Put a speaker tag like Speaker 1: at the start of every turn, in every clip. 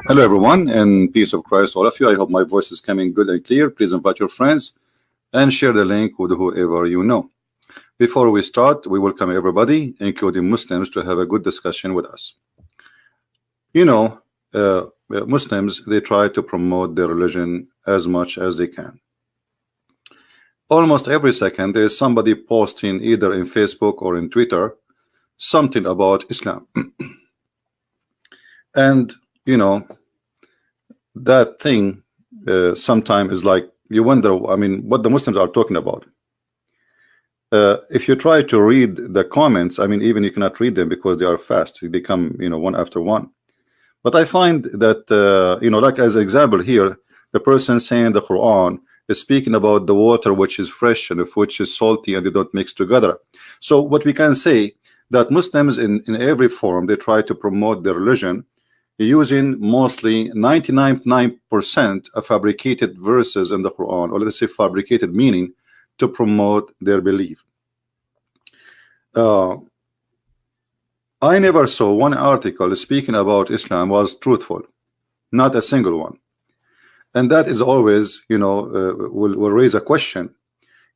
Speaker 1: Hello, everyone, and peace of Christ, all of you. I hope my voice is coming good and clear. Please invite your friends and share the link with whoever you know. Before we start, we welcome everybody, including Muslims, to have a good discussion with us. You know, Muslims, they try to promote their religion as much as they can. Almost every second, there is somebody posting either in Facebook or in Twitter something about Islam. And, you know, that thing sometimes is like, you wonder, I mean, what the Muslims are talking about. If you try to read the comments, I mean, even you cannot read them because they are fast. They come, you know, one after one. But I find that, you know, like as an example here, the person saying the Quran is speaking about the water which is fresh and which is salty and they don't mix together. So what we can say that Muslims in every form, they try to promote their religion using mostly 99% of fabricated verses in the Quran, or let's say fabricated meaning, to promote their belief. I never saw one article speaking about Islam was truthful, not a single one. And that is always, you know, will raise a question.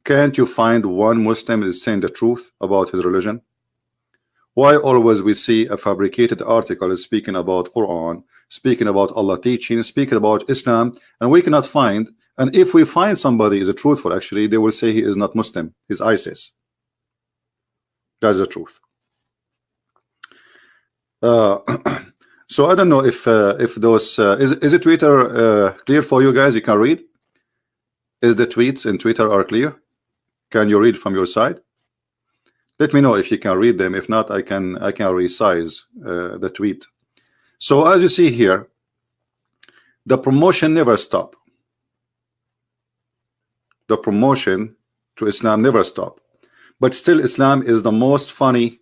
Speaker 1: Can't you find one Muslim is saying the truth about his religion? Why always we see a fabricated article speaking about Quran, speaking about Allah teaching, speaking about Islam, and we cannot find, and if we find somebody is truthful, actually, they will say he is not Muslim, he's ISIS. That's the truth. So I don't know if those is it Twitter clear for you guys? You can read. Is the tweets in Twitter are clear? Can you read from your side? Let me know if you can read them. If not, I can resize the tweet. So as you see here, the promotion never stop. The promotion to Islam never stop. But still, Islam is the most funny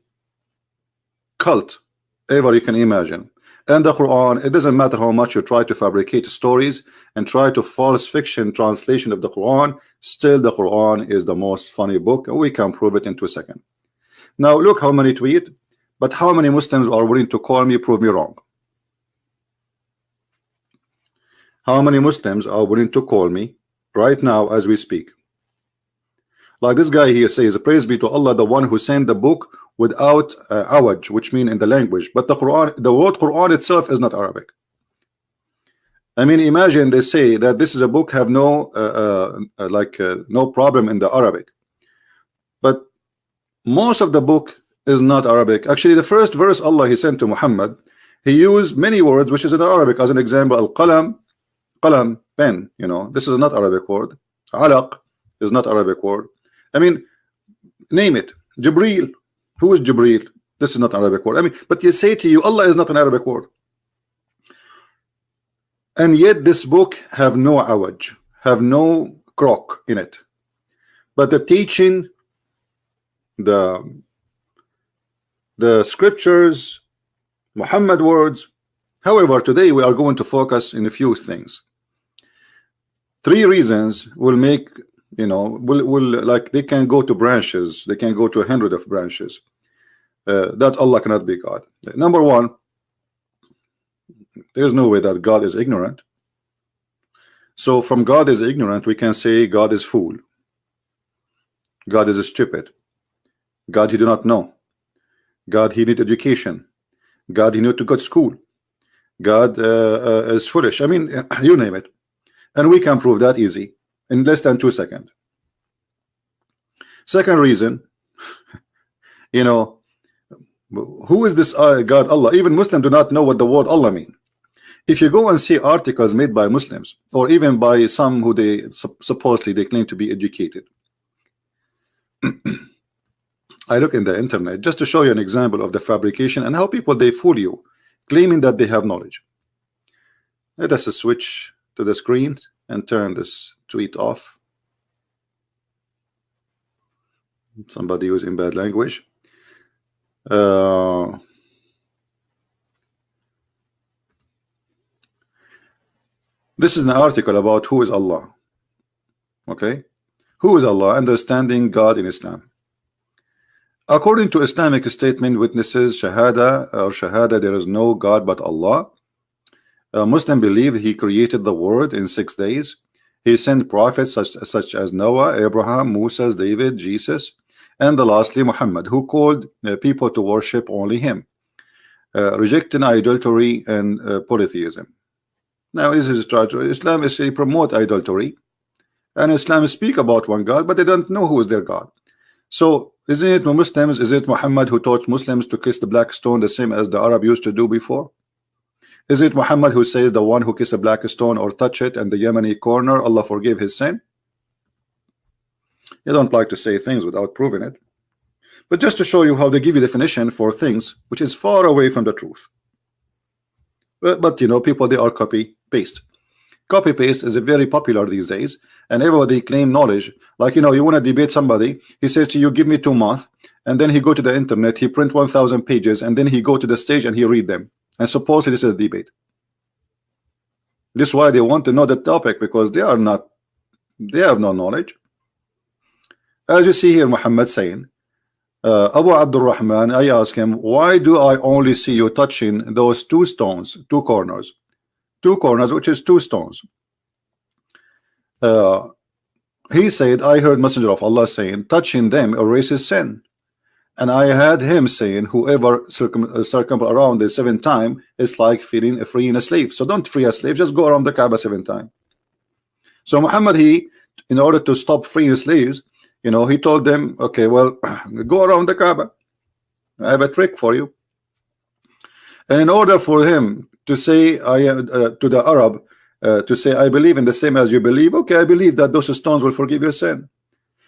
Speaker 1: cult ever you can imagine. And the Quran, it doesn't matter how much you try to fabricate stories and try to false fiction translation of the Quran, still the Quran is the most funny book, and we can prove it in 2 seconds. Now look how many tweet, but how many Muslims are willing to call me, prove me wrong? How many Muslims are willing to call me right now as we speak? Like this guy here says, praise be to Allah, the one who sent the book without awaj, which mean in the language, but the Quran, the word Quran itself is not Arabic. I mean, imagine they say that this is a book have no no problem in the Arabic, but most of the book is not Arabic. Actually, the first verse Allah he sent to Muhammad, he used many words which is in Arabic. As an example, qalam, pen, you know, this is not Arabic word. Alaq is not Arabic word. I mean, name it. Jibreel, who is Jibreel? This is not Arabic word. I mean, but you say to you, Allah is not an Arabic word. And yet this book have no awaj, have no crock in it. But the teaching, the scriptures, Muhammad words. However, today we are going to focus in a few things. 3 reasons will make, you know, will like they can go to branches, they can go to 100 of branches. That Allah cannot be God. Number 1, there is no way that God is ignorant. So from God is ignorant, we can say God is fool. God is stupid. God he do not know. God he need education. God he need to go to school. God is foolish. I mean, you name it. And we can prove that easy in less than 2 seconds. Second reason, you know, who is this God Allah? Even Muslims do not know what the word Allah mean. If you go and see articles made by Muslims or even by some who they supposedly they claim to be educated, I look in the internet just to show you an example of the fabrication and how people they fool you, claiming that they have knowledge. Let us switch to the screen and turn this tweet off. Somebody using bad language. This is an article about who is Allah. Okay, who is Allah? Understanding God in Islam. According to Islamic statement witnesses, Shahada or Shahada, there is no God but Allah. Muslim believe he created the world in 6 days. He sent prophets such as Noah, Abraham, Moses, David, Jesus, and lastly Muhammad, who called people to worship only him, rejecting idolatry and polytheism. Now this is Islam is a promote idolatry, and Islam speak about one God, but they don't know who is their God. So isn't it Muslims, is it Muhammad who taught Muslims to kiss the black stone the same as the Arab used to do before? Is it Muhammad who says the one who kiss a black stone or touch it and the Yemeni corner, Allah forgive his sin? You don't like to say things without proving it, but just to show you how they give you definition for things which is far away from the truth. But you know, people, they are copy paste. Copy paste is very popular these days, and everybody claim knowledge. Like, you know, you want to debate somebody, he says to you, give me 2 months, and then he go to the internet, he print 1,000 pages, and then he go to the stage and he read them, and supposedly this is a debate. This is why they want to know the topic, because they have no knowledge. As you see here, Muhammad saying, Abu Abdul Rahman, I ask him, why do I only see you touching those 2 stones, 2 corners, which is 2 stones? He said, I heard Messenger of Allah saying, touching them erases sin. And I had him saying, whoever circumambulate around the 7th time is like freeing a slave. So don't free a slave, just go around the Kaaba 7 times. So Muhammad, he, in order to stop freeing slaves, you know, he told them, okay, well, go around the Kaaba. I have a trick for you. And in order for him to say, to the Arab, to say, I believe in the same as you believe, okay, I believe that those stones will forgive your sin.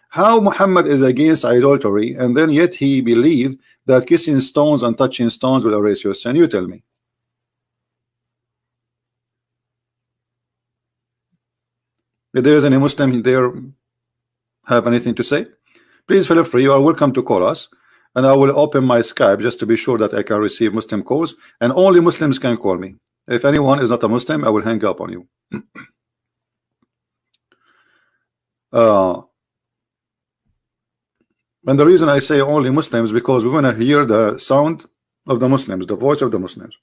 Speaker 1: How Muhammad is against idolatry, and then yet he believe that kissing stones and touching stones will erase your sin? You tell me. If there is any Muslim there have anything to say, please feel free. You are welcome to call us, and I will open my Skype just to be sure that I can receive Muslim calls, and only Muslims can call me. If anyone is not a Muslim, I will hang up on you. And the reason I say only Muslims, because we want to hear the sound of the Muslims, the voice of the Muslims.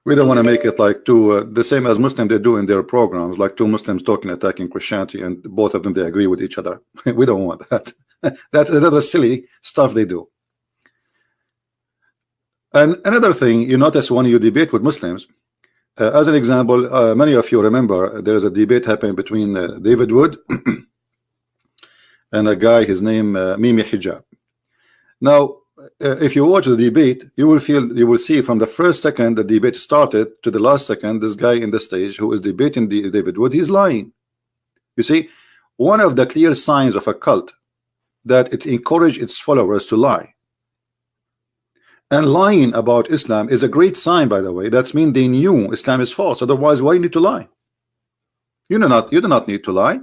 Speaker 1: We don't want to make it like the same as Muslims they do in their programs, like 2 Muslims talking, attacking Christianity, and both of them they agree with each other. We don't want that. That's another silly stuff they do. And another thing you notice when you debate with Muslims, as an example, many of you remember there is a debate happening between David Wood and a guy, his name Mimi Hijab. Now, if you watch the debate, you will see from the first second the debate started to the last second, this guy in the stage who is debating David Wood, he's lying. You see, one of the clear signs of a cult that it encourages its followers to lie. And lying about Islam is a great sign, by the way. That means they knew Islam is false. Otherwise, why you need to lie? You do not need to lie.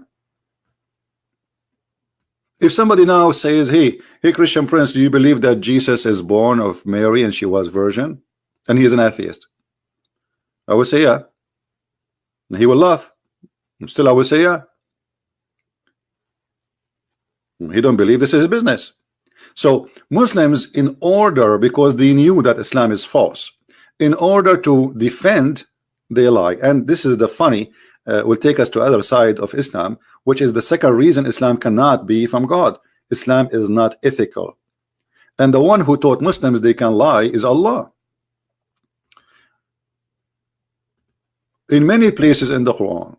Speaker 1: If somebody now says, hey Christian Prince, do you believe that Jesus is born of Mary and she was virgin? And he is an atheist. I would say yeah. And he will laugh. And still I would say yeah. He don't believe, this is his business. So Muslims, in order, because they knew that Islam is false, in order to defend, they lie. And this is the funny, will take us to other side of Islam, which is the second reason Islam cannot be from God. Islam is not ethical, and the one who taught Muslims they can lie is Allah. In many places in the Quran,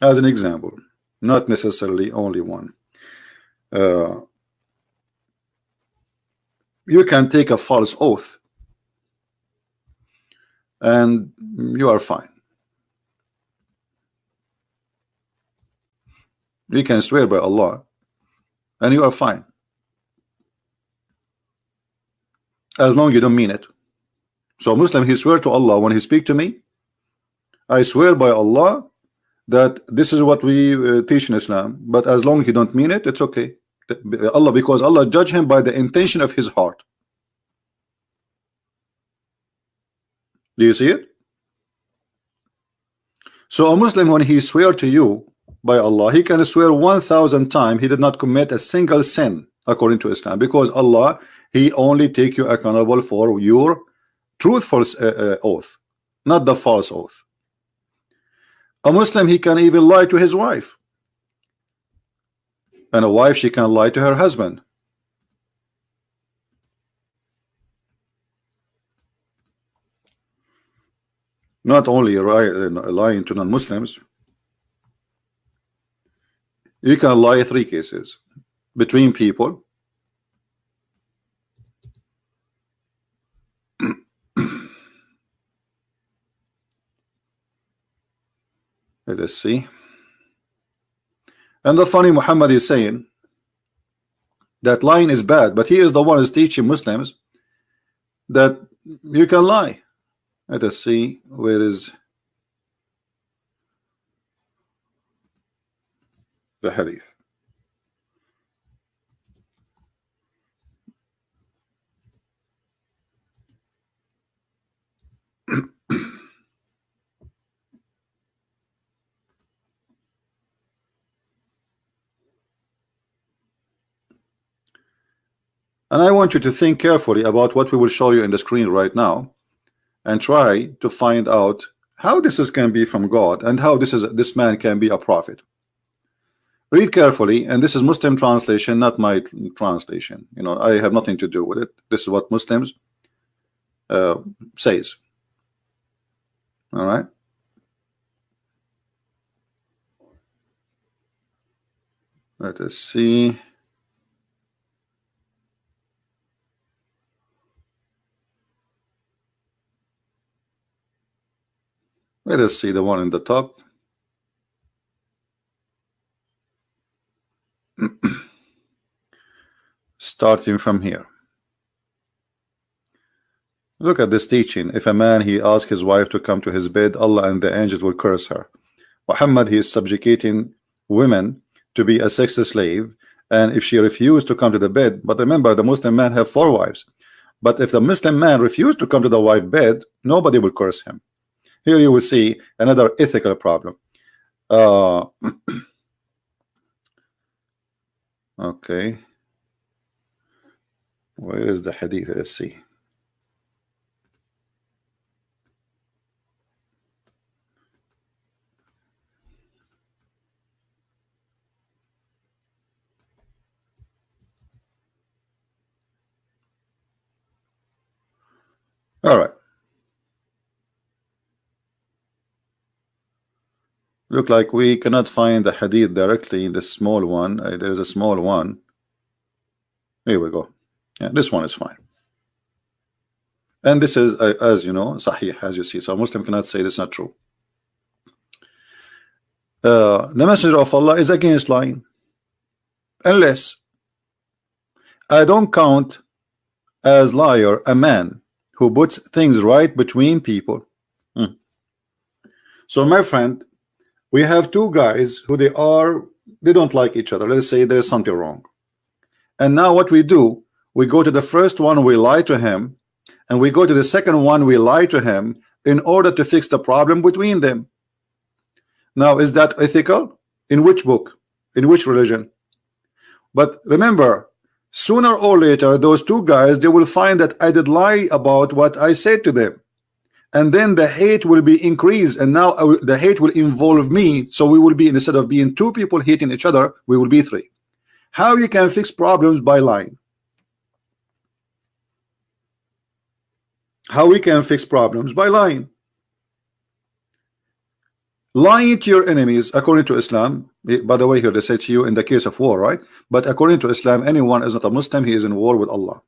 Speaker 1: as an example, not necessarily only one, you can take a false oath and you are fine. You can swear by Allah and you are fine, as long as you don't mean it. So Muslim, he swear to Allah, when he speak to me, I swear by Allah that this is what we teach in Islam, but as long as he don't mean it, it's okay. Allah, because Allah judge him by the intention of his heart. Do you see it? So a Muslim, when he swear to you by Allah, he can swear 1,000 times he did not commit a single sin according to Islam, because Allah, he only take you accountable for your truthful oath, not the false oath. A Muslim, he can even lie to his wife, and a wife, she can lie to her husband. Not only lying to non-Muslims, you can lie 3 cases: between people, let us see. And the funny, Muhammad is saying that lying is bad, but he is the one who's teaching Muslims that you can lie. Let us see, where is the hadith? And I want you to think carefully about what we will show you in the screen right now, and try to find out how this can be from God, and how this man can be a prophet. Read carefully, and this is Muslim translation, not my translation. You know, I have nothing to do with it. This is what Muslims says. All right. Let us see. Let us see the one in the top. Starting from here. Look at this teaching. If a man, he asks his wife to come to his bed, Allah and the angels will curse her. Muhammad, he is subjugating women to be a sex slave, and if she refused to come to the bed, but remember, the Muslim man have 4 wives. But if the Muslim man refused to come to the wife bed, nobody will curse him. Here you will see another ethical problem. Okay. Where is the hadith? Let's see. All right. Look like we cannot find the hadith directly in the small one. There's a small one. Here we go. Yeah, this one is fine. And this is, as you know, sahih, as you see. So a Muslim cannot say this is not true. The Messenger of Allah is against lying, unless I don't count as liar a man who puts things right between people. So my friend, we have 2 guys who they don't like each other. Let's say there's something wrong, and now what we do, we go to the first one, we lie to him, and we go to the second one, we lie to him in order to fix the problem between them. Now, is that ethical? In which book? In which religion? But remember, sooner or later, those 2 guys, they will find that I did lie about what I said to them, and then the hate will be increased, and now the hate will involve me. So we will be, instead of being 2 people hating each other, we will be 3. How you can fix problems? By lying. How we can fix problems? By lying. Lying to your enemies, according to Islam, by the way, here they say to you in the case of war, right? But according to Islam, anyone is not a Muslim, he is in war with Allah.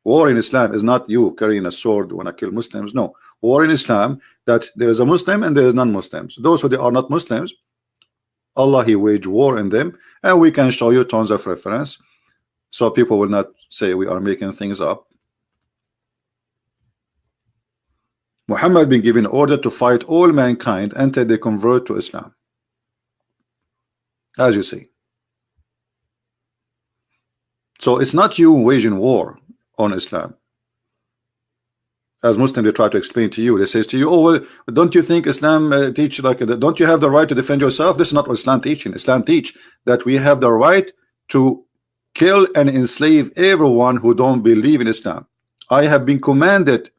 Speaker 1: War in Islam is not you carrying a sword when I kill Muslims. No, war in Islam, that there is a Muslim and there is non-Muslims. Those who are not Muslims, Allah, he wage war in them, and we can show you tons of reference, so people will not say we are making things up. Muhammad been given order to fight all mankind until they convert to Islam, as you see. So it's not you waging war on Islam. As Muslims, they try to explain to you, they say to you, oh well, don't you think Islam teach like, don't you have the right to defend yourself? This is not what Islam teaching. Islam teach that we have the right to kill and enslave everyone who don't believe in Islam. I have been commanded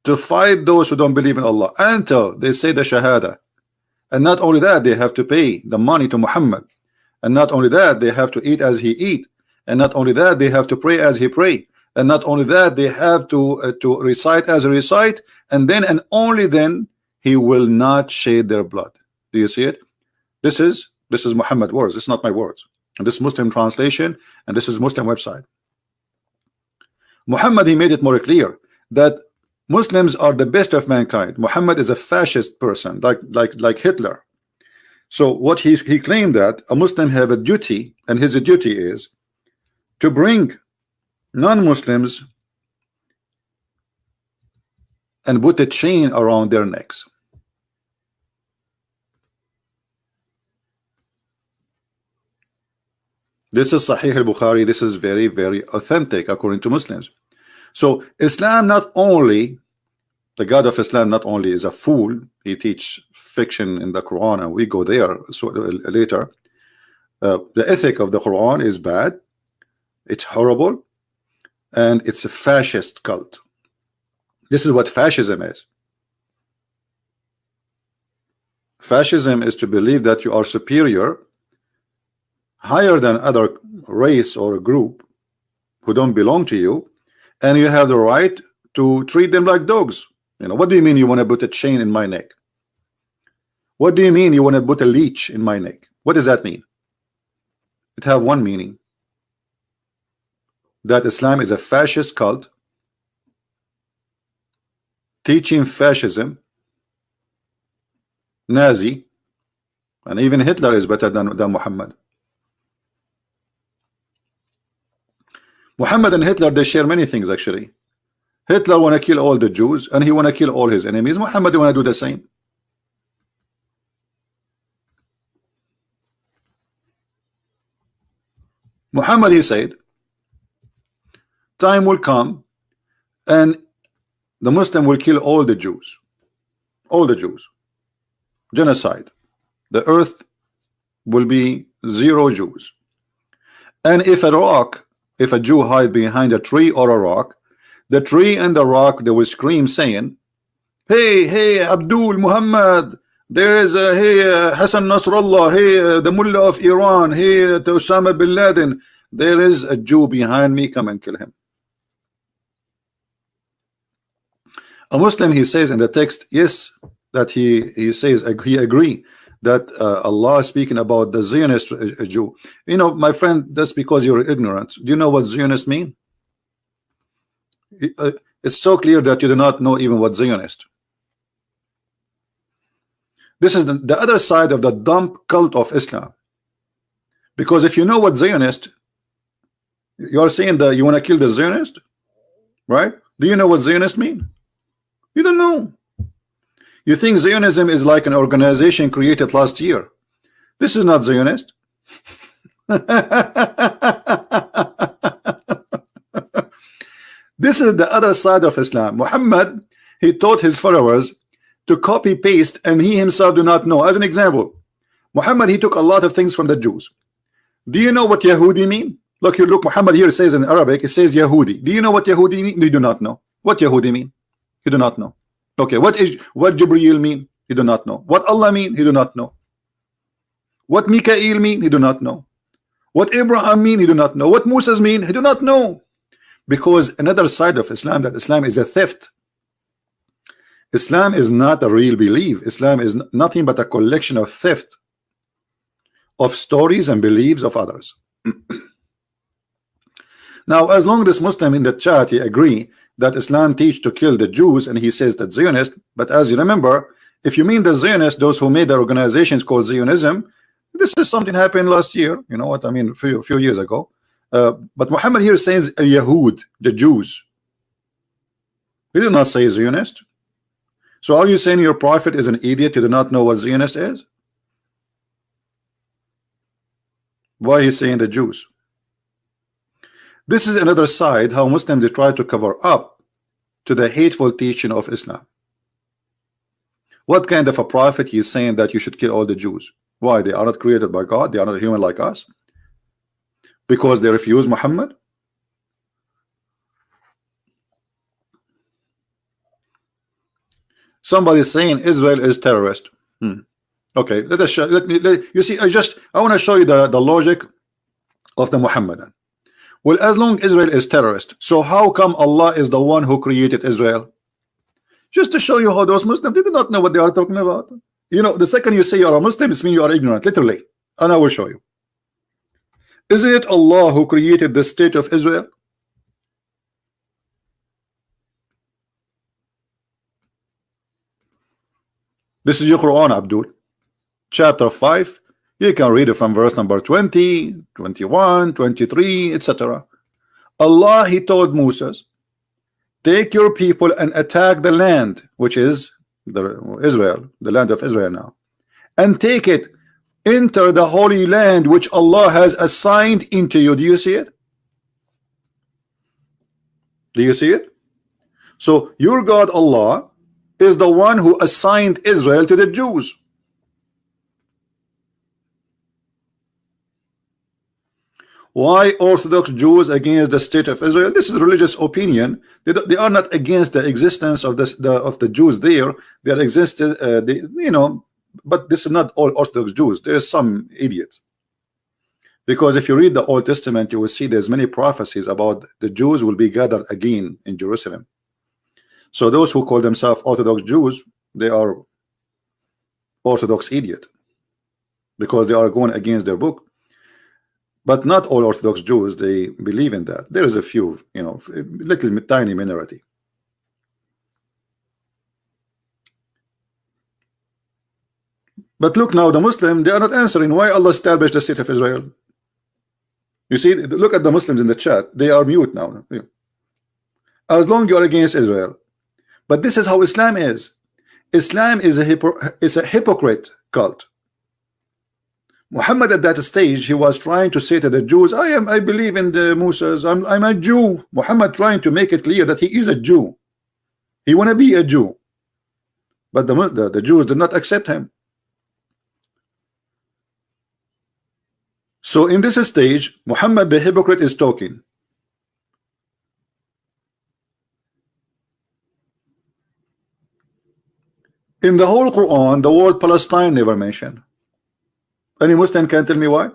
Speaker 1: to fight those who don't believe in Allah until they say the Shahada. And not only that, they have to pay the money to Muhammad. And not only that, they have to eat as he eat. And not only that, they have to pray as he pray. And not only that, they have to recite as he recite. And then and only then he will not shed their blood. Do you see it? This is Muhammad words. It's not my words. And this is Muslim translation, and this is Muslim website. Muhammad, he made it more clear that Muslims are the best of mankind. Muhammad is a fascist person, like Hitler. So what he claimed that a Muslim have a duty, and his duty is to bring non-Muslims and put a chain around their necks. This is Sahih al-Bukhari. This is very, very authentic according to Muslims. So Islam, not only the God of Islam, not only is a fool, he teach fiction in the Quran, and we go there later. The ethic of the Quran is bad, it's horrible, and it's a fascist cult. This is what fascism is. Fascism is to believe that you are superior, higher than other race or group who don't belong to you, and you have the right to treat them like dogs. You know, what do you mean you want to put a chain in my neck? What do you mean you want to put a leech in my neck? What does that mean? It have one meaning, that Islam is a fascist cult teaching fascism, Nazi, and even Hitler is better than Muhammad. Muhammad and Hitler, they share many things actually. Hitler want to kill all the Jews, and he want to kill all his enemies. Muhammad want to do the same. Muhammad, he said, time will come and the Muslim will kill all the Jews. All the Jews. Genocide. The earth will be zero Jews. And if a Jew hide behind a tree or a rock, the tree and the rock, they will scream saying, hey Abdul Muhammad, there is Hassan Nasrallah, the Mullah of Iran, the Osama bin Laden, there is a Jew behind me, come and kill him. A Muslim, he says in the text, yes, that he says he agree that Allah is speaking about the Zionist Jew. You know, my friend, that's because you're ignorant. Do you know what Zionist mean? It's so clear that you do not know even what Zionist. This is the other side of the dumb cult of Islam. Because if you know what Zionist, you are saying that you want to kill the Zionist, right? Do you know what Zionist mean? You don't know. You think Zionism is like an organization created last year. This is not Zionist. This is the other side of Islam. Muhammad, he taught his followers to copy paste, and he himself do not know. As an example, Muhammad, he took a lot of things from the Jews. Do you know what Yahudi mean? Look, Muhammad here says in Arabic, it says Yahudi. Do you know what Yahudi mean? You do not know. What Yahudi mean? You do not know. Okay, what Jibreel mean? You do not know. What Allah mean? You do not know. What Mikael mean? You do not know. What Abraham mean? You do not know. What Moses mean? You do not know. Because another side of Islam, that Islam is a theft. Islam is not a real belief. Islam is nothing but a collection of theft of stories and beliefs of others. Now, as long as Muslim in the chat, he agree that Islam teach to kill the Jews, and he says that Zionist, but as you remember, if you mean the Zionists, those who made the organizations called Zionism, this is something happened last year, you know what I mean, a few years ago. But Muhammad here says Yahud, the Jews. He did not say Zionist. So are you saying your prophet is an idiot? You do not know what Zionist is? Why he's saying the Jews? This is another side how Muslims they try to cover up to the hateful teaching of Islam. What kind of a prophet he is saying that you should kill all the Jews? Why? They are not created by God. They are not human like us. Because they refuse Muhammad. Somebody saying Israel is terrorist. Okay, let us show, you see, I want to show you the logic of the Muhammadan. Well, as long Israel is terrorist, so how come Allah is the one who created Israel? Just to show you how those Muslims, they do not know what they are talking about. You know, the second you say you are a Muslim, it means you are ignorant, literally. And I will show you. Isn't it Allah who created the state of Israel? This is your Quran, Abdul. Chapter 5. You can read it from verse number 20, 21, 23, etc. Allah, He told Moses, take your people and attack the land, which is Israel, the land of Israel now, and take it. Enter the holy land which Allah has assigned into you. Do you see it? Do you see it? So your God Allah is the one who assigned Israel to the Jews. Why Orthodox Jews against the state of Israel? This is religious opinion. They are not against the existence of the Jews there. They are you know, but this is not all Orthodox Jews. There are some idiots. Because if you read the Old Testament, you will see there's many prophecies about the Jews will be gathered again in Jerusalem. So those who call themselves Orthodox Jews, they are Orthodox idiot, because they are going against their book. But not all Orthodox Jews, they believe in that. There is a few, you know, little tiny minority. But look now, the Muslim, they are not answering why Allah established the state of Israel. You see, look at the Muslims in the chat. They are mute now. As long you are against Israel. But this is how Islam is. Islam is a hypocrite cult. Muhammad at that stage, he was trying to say to the Jews, I believe in the Musas, I'm a Jew. Muhammad trying to make it clear that he is a Jew. He want to be a Jew. But the Jews did not accept him. So in this stage, Muhammad the hypocrite is talking. In the whole Quran, the word Palestine never mentioned. Any Muslim can tell me why?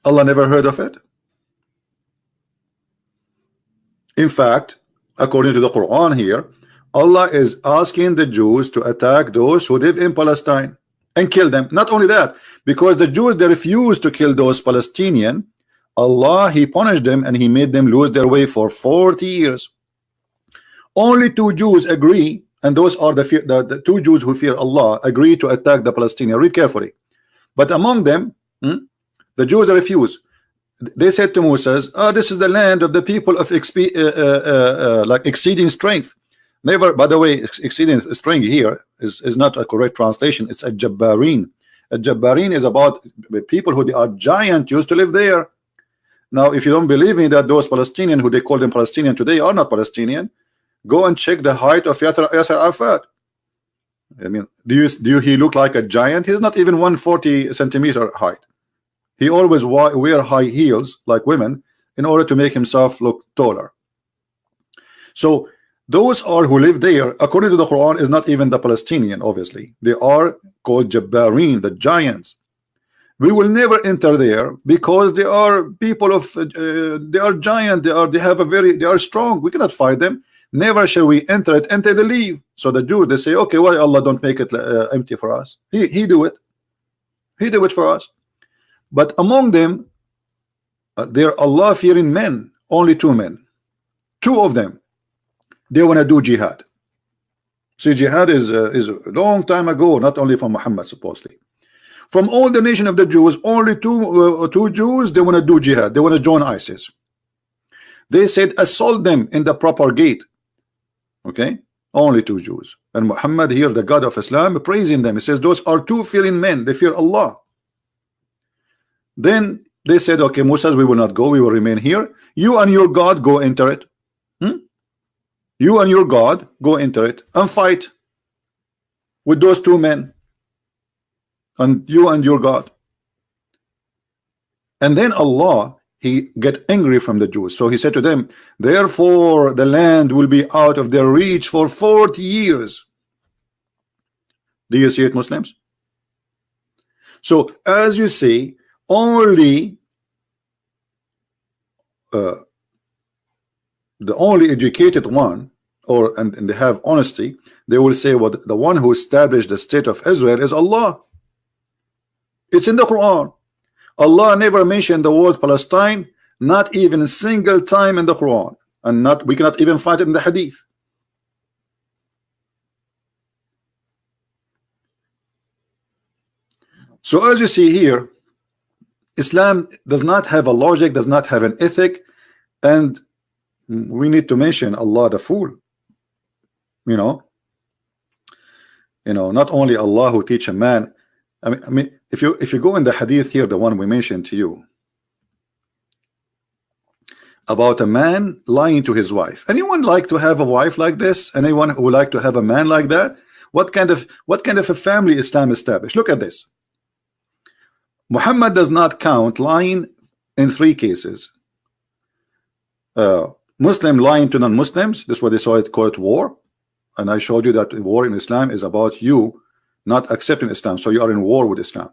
Speaker 1: Allah never heard of it. In fact, according to the Quran here, Allah is asking the Jews to attack those who live in Palestine and kill them. Not only that, because the Jews, they refused to kill those Palestinians, Allah, He punished them and He made them lose their way for 40 years. Only 2 Jews agree, and those are the 2 Jews who fear Allah, agree to attack the Palestinians. Read carefully. But among them, the Jews refuse. They said to Moses, this is the land of the people of like exceeding strength. Never, by the way, exceeding strength here is not a correct translation. It's a Jabbarin. A Jabbarin is about people who they are giant used to live there. Now, if you don't believe me that those Palestinians who they call them Palestinian today are not Palestinian, go and check the height of Yasser Arafat. I mean, do he look like a giant? He's not even 140 centimeter height. He always wear high heels like women in order to make himself look taller. So those are who live there, according to the Quran, is not even the Palestinian. Obviously, they are called Jabbarin, the giants. We will never enter there because they are people of they are giant. They are strong. We cannot fight them. Never shall we enter it until they leave. So the Jews, they say, okay, why Allah don't make it empty for us? He do it. He do it for us. But among them, they're Allah-fearing men. Only 2 men. 2 of them, they want to do jihad. See, jihad is a long time ago, not only from Muhammad, supposedly. From all the nation of the Jews, only 2 Jews, they want to do jihad. They want to join ISIS. They said, assault them in the proper gate. Okay, only 2 Jews, and Muhammad here, the God of Islam, praising them. He says those are 2 fearing men. They fear Allah. Then they said, okay, Moses, we will not go. We will remain here. You and your God go enter it. You and your God go enter it and fight with those 2 men, and you and your God. And then Allah, he get angry from the Jews. So he said to them, therefore the land will be out of their reach for 40 years. Do you see it, Muslims? So as you see, only the only educated one, and they have honesty, they will say, well, the one who established the state of Israel is Allah. It's in the Quran. Allah never mentioned the word Palestine, not even a single time in the Quran, and we cannot even find it in the Hadith. So as you see here, Islam does not have a logic, does not have an ethic, and we need to mention Allah the fool. You know, not only Allah who teach a man. I mean, if you go in the Hadith here, the one we mentioned to you, about a man lying to his wife. Anyone like to have a wife like this? Anyone who would like to have a man like that? What kind of a family Islam established? Look at this. Muhammad does not count lying in 3 cases. Muslim lying to non-Muslims. This is what they saw it called war. And I showed you that war in Islam is about you not accepting Islam. So you are in war with Islam.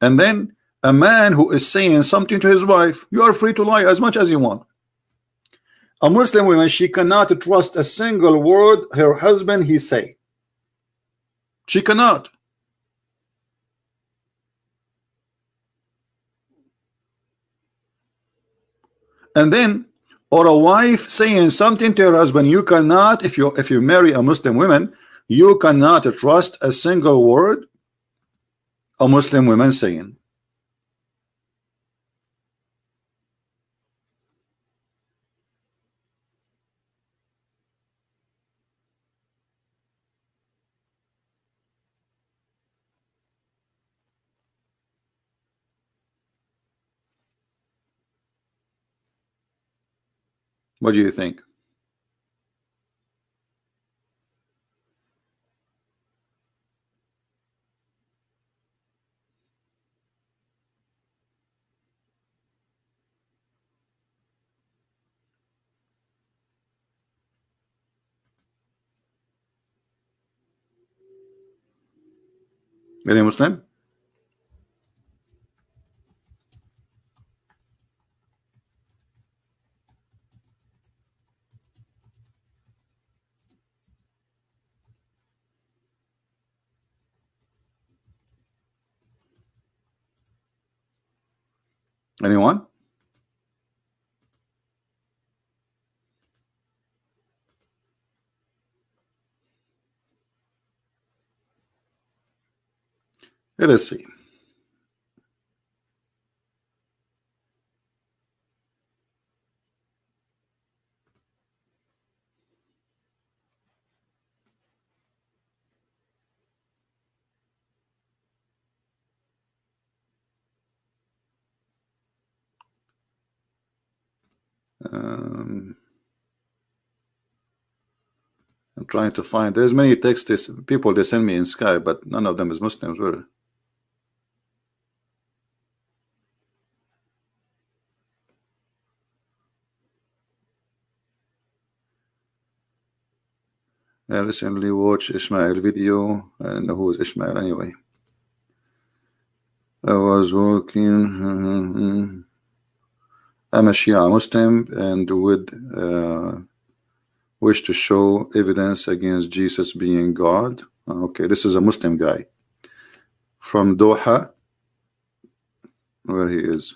Speaker 1: And then a man who is saying something to his wife, you are free to lie as much as you want. A Muslim woman, she cannot trust a single word her husband he say. She cannot. And then, or a wife saying something to her husband, you cannot, if you marry a Muslim woman, you cannot trust a single word a Muslim woman saying. What do you think? Any Muslim? Anyone? Let us see. I'm trying to find. There's many texts people they send me in Skype, but none of them is Muslims. Were I recently watched Ishmael video, and who is Ishmael anyway? I was working. I'm a Shia Muslim and would wish to show evidence against Jesus being God. Okay, this is a Muslim guy from Doha, where he is.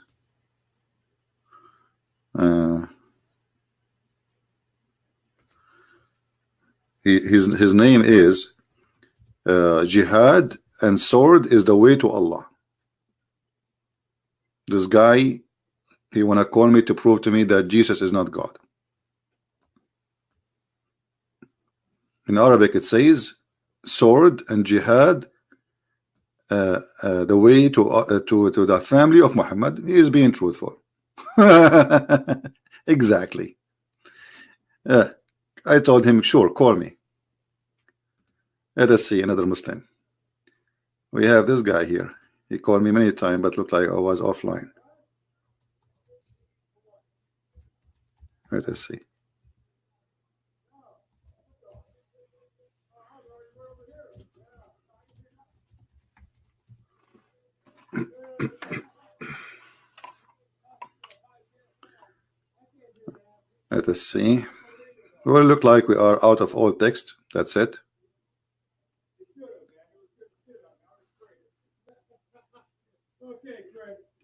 Speaker 1: His name is Jihad and sword is the way to Allah. This guy, he wanna call me to prove to me that Jesus is not God. In Arabic it says sword and jihad, the way to the family of Muhammad. He is being truthful. Exactly. I told him, sure, call me. Let us see another Muslim. We have this guy here. He called me many times, but looked like I was offline. Let us see. Let us see. Will look like we are out of all text. That's it.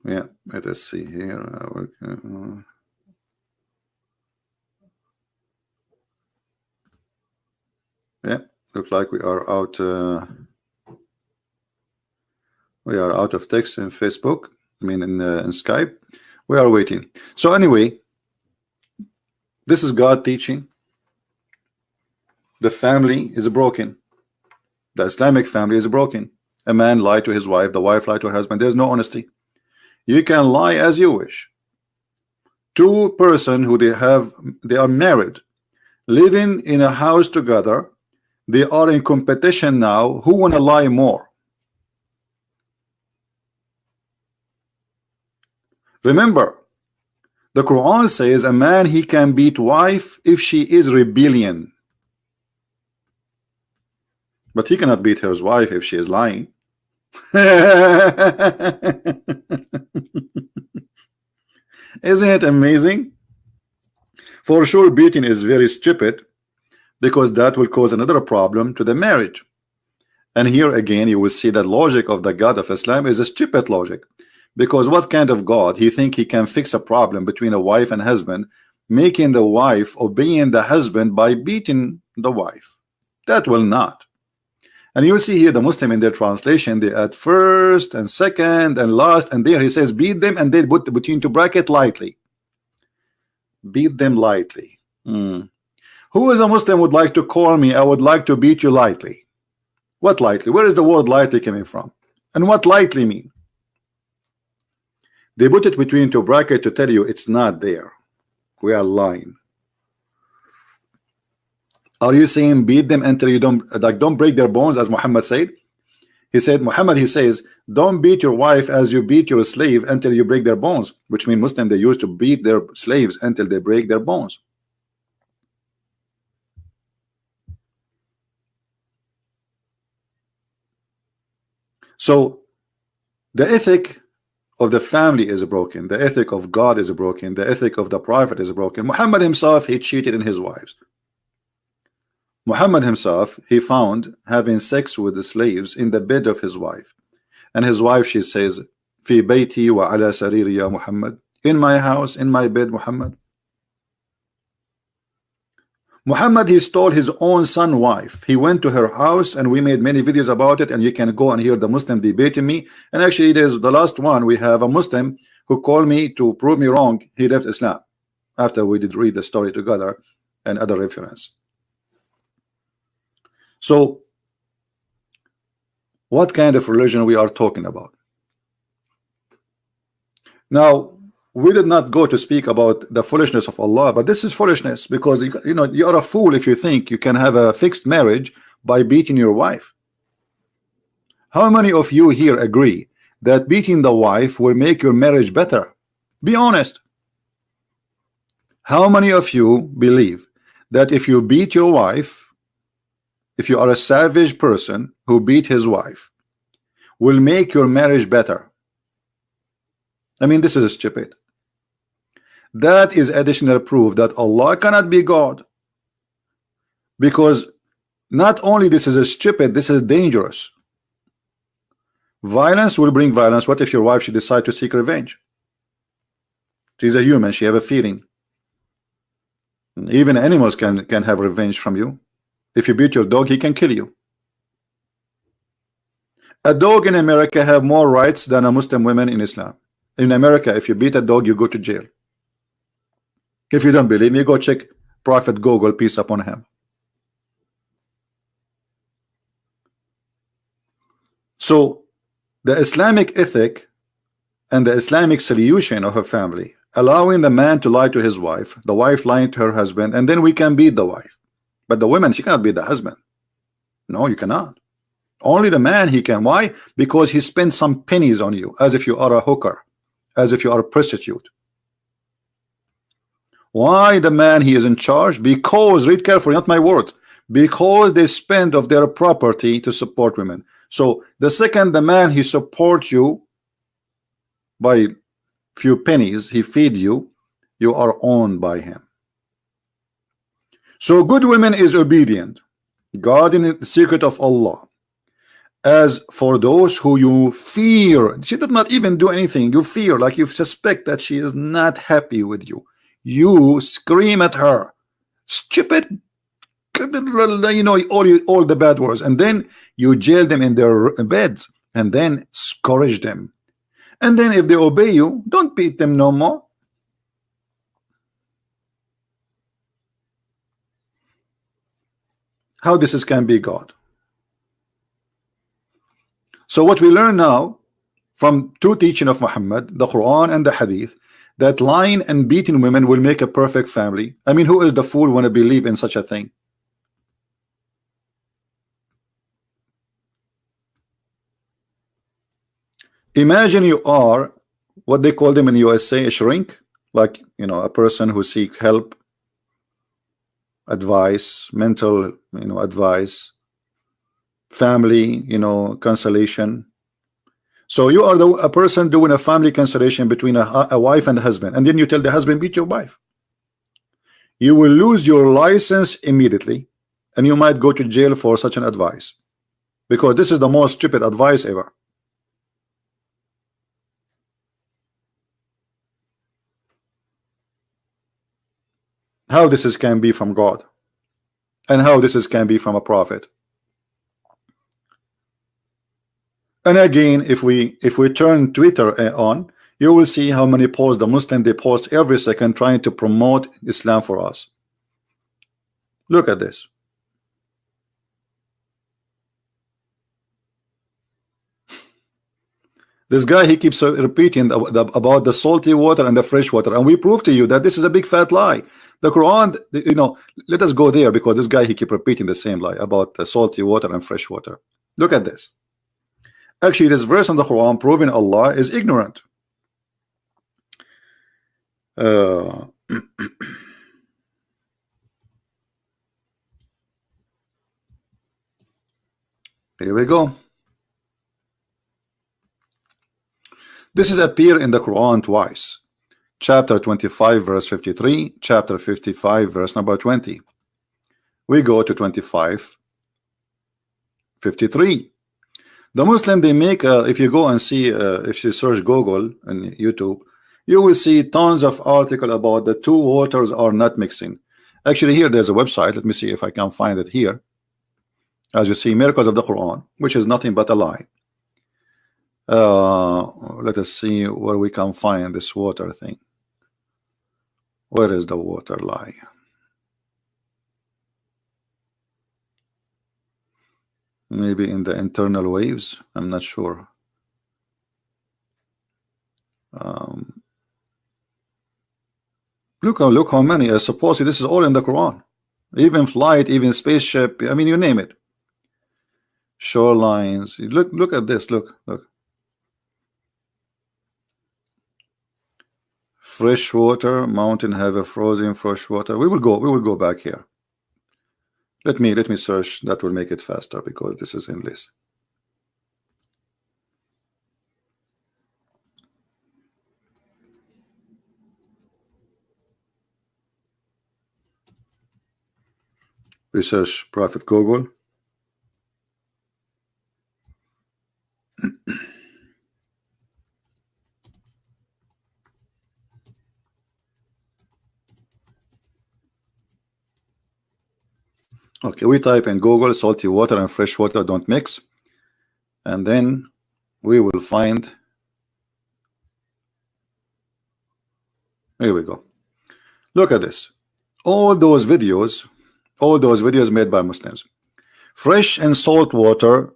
Speaker 1: Yeah, let us see here. Yeah, look like we are out. We are out of text in Facebook. I mean, in Skype. We are waiting. So anyway, this is God teaching. The family is broken. The Islamic family is broken. A man lied to his wife. The wife lied to her husband. There's no honesty. You can lie as you wish. Two person who they are married, living in a house together. They are in competition now. Who wanna lie more? Remember, the Quran says a man he can beat wife if she is rebellion, but he cannot beat his wife if she is lying. Isn't it amazing? For sure, beating is very stupid, because that will cause another problem to the marriage. And here again, you will see that logic of the God of Islam is a stupid logic. Because what kind of God he think he can fix a problem between a wife and husband, making the wife obeying the husband by beating the wife? That will not. And you see here the Muslim in their translation, they add first and second and last, and there he says beat them, and they put between two bracket lightly. Beat them lightly. Who is a Muslim would like to call me, I would like to beat you lightly? What lightly? Where is the word lightly coming from? And what lightly mean? They put it between two brackets to tell you it's not there. We are lying. Are you saying beat them until you don't break their bones, as Muhammad said? He said, he says, don't beat your wife as you beat your slave until you break their bones, which means Muslim, they used to beat their slaves until they break their bones. So the ethic of the family is broken. The ethic of God is broken. The ethic of the prophet is broken. Muhammad himself, he cheated in his wives. Muhammad himself, he found having sex with the slaves in the bed of his wife. And his wife, she says, Fi bayti wa ala sariri ya Muhammad. In my house, in my bed, Muhammad. Muhammad, he stole his own son's wife. He went to her house, and we made many videos about it, and you can go and hear the Muslim debating me. And actually, there's the last one. We have a Muslim who called me to prove me wrong. He left Islam after we did read the story together and other reference. So what kind of religion we are talking about? Now, we did not go to speak about the foolishness of Allah, but this is foolishness, because you know, you are a fool if you think you can have a fixed marriage by beating your wife. How many of you here agree that beating the wife will make your marriage better? Be honest. How many of you believe that if you beat your wife, if you are a savage person who beat his wife, will make your marriage better? I mean, this is stupid. That is additional proof that Allah cannot be God, because not only this is stupid, this is dangerous. Violence will bring violence. What if your wife should decide to seek revenge? She's a human, she have a feeling. Even animals can have revenge from you. If you beat your dog, he can kill you. A dog in America have more rights than a Muslim woman in Islam. In America, if you beat a dog, you go to jail. If you don't believe me, go check Prophet Google, peace upon him. So the Islamic ethic and the Islamic solution of a family, allowing the man to lie to his wife, the wife lying to her husband, and then we can beat the wife. But the woman, she cannot beat the husband. No, you cannot. Only the man he can. Why? Because he spent some pennies on you, as if you are a hooker, as if you are a prostitute. Why the man he is in charge? Because, read carefully, not my word, because they spend of their property to support women. So the second the man he support you by few pennies, he feed you, you are owned by him. So good women is obedient, God in the secret of Allah. As for those who you fear, she did not even do anything. You fear, like you suspect that she is not happy with you. You scream at her, stupid, you know, all the bad words, and then you jail them in their beds, and then scourge them. And then if they obey you, don't beat them no more. How this can be God? So what we learn now from two teaching of Muhammad, the Quran and the Hadith, that lying and beating women will make a perfect family. I mean, who is the fool want to believe in such a thing? Imagine you are what they call them in USA, a shrink, like, you know, a person who seeks help, advice, mental, you know, advice, family, you know, consolation. So you are a person doing a family consolation between a wife and a husband, and then you tell the husband, beat your wife. You will lose your license immediately, and you might go to jail for such an advice, because this is the most stupid advice ever. How this can be from God, and how this can be from a prophet. And again, if we turn Twitter on, you will see how many posts the Muslim they post every second trying to promote Islam for us. Look at this. This guy, he keeps repeating about the salty water and the fresh water, and we prove to you that this is a big fat lie. The Quran, you know, let us go there, because this guy, he keep repeating the same lie about the salty water and fresh water. Look at this. Actually, this verse in the Quran proving Allah is ignorant. Here we go. This is appear in the Quran twice. Chapter 25 verse 53, chapter 55 verse number 20. We go to 25 53. The Muslim, they make if you go and see if you search Google and YouTube, you will see tons of article about the two waters are not mixing. Actually, here there's a website. Let me see if I can find it here. As you see, Miracles of the Quran, which is nothing but a lie. Let us see where we can find this water thing. Where is the water lie? Maybe in the internal waves, I'm not sure. Look how many. I suppose this is all in the Quran. Even flight, even spaceship, I mean, you name it. Shorelines. Look at this. Look. Fresh water, mountain have a frozen fresh water. We will go back here. Let me search. That will make it faster, because this is endless. Research Prophet Google. Okay, we type in Google salty water and fresh water don't mix, and then we will find. Here we go. Look at this. All those videos made by Muslims. Fresh and salt water,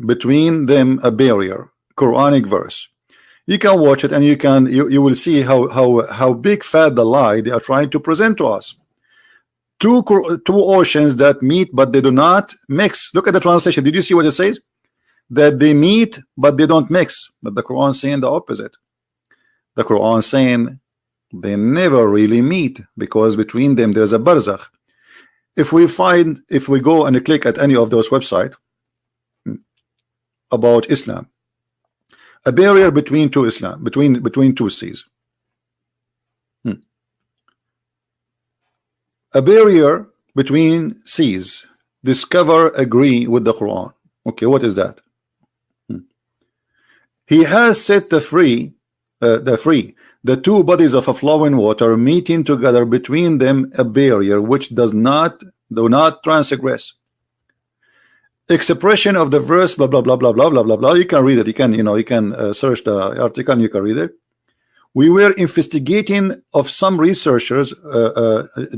Speaker 1: between them a barrier. Quranic verse. You can watch it, and you will see how big fat the lie they are trying to present to us. Two oceans that meet but they do not mix. Look at the translation. Did you see what it says? That they meet but they don't mix. But the Quran saying the opposite. The Quran saying They never really meet, because between them there's a barzakh. If we go and click at any of those websites about Islam, a barrier between two Islam, between two seas. A barrier between seas. Discover, agree with the Quran. Okay, what is that? He has set the free, the two bodies of a flowing water, meeting together between them a barrier which do not transgress. Expression of the verse, blah blah blah blah blah blah blah blah. You can read it. You can search the article and you can read it. We were investigating of some researchers'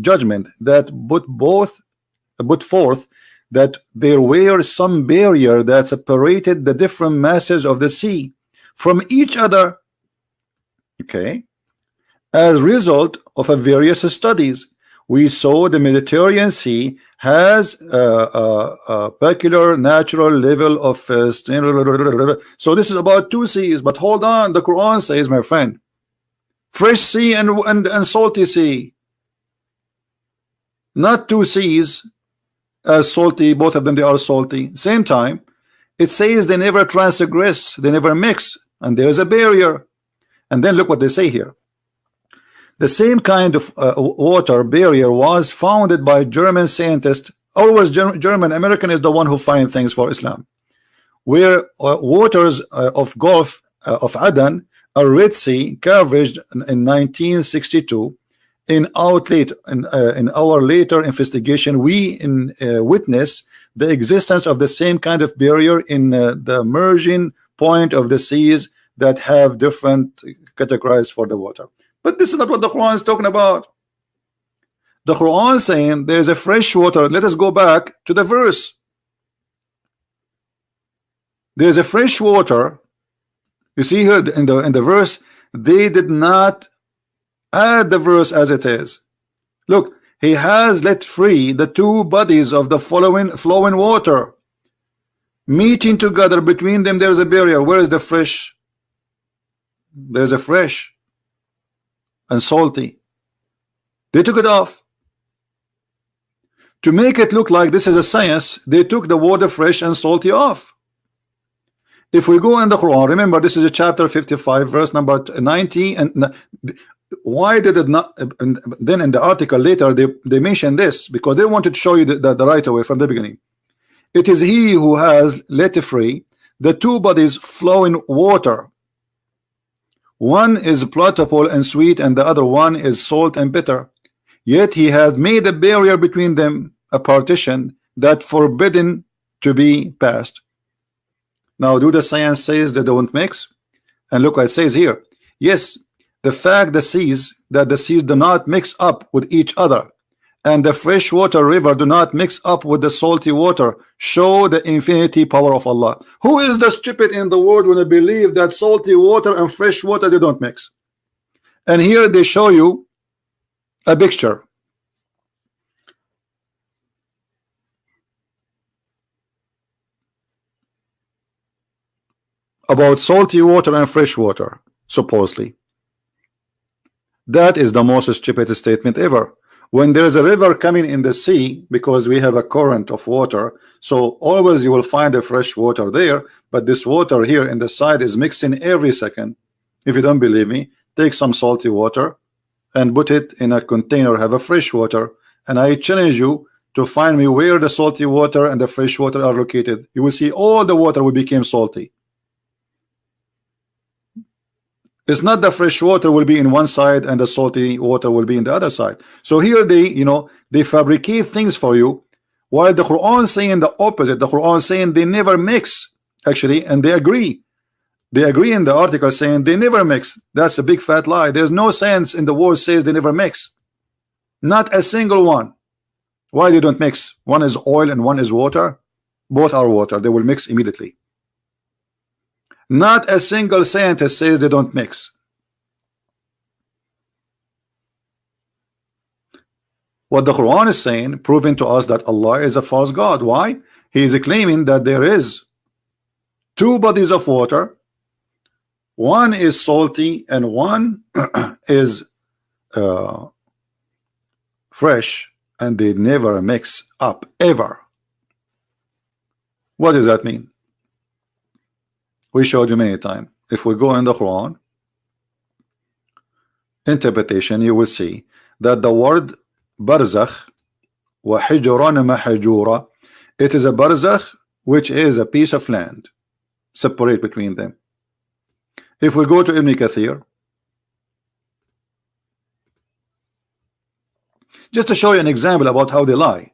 Speaker 1: judgment that put forth that there were some barrier that separated the different masses of the sea from each other. Okay, as a result of a various studies, we saw the Mediterranean Sea has a peculiar natural level of so this is about two seas. But hold on, the Quran says, my friend, fresh sea and salty sea, not two seas as salty. Both of them, they are salty. Same time, it says they never transgress, they never mix, and there is a barrier. And then look what they say here. The same kind of water barrier was founded by German scientists. Always German. American is the one who finds things for Islam. Where waters of Gulf of Aden, a Red Sea, carved in 1962. In our later investigation, we witness the existence of the same kind of barrier in the merging point of the seas that have different categories for the water. But this is not what the Quran is talking about. The Quran is saying there is a fresh water. Let us go back to the verse. There is a fresh water. You see here in the verse, they did not add the verse as it is. Look, he has let free the two bodies of the flowing water, meeting together. Between them there is a barrier. Where is the fresh? There's a fresh and salty. They took it off to make it look like this is a science. They took the water fresh and salty off. If we go in the Quran, remember this is a chapter 55 verse number 90, and why did it not? And then in the article later they mentioned this because they wanted to show you the right away from the beginning. It is he who has let free the two bodies flowing water. One is palatable and sweet, and the other one is salt and bitter. Yet he has made a barrier between them, a partition that forbidden to be passed. Now, do the science says they don't mix? And look what it says here. Yes, the fact that the seas do not mix up with each other, and the freshwater river do not mix up with the salty water, show the infinity power of Allah. Who is the stupid in the world when they believe that salty water and fresh water they don't mix? And here they show you a picture. About salty water and fresh water, supposedly. That is the most stupid statement ever. When there is a river coming in the sea, because we have a current of water, so always you will find the fresh water there, but this water here in the side is mixing every second. If you don't believe me, take some salty water and put it in a container, have a fresh water, and I challenge you to find me where the salty water and the fresh water are located. You will see all the water will become salty. It's not the fresh water will be in one side and the salty water will be in the other side. So here they fabricate things for you, while the Quran saying the opposite. The Quran saying they never mix, actually, and they agree. They agree in the article saying they never mix. That's a big fat lie. There's no sense in the world says they never mix. Not a single one. Why they don't mix? One is oil and one is water. Both are water. They will mix immediately. Not a single scientist says they don't mix. What the Quran is saying, proving to us that Allah is a false God. Why? He is claiming that there is two bodies of water. One is salty and one is fresh, and they never mix up ever. What does that mean? We showed you many times. If we go in the Quran interpretation, you will see that the word barzakh wa hijran mahjura, it is a barzakh, which is a piece of land separate between them. If we go to Ibn Kathir, just to show you an example about how they lie,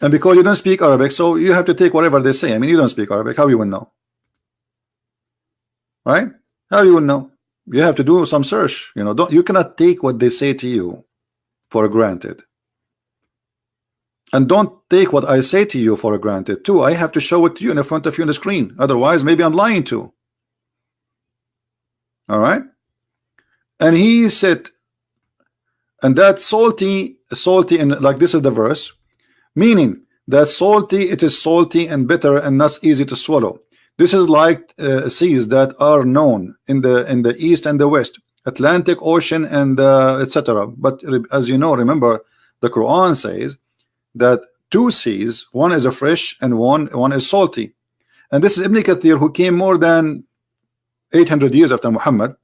Speaker 1: and because you don't speak Arabic, so you have to take whatever they say. I mean, you don't speak Arabic, how you will know, right? How you will know? You have to do some search. You know, you cannot take what they say to you for granted, and don't take what I say to you for granted too. I have to show it to you in front of you on the screen, otherwise maybe I'm lying too. All right. And he said, and that salty, and like this is the verse, meaning that salty, it is salty and bitter and not easy to swallow. This is like seas that are known in the east and the west, Atlantic Ocean and etc. But as you know, remember, the Quran says that two seas, one is a fresh and one is salty. And this is Ibn Kathir, who came more than 800 years after Muhammad,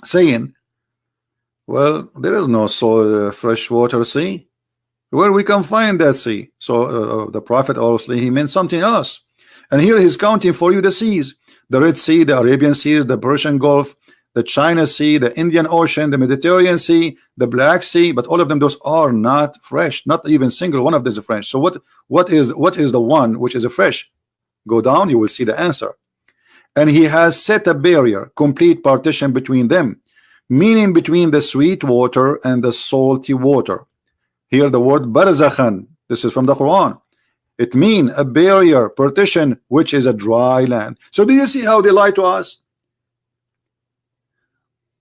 Speaker 1: saying, well, there is no freshwater sea. Where we can find that sea? So the Prophet, obviously, he meant something else. And here he's counting for you the seas: the Red Sea, the Arabian Seas, the Persian Gulf, the China Sea, the Indian Ocean, the Mediterranean Sea, the Black Sea. But all of them, those are not fresh. Not even single one of them is fresh. So what is the one which is a fresh? Go down, you will see the answer. And he has set a barrier, complete partition between them, meaning between the sweet water and the salty water. Here the word barzakhan, this is from the Quran. It means a barrier, partition, which is a dry land. So do you see how they lie to us?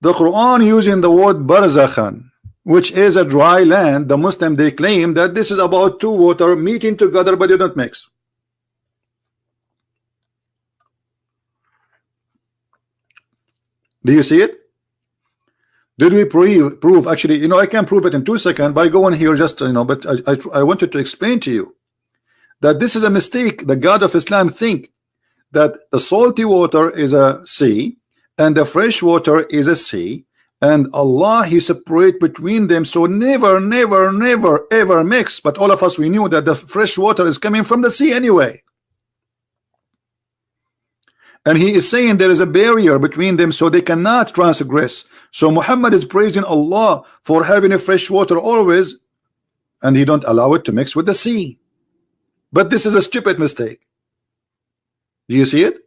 Speaker 1: The Quran using the word barzakhan, which is a dry land. The Muslim, they claim that this is about two water meeting together, but they don't mix. Do you see it? Did we prove? Actually, you know, I can prove it in 2 seconds by going here, just, you know, but I wanted to explain to you that this is a mistake. The God of Islam think that the salty water is a sea and the fresh water is a sea, and Allah, he separate between them, so never ever mix. But all of us, we knew that the fresh water is coming from the sea anyway. And he is saying there is a barrier between them, so they cannot transgress. So Muhammad is praising Allah for having a fresh water always, and he don't allow it to mix with the sea. But this is a stupid mistake. Do you see it?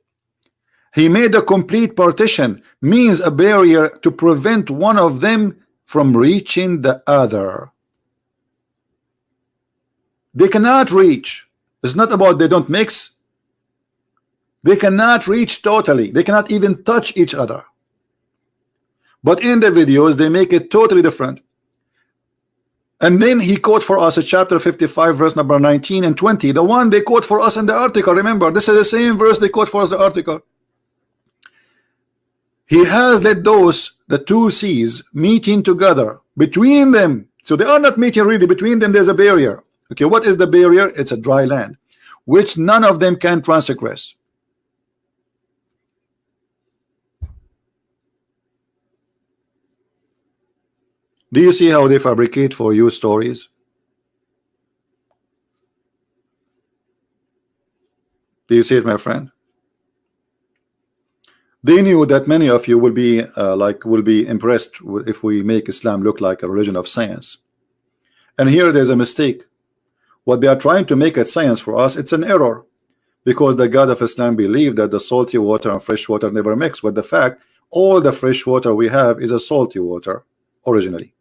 Speaker 1: He made a complete partition, means a barrier to prevent one of them from reaching the other. They cannot reach. It's not about they don't mix. They cannot reach totally. They cannot even touch each other. But in the videos, they make it totally different. And then he quote for us a chapter 55, verse number 19 and 20. The one they quote for us in the article. Remember, this is the same verse they quote for us in the article. He has let the two seas meeting together between them. So they are not meeting really. Between them, there's a barrier. Okay, what is the barrier? It's a dry land, which none of them can transgress. Do you see how they fabricate for you stories? Do you see it, my friend? They knew that many of you will be impressed if we make Islam look like a religion of science. And here there's a mistake. What they are trying to make it science for us, it's an error, because the God of Islam believed that the salty water and fresh water never mix. But the fact, all the fresh water we have is a salty water originally.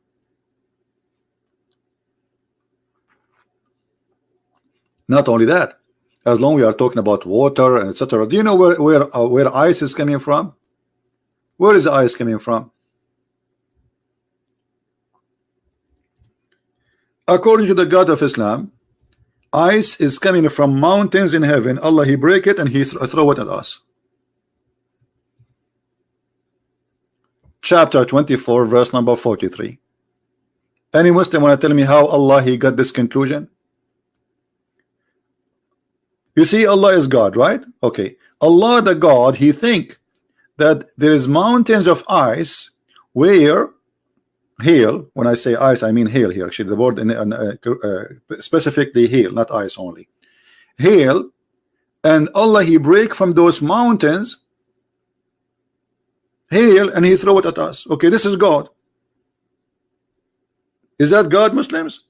Speaker 1: Not only that, as long we are talking about water and etc. Do you know where ice is coming from? Where is the ice coming from? According to the God of Islam, ice is coming from mountains in heaven. Allah, he break it and he throw it at us. chapter 24, verse number 43. Any Muslim want to tell me how Allah he got this conclusion? You see, Allah is God, right? Okay. Allah the God, he think that there is mountains of ice where hail, when I say ice I mean hail here, actually the word specifically hail, not ice only, hail, and Allah he break from those mountains hail and he throw it at us. Okay, this is God. Is that God, Muslims?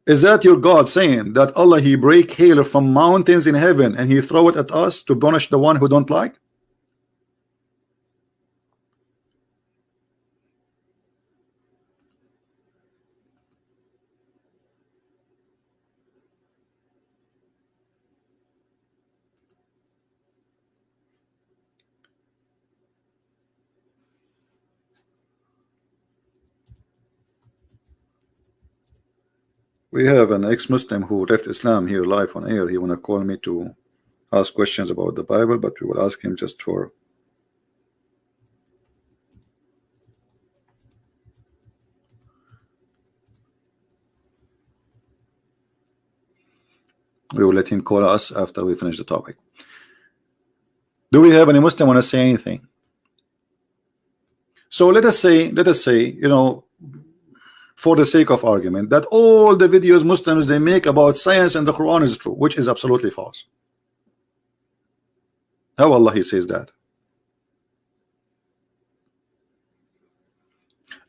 Speaker 1: Is that your God saying that Allah he break hail from mountains in heaven and he throw it at us to punish the one who don't like? We have an ex-Muslim who left Islam here live on air. He wanna call me to ask questions about the Bible, but we will ask him just for we will let him call us after we finish the topic. Do we have any Muslim want to say anything? So let us say, you know, for the sake of argument, that all the videos Muslims they make about science and the Quran is true, which is absolutely false. How Allah he says that?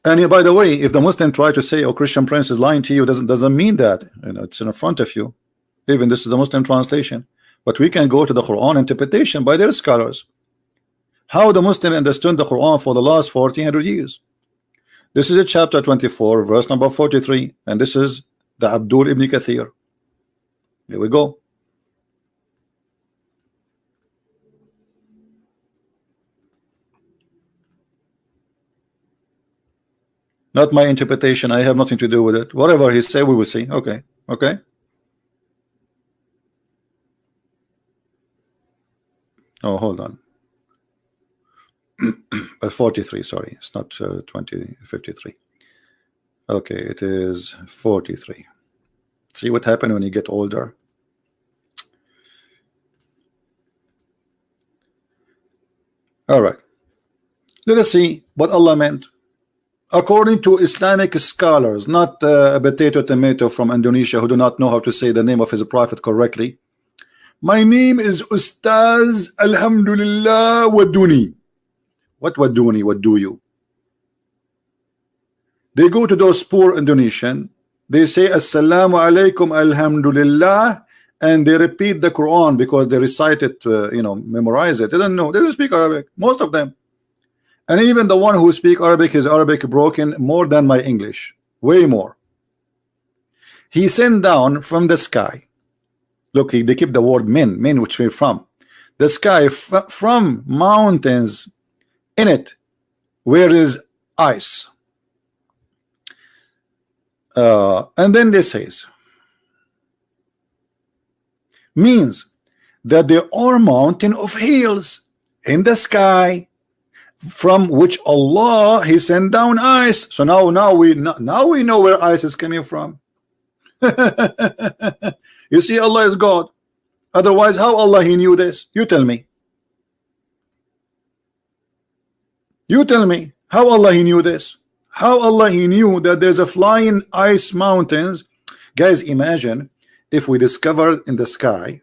Speaker 1: And by the way, if the Muslim try to say, "Oh, Christian Prince is lying to you," doesn't mean that. You know, it's in front of you. Even this is the Muslim translation, but we can go to the Quran interpretation by their scholars. How the Muslim understood the Quran for the last 1400 years. This is a chapter 24, verse number 43, and this is the Abdul ibn Kathir. Here we go. Not my interpretation. I have nothing to do with it. Whatever he say, we will see. Okay. Okay. Oh, hold on. 43, sorry, it's not 53. Okay, it is 43. See what happened when you get older. All right, let us see what Allah meant according to Islamic scholars, not a potato tomato from Indonesia who do not know how to say the name of his prophet correctly. My name is Ustaz Alhamdulillah Waduni. What Waduni? What do you? They go to those poor Indonesian, they say Assalamu alaikum Alhamdulillah, and they repeat the Quran because they recite it, you know, memorize it. They don't know, they don't speak Arabic, most of them. And even the one who speak Arabic, his Arabic broken more than my English, way more. He sent down from the sky. Look, they keep the word min, which we're from the sky, from mountains in it where is ice, and then this says means that there are mountain of hills in the sky from which Allah he sent down ice. So now we know where ice is coming from. You see, Allah is God. Otherwise, how Allah he knew this? You tell me. You tell me how Allah he knew this. How Allah he knew that there's a flying ice mountains. Guys, imagine if we discovered in the sky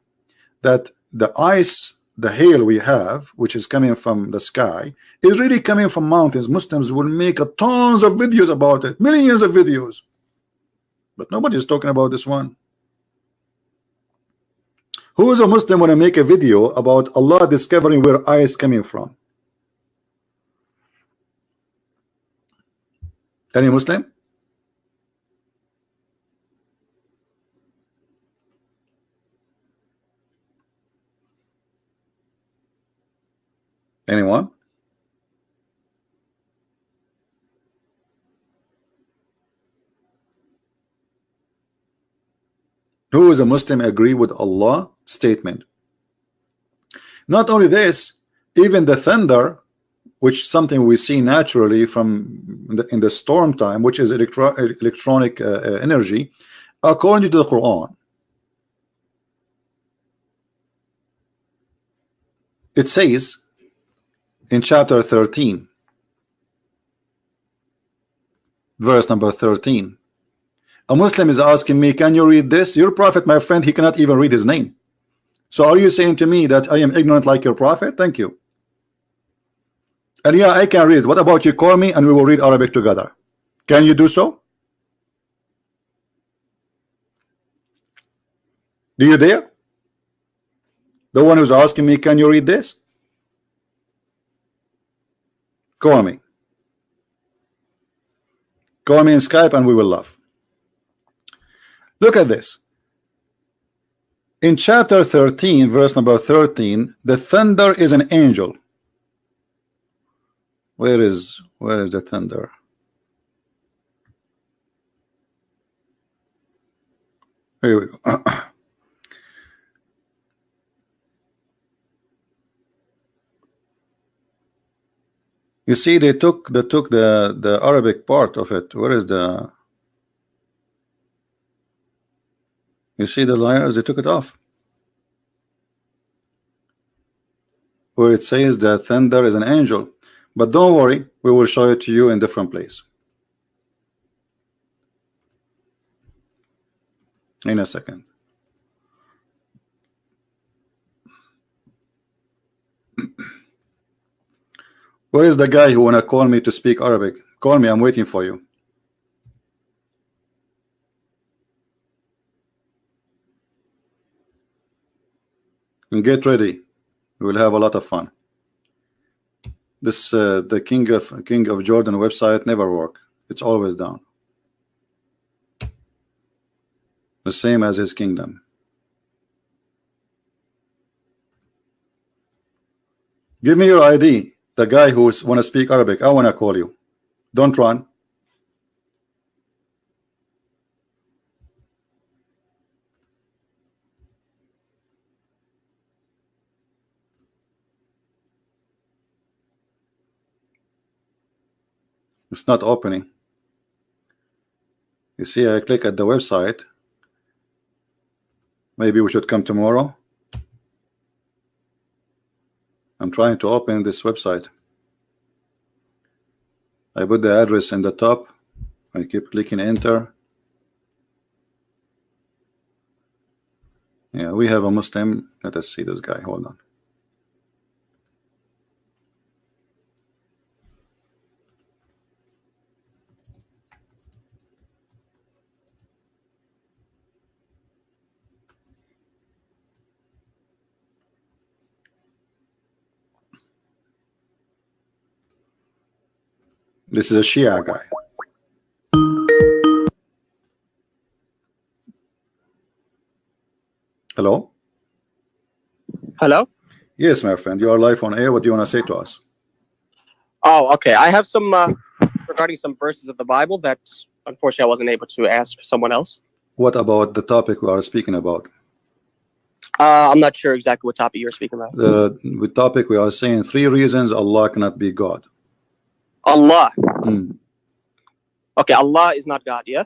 Speaker 1: that the ice, the hail we have, which is coming from the sky, is really coming from mountains. Muslims will make a tons of videos about it, millions of videos, but nobody is talking about this one. Who is a Muslim want to make a video about Allah discovering where ice coming from? Any Muslim? Anyone? Who is a Muslim agree with Allah statement? Not only this, even the thunder which something we see naturally from in the storm time, which is electronic energy, according to the Quran. It says in chapter 13, verse number 13, a Muslim is asking me, can you read this? Your prophet, my friend, he cannot even read his name. So are you saying to me that I am ignorant like your prophet? Thank you. And yeah, I can read. What about you? Call me and we will read Arabic together. Can you do so? Do you dare? The one who's asking me, can you read this? Call me. Call me in Skype and we will laugh. Look at this. In chapter 13, verse number 13, the thunder is an angel. Where is the thunder? Here we go. You see, they took the Arabic part of it. Where is the? You see the liars? They took it off. Where it says that thunder is an angel. But don't worry, we will show it to you in different place. In a second. Where is the guy who wanna call me to speak Arabic? Call me, I'm waiting for you. And get ready. We will have a lot of fun. This the King of Jordan website never work. It's always down. The same as his kingdom. Give me your ID. The guy who want to speak Arabic. I want to call you. Don't run. It's not opening. You see, I click at the website. Maybe we should come tomorrow. I'm trying to open this website. I put the address in the top. I keep clicking enter. Yeah, we have a Muslim. Let us see this guy. Hold on. This is a Shia guy. Hello?
Speaker 2: Hello?
Speaker 1: Yes, my friend. You are live on air. What do you want to say to us?
Speaker 2: Oh, okay. I have some regarding some verses of the Bible that unfortunately I wasn't able to ask someone else.
Speaker 1: What about the topic we are speaking about?
Speaker 2: I'm not sure exactly what topic you're speaking about.
Speaker 1: The topic we are saying 3 reasons Allah cannot be God.
Speaker 2: Allah. Okay, Allah is not God, yeah?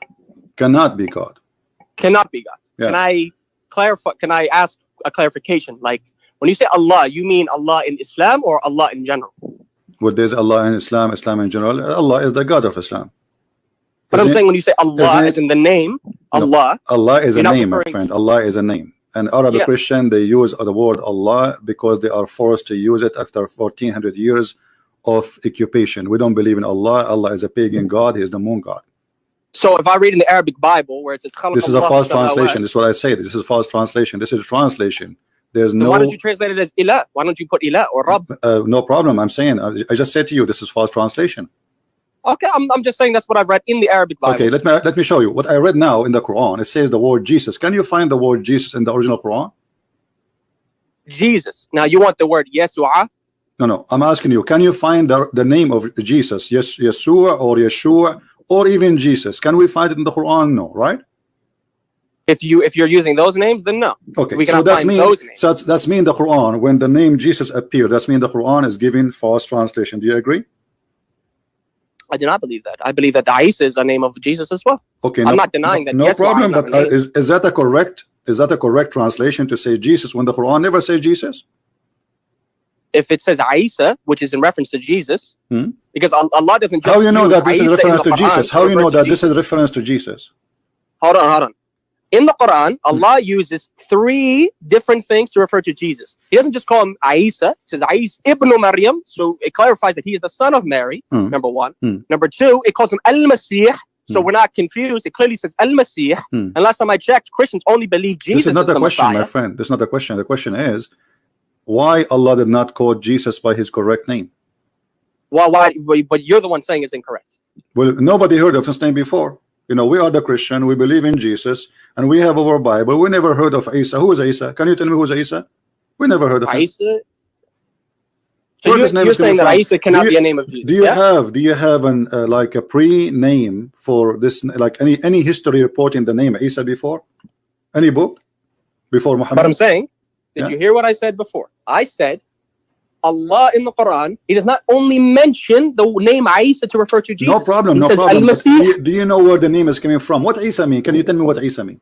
Speaker 1: Cannot be God.
Speaker 2: Cannot be God.
Speaker 1: Yeah.
Speaker 2: Can I clarify? Can I ask a clarification? Like, when you say Allah, you mean Allah in Islam or Allah in general?
Speaker 1: Well, there's Allah in Islam, Islam in general. Allah is the God of Islam.
Speaker 2: But I'm saying when you say Allah as in the name, Allah.
Speaker 1: No, Allah is a name, my friend. Allah is a name. And Arabic Christian, they use the word Allah because they are forced to use it after 1400 years of occupation. We don't believe in Allah. Allah is a pagan God. He is the moon God.
Speaker 2: So if I read in the Arabic Bible where it says
Speaker 1: this is a false translation. This is what I say. This is a false translation. This is a translation. There's no.
Speaker 2: Why don't you translate it as Ilah? Why don't you put Ilah or Rabb?
Speaker 1: No problem. I'm saying I just said to you this is false translation.
Speaker 2: Okay, I'm just saying that's what I've read in the Arabic Bible.
Speaker 1: Okay, let me show you what I read now in the Quran. It says the word Jesus. Can you find the word Jesus in the original Quran?
Speaker 2: Jesus. Now you want the word Yesua?
Speaker 1: No. I'm asking you. Can you find the name of Jesus? Yes, Yeshua or Yeshua or even Jesus? Can we find it in the Quran? No, right?
Speaker 2: If you're using those names, then no.
Speaker 1: Okay,
Speaker 2: we
Speaker 1: so
Speaker 2: cannot
Speaker 1: that's
Speaker 2: find
Speaker 1: mean
Speaker 2: those names.
Speaker 1: so that's mean the Quran, when the name Jesus appeared, that's mean the Quran is giving false translation. Do you agree?
Speaker 2: I do not believe that. I believe that the Isa is a name of Jesus as well.
Speaker 1: Okay,
Speaker 2: I'm not denying that.
Speaker 1: No
Speaker 2: yes,
Speaker 1: problem.
Speaker 2: not
Speaker 1: But
Speaker 2: a name.
Speaker 1: is that a correct translation to say Jesus when the Quran never says Jesus?
Speaker 2: If it says Isa, which is in reference to Jesus,
Speaker 1: Hmm?
Speaker 2: because Allah doesn't just
Speaker 1: How you know
Speaker 2: use
Speaker 1: that this is
Speaker 2: Isa in
Speaker 1: reference
Speaker 2: the
Speaker 1: to
Speaker 2: Quran
Speaker 1: Jesus?
Speaker 2: to
Speaker 1: How you
Speaker 2: refer
Speaker 1: know
Speaker 2: to
Speaker 1: that this
Speaker 2: Jesus.
Speaker 1: is reference to Jesus?
Speaker 2: Hold on. In the Quran, Allah uses 3 different things to refer to Jesus. He doesn't just call him Isa. He says Isa ibn Maryam, so it clarifies that he is the son of Mary. Number 1. Number 2, it calls him Al-Masih. So we're not confused. It clearly says Al-Masih. And last time I checked, Christians only believe Jesus
Speaker 1: This is not
Speaker 2: is
Speaker 1: the
Speaker 2: the
Speaker 1: question,
Speaker 2: Messiah.
Speaker 1: my friend. This is not the question. The question is, why Allah did not call Jesus by his correct name?
Speaker 2: Well, why? But you're the one saying it's incorrect.
Speaker 1: Well, nobody heard of his name before. You know, we are the Christian. We believe in Jesus, and we have our Bible. We never heard of Isa. Who is Isa? Can you tell me who is Isa? We never heard of him.
Speaker 2: Isa. So you're saying that Isa cannot be a name of Jesus?
Speaker 1: Do you have an like a pre-name for this? Like any history reporting the name Isa before? Any book before Muhammad?
Speaker 2: But I'm saying, did you hear what I said before? I said Allah in the Quran, he does not only mention the name Isa to refer to Jesus.
Speaker 1: No problem.
Speaker 2: He
Speaker 1: no
Speaker 2: says
Speaker 1: problem.
Speaker 2: Al-Masih.
Speaker 1: Do you know where the name is coming from? What Isa mean? Can you tell me what Isa mean?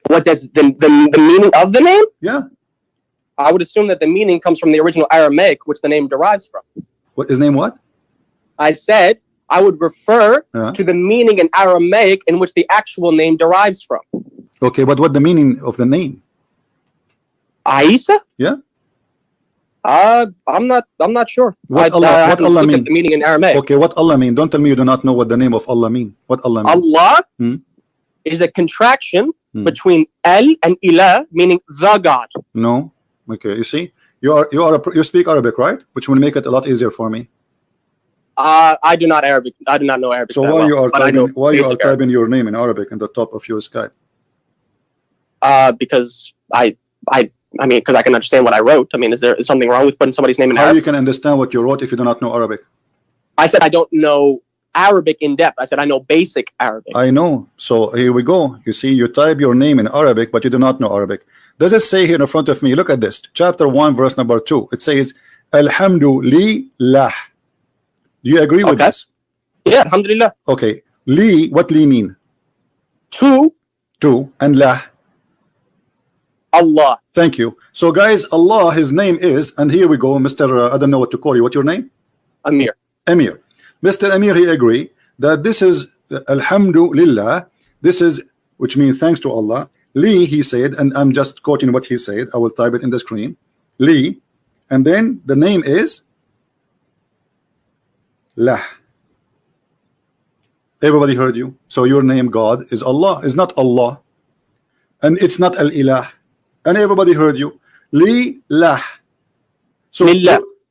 Speaker 2: What does the meaning of the name?
Speaker 1: Yeah.
Speaker 2: I would assume that the meaning comes from the original Aramaic, which the name derives from.
Speaker 1: What his name? What?
Speaker 2: I said I would refer to the meaning in Aramaic in which the actual name derives from.
Speaker 1: Okay, but what the meaning of the name?
Speaker 2: Isa?
Speaker 1: Yeah.
Speaker 2: I'm not sure.
Speaker 1: What Allah mean?
Speaker 2: At the meaning in Aramaic.
Speaker 1: Okay, what Allah mean? Don't tell me you do not know what the name of Allah mean. What Allah mean?
Speaker 2: Allah is a contraction between El and Ilah, meaning the God.
Speaker 1: No. Okay, you see, you speak Arabic, right? Which will make it a lot easier for me.
Speaker 2: I do not Arabic. I do not know Arabic.
Speaker 1: So why you are typing your name in Arabic in the top of your Skype?
Speaker 2: Because I mean, because I can understand what I wrote. I mean, is there something wrong with putting somebody's name in Arabic?
Speaker 1: How you can understand what you wrote if you do not know Arabic?
Speaker 2: I said I don't know Arabic in depth. I said I know basic Arabic.
Speaker 1: I know. So here we go. You see, you type your name in Arabic, but you do not know Arabic. Does it say here in front of me? Look at this. Chapter 1, verse number 2. It says, Alhamdulillah. Do you agree with this?
Speaker 2: Yeah, Alhamdulillah.
Speaker 1: Okay. Li, what li mean?
Speaker 2: Two.
Speaker 1: And lah.
Speaker 2: Allah.
Speaker 1: Thank you. So guys, Allah, his name is, and here we go, Mr. I don't know what to call you. What's your name?
Speaker 2: Amir.
Speaker 1: Mr. Amir, he agree that this is Alhamdulillah. This is, which means thanks to Allah. Li, he said, and I'm just quoting what he said. I will type it in the screen. Li, and then the name is Lah. Everybody heard you. So your name, God, is Allah. Is not Allah, and it's not Al-Ilah. And everybody heard you. Li lah. So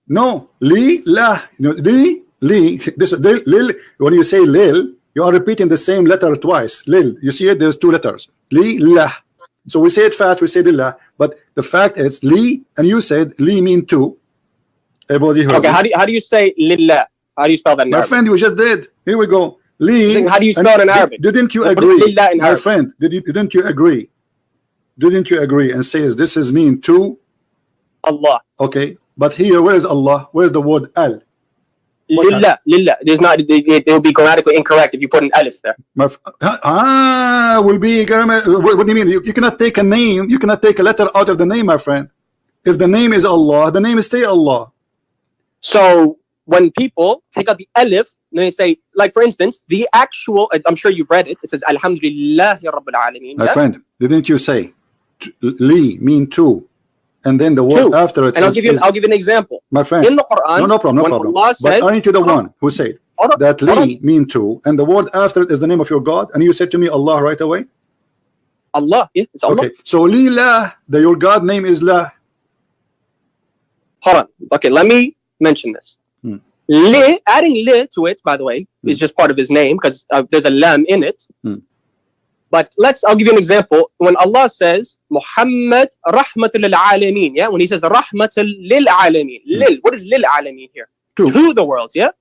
Speaker 1: no, li lah. You know, li. This lil. When you say lil, you are repeating the same letter twice. Lil. You see it? There's 2 letters. Li lah. So we say it fast. We say lillah. But the fact is li, and you said li mean 2. Everybody heard.
Speaker 2: Okay. How do you say lillah? How do you spell that in Arabic?
Speaker 1: My friend, you just did. Here we go. Li.
Speaker 2: How do you spell it in Arabic?
Speaker 1: Didn't you agree? My friend, didn't you agree? Didn't you agree and says this is mean to
Speaker 2: Allah?
Speaker 1: Okay, but here where is Allah? Where's the word al?
Speaker 2: Lillah. There's not. It will be grammatically incorrect if you put an alif there.
Speaker 1: Will be. What do you mean? You cannot take a name. You cannot take a letter out of the name, my friend. If the name is Allah, the name is stay Allah.
Speaker 2: So when people take out the alif, they say, like for instance, the actual. I'm sure you've read it. It says Alhamdulillahi Rabbil Alameen.
Speaker 1: My friend, didn't you say li mean 2, and then the word after it?
Speaker 2: And I'll give you an example.
Speaker 1: My friend,
Speaker 2: in the Quran,
Speaker 1: no problem.
Speaker 2: Allah says,
Speaker 1: but aren't you the one who said that li mean 2, and the word after it is the name of your God, and you said to me Allah right away?
Speaker 2: Allah, yeah, it's Allah.
Speaker 1: Okay, so li lah, your God name is lah.
Speaker 2: Hold on. Okay, let me mention this. Li, adding li to it, by the way, is just part of his name because there's a lam in it. But I'll give you an example. When Allah says Muhammad rahmatul lil alameen, yeah, when he says rahmatul lil alameen, lil, what is lil alameen here? To the worlds, yeah.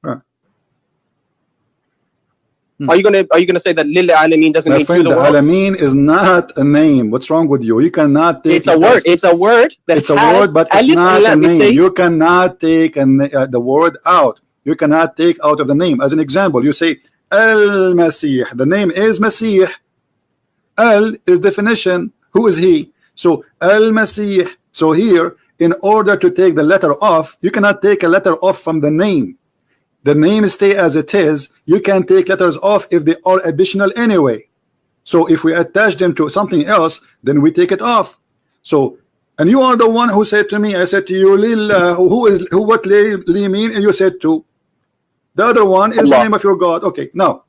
Speaker 2: Are you gonna say that Lil Alameen doesn't mean to the world?
Speaker 1: Alameen is not a name. What's wrong with you? You cannot take.
Speaker 2: It's a word. It's a word that
Speaker 1: it's a word, but it's not a name. You cannot take the word out. You cannot take out of the name. As an example, you say Al-Masih. The name is Masih. Al is definition. Who is he? So Al-Masih. So here, in order to take the letter off, you cannot take a letter off from the name. The name stay as it is. You can take letters off if they are additional anyway. So if we attach them to something else, then we take it off. So, and you are the one who said to me, I said to you, Lil, what Li mean? And you said to. The other one is Allah. The name of your God. Okay, now,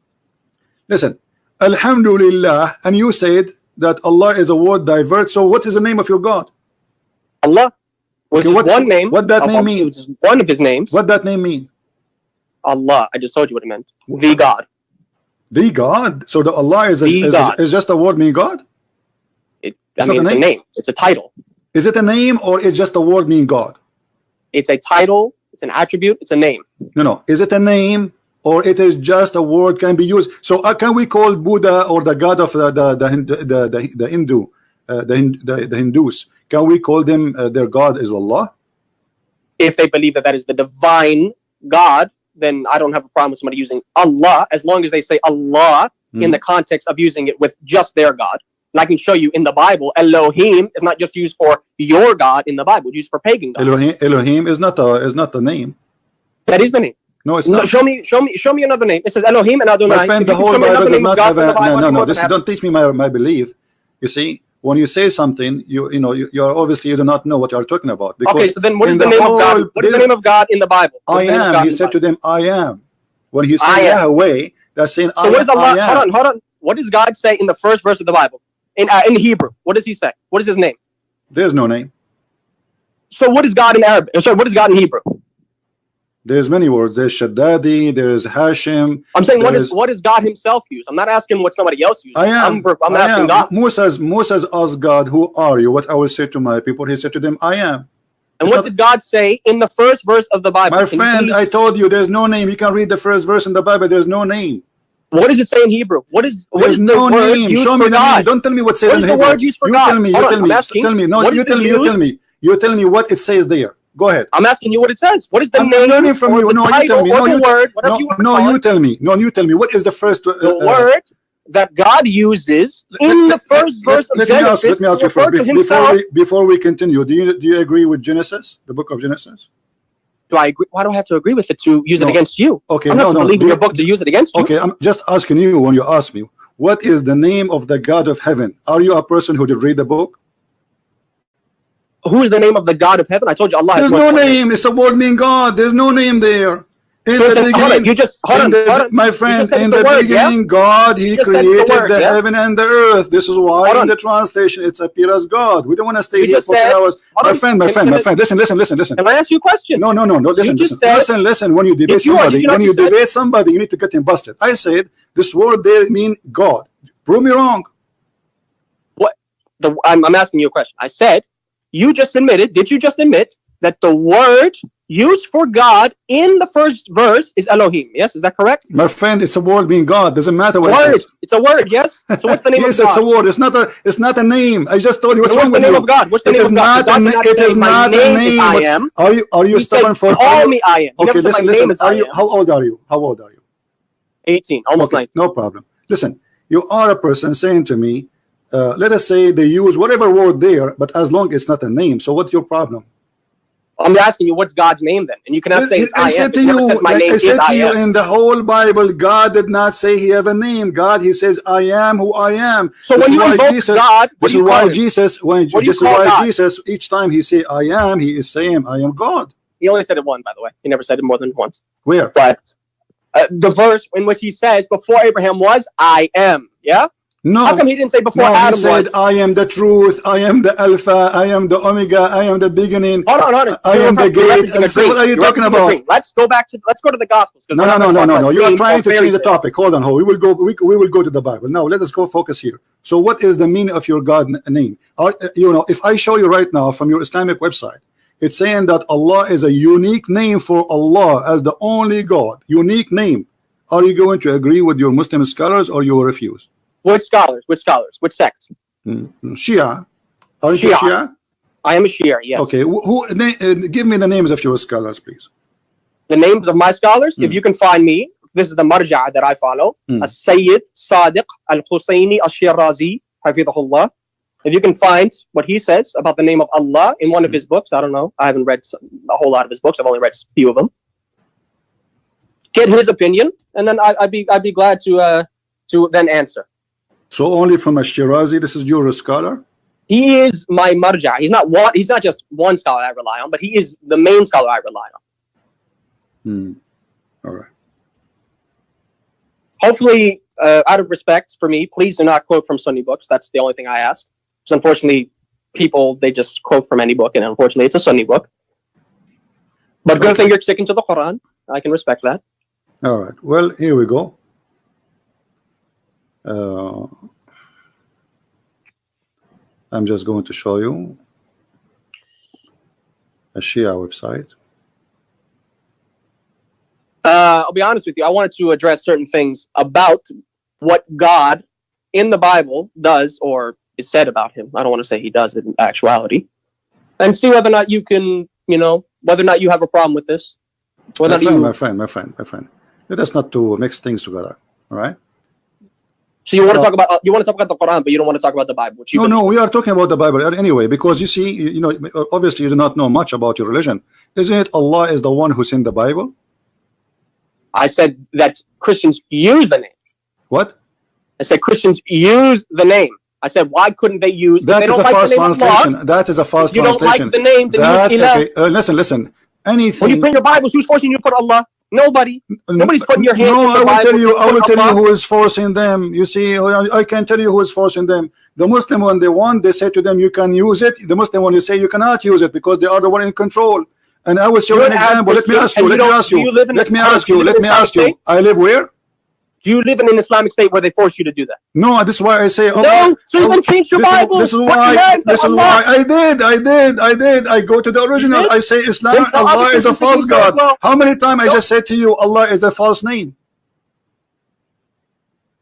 Speaker 1: listen. Alhamdulillah, and you said that Allah is a word divert. So what is the name of your God?
Speaker 2: Allah. Which is one name.
Speaker 1: What that name mean?
Speaker 2: Which is one of his names.
Speaker 1: What that name mean?
Speaker 2: Allah. I just told you what it meant. The God.
Speaker 1: The God. So the Allah is just a word meaning God.
Speaker 2: It's a name. It's a title.
Speaker 1: Is it a name or it's just a word meaning God?
Speaker 2: It's a title. It's an attribute. It's a name.
Speaker 1: No. Is it a name or it is just a word can be used? So can we call Buddha or the God of the Hindus? Can we call them their God is Allah?
Speaker 2: If they believe that is the divine God, then I don't have a problem with somebody using Allah as long as they say Allah in the context of using it with just their God. And I can show you in the Bible, Elohim is not just used for your God in the Bible, it's used for pagan gods.
Speaker 1: Elohim is not the name.
Speaker 2: That is the name.
Speaker 1: No, it's not.
Speaker 2: Show me another name. It says Elohim and Adonai.
Speaker 1: My friend, the whole Bible does not have no. Don't teach me my belief. You see, when you say something, you do not know what you are talking about.
Speaker 2: Okay, so then what is the name of God? What is the name of God in the Bible?
Speaker 1: I am. He said to them, I am. When he said Yahweh, that's saying
Speaker 2: so what is Allah? Hold on. What does God say in the first verse of the Bible? In Hebrew, what does he say? What is his name?
Speaker 1: There's no name.
Speaker 2: So what is God in Arabic? Sorry, what is God in Hebrew?
Speaker 1: There's many words. There's Shaddadi, there's Hashim.
Speaker 2: I'm saying what does God himself use? I'm not asking what somebody else uses. I'm asking God.
Speaker 1: Moses asked God, who are you? What I will say to my people, he said to them, I am.
Speaker 2: And what did God say in the first verse of the Bible?
Speaker 1: My friend, I told you there's no name. You can read the first verse in the Bible. There's no name.
Speaker 2: What does it say in Hebrew? What is
Speaker 1: no
Speaker 2: the word
Speaker 1: name.
Speaker 2: used
Speaker 1: Show
Speaker 2: for
Speaker 1: me
Speaker 2: God?
Speaker 1: Name. Don't tell me what says
Speaker 2: in Hebrew. What is the word used for God?
Speaker 1: Tell me. No, you tell me what it says there. Go ahead.
Speaker 2: I'm asking you what it says. What is the name?
Speaker 1: I'm learning from you.
Speaker 2: No, you tell me. No,
Speaker 1: you tell me. No, you tell me. What is the first?
Speaker 2: The word that God uses in the first verse of Genesis.
Speaker 1: Let me ask you first. Before we continue, do you agree with Genesis, the book of Genesis?
Speaker 2: Do I agree? Why do I have to agree with it to use it against you?
Speaker 1: Okay,
Speaker 2: I'm not believing your book to use it against you.
Speaker 1: Okay, I'm just asking you when you ask me, what is the name of the God of heaven? Are you a person who did read the book?
Speaker 2: Who is the name of the God of heaven? I told you Allah.
Speaker 1: There's no name. It's a word meaning God. There's no name there. In the beginning, my friend, in the beginning, God, He created the heaven and the earth. This is why in the translation it's appear as God. We don't want to stay here for 10 hours. My friend, listen.
Speaker 2: Can I ask you a question?
Speaker 1: No. Listen. When you debate somebody, you need to get him busted. I said this word there mean God. Prove me wrong.
Speaker 2: What? I'm asking you a question. I said you just admitted. Did you just admit that the word used for God in the first verse is Elohim? Yes, is that correct?
Speaker 1: My friend, it's a word being God. Doesn't matter what
Speaker 2: word.
Speaker 1: It is.
Speaker 2: It's a word, yes. So what's the name
Speaker 1: yes,
Speaker 2: of God?
Speaker 1: It's a word. It's not a name. I just told you what's wrong with you.
Speaker 2: What's the name of God? What's the name of God?
Speaker 1: It is not a name.
Speaker 2: I am.
Speaker 1: Are you stubborn for?
Speaker 2: Call me I am.
Speaker 1: Okay, listen. How old are you?
Speaker 2: 18, almost 19.
Speaker 1: No problem. Listen, you are a person saying to me, let us say they use whatever word there, but as long as it's not a name. So what's your problem?
Speaker 2: I'm asking you, what's God's name then? And you cannot say it's I am.
Speaker 1: I said to you in the whole Bible, God did not say He have a name. God, He says, I am who I am.
Speaker 2: So when you invoke God,
Speaker 1: this is why Jesus, each time He say I am, He is saying I am God.
Speaker 2: He only said it once, by the way. He never said it more than once.
Speaker 1: Where?
Speaker 2: But the verse in which He says, before Abraham was, I am. Yeah?
Speaker 1: No.
Speaker 2: How come He didn't say before Adam
Speaker 1: He said, I am the truth, I am the Alpha, I am the Omega, I am the beginning.
Speaker 2: Hold on.
Speaker 1: I am the gate. What are you talking about?
Speaker 2: Let's go to the Gospels.
Speaker 1: No. You are trying to change the topic. Hold on. We will go to the Bible. Now let us go focus here. So what is the meaning of your God name? If I show you right now from your Islamic website, it's saying that Allah is a unique name for Allah as the only God. Unique name. Are you going to agree with your Muslim scholars or you will refuse?
Speaker 2: Which scholars? Which scholars? Which sect?
Speaker 1: Shia. Are you Shia?
Speaker 2: I am a Shia, yes.
Speaker 1: Okay, give me the names of your scholars, please.
Speaker 2: The names of my scholars, if you can find me, this is the marja' that I follow. As-Sayyid Sadiq Al-Husayni Al-Shirazi, Hafidhahullah. If you can find what he says about the name of Allah in one of his books, I don't know, I haven't read a whole lot of his books, I've only read a few of them. Get his opinion, and then I'd be glad to then answer.
Speaker 1: So only from Ash-Shirazi, this is your scholar?
Speaker 2: He is my marja'. He's not just one scholar I rely on, but he is the main scholar I rely on.
Speaker 1: All right.
Speaker 2: Hopefully, out of respect for me, please do not quote from Sunni books. That's the only thing I ask. Because unfortunately, people, they just quote from any book, and unfortunately, it's a Sunni book. But good thing you're sticking to the Quran. I can respect that.
Speaker 1: All right. Well, here we go. I'm just going to show you a Shia website.
Speaker 2: I'll be honest with you. I wanted to address certain things about what God in the Bible does or is said about him. I don't want to say he does it in actuality. And see whether or not you can, whether or not you have a problem with this.
Speaker 1: My friend. Let us not to mix things together. All right?
Speaker 2: So you want to talk about the Quran, but you don't want to talk about the Bible.
Speaker 1: No, we are talking about the Bible anyway, because you see, obviously you do not know much about your religion. Isn't it Allah is the one who sent the Bible?
Speaker 2: I said that Christians use the name.
Speaker 1: What?
Speaker 2: I said Christians use the name. I said, why couldn't they use?
Speaker 1: That is a false translation. That is a false translation.
Speaker 2: You don't like the name, then use Ilah.
Speaker 1: Listen. Anything.
Speaker 2: When you print your Bibles, who's forcing you to put Allah? Nobody. Nobody's putting your hand in the Bible.
Speaker 1: I will tell you who is forcing them. You see, I can tell you who is forcing them. The Muslim, when they want, they say to them, you can use it. The Muslim, when you say you cannot use it because they are the one in control. And I will show you an example. Let me ask you. I live where?
Speaker 2: Do you live in an Islamic state where they force you to do that?
Speaker 1: No, this is why I say.
Speaker 2: No, so you can change your Bible.
Speaker 1: This is why I did. I go to the original. I say Islam. Allah is a false God. How many times I just said to you, Allah is a false name?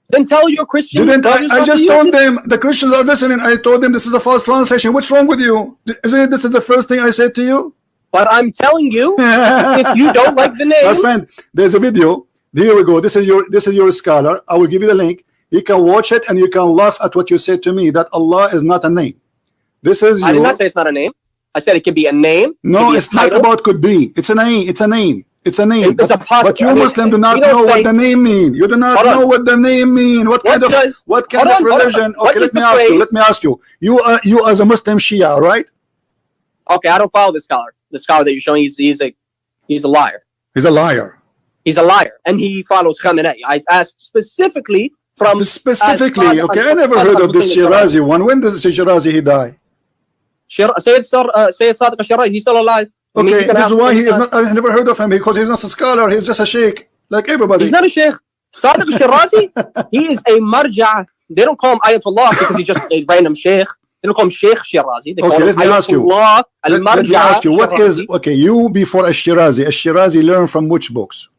Speaker 2: Then tell your Christians.
Speaker 1: I just told them, the Christians are listening. I told them this is a false translation. What's wrong with you? Isn't this is the first thing I said to you?
Speaker 2: But I'm telling you, if you don't like the name,
Speaker 1: my friend, there's a video. Here we go. This is your scholar. I will give you the link. You can watch it and you can laugh at what you said to me, that Allah is not a name. This is
Speaker 2: I did not say it's not a name. I said it could be a name.
Speaker 1: No, it's not about could be. It's a name. It's a name. It's a name. But you Muslim do not know what the name mean. You do not know what the name mean. What kind of religion? Okay, let me ask you. You as a Muslim Shia, right?
Speaker 2: Okay, I don't follow this scholar. The scholar that you're showing, he's a liar.
Speaker 1: He's a liar.
Speaker 2: He's a liar, and he follows Khamenei. I asked specifically from
Speaker 1: okay, I never heard of this Shirazi one. When does Shirazi he die?
Speaker 2: Sayyid Sadiq al-Shirazi, he's still alive.
Speaker 1: Okay, this is why he is not. I never heard of him because he's not a scholar. He's just a sheikh, like everybody.
Speaker 2: He's not a sheikh. Sadiq al-Shirazi, he is a marja'. They don't call him Ayatollah because he's just a random sheikh. They don't call him Sheikh Shirazi. They call him Ayatollah
Speaker 1: let me ask you, what is you before Ash-Shirazi? Ash-Shirazi learned from which books?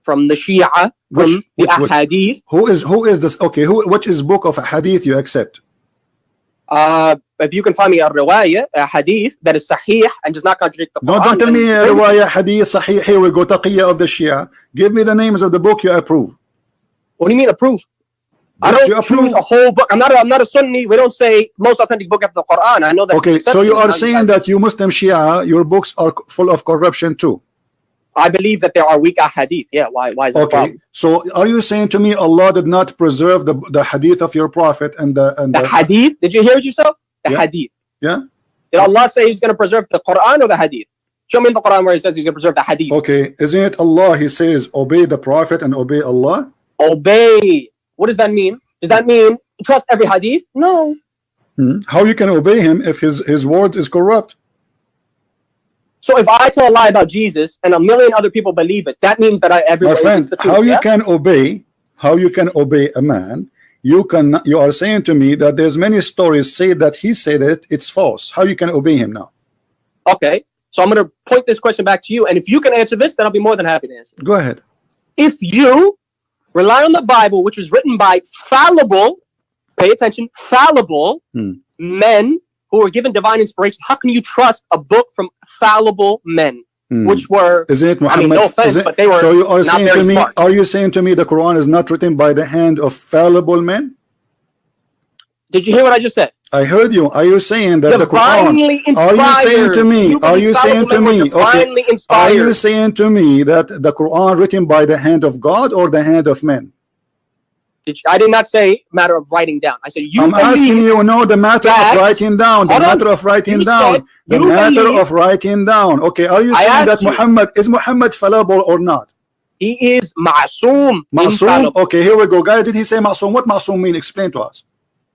Speaker 2: From the Shia, from the Ahadith.
Speaker 1: Who is this? Okay, which is book of Hadith you accept?
Speaker 2: If you can find me a riwayah, a hadith that is sahih and does not contradict the Quran.
Speaker 1: No, don't tell me a riwayah, hadith, sahih. Here we go, taqiyya of the Shia. Give me the names of the book you approve.
Speaker 2: What do you mean approve? I don't choose a whole book. I'm not a Sunni. We don't say most authentic book after the Quran. I know that.
Speaker 1: Okay, so you are saying that you Muslim Shia, your books are full of corruption too.
Speaker 2: I believe that there are weak hadith. Yeah, why is that? Okay,
Speaker 1: so are you saying to me Allah did not preserve the hadith of your prophet and the
Speaker 2: hadith? Did you hear it yourself? The hadith.
Speaker 1: Yeah.
Speaker 2: Did Allah say He's going to preserve the Quran or the hadith? Show me in the Quran where He says He's going to preserve the hadith.
Speaker 1: Okay, isn't it Allah? He says obey the prophet and obey Allah.
Speaker 2: Obey. What does that mean? Does that mean trust every hadith? No.
Speaker 1: How you can obey him if his words is corrupt?
Speaker 2: So if I tell a lie about Jesus and a million other people believe it, that means that everyone
Speaker 1: believes the truth. How you can obey a man? You are saying to me that there's many stories say that he said it's false. How you can obey him now?
Speaker 2: Okay, so I'm going to point this question back to you, and if you can answer this, then I'll be more than happy to answer.
Speaker 1: Go ahead.
Speaker 2: if you rely on the Bible, which was written by fallible, pay attention, fallible men who were given divine inspiration, how can you trust a book from fallible men? Which were,
Speaker 1: isn't it Muhammad?
Speaker 2: I mean, no offense, but they were
Speaker 1: so you are
Speaker 2: not
Speaker 1: saying
Speaker 2: very
Speaker 1: to me,
Speaker 2: smart.
Speaker 1: are you saying to me the Quran is not written by the hand of fallible men?
Speaker 2: Did you hear what I just said?
Speaker 1: I heard you. Are you saying that
Speaker 2: divinely
Speaker 1: the Quran? Are you saying to me? Are you saying to me?
Speaker 2: Divinely
Speaker 1: Okay.
Speaker 2: inspired.
Speaker 1: Are you saying to me that the Quran written by the hand of God or the hand of men?
Speaker 2: I did not say matter of writing down. I said you.
Speaker 1: I'm asking you. No, the matter of writing down. The matter of writing down. The matter of writing down. Okay. Are you saying that Muhammad is Muhammad fallible or not?
Speaker 2: He is ma'soom.
Speaker 1: Ma'soom. Okay. Here we go, guys. Did he say ma'soom? What ma'soom mean? Explain to us.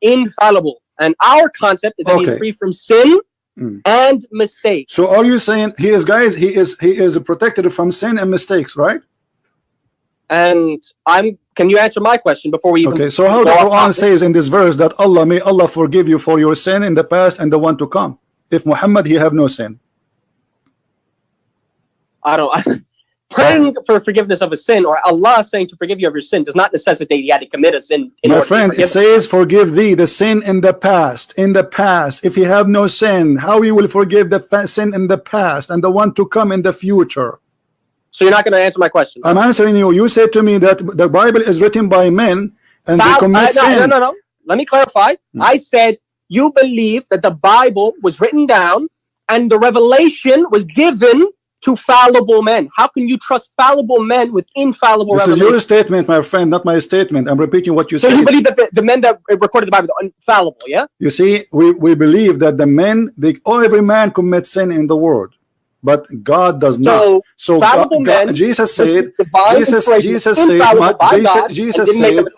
Speaker 2: Infallible. And our concept is that he is free from sin and mistakes.
Speaker 1: So are you saying he is, guys? He is protected from sin and mistakes, right?
Speaker 2: And can you answer my question before we even?
Speaker 1: Okay, so how the Quran says in this verse that may Allah forgive you for your sin in the past and the one to come, if Muhammad he have no sin?
Speaker 2: Praying for forgiveness of a sin, or Allah saying to forgive you of your sin, does not necessitate you had to commit a sin.
Speaker 1: My friend, it says forgive thee the sin in the past. In the past, if you have no sin, how you will forgive the sin in the past and the one to come in the future?
Speaker 2: So you're not going to answer my question.
Speaker 1: I'm answering you. You said to me that the Bible is written by men and they commit sin.
Speaker 2: No. Let me clarify. I said you believe that the Bible was written down and the revelation was given to fallible men. How can you trust fallible men with infallible revelation?
Speaker 1: This is your statement, my friend, not my statement. I'm repeating what you said.
Speaker 2: So you believe that the men that recorded the Bible are infallible, yeah?
Speaker 1: You see, we believe that the men, every man commits sin in the world. But God does not. So Jesus said,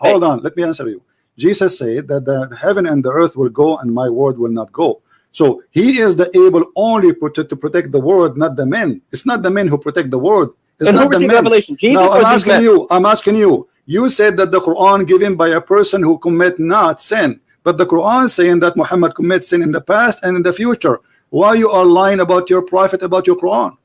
Speaker 1: hold on, let me answer you. Jesus said that the heaven and the earth will go and my word will not go. So he is the able only to protect the word, not the men. It's not the men who protect the word. It's
Speaker 2: and
Speaker 1: not
Speaker 2: who received revelation? Jesus
Speaker 1: now,
Speaker 2: or
Speaker 1: I'm asking you. You said that the Quran given by a person who commit not sin. But the Quran saying that Muhammad commits sin in the past and in the future. Why you are lying about your prophet, about your Quran?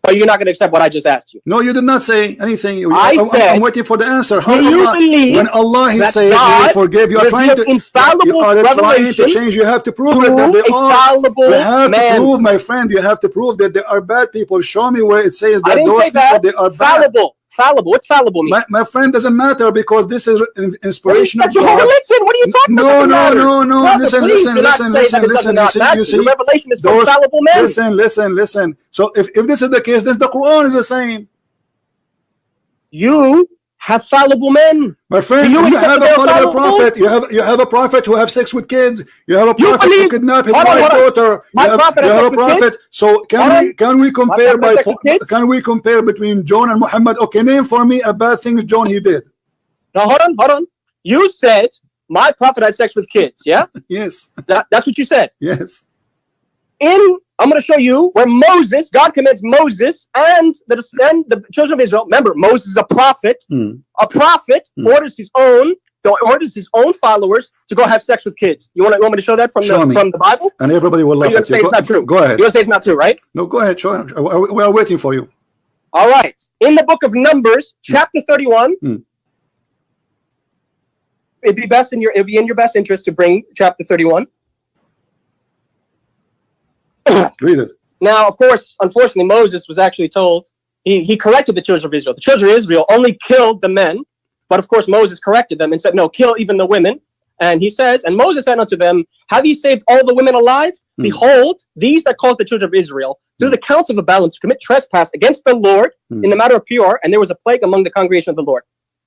Speaker 2: But you're not going to accept what I just asked you.
Speaker 1: No, you did not say anything.
Speaker 2: I'm
Speaker 1: waiting for the answer.
Speaker 2: How do you believe
Speaker 1: when Allah he says he will forgive? You are trying to change. You have to prove it that they are. You have to prove, my friend. You have to prove that they are bad people. Show me where it says that those people they are
Speaker 2: fallible. Fallible. What's fallible mean?
Speaker 1: My friend, doesn't matter because this is inspiration of God.
Speaker 2: What are you talking about?
Speaker 1: No. Listen. You see,
Speaker 2: the revelation is for fallible men.
Speaker 1: Listen. So if this is the case, then the Quran is the same.
Speaker 2: You have fallible men.
Speaker 1: My friend, you have a fallible prophet. You have a prophet who have sex with kids. You have a prophet who kidnap his daughter. You have a prophet. So can we compare between John and Muhammad? Okay, name for me a bad thing John he did.
Speaker 2: Now hold on. You said my prophet had sex with kids. Yeah.
Speaker 1: Yes.
Speaker 2: That's what you said.
Speaker 1: Yes.
Speaker 2: I'm going to show you where God commands Moses and the children of Israel. Remember, Moses is a prophet. A prophet orders his own followers to go have sex with kids. You want me to show that from the Bible?
Speaker 1: And everybody will laugh at you.
Speaker 2: It's not true.
Speaker 1: Go ahead.
Speaker 2: You're going to say it's not true, right?
Speaker 1: No, go ahead. Show it. We are waiting for you.
Speaker 2: All right. In the book of Numbers, chapter 31, it'd be in your best interest to bring chapter 31.
Speaker 1: Read it.
Speaker 2: Now, of course, unfortunately, Moses was actually told, he corrected the children of Israel. The children of Israel only killed the men, but of course Moses corrected them and said, no, kill even the women. And he says, and Moses said unto them, have ye saved all the women alive? Behold, these that called the children of Israel through the counsel of Balaam to commit trespass against the Lord in the matter of Peor, and there was a plague among the congregation of the Lord.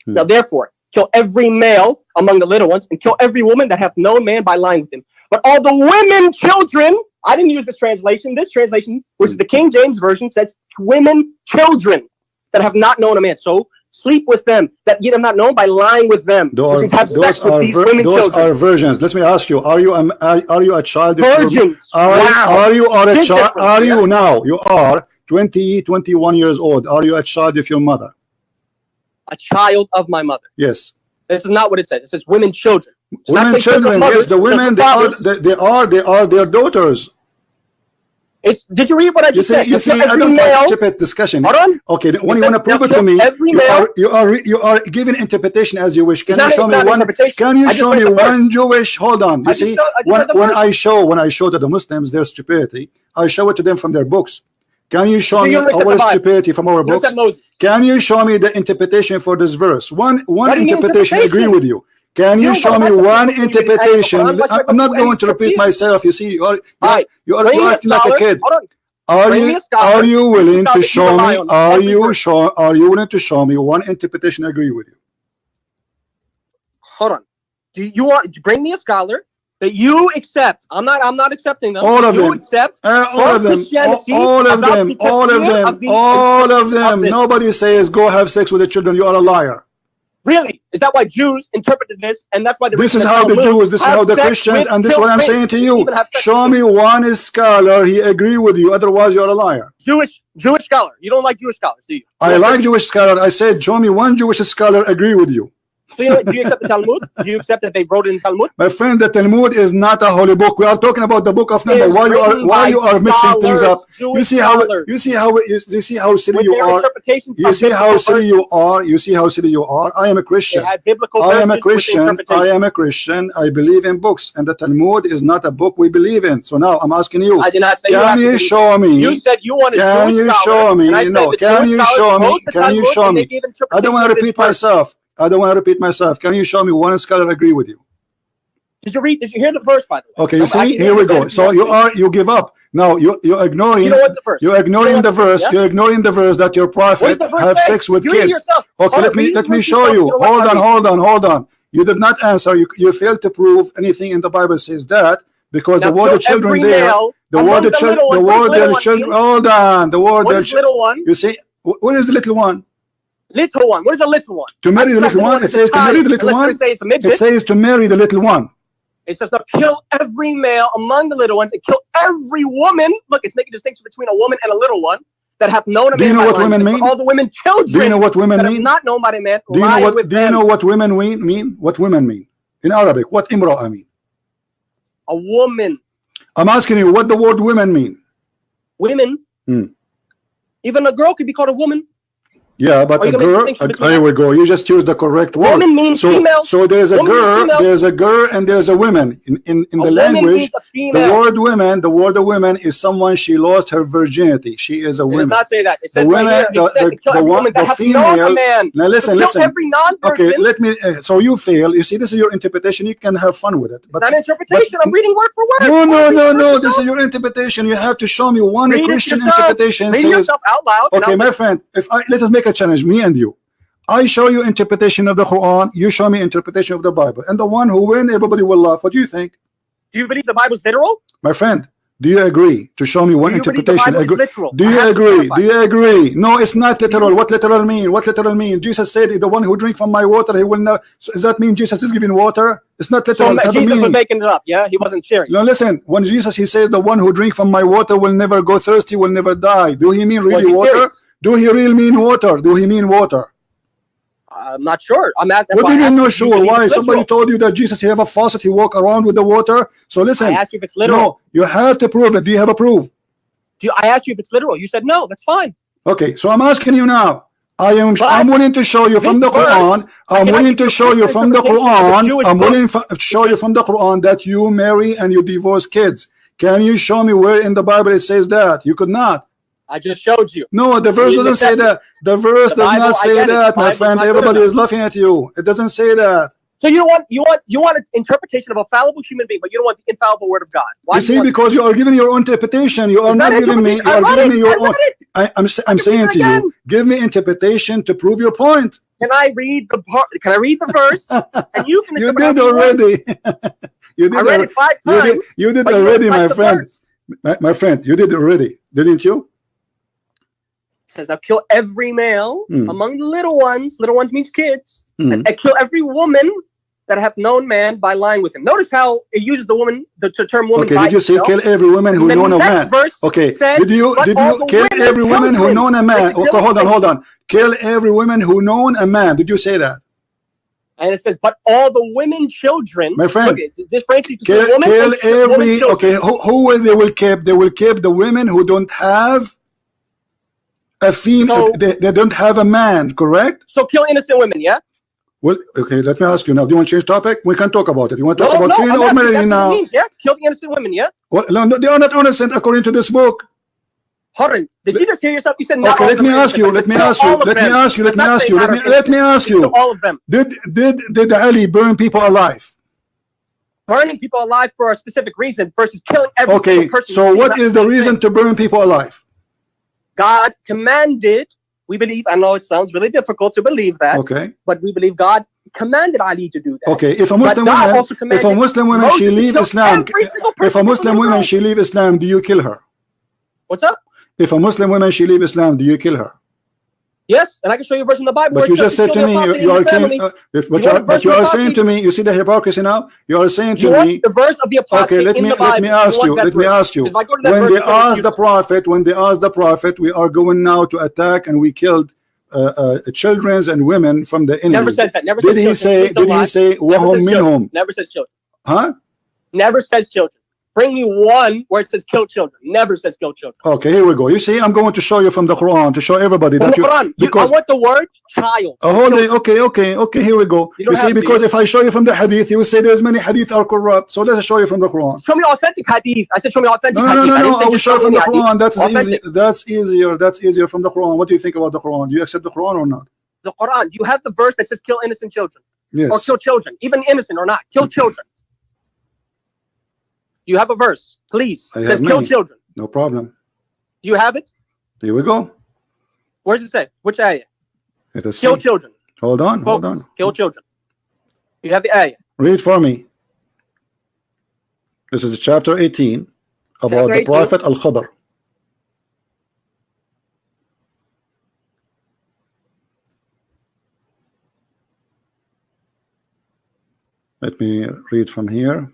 Speaker 2: Now, therefore, kill every male among the little ones, and kill every woman that hath known man by lying with him. But all the women, children, I didn't use this translation. This translation, which is the King James Version, says women, children that have not known a man. So sleep with them, that ye have not known by lying with them. Have sex with these women, children.
Speaker 1: Those are virgins. Let me ask you: Are you a child?
Speaker 2: Virgins.
Speaker 1: Are you a child? Are you now? You are 21 years old. Are you a child of your mother?
Speaker 2: A child of my mother.
Speaker 1: Yes.
Speaker 2: This is not what it says. It says women, children.
Speaker 1: Women, children. Yes, the women. They are their daughters.
Speaker 2: It's. Did you read what I just said?
Speaker 1: You see, I don't like stupid discussion.
Speaker 2: Hold on.
Speaker 1: Okay, when you want to prove it to me, you are giving interpretation as you wish. Can you show me one? Can you show me one Jewish? Hold on. You see, when I show to the Muslims their stupidity, I show it to them from their books. Can you show me our stupidity from our books? Can you show me the interpretation for this verse? One interpretation. I agree with you. Can you show me one interpretation? I'm not going to repeat myself. You see, you are acting like a kid. Are you willing to show me? Are you willing to show me one interpretation? I agree with you.
Speaker 2: Hold on. Do you want to bring me a scholar that you accept? I'm not accepting them.
Speaker 1: All of them.
Speaker 2: Accept
Speaker 1: all of them. All of them. Nobody says go have sex with the children. You are a liar.
Speaker 2: Really? Is that why Jews interpreted this? And that's why
Speaker 1: this is how the Jews, this is how the Christians, and this is what I'm saying to you. Show me one scholar he agree with you. Otherwise, you're a liar.
Speaker 2: Jewish scholar. You don't like Jewish scholars, do you?
Speaker 1: I like Jewish scholar. I said, show me one Jewish scholar agree with you.
Speaker 2: So do you accept the Talmud? Do you accept that they wrote it in Talmud?
Speaker 1: My friend, the Talmud is not a holy book. We are talking about the book of Numbers. Why you are mixing things up? You see how silly you are. You see how silly you are. You see how silly you are. I am a Christian. I am a Christian. I believe in books, and the Talmud is not a book we believe in. So now I'm asking you.
Speaker 2: I did not say
Speaker 1: can you show me?
Speaker 2: You said you wanted
Speaker 1: Can you show me? No. Can you show me? Can you show me? I don't want to repeat myself. Can you show me one scholar agree with you?
Speaker 2: Did you hear the verse, by the way?
Speaker 1: Okay, you see, here we go. So you give up. No, you're ignoring. You're ignoring the verse. You're ignoring the verse that your prophet have sex with kids. Okay, let me show you. Hold on. You did not answer. You failed to prove anything in the Bible says that, because the word of children there, the word of children. Hold on. The word of little one. You see, what is the little one?
Speaker 2: Little one. What is a little one?
Speaker 1: To marry the little one. It says to marry the little one. It says to marry the little one.
Speaker 2: It says to kill every male among the little ones and kill every woman. Look, it's making a distinction between a woman and a little one that hath known a man.
Speaker 1: Do you know what women mean?
Speaker 2: All the women, children.
Speaker 1: Do you know what women mean?
Speaker 2: Have not known by a man.
Speaker 1: Do you know what women mean? What women mean in Arabic? What imra'a mean?
Speaker 2: A woman.
Speaker 1: I'm asking you what the word women mean.
Speaker 2: Women. Even a girl could be called a woman.
Speaker 1: Yeah, but a girl. Here we go. You just choose the correct word.
Speaker 2: Woman means female.
Speaker 1: So there's a girl. There's a girl and there's a woman in the language. The word woman is someone she lost her virginity. She is a woman.
Speaker 2: It does not say that. It says
Speaker 1: the female. Now listen.
Speaker 2: Every non-virgin.
Speaker 1: Okay, let me. So you fail. You see, this is your interpretation. You can have fun with it. But
Speaker 2: it's not interpretation. I'm reading word for word.
Speaker 1: No. This is your interpretation. You have to show me one Christian interpretation.
Speaker 2: Read yourself out loud.
Speaker 1: Okay, my friend. Let us make a challenge, me and you. I show you interpretation of the Quran, you show me interpretation of the Bible, and the one who wins, everybody will laugh. What do you think?
Speaker 2: Do you believe the Bible is literal?
Speaker 1: My friend, do you agree to show me one interpretation?
Speaker 2: Do
Speaker 1: you agree? No, it's not literal. What literal mean? Jesus said, the one who drink from my water, he will not. So does that mean Jesus is giving water? It's not literal.
Speaker 2: So Jesus was making it up, yeah? He wasn't sharing.
Speaker 1: No, listen, when Jesus, he said, the one who drink from my water will never go thirsty, will never die. Do he mean really water?
Speaker 2: Serious?
Speaker 1: Do he really mean water? Do he mean water?
Speaker 2: I'm not sure. I'm asking.
Speaker 1: What do you mean not sure? Why? Somebody told you that Jesus, he have a faucet, he walk around with the water. So listen.
Speaker 2: I asked you if it's literal.
Speaker 1: No, you have to prove it. Do you have a proof?
Speaker 2: I asked you if it's literal. You said no. That's fine.
Speaker 1: Okay, so I'm asking you now. I'm willing to show you from the Quran. I'm willing to show you from the Quran. I'm willing to show you from the Quran that you marry and you divorce kids. Can you show me where in the Bible it says that? You could not.
Speaker 2: I just showed you.
Speaker 1: No, the verse doesn't say that. The verse does not say that, my friend. Everybody is laughing at you. It doesn't say that.
Speaker 2: So you want an interpretation of a fallible human being, but you don't want the infallible word of God.
Speaker 1: Why? You see, because you are giving your own interpretation. You are not giving me. You are giving me your own. I'm saying to you, give me interpretation to prove your point.
Speaker 2: Can I read the part? Can I read the verse? And you can.
Speaker 1: You did already. You did.
Speaker 2: I read it 5 times.
Speaker 1: You did already, my friend. My friend, you did already, didn't you?
Speaker 2: Says I'll kill every male among the little ones. Little ones means kids. And I kill every woman that have known man by lying with him. Notice how it uses the woman, the term woman.
Speaker 1: Okay, did you say kill every woman who known a man? Okay, did you kill every woman who known a man? Okay, hold on. Kill every woman who known a man. Did you say that?
Speaker 2: And it says, but all the women children.
Speaker 1: My friend,
Speaker 2: look, this branch
Speaker 1: kill every. Okay, who will they will keep? They will keep the women who don't have a female.
Speaker 2: So,
Speaker 1: they don't have a man, correct?
Speaker 2: So kill innocent women, yeah.
Speaker 1: Well, okay, let me ask you now. Do you want to change topic? We can talk about it. You want to talk about
Speaker 2: no,
Speaker 1: killing or marrying now?
Speaker 2: Means, yeah? Kill the innocent women, yeah?
Speaker 1: Well, no, they are not innocent according to this book.
Speaker 2: Harun, did you just hear yourself? You said not
Speaker 1: okay,
Speaker 2: all
Speaker 1: let me ask you. Let me ask you. Let me ask you. Let me ask you. Let me ask you.
Speaker 2: All of them.
Speaker 1: Did Ali burn people alive?
Speaker 2: Burning people alive for a specific reason versus killing every single person.
Speaker 1: Okay, so what is the reason to burn people alive?
Speaker 2: God commanded. We believe. I know it sounds really difficult to believe that.
Speaker 1: Okay.
Speaker 2: But we believe God commanded Ali to do that.
Speaker 1: Okay, if a Muslim woman, she leave Islam, if a Muslim woman she leave Islam, do you kill her?
Speaker 2: What's up?
Speaker 1: If a Muslim woman she leave Islam, do you kill her?
Speaker 2: Yes, and I can show you a verse in the Bible.
Speaker 1: But you just said to me, you are killing. But you are saying to me, you see the hypocrisy now. You are saying to me,
Speaker 2: the verse of the apostate.
Speaker 1: Okay, let me ask you. Let me ask you. When they asked the prophet, we are going now to attack, and we killed children and women from the enemy.
Speaker 2: Never says that. Never
Speaker 1: did
Speaker 2: says
Speaker 1: he
Speaker 2: children.
Speaker 1: say? Did he say? Wahum minhum?
Speaker 2: Never says children.
Speaker 1: Huh?
Speaker 2: Never says children. Bring me one where it says kill children. Never says kill children.
Speaker 1: Okay, here we go. You see, I'm going to show you from the Quran to show everybody that
Speaker 2: because I want the word child.
Speaker 1: Okay, here we go. You see, because if I show you from the hadith, you will say there's many hadith are corrupt. So let's show you from the Quran.
Speaker 2: Show me authentic hadith. I said show me authentic hadith.
Speaker 1: No. I will show you from the Quran. That's easy. That's easier from the Quran. What do you think about the Quran? Do you accept the Quran or not?
Speaker 2: The Quran. Do you have the verse that says kill innocent children?
Speaker 1: Yes.
Speaker 2: Or kill children, even innocent or not. Kill children. Do you have a verse? Please. It says kill children.
Speaker 1: No problem.
Speaker 2: Do you have it?
Speaker 1: Here we go.
Speaker 2: Where does it say? Which ayah?
Speaker 1: Kill
Speaker 2: children.
Speaker 1: Hold on.
Speaker 2: Kill children. You have the ayah.
Speaker 1: Read for me. This is chapter 18 about the Prophet Al-Khadr. Let me read from here.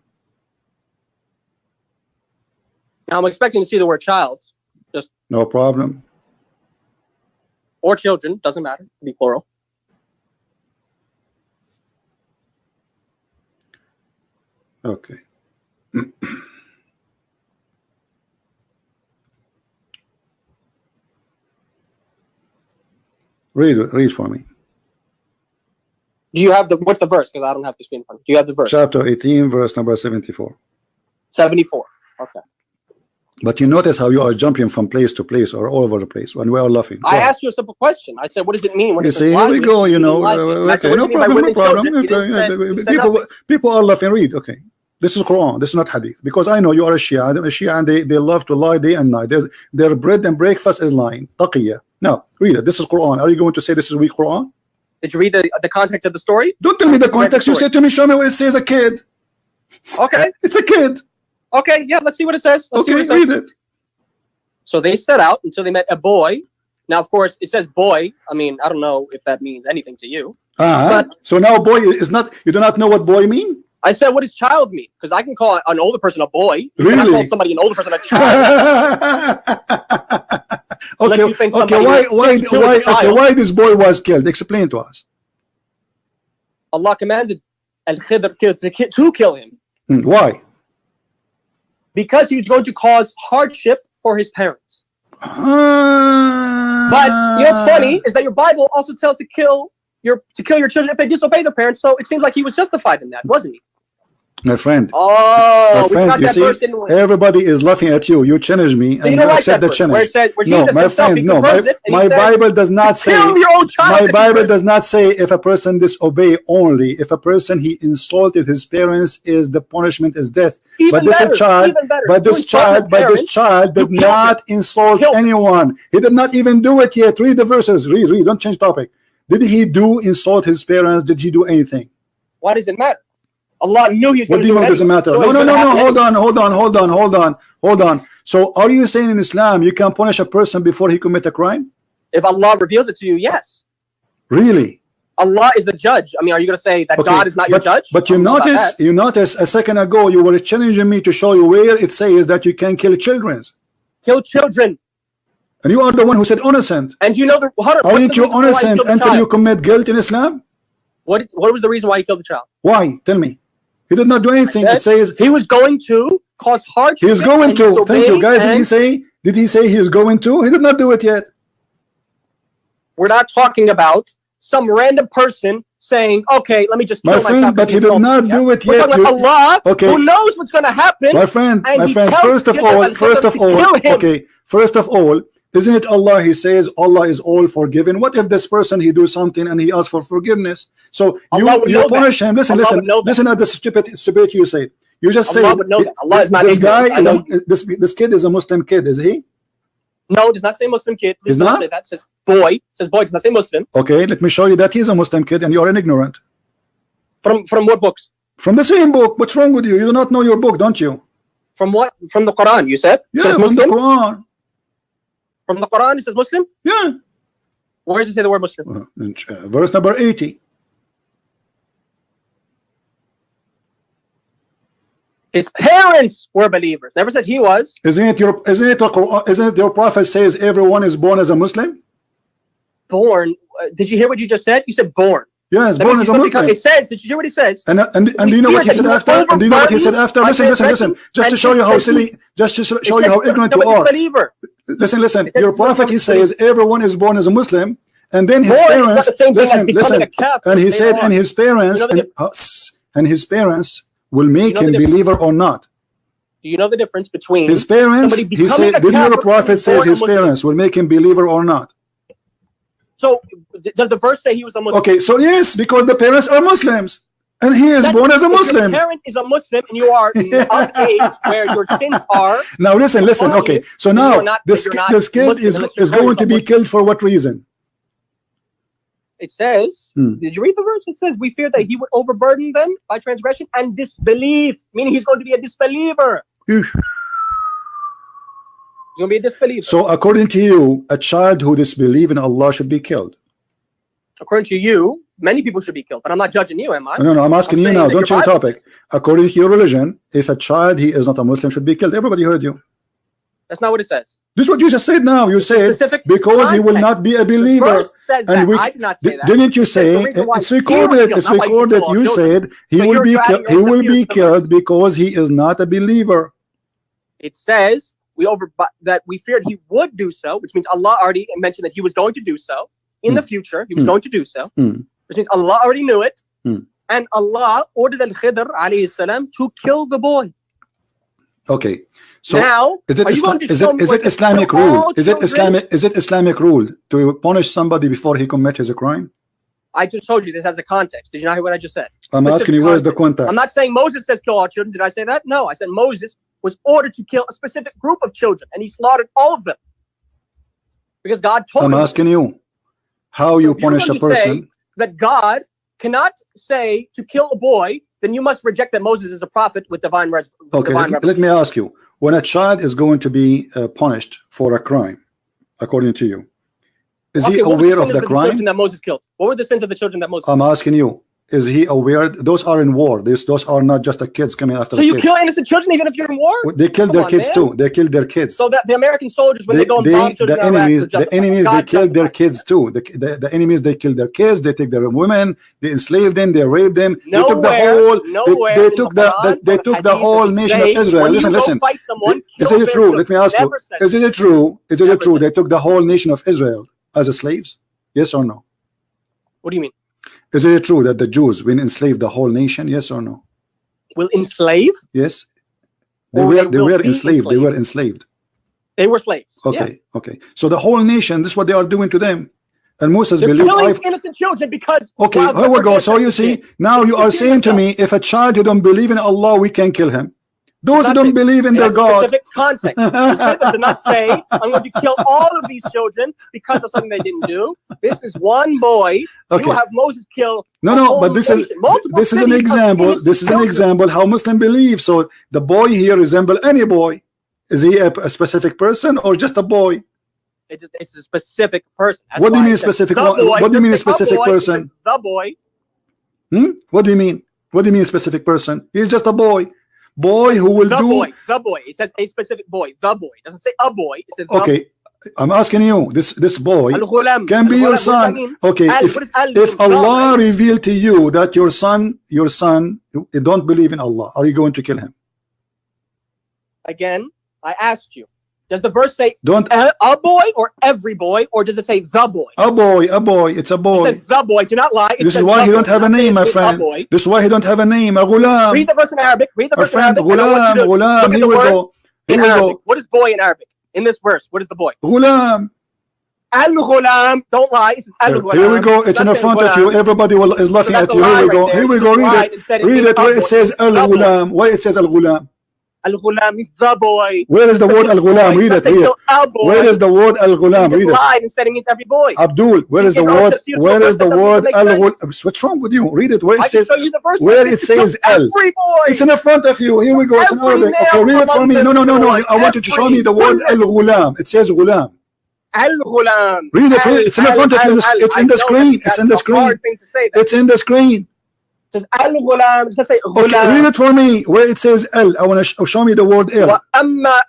Speaker 2: Now I'm expecting to see the word child. Just
Speaker 1: no problem.
Speaker 2: Or children, doesn't matter. Be plural.
Speaker 1: Okay. Read for me.
Speaker 2: Do you have what's the verse? Because I don't have the screen in front. Do you have the verse?
Speaker 1: Chapter 18, verse number 74.
Speaker 2: 74. Okay.
Speaker 1: But you notice how you are jumping from place to place or all over the place when we are laughing.
Speaker 2: I asked you a simple question. I said, what does it mean? When
Speaker 1: you see, here we go, okay, no problem. People are laughing. Read, okay. This is Quran. This is not Hadith. Because I know you are a Shia, and they love to lie day and night. Their bread and breakfast is lying. Taqiyya. Now, read it. This is Quran. Are you going to say this is weak Quran?
Speaker 2: Did you read the context of the story?
Speaker 1: Don't tell me the context. You said to me, show me what it says a kid.
Speaker 2: Okay.
Speaker 1: It's a kid.
Speaker 2: Okay, yeah, let's see what it says.
Speaker 1: Read it.
Speaker 2: So they set out until they met a boy. Now, of course, it says boy. I mean, I don't know if that means anything to you.
Speaker 1: But so now boy is not, you do not know what boy mean?
Speaker 2: I said, what does child mean? Because I can call an older person a boy.
Speaker 1: Really?
Speaker 2: I call somebody an older person a child.
Speaker 1: Why this boy was killed? Explain to us.
Speaker 2: Allah commanded Al-Khidr to kill him.
Speaker 1: Why?
Speaker 2: Because he was going to cause hardship for his parents. But you know what's funny is that your Bible also tells to kill your children if they disobey their parents. So it seems like he was justified in that, wasn't he?
Speaker 1: My friend.
Speaker 2: Oh,
Speaker 1: my friend, you see, everybody is laughing at you. You challenge me, and you accept the challenge. No, my friend, no. My Bible does not say. My Bible does not say if a person disobey only. If a person he insulted his parents, is the punishment is death. But this child did not insult anyone. He did not even do it yet. Read the verses. Read. Don't change topic. Did he insult his parents? Did he do anything?
Speaker 2: Why does it matter? Allah knew he was going to do it.
Speaker 1: What do you mean doesn't matter? No. Hold on. So are you saying in Islam you can punish a person before he commit a crime?
Speaker 2: If Allah reveals it to you, yes.
Speaker 1: Really?
Speaker 2: Allah is the judge. I mean, are you going to say that God is not your judge?
Speaker 1: But you notice a second ago you were challenging me to show you where it says that you can kill children.
Speaker 2: Kill children.
Speaker 1: And you are the one who said innocent.
Speaker 2: And you know
Speaker 1: aren't you innocent until you commit guilt in Islam?
Speaker 2: What was the reason why he killed the child?
Speaker 1: Why? Tell me. He did not do anything. It says
Speaker 2: he was going to cause hardship.
Speaker 1: He is going to. Thank you, guys. Did he say he is going to? He did not do it yet.
Speaker 2: We're not talking about some random person saying, "Okay, let me just kill
Speaker 1: my friend." But he did not do it yet.
Speaker 2: We're talking about Allah,
Speaker 1: okay,
Speaker 2: who knows what's going to happen.
Speaker 1: My friend. First of all, isn't it Allah? He says Allah is all forgiving. What if this person he do something and he asks for forgiveness? So you punish him. Listen at the stupidity you say. You just say
Speaker 2: Allah is not
Speaker 1: this guy is this kid is a Muslim kid. Is he?
Speaker 2: No, it does not say Muslim kid. It
Speaker 1: does not say
Speaker 2: that. It says boy. It says boy. It does not say Muslim.
Speaker 1: Okay, let me show you that he's a Muslim kid and you are an ignorant.
Speaker 2: From what books?
Speaker 1: From the same book. What's wrong with you? You do not know your book, don't you?
Speaker 2: From what? From the Quran, you said?
Speaker 1: Yeah,
Speaker 2: says
Speaker 1: from
Speaker 2: Muslim?
Speaker 1: the Quran.
Speaker 2: From the Quran, it says Muslim?
Speaker 1: Yeah.
Speaker 2: Where does it say the word Muslim?
Speaker 1: Verse number 80.
Speaker 2: His parents were believers. Never said he was.
Speaker 1: Isn't it your prophet says everyone is born as a Muslim?
Speaker 2: Born? Did you hear what you just said? You said born.
Speaker 1: Yes, born as a Muslim.
Speaker 2: It says. Did you hear what he says?
Speaker 1: And do you know what he said after? And do you know what he said after? Listen. Just to show you how silly. Just to show you how ignorant you are. Listen. Your prophet he says everyone is born as a Muslim, and then his parents. Listen. And he said, and his parents and his parents will make him believer or not.
Speaker 2: Do you know the difference between
Speaker 1: his parents? He said, did your prophet says his parents will make him believer or not?
Speaker 2: So does the verse say he was a Muslim?
Speaker 1: Okay, so yes, because the parents are Muslims, and he is born as a Muslim.
Speaker 2: Your parent is a Muslim, and you are of age where your sins are.
Speaker 1: Now listen. Okay, so now this kid is going to be killed for what reason?
Speaker 2: It says, did you read the verse? It says, we fear that he would overburden them by transgression and disbelief, meaning he's going to be a disbeliever. He's going to be a disbeliever.
Speaker 1: So according to you, a child who disbelieves in Allah should be killed?
Speaker 2: According to you, many people should be killed, but I'm not judging you, am I?
Speaker 1: No, I'm asking you now. Don't change the topic. According to your religion, if a child he is not a Muslim should be killed. Everybody heard you.
Speaker 2: That's not what it says.
Speaker 1: This is what you just said now. You said because he will not be a believer.
Speaker 2: The verse says that. I did not say that.
Speaker 1: Didn't you say it's recorded? It's recorded. You said he will be killed. He will be killed because he is not a believer.
Speaker 2: It says that we feared he would do so, which means Allah already mentioned that he was going to do so in the future. He was going to do so, which means Allah already knew it, and Allah ordered Al-Khidr alayhi salam to kill the boy.
Speaker 1: Okay. So
Speaker 2: now,
Speaker 1: is it Islamic rule? Is it Islamic rule to punish somebody before he commits his crime?
Speaker 2: I just told you this has a context. Did you not hear what I just said?
Speaker 1: I'm asking you, where's the context?
Speaker 2: I'm not saying Moses says kill all children. Did I say that? No, I said Moses was ordered to kill a specific group of children, and he slaughtered all of them because God told him.
Speaker 1: I'm asking you how you punish a person.
Speaker 2: That God cannot say to kill a boy, then you must reject that Moses is a prophet with divine revelation.
Speaker 1: Okay, let me ask you. When a child is going to be punished for a crime, according to you, is he aware of the crime?
Speaker 2: That Moses killed? What were the sins of the children that Moses killed?
Speaker 1: I'm asking you, is he aware? Those are in war. Those are not just the kids coming after the kids.
Speaker 2: So you kill innocent children even if you're in war?
Speaker 1: They killed their kids too. They killed their kids.
Speaker 2: So that the American soldiers, when they go and bomb children,
Speaker 1: the enemies, they killed their kids too. The enemies, they killed their kids. They take their women. They enslaved them. They raped them. They took the whole nation of Israel. Listen. Is it true? Let me ask you. Is it true? They took the whole nation of Israel as slaves? Yes or no?
Speaker 2: What do you mean?
Speaker 1: Is it true that the Jews will enslave the whole nation? Yes or no?
Speaker 2: Will enslave?
Speaker 1: Yes. They were enslaved. They were enslaved.
Speaker 2: They were slaves.
Speaker 1: Okay. Okay. So the whole nation, this is what they are doing to them. And Moses believed
Speaker 2: killing innocent children because
Speaker 1: here we go. So you see, now you are saying to me, if a child who don't believe in Allah, we can kill him. Those who don't believe in their God.
Speaker 2: Specific context. Do not say I'm going to kill all of these children because of something they didn't do. This is one boy.
Speaker 1: Okay.
Speaker 2: You have Moses kill.
Speaker 1: No, but this is an example. This is an example how Muslim believe. So the boy here resembles any boy. Is he a specific person or just a boy?
Speaker 2: It's a specific person.
Speaker 1: What do you mean specific? What do you mean a specific person?
Speaker 2: The boy.
Speaker 1: What do you mean? What do you mean specific person? He's just a boy. Boy who will
Speaker 2: the boy. It says a specific boy. The boy. It doesn't say a boy. It says
Speaker 1: okay. I'm asking you, this boy
Speaker 2: Al-Ghulam.
Speaker 1: can be your son. Okay, if Allah revealed to you that your son don't believe in Allah, are you going to kill him?
Speaker 2: Again, I asked you, does the verse say
Speaker 1: don't
Speaker 2: a boy or every boy, or does it say the boy?
Speaker 1: A boy, it's a boy.
Speaker 2: It says the boy, do not lie.
Speaker 1: This is why he don't have a name, my friend. This is why he don't have a name. A ghulam.
Speaker 2: Read the verse in Arabic. Read the verse in Arabic.
Speaker 1: Ghulam. Here we go. Here we go.
Speaker 2: What is boy in Arabic? In this verse, what is the boy?
Speaker 1: Ghulam.
Speaker 2: Al-Ghulam. Don't lie. It says Al-Ghulam.
Speaker 1: Here we go. It's in the front of you. Everybody is laughing at you. Here we go. Here we go. Read it. Read it where it says Al-Ghulam. Why it says Al-Ghulam?
Speaker 2: Al-Ghulam is the boy.
Speaker 1: Where is the word Al-Ghulam? Read it. Read it. Where is the word Al-Ghulam? Read it.
Speaker 2: Lied and said it means every boy.
Speaker 1: Abdul, where is the word? Where is the word Al-Ghulam? What's wrong with you? Read it. Where it says. Where it says Al. It's in the front of you. Here we go. It's in Arabic. Okay, read it for me. No. I want you to show me the word Al-Ghulam. It says Ghulam.
Speaker 2: Al-Ghulam.
Speaker 1: Read it. It's in the front of you. It's in the screen. It's in the screen. It's in the screen.
Speaker 2: It says Al-Ghulam. It says Ghulam.
Speaker 1: Okay, read it for me. Where it says Al. I want to show me the word Al. My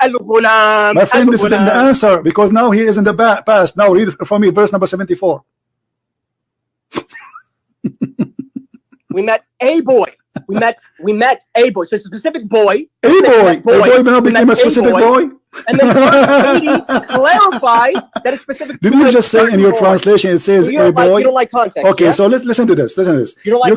Speaker 1: friend, this is the answer because now he is in the past. Now read it for me. Verse number 74.
Speaker 2: We met a boy. We met a boy. So it's a specific boy.
Speaker 1: A boy now became a specific boy.
Speaker 2: And then verse 80 clarifies that it's specific.
Speaker 1: Did you just say in your translation it says a boy?
Speaker 2: You don't like context.
Speaker 1: Okay, so listen to this. Listen to this.
Speaker 2: You don't like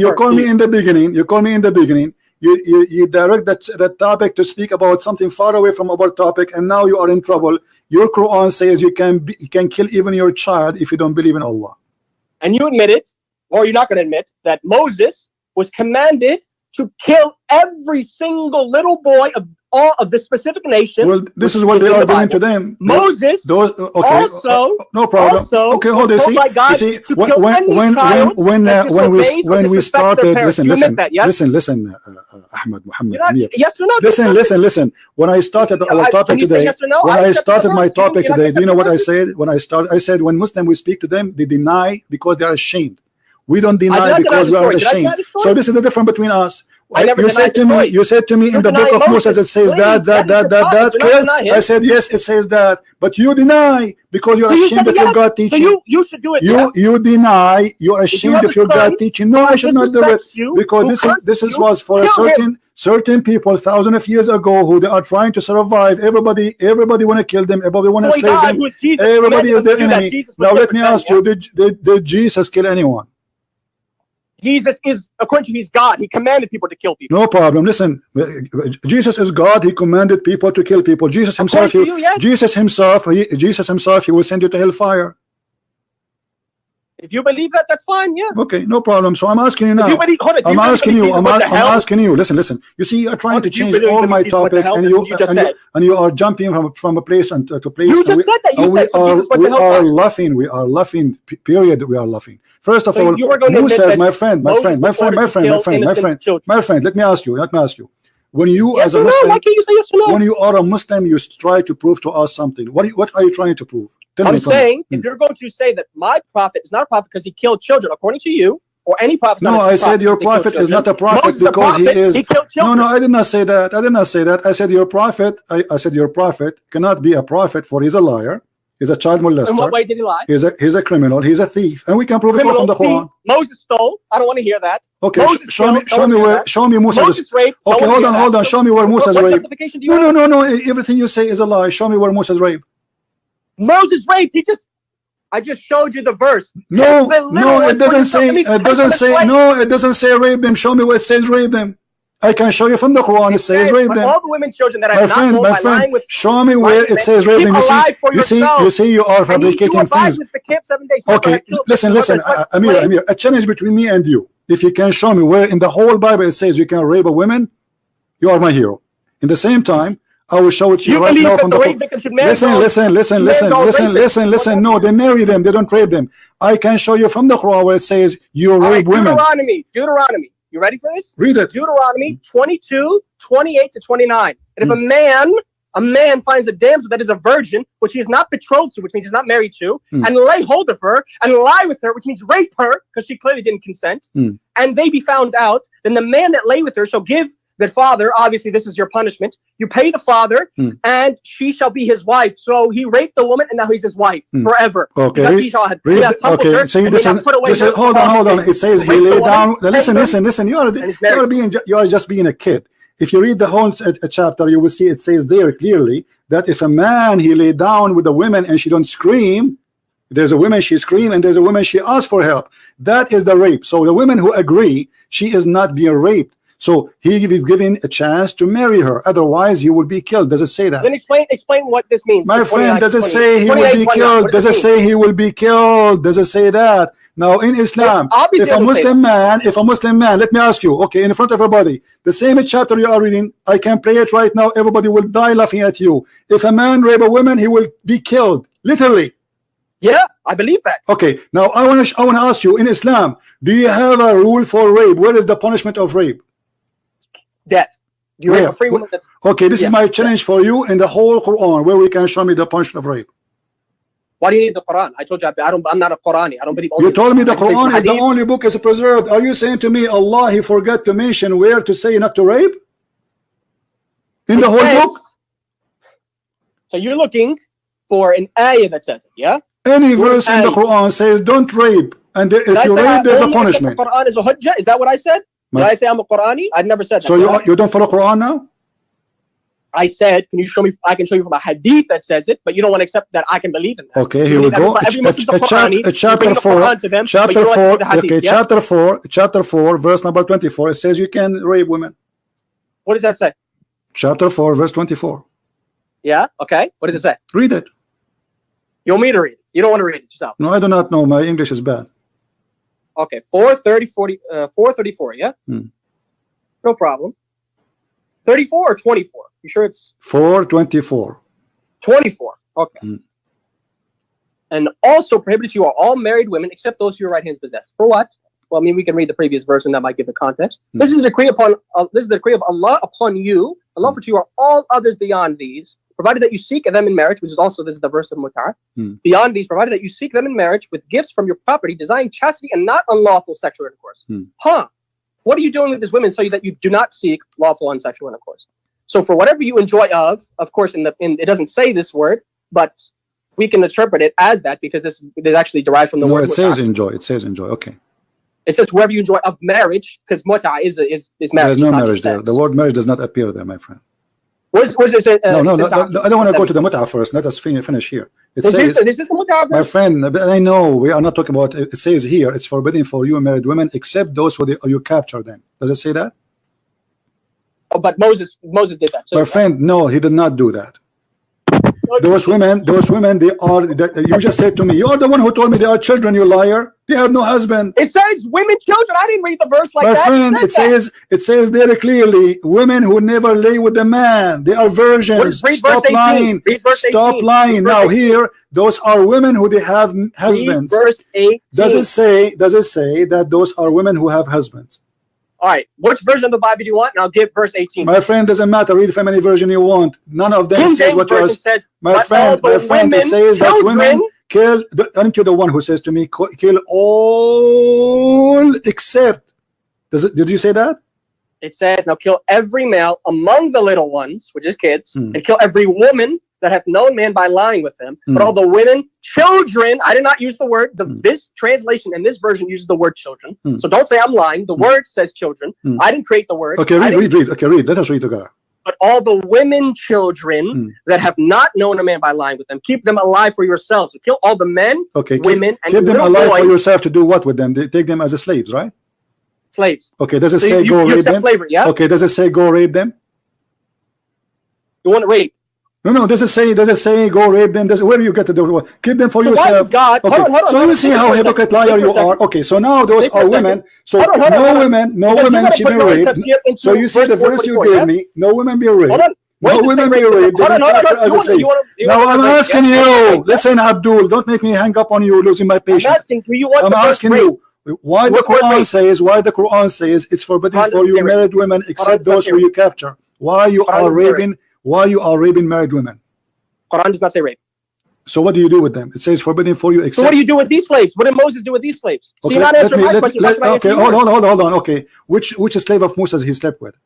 Speaker 1: you call me in the beginning. You call me in the beginning. You direct that topic to speak about something far away from our topic, and now you are in trouble. Your Quran says you can kill even your child if you don't believe in Allah.
Speaker 2: And you admit it, or you're not going to admit that Moses was commanded to kill every single little boy of all of the specific nation.
Speaker 1: Well, this is what they are doing to them.
Speaker 2: Moses also
Speaker 1: no problem. Okay, hold on. You see, when we started, listen, Ahmed, Muhammad, Amir.
Speaker 2: Yes or no?
Speaker 1: Listen. When I started our topic today, when I started my topic today, do you know what I said? When I said when Muslim we speak to them, they deny because they are ashamed. We don't deny because we are ashamed. So this is the difference between us. You said to me in the book of Moses it says that. I said yes, it says that, but you deny because you are ashamed of your God teaching.
Speaker 2: So you should do it.
Speaker 1: You deny. You are ashamed of your God teaching. No, I should not do it because this was for a certain people thousands of years ago who they are trying to survive. Everybody want to kill them. Everybody want to slay them. Everybody is their enemy. Now let me ask you: Did Jesus kill anyone?
Speaker 2: Jesus is, according to he's God. He commanded people to kill people.
Speaker 1: No problem. Listen, Jesus is God. He commanded people to kill people. Jesus himself, Jesus himself, he will send you to hellfire.
Speaker 2: If you believe that, that's fine. Yeah.
Speaker 1: Okay, no problem. So I'm asking you now. I'm asking you. Listen. You see, you're trying to change all my topic, and you are jumping from a place to place.
Speaker 2: You just said that. You said
Speaker 1: we are laughing. We are laughing. Period. We are laughing. First of all, who says, my friend, let me ask you. When you as a Muslim,
Speaker 2: why can't you say yes or no?
Speaker 1: When you are a Muslim, you try to prove to us something. What are you trying to prove?
Speaker 2: I'm saying, if you're going to say that my prophet is not a prophet because he killed children, according to you, or any prophet.
Speaker 1: No, I said your prophet is not a prophet because he killed children. No, I did not say that. I said your prophet. I said your prophet cannot be a prophet, for he's a liar. He's a child molester.
Speaker 2: In what way did he lie?
Speaker 1: He's a criminal. He's a thief, and we can prove it all from the Quran.
Speaker 2: Moses stole. I don't want to hear that.
Speaker 1: Okay, show me Moses
Speaker 2: raped.
Speaker 1: Okay, hold on. Show me where Moses raped.
Speaker 2: Justification do you have?
Speaker 1: No. Everything you say is a lie. Show me where Moses raped.
Speaker 2: Moses raped. I just showed you the verse.
Speaker 1: No, it doesn't say. It doesn't say rape them. Show me where it says rape them. I can show you from the Quran. It says rape them.
Speaker 2: All the women, children that I not
Speaker 1: my friend, show me where it says rape them. You see, you are fabricating things. Okay, listen, Amir. A challenge between me and you. If you can show me where in the whole Bible it says you can rape a woman, you are my hero. In the same time, I will show it to you right now from the Listen. No, they marry them. They don't rape them. I can show you from the Quran where it says you rape women.
Speaker 2: Deuteronomy. You ready for this?
Speaker 1: Read it.
Speaker 2: Deuteronomy 22:28-29. And if a man finds a damsel that is a virgin, which he is not betrothed to, which means he's not married to, and lay hold of her and lie with her, which means rape her, because she clearly didn't consent, and they be found out, then the man that lay with her shall give that father, obviously this is your punishment. You pay the father, and she shall be his wife. So he raped the woman, and now he's his wife forever.
Speaker 1: Okay.
Speaker 2: Because he shall have
Speaker 1: okay. So you hold on. It says he lay down. Listen. You are just being a kid. If you read the whole chapter, you will see it says there clearly that if a man he lay down with a woman and she don't scream, there's a woman she scream and there's a woman she asks for help. That is the rape. So the women who agree, she is not being raped. So he is given a chance to marry her. Otherwise, he will be killed. Does it say that?
Speaker 2: Then explain what this means.
Speaker 1: My friend, does it say he will be killed? Does it say he will be killed? Does it say that? Now in Islam, if a Muslim man, let me ask you, okay, in front of everybody, the same chapter you are reading, I can play it right now. Everybody will die laughing at you. If a man rape a woman, he will be killed, literally.
Speaker 2: Yeah, I believe that.
Speaker 1: Okay, now I want to ask you, in Islam, do you have a rule for rape? Where is the punishment of rape?
Speaker 2: Death. You rape a free woman.
Speaker 1: Okay, this is my challenge for you in the whole Quran, where we can show me the punishment of rape.
Speaker 2: Why do you need the Quran? I told you I'm not a Qurani. I don't believe.
Speaker 1: You told me the Quran is the only book is preserved. Are you saying to me Allah he forgot to mention where to say not to rape? In the whole book?
Speaker 2: So you're looking for an ayah that says it, yeah?
Speaker 1: Any verse in the Quran says don't rape, and if you rape, there's a punishment.
Speaker 2: The Quran is a hujjah. Is that what I said? Did I say I'm a Qurani? I've never said that.
Speaker 1: So you don't follow Quran now?
Speaker 2: I said, can you show me? I can show you from a hadith that says it, but you don't want to accept that I can believe in that.
Speaker 1: Okay, here we go. Chapter 4. Okay, chapter 4, verse number 24. It says you can rape women.
Speaker 2: What does that say?
Speaker 1: Chapter 4, verse 24.
Speaker 2: Yeah. Okay. What does it say?
Speaker 1: Read it.
Speaker 2: You want me to read it? You don't want to read it yourself?
Speaker 1: No, I do not know. My English is bad.
Speaker 2: Okay, 434. Yeah. No problem. 34 or 24? You sure it's
Speaker 1: 4:24?
Speaker 2: 24. Okay. And also prohibited to you are all married women except those who your right hands possess. For what? Well, I mean, we can read the previous verse and that might give the context. This is the decree upon this is the decree of Allah upon you. Allah for you are all others beyond these, provided that you seek them in marriage, which is also this is the verse of Mut'ah. Beyond these, provided that you seek them in marriage with gifts from your property, desiring chastity and not unlawful sexual intercourse. What are you doing with these women so that you do not seek lawful unsexual intercourse? So for whatever you enjoy of course, it doesn't say this word, but we can interpret it as that because this is actually derived from the word.
Speaker 1: It says enjoy. It says enjoy. Okay.
Speaker 2: It says whoever you enjoy of marriage, because mut'ah is marriage.
Speaker 1: There's no marriage there. The word marriage does not appear there, my friend.
Speaker 2: Where's it?
Speaker 1: No, I don't want to go to the mut'ah first. Let us finish here. It says,
Speaker 2: this is the mut'ah,
Speaker 1: my friend, I know we are not talking about it. It says here it's forbidden for you married women except those who you capture them. Does it say that?
Speaker 2: Oh, but Moses did that.
Speaker 1: My friend, no, he did not do that. Those women, you just said to me, you're the one who told me they are children, you liar. They have no husband.
Speaker 2: It says women, children. I didn't read the verse like that.
Speaker 1: My friend, it says very clearly, women who never lay with a man, they are virgins. Stop lying. Stop lying. Now here, those are women who they have husbands.
Speaker 2: Verse 18.
Speaker 1: Does it say that those are women who have husbands?
Speaker 2: All right, which version of the Bible do you want? And I'll give verse 18.
Speaker 1: My friend, doesn't matter. Read from any version you want. None of them says what you says. My friend, it says that women kill. Aren't you the one who says to me, kill all except? Did you say that?
Speaker 2: It says, now kill every male among the little ones, which is kids, and kill every woman that hath known man by lying with him, but all the women, children, I did not use the word, this translation and this version uses the word children, so don't say I'm lying, the word says children, I didn't create the word.
Speaker 1: Okay, read, okay, read, let us read together.
Speaker 2: But all the women, children, that have not known a man by lying with them, keep them alive for yourselves, so kill all the men, women, and
Speaker 1: keep them alive
Speaker 2: boys.
Speaker 1: For yourself to do what with them? They take them as slaves, right?
Speaker 2: Slaves.
Speaker 1: Okay, does it say go rape them?
Speaker 2: Slavery, yeah?
Speaker 1: Okay, does it say go rape them?
Speaker 2: You want to rape?
Speaker 1: No, does it say go rape them? Where do you get to do? Keep them for yourself.
Speaker 2: God,
Speaker 1: okay.
Speaker 2: hold on,
Speaker 1: so you see how hypocrite liar you are. Okay, so now those are women. So no women should be raped. So you see the verse you gave me. No women be raped. No women be raped. Now I'm asking you. Listen, Abdul, don't make me hang up on you, losing my patience. I'm asking you. Why the Quran says it's forbidden for you married women except those who you capture? Why you are raping? Why you are raping married women?
Speaker 2: Quran does not say rape.
Speaker 1: So what do you do with them? It says forbidden for you except.
Speaker 2: So what do you do with these slaves? What did Moses do with these slaves? So
Speaker 1: okay,
Speaker 2: you're not answering my question.
Speaker 1: Okay, hold on. Okay, which slave of Moses he slept with?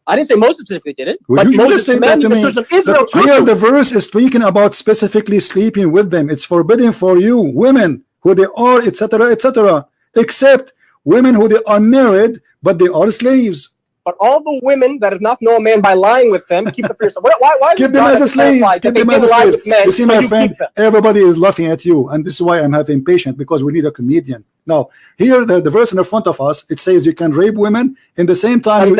Speaker 2: I didn't say Moses specifically did it,
Speaker 1: Well,
Speaker 2: but
Speaker 1: you
Speaker 2: Moses
Speaker 1: just said that
Speaker 2: commanded
Speaker 1: to
Speaker 2: the
Speaker 1: me.
Speaker 2: children of Israel to
Speaker 1: Here
Speaker 2: do
Speaker 1: the
Speaker 2: it.
Speaker 1: verse is speaking about specifically sleeping with them. It's forbidden for you, women, who they are, etc., etc., except women who they are married, but they are slaves.
Speaker 2: But all the women that have not known a man by lying with them, keep them for yourself. Why
Speaker 1: Keep them as a slave. Keep them as a slave. You see, my friend, everybody is laughing at you, and this is why I'm having impatient, because we need a comedian. Now, here the verse in the front of us, it says you can rape women. In the same time, you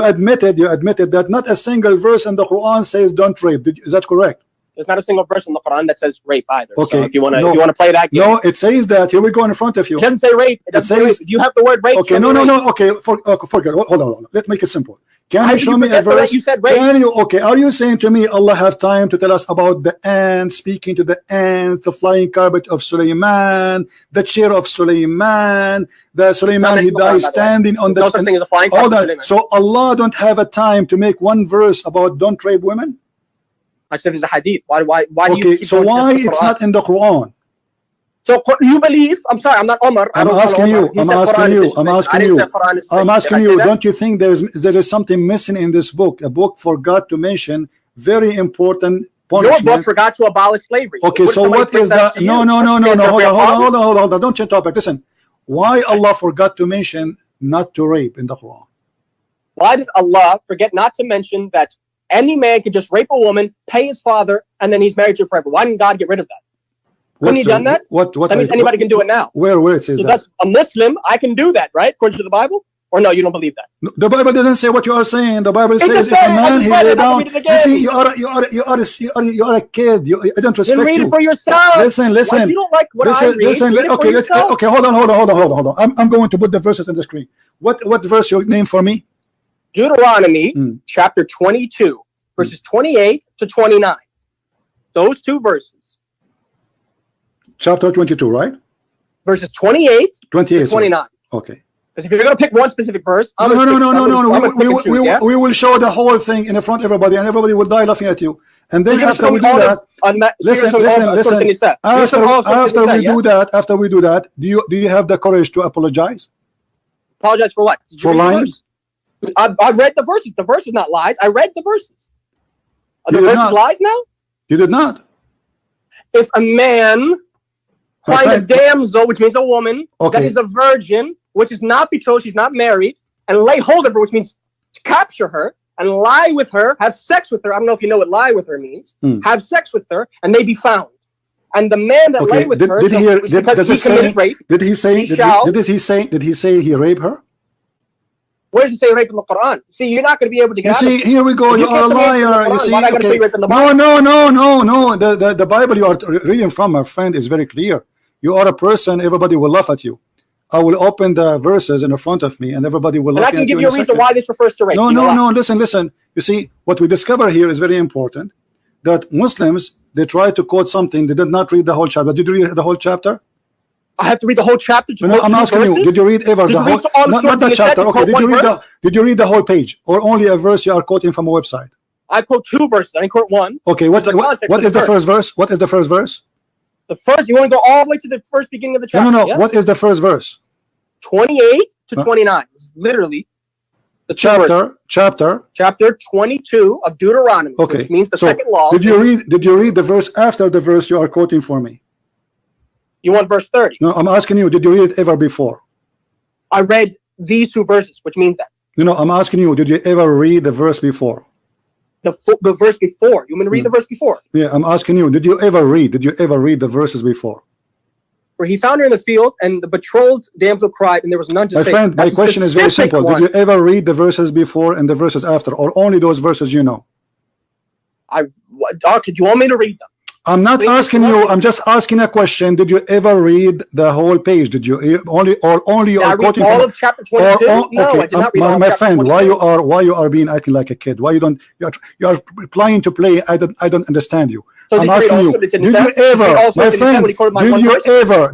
Speaker 1: admitted that not a single verse in the Quran says don't rape. Is that correct?
Speaker 2: There's not a single verse in the Quran that says rape either.
Speaker 1: Okay.
Speaker 2: So if you want to play that game.
Speaker 1: No, it says that. Here we go in front of you.
Speaker 2: It doesn't say rape. It doesn't say rape. Do you have the word rape?
Speaker 1: Okay, no. Okay, forget. Hold on. Let's make it simple. Can you show me a verse?
Speaker 2: You said rape.
Speaker 1: Okay, are you saying to me Allah have time to tell us about the ant, speaking to the ant, the flying carpet of Sulaiman, the chair of Sulaiman, the Sulaiman he died standing on the...
Speaker 2: No such thing as a flying carpet of Sulaiman.
Speaker 1: So Allah don't have a time to make one verse about don't rape women?
Speaker 2: I said it's a hadith. Why
Speaker 1: okay,
Speaker 2: do you keep
Speaker 1: so why it's not in the Quran?
Speaker 2: So you believe? I'm sorry, I'm not Omar.
Speaker 1: I'm asking you. Don't you think there is something missing in this book? A book forgot to mention very important punishment.
Speaker 2: Your book forgot to abolish slavery.
Speaker 1: Okay, so what is that? No. Hold on. Don't change topic. Listen, why Allah forgot to mention not to rape in the Quran?
Speaker 2: Why did Allah forget not to mention that any man could just rape a woman, pay his father, and then he's married to her forever? Why didn't God get rid of that? Couldn't he done that? That means anybody can do it now.
Speaker 1: Where it says that?
Speaker 2: That's a Muslim. I can do that, right? According to the Bible? Or no, you don't believe that?
Speaker 1: No, the Bible doesn't say what you are saying. The Bible says if a man he lay down. You see, you are a kid. I don't respect you.
Speaker 2: Then read it for yourself.
Speaker 1: Listen.
Speaker 2: Why you don't like what I read?
Speaker 1: Okay, hold on. I'm going to put the verses on the screen. What verse you name for me?
Speaker 2: Deuteronomy chapter 22, verses 28 to 29. Those two verses.
Speaker 1: Chapter 22, right?
Speaker 2: Verses 28 to 29.
Speaker 1: Sorry. Okay.
Speaker 2: Because if you're going to pick one specific verse,
Speaker 1: no. We will show the whole thing in front of everybody, and everybody will die laughing at you. And then after we do that, listen. After we do that, do you have the courage to apologize?
Speaker 2: Apologize for what?
Speaker 1: For lying?
Speaker 2: I read the verses. The verse is not lies. I read the verses. Are the verses lies now?
Speaker 1: You did not.
Speaker 2: If a man find a damsel, which means a woman, that is a virgin, which is not betrothed, she's not married, and lay hold of her, which means capture her and lie with her, have sex with her. I don't know if you know what lie with her means. Have sex with her, and they be found. And the man that lay with her, because he committed rape,
Speaker 1: did he say he raped her?
Speaker 2: Where does it say rape in the Quran? See, you're not going to be able to get out of it.
Speaker 1: Here we go. You are a liar. You see, no. The Bible you are reading from, my friend, is very clear. You are a person. Everybody will laugh at you. I will open the verses in front of me, and everybody will laugh at you.
Speaker 2: I can give you a reason why this refers to rape.
Speaker 1: No. Listen. You see, what we discover here is very important. That Muslims, they try to quote something. They did not read the whole chapter. Did you read the whole chapter?
Speaker 2: I have to read the whole chapter.
Speaker 1: No, I'm asking you. Did you read ever the whole? Not the chapter. Okay. Did you read the whole page, or only a verse you are quoting from a website?
Speaker 2: I quote two verses. I quote one.
Speaker 1: Okay. What is the first verse? What is the first verse?
Speaker 2: The first. You want to go all the way to the first beginning of the chapter?
Speaker 1: No. Yes? What is the first verse?
Speaker 2: 28 to 29. It's literally
Speaker 1: the chapter
Speaker 2: 22 of Deuteronomy.
Speaker 1: Okay.
Speaker 2: Which means the second law.
Speaker 1: Did you read the verse after the verse you are quoting for me?
Speaker 2: You want verse 30?
Speaker 1: No, I'm asking you, did you read it ever before?
Speaker 2: I read these two verses, which means that.
Speaker 1: I'm asking you, did you ever read the verse before?
Speaker 2: The verse before. You want me to read the verse before?
Speaker 1: Yeah, I'm asking you, did you ever read the verses before?
Speaker 2: Where he found her in the field, and the betrothed damsel cried, and there was none to say.
Speaker 1: My friend, my question is very simple. Did you ever read the verses before and the verses after, or only those verses you know?
Speaker 2: Could you want me to read them?
Speaker 1: I'm not asking you. I'm just asking a question. Did you ever read the whole page? Did you only you are quoting
Speaker 2: all of chapter 22? No, I did not read all
Speaker 1: my friend, why you are being acting like a kid? Why you are replying to play? I don't understand you.
Speaker 2: So I'm asking you.
Speaker 1: Did you ever, my friend?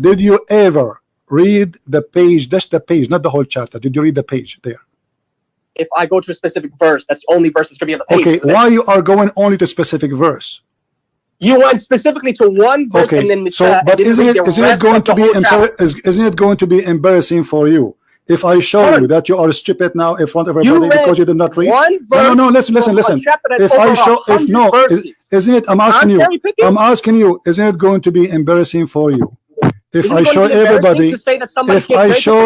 Speaker 1: Did you ever read the page? That's the page, not the whole chapter. Did you read the page there?
Speaker 2: If I go to a specific verse, that's the only verse that's going to be on the page.
Speaker 1: Okay, why you are going only to specific verse?
Speaker 2: You went specifically to one verse, and then
Speaker 1: isn't it going to be embarrassing for you If I show you that you are stupid now in front of everybody because you did not read. No, listen. If I show, if no, isn't it? I'm asking you. Isn't it going to be embarrassing for you? If I show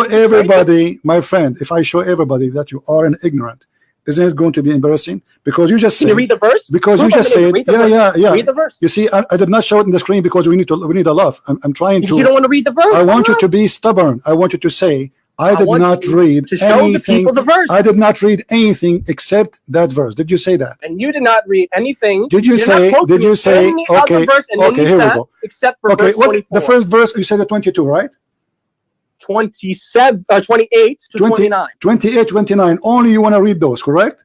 Speaker 1: everybody, my friend, if I show everybody that you are an ignorant, isn't it going to be embarrassing? Because you just said.
Speaker 2: Can you read the verse?
Speaker 1: Because you just said, yeah.
Speaker 2: Read the verse.
Speaker 1: You see, I did not show it in the screen because we need a love. I'm trying to.
Speaker 2: You don't want to read the verse.
Speaker 1: I want you to be stubborn. I want you to say, I did not read
Speaker 2: to show the people the verse.
Speaker 1: I did not read anything except that verse. Did you say that?
Speaker 2: And you did not read anything.
Speaker 1: Did you say? Okay, here we go.
Speaker 2: Except for
Speaker 1: okay,
Speaker 2: verse 24.
Speaker 1: The first verse you said the 22, right?
Speaker 2: 28 to 29.
Speaker 1: 28, 29. Only you want to read those, correct?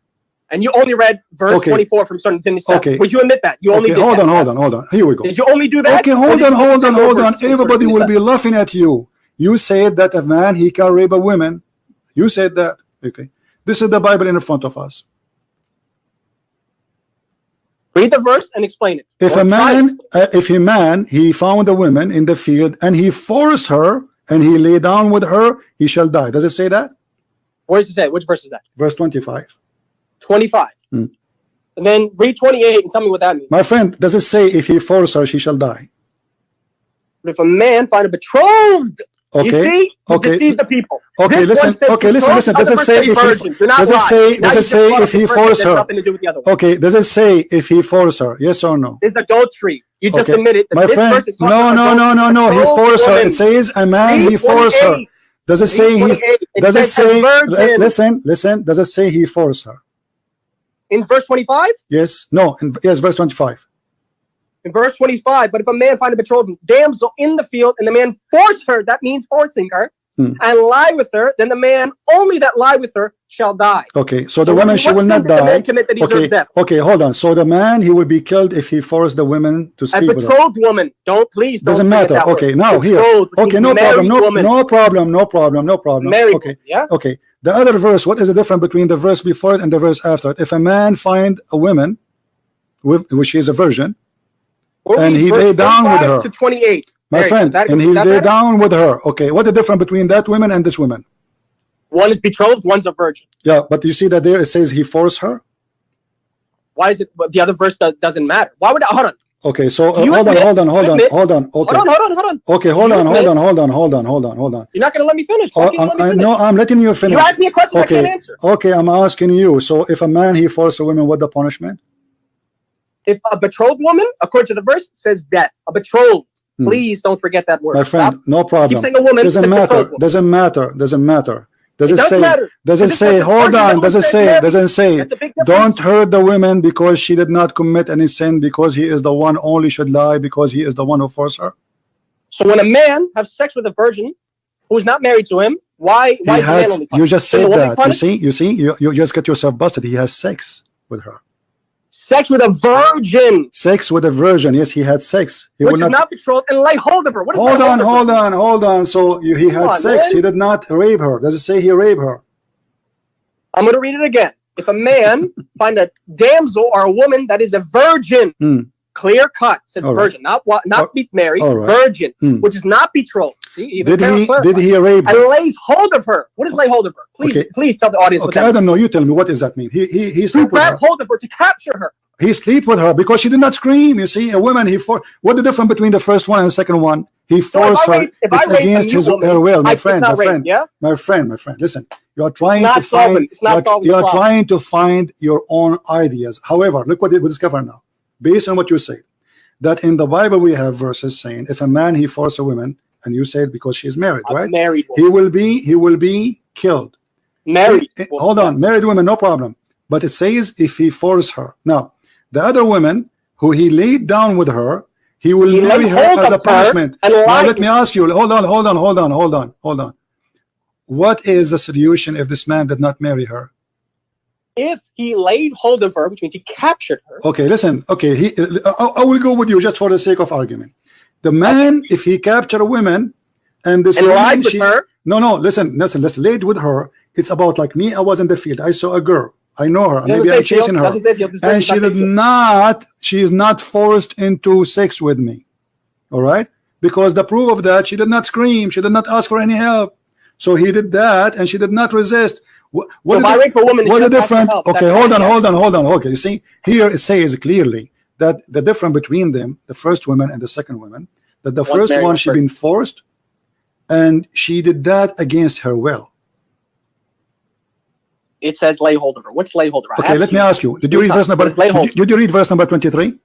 Speaker 2: And you only read verse 24 from starting to 27. Okay. Would you admit that? You only did
Speaker 1: hold on. Here we go.
Speaker 2: Did you only do that?
Speaker 1: Okay, hold on. Everybody will be laughing at you. You said that a man, he can rape a woman. You said that. Okay. This is the Bible in front of us.
Speaker 2: Read the verse and explain it.
Speaker 1: If a man, he found a woman in the field and he forced her and he lay down with her, he shall die. Does it say that?
Speaker 2: Where does it say? Which verse is that?
Speaker 1: Verse 25.
Speaker 2: 25. And then read 28 and tell me what that means.
Speaker 1: My friend, does it say if he forced her, she shall die?
Speaker 2: But if a man find a betrothed,
Speaker 1: okay,
Speaker 2: you see, you deceive the people.
Speaker 1: Okay, listen. Does it say if he forced her? Okay, does it say if he forced her? Yes or no?
Speaker 2: It's adultery. You just admitted that
Speaker 1: my
Speaker 2: this
Speaker 1: friend.
Speaker 2: verse is
Speaker 1: No. He forced her. It says a man he forced her. Does it say he? Does it say? Listen. Does it say he forced her?
Speaker 2: In verse 25?
Speaker 1: Yes. No. Yes, verse 25.
Speaker 2: In verse 25, but if a man find a betrothed damsel in the field and the man force her, that means forcing her, and lie with her, then the man only that lie with her shall die.
Speaker 1: Okay, so the woman, she will not die. Okay, hold on. So the man, he will be killed if he forced the woman to sleep with her.
Speaker 2: A betrothed woman.
Speaker 1: Doesn't matter. Okay, now here. Okay, no problem.
Speaker 2: Married
Speaker 1: okay.
Speaker 2: Yeah.
Speaker 1: Okay. The other verse, what is the difference between the verse before it and the verse after it? If a man find a woman, which is a virgin, and he lay down with her.
Speaker 2: To 28.
Speaker 1: My friend, and he lay down with her. Okay, what's the difference between that woman and this woman?
Speaker 2: One is betrothed, one's a virgin.
Speaker 1: Yeah, but you see that there it says he forced her.
Speaker 2: Why is it the other verse doesn't matter? Why would hold on?
Speaker 1: Okay, so hold on. Okay.
Speaker 2: Hold on.
Speaker 1: Okay, hold on.
Speaker 2: You're not gonna let me finish.
Speaker 1: No, I'm letting you finish.
Speaker 2: You asked me a question I can't answer.
Speaker 1: Okay, I'm asking you. So if a man he forced a woman, what the punishment?
Speaker 2: If a betrothed woman, according to the verse, says death. A betrothed. Please don't forget that word.
Speaker 1: My friend, no problem.
Speaker 2: Keep saying a woman.
Speaker 1: Doesn't matter. Doesn't matter. Does it say? Does it say? Hold on. Does it say? Doesn't say. Don't hurt the women because she did not commit any sin, because he is the one only should lie because he is the one who forced her.
Speaker 2: So when a man has sex with a virgin who is not married to him, why is the man only punished?
Speaker 1: You just said that. You see, you just get yourself busted. He has sex with her.
Speaker 2: Sex with a virgin.
Speaker 1: Sex with a virgin. Yes, he had sex. He
Speaker 2: which is not betrothed and lay hold of her. What is
Speaker 1: hold on. So he had sex. Man. He did not rape her. Does it say he raped her?
Speaker 2: I'm going to read it again. If a man find a damsel or a woman that is a virgin, clear cut, says virgin, not married, virgin, which is not betrothed. See,
Speaker 1: did he rape her?
Speaker 2: And lays hold of her. What is lay hold of her? Please tell the audience.
Speaker 1: Okay, I don't know. You tell me. What does that mean? He sleep with her.
Speaker 2: Hold of her to capture her.
Speaker 1: He sleep with her because she did not scream. You see, a woman. What the difference between the first one and the second one? He forced her. It's against his will. My friend. Listen, you are trying to find. You are trying to find your own ideas. However, look what we discover now, based on what you say, that in the Bible we have verses saying if a man he forced a woman. And you said because she is married, right?
Speaker 2: Married
Speaker 1: woman. He will be killed.
Speaker 2: Married.
Speaker 1: Hold on, married woman, no problem. But it says if he forced her. Now, the other woman who he laid down with her, he will marry her as a punishment. Now let me ask you. Hold on. What is the solution if this man did not marry her?
Speaker 2: If he laid hold of her, which means he captured her.
Speaker 1: Okay, listen. Okay, I will go with you just for the sake of argument. The man, if he captured a woman and this woman,
Speaker 2: lied with her.
Speaker 1: No, listen, laid with her. It's about like me. I was in the field. I saw a girl. I know her. Maybe I'm chasing her. And she is not forced into sex with me. All right? Because the proof of that, she did not scream. She did not ask for any help. So he did that, and she did not resist. What
Speaker 2: if I rape a woman,
Speaker 1: what the difference? Okay, hold on. Okay, you see here it says clearly that the difference between them, the first woman and the second woman, that the first one she been forced, and she did that against her will.
Speaker 2: It says lay hold of her. What's lay hold of her?
Speaker 1: Okay, let me ask you. Did you read verse number? Did you read verse number 23?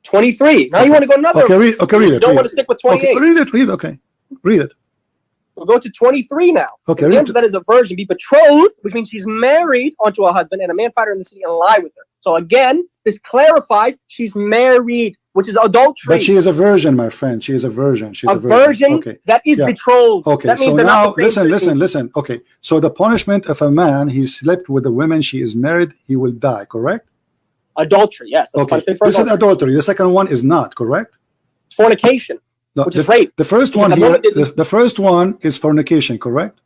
Speaker 2: 23. Now you want to go another.
Speaker 1: Okay, read it.
Speaker 2: You don't want to stick with 28.
Speaker 1: Okay, read it. Okay, read it.
Speaker 2: We'll go to 23 now.
Speaker 1: Okay.
Speaker 2: That is a virgin, be betrothed, which means she's married onto a husband, and a man find her in the city and lie with her. So again, this clarifies she's married, which is adultery.
Speaker 1: But she is a virgin, my friend. She is a virgin. She's a
Speaker 2: virgin.
Speaker 1: Okay.
Speaker 2: That is betrothed.
Speaker 1: Okay.
Speaker 2: That means
Speaker 1: so now listen. Okay. So the punishment of a man, he slept with a woman, she is married, he will die, correct?
Speaker 2: Adultery, yes.
Speaker 1: Okay. This is adultery. The second one is not, correct?
Speaker 2: Fornication.
Speaker 1: No,
Speaker 2: which is rape.
Speaker 1: The first one here, the first one is fornication, correct?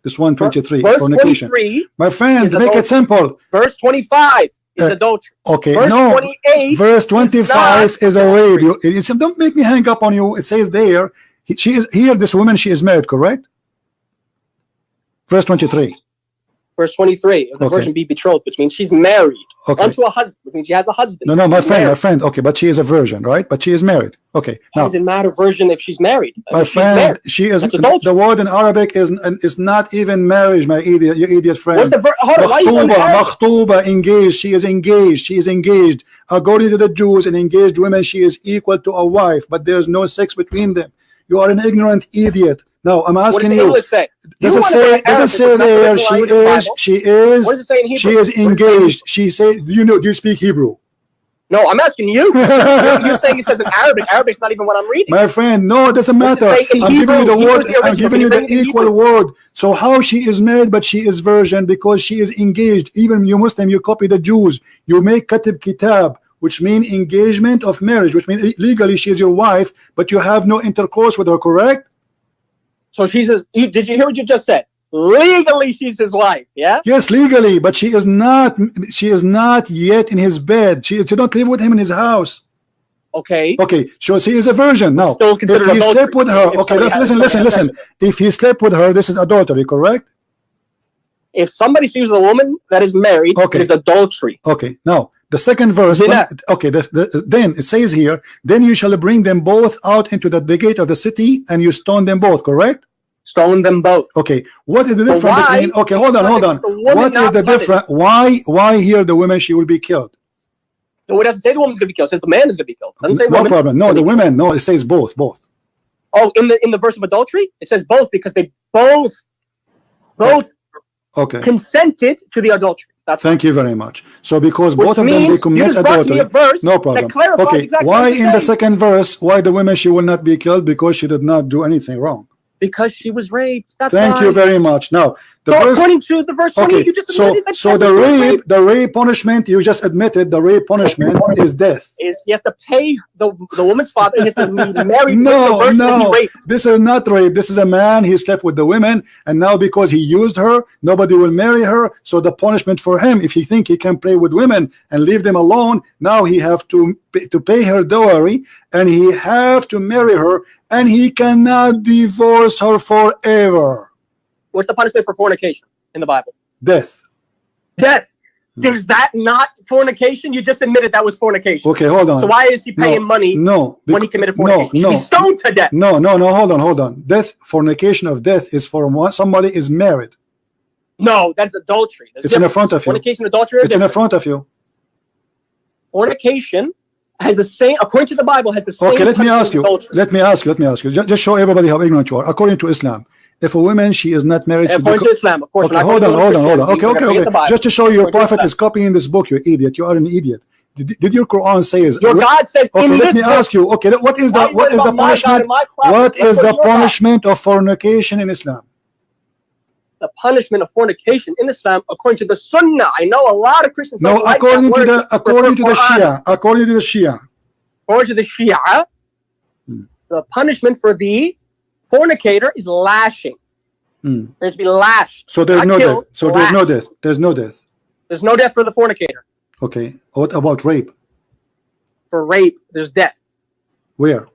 Speaker 1: This one 23.
Speaker 2: Verse
Speaker 1: fornication.
Speaker 2: 23.
Speaker 1: My friend, make it simple.
Speaker 2: Verse 25 is adultery.
Speaker 1: Okay,
Speaker 2: verse
Speaker 1: no.
Speaker 2: 28
Speaker 1: verse 25 is a rape. Don't make me hang up on you. It says there, she is here. This woman, she is married, correct? Verse 23.
Speaker 2: Verse 23. The virgin be betrothed, which means she's married unto a husband, which means she has a husband.
Speaker 1: No, my friend. Okay, but she is a virgin, right? But she is married. Okay.
Speaker 2: Now, doesn't matter virgin if she's married.
Speaker 1: My friend, she is. The word in Arabic is not even marriage, my idiot. You idiot friend.
Speaker 2: What's the
Speaker 1: makhtuba, engaged. She is engaged. She is engaged. According to the Jews, an engaged woman, she is equal to a wife, but there is no sex between them. You are an ignorant idiot. Now I'm asking you.
Speaker 2: Does
Speaker 1: it say there she is engaged? She said, do you speak Hebrew?
Speaker 2: No, I'm asking you. You're saying it says in Arabic. Arabic's not even what I'm reading.
Speaker 1: My friend, no, it doesn't matter. I'm giving you the word. I'm giving you the equal word. So how she is married, but she is virgin because she is engaged. Even you Muslim, you copy the Jews. You make katib kitab, which means engagement of marriage, which means legally she is your wife, but you have no intercourse with her, correct?
Speaker 2: So she says, did you hear what you just said? Legally, she's his wife, yeah?
Speaker 1: Yes, legally, but she is not yet in his bed. She don't live with him in his house.
Speaker 2: Okay.
Speaker 1: Okay, so she is a virgin. Now, if he slept with her, okay, listen. If he slept with her, this is adultery, correct?
Speaker 2: If somebody sleeps with a woman that is married, it is adultery.
Speaker 1: Okay, now, the second verse, then it says here, then you shall bring them both out into the gate of the city, and you stone them both, correct?
Speaker 2: Stone them both.
Speaker 1: Okay, what is the difference between? Okay, hold on. What is the difference? Why here the women she will be killed?
Speaker 2: No, it doesn't say the woman's going to be killed. It says the man is going to be killed. It doesn't say
Speaker 1: no problem. No, the women. No, it says both.
Speaker 2: Oh, in the verse of adultery, it says both because they both consented to the adultery.
Speaker 1: Thank you very much. So because both of them they commit adultery, no problem. Okay, exactly why in the second verse, why the women she will not be killed? Because she did not do anything wrong.
Speaker 2: Because she was raped. That's
Speaker 1: Thank you very much. Now,
Speaker 2: according to the verse 20, you just admitted that.
Speaker 1: So the rape punishment, you just admitted the rape punishment is death.
Speaker 2: He has to pay the woman's father. He has to be married.
Speaker 1: No, this is not rape. This is a man. He slept with the women, and now because he used her, nobody will marry her. So the punishment for him, if he think he can play with women and leave them alone, now he have to pay her dowry, and he have to marry her, and he cannot divorce her forever.
Speaker 2: What's the punishment for fornication in the Bible?
Speaker 1: Death.
Speaker 2: Is that not fornication? You just admitted that was fornication.
Speaker 1: Okay, hold on.
Speaker 2: So why is he paying money when he committed fornication? He's stoned to death.
Speaker 1: No, hold on. Death, fornication of death is for somebody is married.
Speaker 2: No, that's adultery.
Speaker 1: It's in the front of you.
Speaker 2: Fornication, adultery.
Speaker 1: It's in the front of you.
Speaker 2: Fornication has the same, according to the Bible, has the same.
Speaker 1: Okay, let me ask you. Just show everybody how ignorant you are. According to Islam, if a woman she is not married,
Speaker 2: according to Islam, of course.
Speaker 1: Okay, hold on. Okay. Just to show you, your prophet is copying this book. You idiot. You are an idiot. Did your Quran say?
Speaker 2: Your God says.
Speaker 1: Okay, let me ask you. Okay, what is the punishment? What is the punishment of fornication in Islam?
Speaker 2: The punishment of fornication in Islam, according to the Sunnah. I know a lot of Christians.
Speaker 1: No, according to the Shia. According to the Shia,
Speaker 2: the punishment for the fornicator is lashing. There's to be lashed.
Speaker 1: So there's no death. So there's no death. There's no death.
Speaker 2: There's no death for the fornicator.
Speaker 1: Okay. What about rape?
Speaker 2: For rape, there's death.
Speaker 1: Where?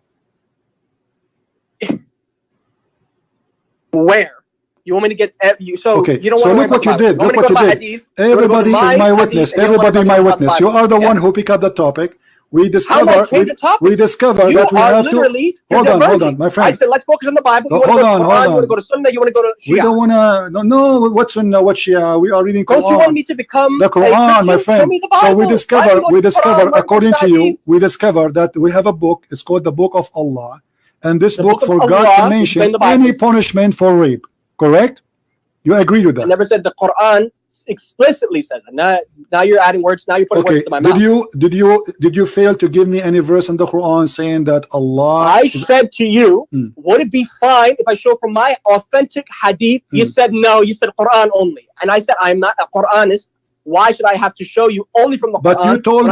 Speaker 2: Where? You want me to get you? So
Speaker 1: okay.
Speaker 2: you don't
Speaker 1: so
Speaker 2: want
Speaker 1: look what you did. Look what you did.
Speaker 2: Hadith,
Speaker 1: Everybody is my witness.
Speaker 2: Hadith,
Speaker 1: Everybody my witness. You are the
Speaker 2: yeah.
Speaker 1: one who pick up the topic. We
Speaker 2: How
Speaker 1: discover.
Speaker 2: did I change the topic?
Speaker 1: We discover
Speaker 2: You
Speaker 1: that we
Speaker 2: are
Speaker 1: have to.
Speaker 2: literally
Speaker 1: Hold on,
Speaker 2: diverging.
Speaker 1: my friend.
Speaker 2: I said let's focus on the Bible. You
Speaker 1: Hold
Speaker 2: want to go
Speaker 1: on,
Speaker 2: to
Speaker 1: hold
Speaker 2: Quran, you
Speaker 1: on.
Speaker 2: want to go to Sunnah, you want to go to Shia.
Speaker 1: We don't wanna. No. What Sunnah? What Shia? We are reading Quran.
Speaker 2: Don't you want me to become
Speaker 1: The
Speaker 2: a
Speaker 1: Quran, my
Speaker 2: Christian? Show
Speaker 1: friend.
Speaker 2: me the Bible.
Speaker 1: So we discover.
Speaker 2: Why do you want Quran? Why
Speaker 1: According
Speaker 2: do
Speaker 1: to
Speaker 2: you
Speaker 1: you,
Speaker 2: Hadith?
Speaker 1: we discover that we have a book. It's called the Book of Allah, and this
Speaker 2: The
Speaker 1: book
Speaker 2: Book of
Speaker 1: forgot
Speaker 2: Allah
Speaker 1: to
Speaker 2: is
Speaker 1: mention
Speaker 2: in the Bible.
Speaker 1: any punishment for rape. Correct? You agree with
Speaker 2: I
Speaker 1: that?
Speaker 2: never said the Quran explicitly says that. Now you're adding words. Now you're putting
Speaker 1: Okay.
Speaker 2: words to my mouth.
Speaker 1: Did you fail to give me any verse in the Quran saying that Allah?
Speaker 2: I said to you, would it be fine if I show from my authentic hadith? You said no. You said Quran only, and I said I'm not a Quranist. Why should I have to show you only from the Quran?
Speaker 1: But you told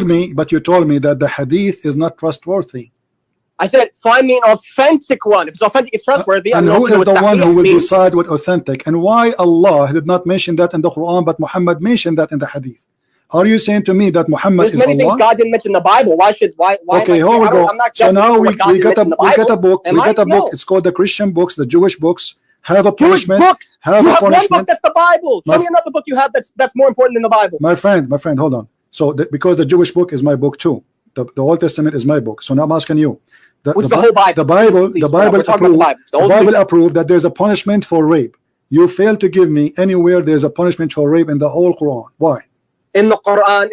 Speaker 1: me. But you told me that the hadith is not trustworthy.
Speaker 2: I said, find me an authentic one. If it's authentic, it's trustworthy.
Speaker 1: And who is the one who will decide what authentic? And why Allah did not mention that in the Quran, but Muhammad mentioned that in the Hadith? Are you saying to me that Muhammad
Speaker 2: There's
Speaker 1: is
Speaker 2: many
Speaker 1: Allah?
Speaker 2: things God didn't mention in the Bible. Why?
Speaker 1: Okay, here we go. So now we got a book. We got a book. It's called the Christian books, the Jewish books. Have a punishment.
Speaker 2: Books.
Speaker 1: Have
Speaker 2: you
Speaker 1: a
Speaker 2: have
Speaker 1: punishment.
Speaker 2: one book that's the Bible. Show me another book you have that's more important than the Bible.
Speaker 1: My friend, hold on. So because the Jewish book is my book too. The Old Testament is my book. So now I'm asking you. The whole Bible. The Bible approved that there's a punishment for rape. You fail to give me anywhere there's a punishment for rape in the whole Quran. Why?
Speaker 2: In the Quran.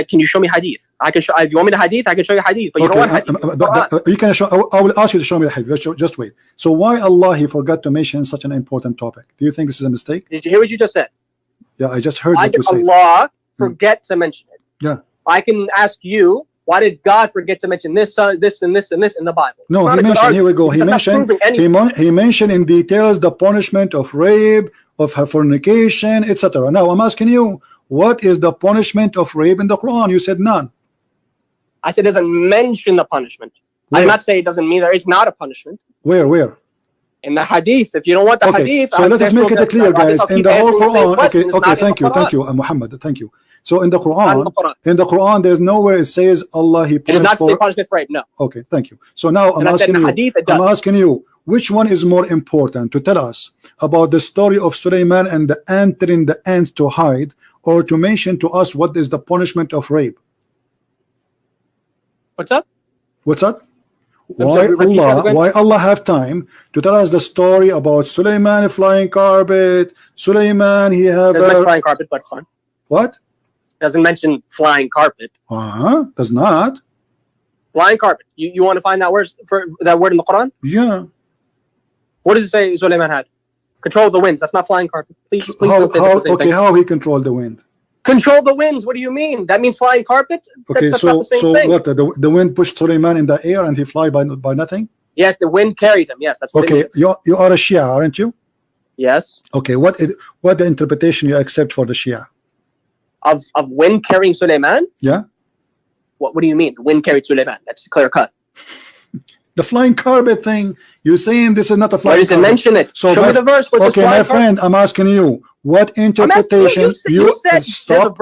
Speaker 2: Can you show me hadith? I can show. If you want me the hadith, I can show you hadith. But you don't want hadith.
Speaker 1: You can show. I will ask you to show me the hadith. Just wait. So why Allah he forgot to mention such an important topic? Do you think this is a mistake?
Speaker 2: Did you hear what you just said?
Speaker 1: Yeah, I just heard what you said.
Speaker 2: Allah forget to mention it.
Speaker 1: Yeah.
Speaker 2: I can ask you. Why did God forget to mention this, this, and this, and this in the Bible?
Speaker 1: No, he mentioned. Here we go. He mentioned. He mentioned in details the punishment of rape, of fornication, etc. Now I'm asking you, what is the punishment of rape in the Quran? You said none.
Speaker 2: I said it doesn't mention the punishment.
Speaker 1: Where?
Speaker 2: I'm not saying it doesn't mean there is not a punishment.
Speaker 1: Where?
Speaker 2: In the hadith. If you don't want the hadith,
Speaker 1: so let us make it clear, guys. In the whole Quran. Okay. Thank you, Muhammad. Thank you. So in the Quran, there's nowhere it says Allah he punished.
Speaker 2: It does not say punishment for rape. No.
Speaker 1: Okay, thank you. So now I'm asking you, which one is more important to tell us about the story of Sulaiman and the ant telling the ants to hide, or to mention to us what is the punishment of rape?
Speaker 2: What's up?
Speaker 1: Why Allah have time to tell us the story about Sulaiman flying carpet? Sulaiman he have
Speaker 2: a flying carpet, but it's fine.
Speaker 1: What?
Speaker 2: Doesn't mention flying carpet.
Speaker 1: Does not.
Speaker 2: Flying carpet. You want to find that word in the Quran?
Speaker 1: Yeah.
Speaker 2: What does it say Sulaiman had? Control the winds. That's not flying carpet. Please
Speaker 1: how he controlled the wind?
Speaker 2: Control the winds. What do you mean? That means flying carpet?
Speaker 1: Okay, so what? The wind pushed Sulaiman in the air and he fly by nothing?
Speaker 2: Yes, the wind carried him. Yes, that's what it means.
Speaker 1: You are a Shia, aren't you?
Speaker 2: Yes.
Speaker 1: Okay, what the interpretation you accept for the Shia?
Speaker 2: Of wind carrying Sulaiman?
Speaker 1: Yeah.
Speaker 2: What do you mean? The wind carried Sulaiman. That's clear cut.
Speaker 1: The flying carpet thing. You're saying this is not a flying carpet.
Speaker 2: Where does it mention it? So show me the verse.
Speaker 1: Okay, my friend, I'm asking you. What interpretation?
Speaker 2: You said
Speaker 1: stop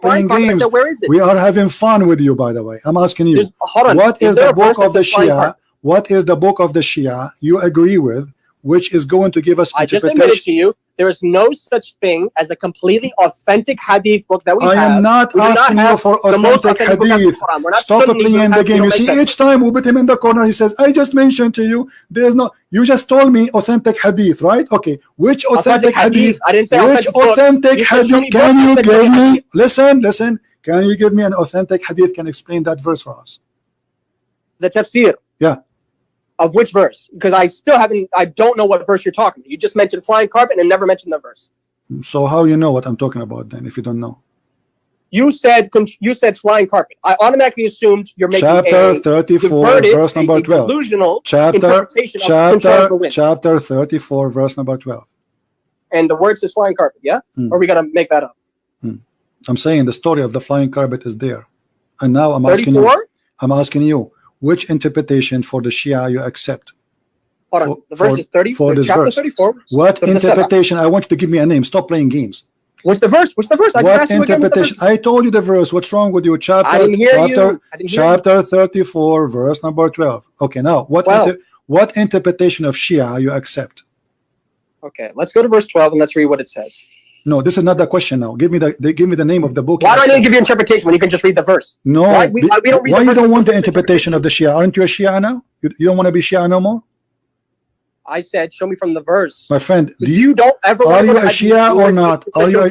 Speaker 1: playing games.
Speaker 2: Said, where is it?
Speaker 1: We are having fun with you, by the way. I'm asking you. What is the book of the Shia? What is the book of the Shia you agree with, which is going to give us
Speaker 2: I just admitted to you there is no such thing as a completely authentic hadith book that we have.
Speaker 1: I am not asking you for authentic hadith. Stop playing the game. You see, each time we put him in the corner, he says, I just mentioned to you, there's no, you just told me authentic hadith, right? Okay, which authentic hadith?
Speaker 2: I didn't say
Speaker 1: which authentic hadith can you give me? Listen, can you give me an authentic hadith can explain that verse for us?
Speaker 2: The tafsir.
Speaker 1: Yeah.
Speaker 2: Of which verse? Because I don't know what verse you're talking about. You just mentioned flying carpet and never mentioned the verse.
Speaker 1: So how you know what I'm talking about then, if you don't know?
Speaker 2: You said flying carpet. I automatically assumed you're making
Speaker 1: chapter 34, verse number 12.
Speaker 2: Delusional interpretation of control of the wind.
Speaker 1: Chapter 34, verse number 12.
Speaker 2: And the word says flying carpet, yeah? Or are we gonna make that up?
Speaker 1: I'm saying the story of the flying carpet is there. And now I'm asking you, which interpretation for the Shia you accept?
Speaker 2: Hold on. The verse is 34. Chapter 34.
Speaker 1: What interpretation? I want you to give me a name. Stop playing games.
Speaker 2: What's the verse?
Speaker 1: What interpretation? I told you the verse. What's wrong with you? Chapter 34, verse number 12. Okay, now what what interpretation of Shia you accept?
Speaker 2: Okay, let's go to verse 12 and let's read what it says.
Speaker 1: No, this is not the question now. Give me the name of the book.
Speaker 2: Why do I need to give you interpretation when you can just read the verse?
Speaker 1: No,
Speaker 2: why we don't read
Speaker 1: why
Speaker 2: the
Speaker 1: you
Speaker 2: verse
Speaker 1: don't want the interpretation of the Shia? Aren't you a Shia now? You don't want to be Shia no more?
Speaker 2: I said, show me from the verse.
Speaker 1: My friend,
Speaker 2: you don't ever
Speaker 1: are you a Shia or not? Are you a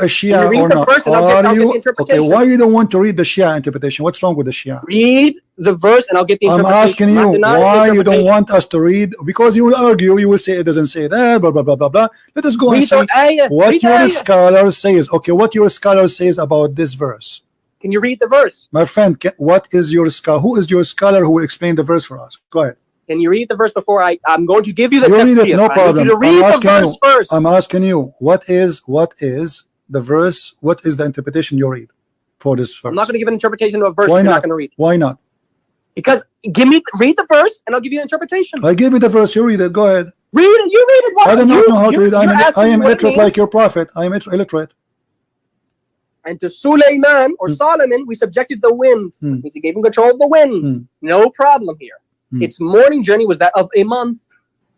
Speaker 1: Shia or not? Are you okay? Why you don't want to read the Shia interpretation? What's wrong with the Shia?
Speaker 2: Read the verse and I'll get the interpretation.
Speaker 1: I'm asking you why you don't want us to read, because you will argue, you will say it doesn't say that, blah blah blah blah blah. Let us go and see what your scholar says. Okay, what your scholar says about this verse.
Speaker 2: Can you read the verse?
Speaker 1: My friend, what is your scholar? Who is your scholar who will explain the verse for us? Go ahead.
Speaker 2: Can you read the verse before I'm going to give you the
Speaker 1: read it, no problem.
Speaker 2: I need you to read the verse first.
Speaker 1: I'm asking you, what is the verse? What is the interpretation you read for this verse?
Speaker 2: I'm not going to give an interpretation of a verse you're not going to read.
Speaker 1: Why not?
Speaker 2: Because read the verse and I'll give you an interpretation.
Speaker 1: I give you the verse, you read it. Go ahead.
Speaker 2: Read it. You read it.
Speaker 1: I do not know how to read. I am illiterate like your prophet. I am illiterate.
Speaker 2: And to Suleiman or Solomon, we subjected the wind. That means he gave him control of the wind. No problem here. Its morning journey was that of a month,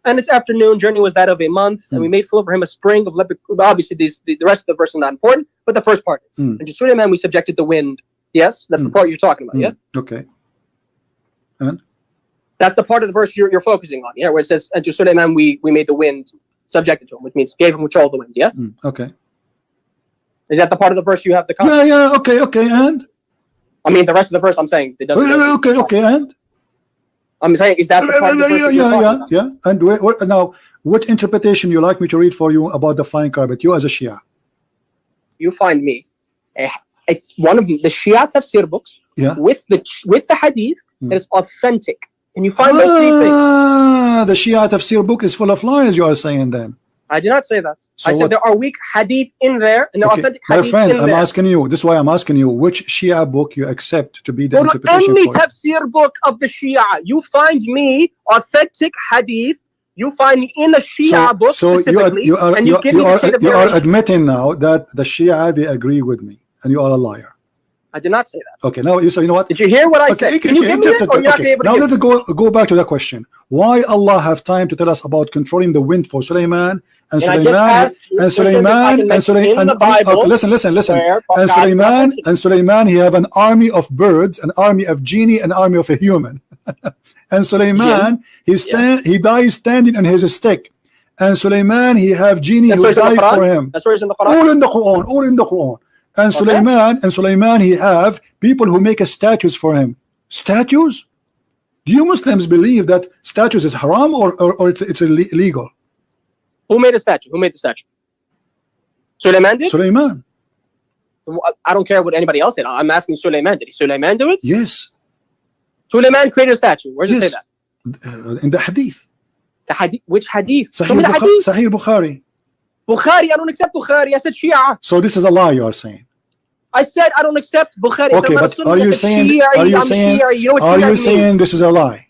Speaker 2: and its afternoon journey was that of a month. And we made full for him a spring of leopard. Obviously, the rest of the verse is not important, but the first part is. And to Suleiman, we subjected the wind. Yes, that's the part you're talking about. Yeah.
Speaker 1: Okay. And
Speaker 2: that's the part of the verse you're focusing on. Yeah, where it says, "And to Suleiman, we made the wind subjected to him," which means gave him control of the wind. Yeah.
Speaker 1: Okay.
Speaker 2: Is that the part of the verse you have the
Speaker 1: comment? Yeah. Okay. And
Speaker 2: I mean, the rest of the verse, I'm saying it doesn't.
Speaker 1: Okay. And
Speaker 2: I'm saying, is that the part of the verse
Speaker 1: yeah. And now, what interpretation you like me to read for you about the flying carpet? You as a Shia.
Speaker 2: You find me one of the Shia tafsir books with the hadith that is authentic. And you find those three things.
Speaker 1: The Shia tafsir book is full of lies, you are saying then.
Speaker 2: I did not say that. I said there are weak hadith in there and there are authentic hadith.
Speaker 1: My friend, I'm asking you, this is why I'm asking you, which Shia book you accept to be the interpretation
Speaker 2: any tafsir book of the Shia. You find me authentic hadith. You find me in a Shia book specifically.
Speaker 1: You are admitting now that the Shia, they agree with me, and you are a liar.
Speaker 2: I did not say that.
Speaker 1: Okay, now you know what?
Speaker 2: Did you hear what I said? Can you give me it, or you're not able to
Speaker 1: now let's go back to the question. Why Allah have time to tell us about controlling the wind for Suleiman and Suleiman and Suleiman and Suleiman? Listen. And Suleiman, he have an army of birds, an army of genie, an army of a human. And Suleiman, he dies standing on his stick. And Suleiman, he have genie who die for him.
Speaker 2: That's where it's in the Quran.
Speaker 1: All in the Quran. And Suleiman, he have people who make statues for him. Statues? Do you Muslims believe that statues is haram or it's illegal?
Speaker 2: Who made a statue? Who made the statue? Suleiman did?
Speaker 1: Suleiman.
Speaker 2: I don't care what anybody else did. I'm asking Suleiman. Did Suleiman do it?
Speaker 1: Yes.
Speaker 2: Suleiman created a statue. Where does it say that?
Speaker 1: In the hadith.
Speaker 2: The hadith? Which hadith?
Speaker 1: Sahih Bukhari.
Speaker 2: Bukhari, I don't accept Bukhari. I said Shia.
Speaker 1: So this is a lie you are saying.
Speaker 2: I said I don't accept Bukhari.
Speaker 1: Okay, but are you saying this is a lie?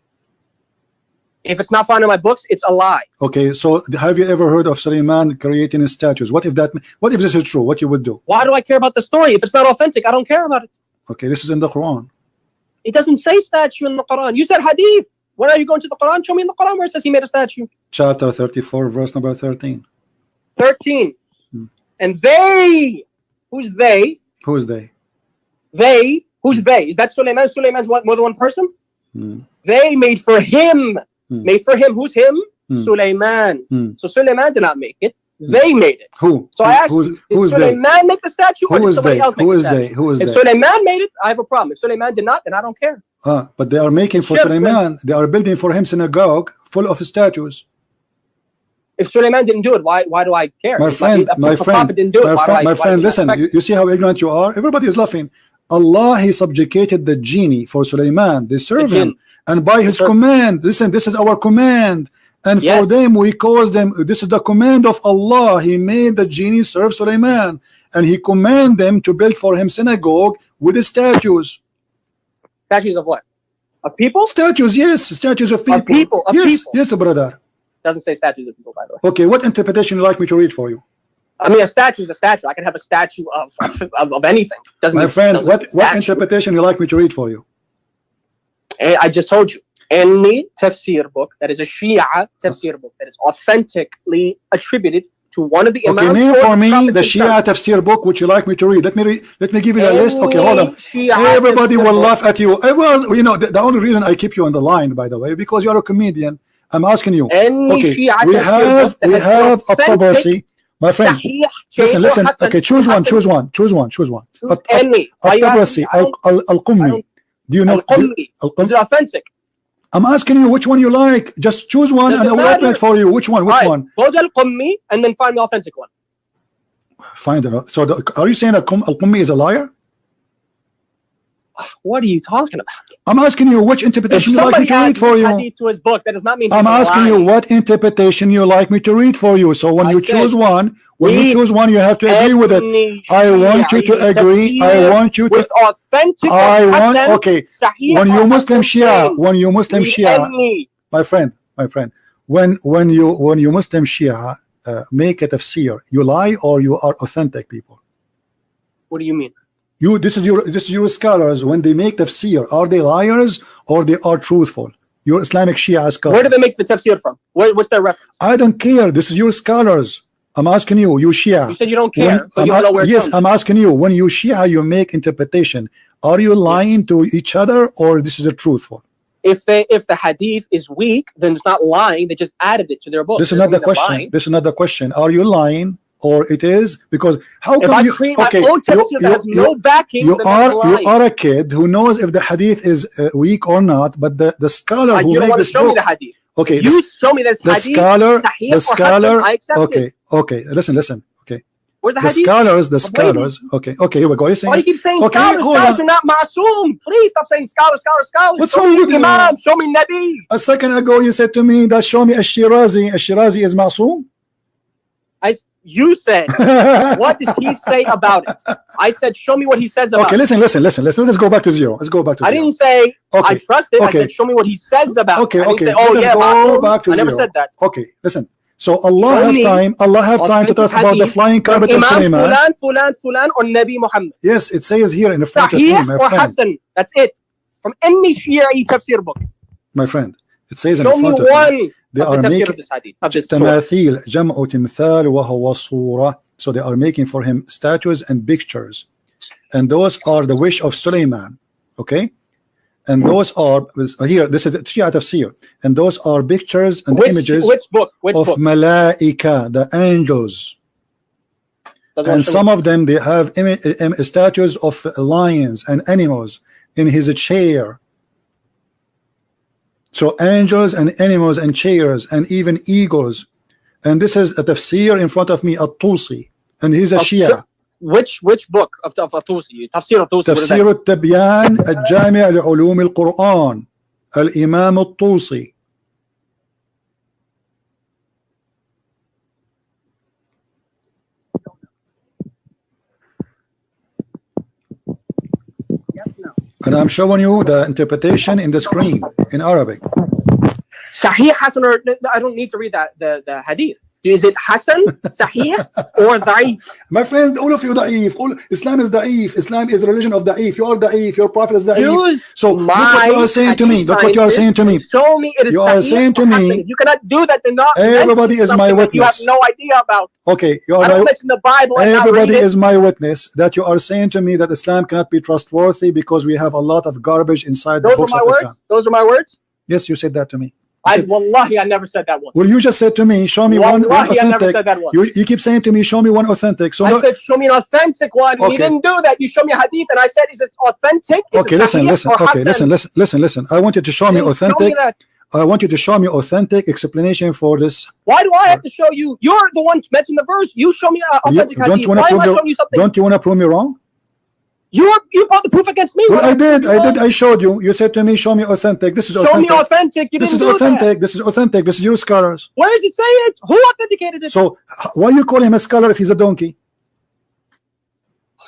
Speaker 2: If it's not found in my books, it's a lie.
Speaker 1: Okay, so have you ever heard of Suleiman creating statues? What if this is true? What you would do?
Speaker 2: Why do I care about the story? If it's not authentic, I don't care about it.
Speaker 1: Okay, this is in the Quran.
Speaker 2: It doesn't say statue in the Quran. You said hadith. When are you going to the Quran? Show me in the Quran where it says he made a statue.
Speaker 1: Chapter 34, verse number 13.
Speaker 2: 13. And they, who's they?
Speaker 1: Who's they?
Speaker 2: They, who's they? Is that Suleiman? Suleiman's more than one person? They made for him. Made for him. Who's him? Suleiman. So Suleiman did not make it. They made it.
Speaker 1: Who?
Speaker 2: So I asked you, did Suleiman make the statue or did somebody else make the statue?
Speaker 1: Who is they?
Speaker 2: If Suleiman made it, I have a problem. If Suleiman did not, then I don't care.
Speaker 1: But they are making for Suleiman. They are building for him synagogue full of statues.
Speaker 2: If Suleiman didn't do it, why do I care?
Speaker 1: My friend, listen, you see how ignorant you are? Everybody is laughing. Allah, he subjugated the genie for Suleiman. They serve him. And by his command, listen, this is our command. And for them, we cause them, this is the command of Allah. He made the genie serve Suleiman. And he commanded them to build for him synagogue with the statues.
Speaker 2: Statues of what? Of people?
Speaker 1: Statues, yes. Statues of people.
Speaker 2: Of people.
Speaker 1: Yes, brother.
Speaker 2: Doesn't say statues of people, by the way.
Speaker 1: Okay, what interpretation would you like me to read for you?
Speaker 2: I mean, a statue is a statue. I can have a statue of anything.
Speaker 1: My friend, what interpretation would you like me to read for you?
Speaker 2: I just told you. Any tafsir book that is a Shia tafsir book that is authentically attributed to one of the
Speaker 1: Okay,
Speaker 2: Imams.
Speaker 1: name for me the Shia tafsir book which you like me to read. Let me give you the list. Okay, hold on. Everybody will laugh at you. Well, you know, the only reason I keep you on the line, by the way, because you're a comedian. I'm asking you. Okay, we have At-Tabarsi. My friend, listen. Okay, choose one.
Speaker 2: Any.
Speaker 1: At-Tabarsi, Al-Qummi. Do you know
Speaker 2: Al-Qummi? Is it authentic?
Speaker 1: I'm asking you which one you like. Just choose one and I will open it for you. Which one? Which one?
Speaker 2: Go to Al-Qummi and then find the authentic one.
Speaker 1: Find it. So are you saying Al-Qummi is a liar?
Speaker 2: What are you talking about?
Speaker 1: I'm asking you which interpretation you like me to read for you.
Speaker 2: Hadith to his book, that does not mean
Speaker 1: I'm asking you what interpretation you like me to read for you. So when you choose one, you have to agree with it. I want you to agree. I want you to.
Speaker 2: With authentic.
Speaker 1: Okay. When you Muslim Shia, my friend, when you Muslim Shia make a tafsir, you lie or you are authentic people?
Speaker 2: What do you mean?
Speaker 1: This is your scholars. When they make tafsir, are they liars or they are truthful? Your Islamic Shia scholar.
Speaker 2: Where do they make the tafsir from? What's their reference?
Speaker 1: I don't care. This is your scholars. I'm asking you, you Shia.
Speaker 2: You said you don't care, but you don't know where it's from.
Speaker 1: I'm asking you, when you Shia, you make interpretation. Are you lying to each other or this is a truthful?
Speaker 2: If the hadith is weak, then it's not lying. They just added it to their book.
Speaker 1: This is not the question. This is not the question. Are you lying? Or it is because how come you okay?
Speaker 2: No backing.
Speaker 1: You are a kid who knows if the hadith is weak or not, but the scholar who made this book.
Speaker 2: Me the hadith.
Speaker 1: Okay,
Speaker 2: you show me this
Speaker 1: the
Speaker 2: hadith.
Speaker 1: The scholar.
Speaker 2: Okay,
Speaker 1: listen. Okay.
Speaker 2: Where's the
Speaker 1: hadith? The scholars. Okay, here we go. You're saying,
Speaker 2: why do you keep saying scholars? Scholars are not ma'soom. Please stop saying scholars.
Speaker 1: What's wrong with you?
Speaker 2: Imam, show me Nabi.
Speaker 1: A second ago you said to me that show me Ash-Shirazi. Ash-Shirazi is ma'soom.
Speaker 2: You said, what does he say about it? I said, show me what he says about it.
Speaker 1: Okay, listen. Let's go back to zero. Let's go back to zero.
Speaker 2: I didn't say I trust it. I said, show me what he says about it. I didn't say,
Speaker 1: go back to
Speaker 2: I never said that.
Speaker 1: Okay, listen. So Allah have time to talk about the flying carpet of Sulaiman.
Speaker 2: Fulan or Nabi Muhammad.
Speaker 1: Yes, it says here in the front of him, my friend.
Speaker 2: Hassan. That's it. From any Shi'i tafsir book.
Speaker 1: My friend, it says in the front of him. They are making tamathil, jam'u timthal wa huwa surah. So they are making for him statues and pictures, and those are the wish of Sulaiman. Okay, and those are here. This is Shia tafsir, and those are pictures and images
Speaker 2: of
Speaker 1: malaika, the angels. And some of them they have statues of lions and animals in his chair. So angels and animals and chairs and even eagles. And this is a tafsir in front of me, At-Tusi. And he's a Shia.
Speaker 2: Which book of At-Tusi? Tafsir At-Tusi.
Speaker 1: Tafsir At-Tabyan Al-Jami' Al-Ulum Al-Quran. Al-Imam At-Tusi. And I'm showing you the interpretation in the screen in Arabic.
Speaker 2: Sahih, Hasan, or I don't need to read the hadith. Is it Hasan, Sahih, or Da'if?
Speaker 1: My friend, all of you Da'if. Islam is Da'if. Islam is a religion of Da'if. You are Da'if. Your prophet is Da'if. So look what you are saying to me. Look what you are saying to me.
Speaker 2: Show me it is.
Speaker 1: You are saying to me.
Speaker 2: You cannot do that.
Speaker 1: Everybody is my witness.
Speaker 2: You have no idea about.
Speaker 1: Okay, you are.
Speaker 2: I don't mention the Bible.
Speaker 1: Everybody is my witness that you are saying to me that Islam cannot be trustworthy because we have a lot of garbage inside the books of Islam.
Speaker 2: Those are my words.
Speaker 1: Yes, you said that to me.
Speaker 2: Wallahi, I never said that one.
Speaker 1: Well, you just said to me, show me one authentic.
Speaker 2: I never said that one.
Speaker 1: You keep saying to me, show me one authentic. So
Speaker 2: I said, show me an authentic one. Okay. You didn't do that. You show me a hadith, and I said, is it authentic?
Speaker 1: Okay, listen. Okay, listen. I want you to show me authentic. I want you to show me authentic explanation for this.
Speaker 2: Why do I have to show you? You're the one to mention the verse. You show me authentic hadith. Why am I showing you something?
Speaker 1: Don't you want to prove me wrong?
Speaker 2: You brought the proof against me.
Speaker 1: Well, I did. I showed you. You said to me, show me authentic. This is authentic.
Speaker 2: Show me authentic. You didn't do that.
Speaker 1: This is authentic. This is your scholars.
Speaker 2: Where does it say it? Who authenticated it?
Speaker 1: So why you call him a scholar if he's a donkey?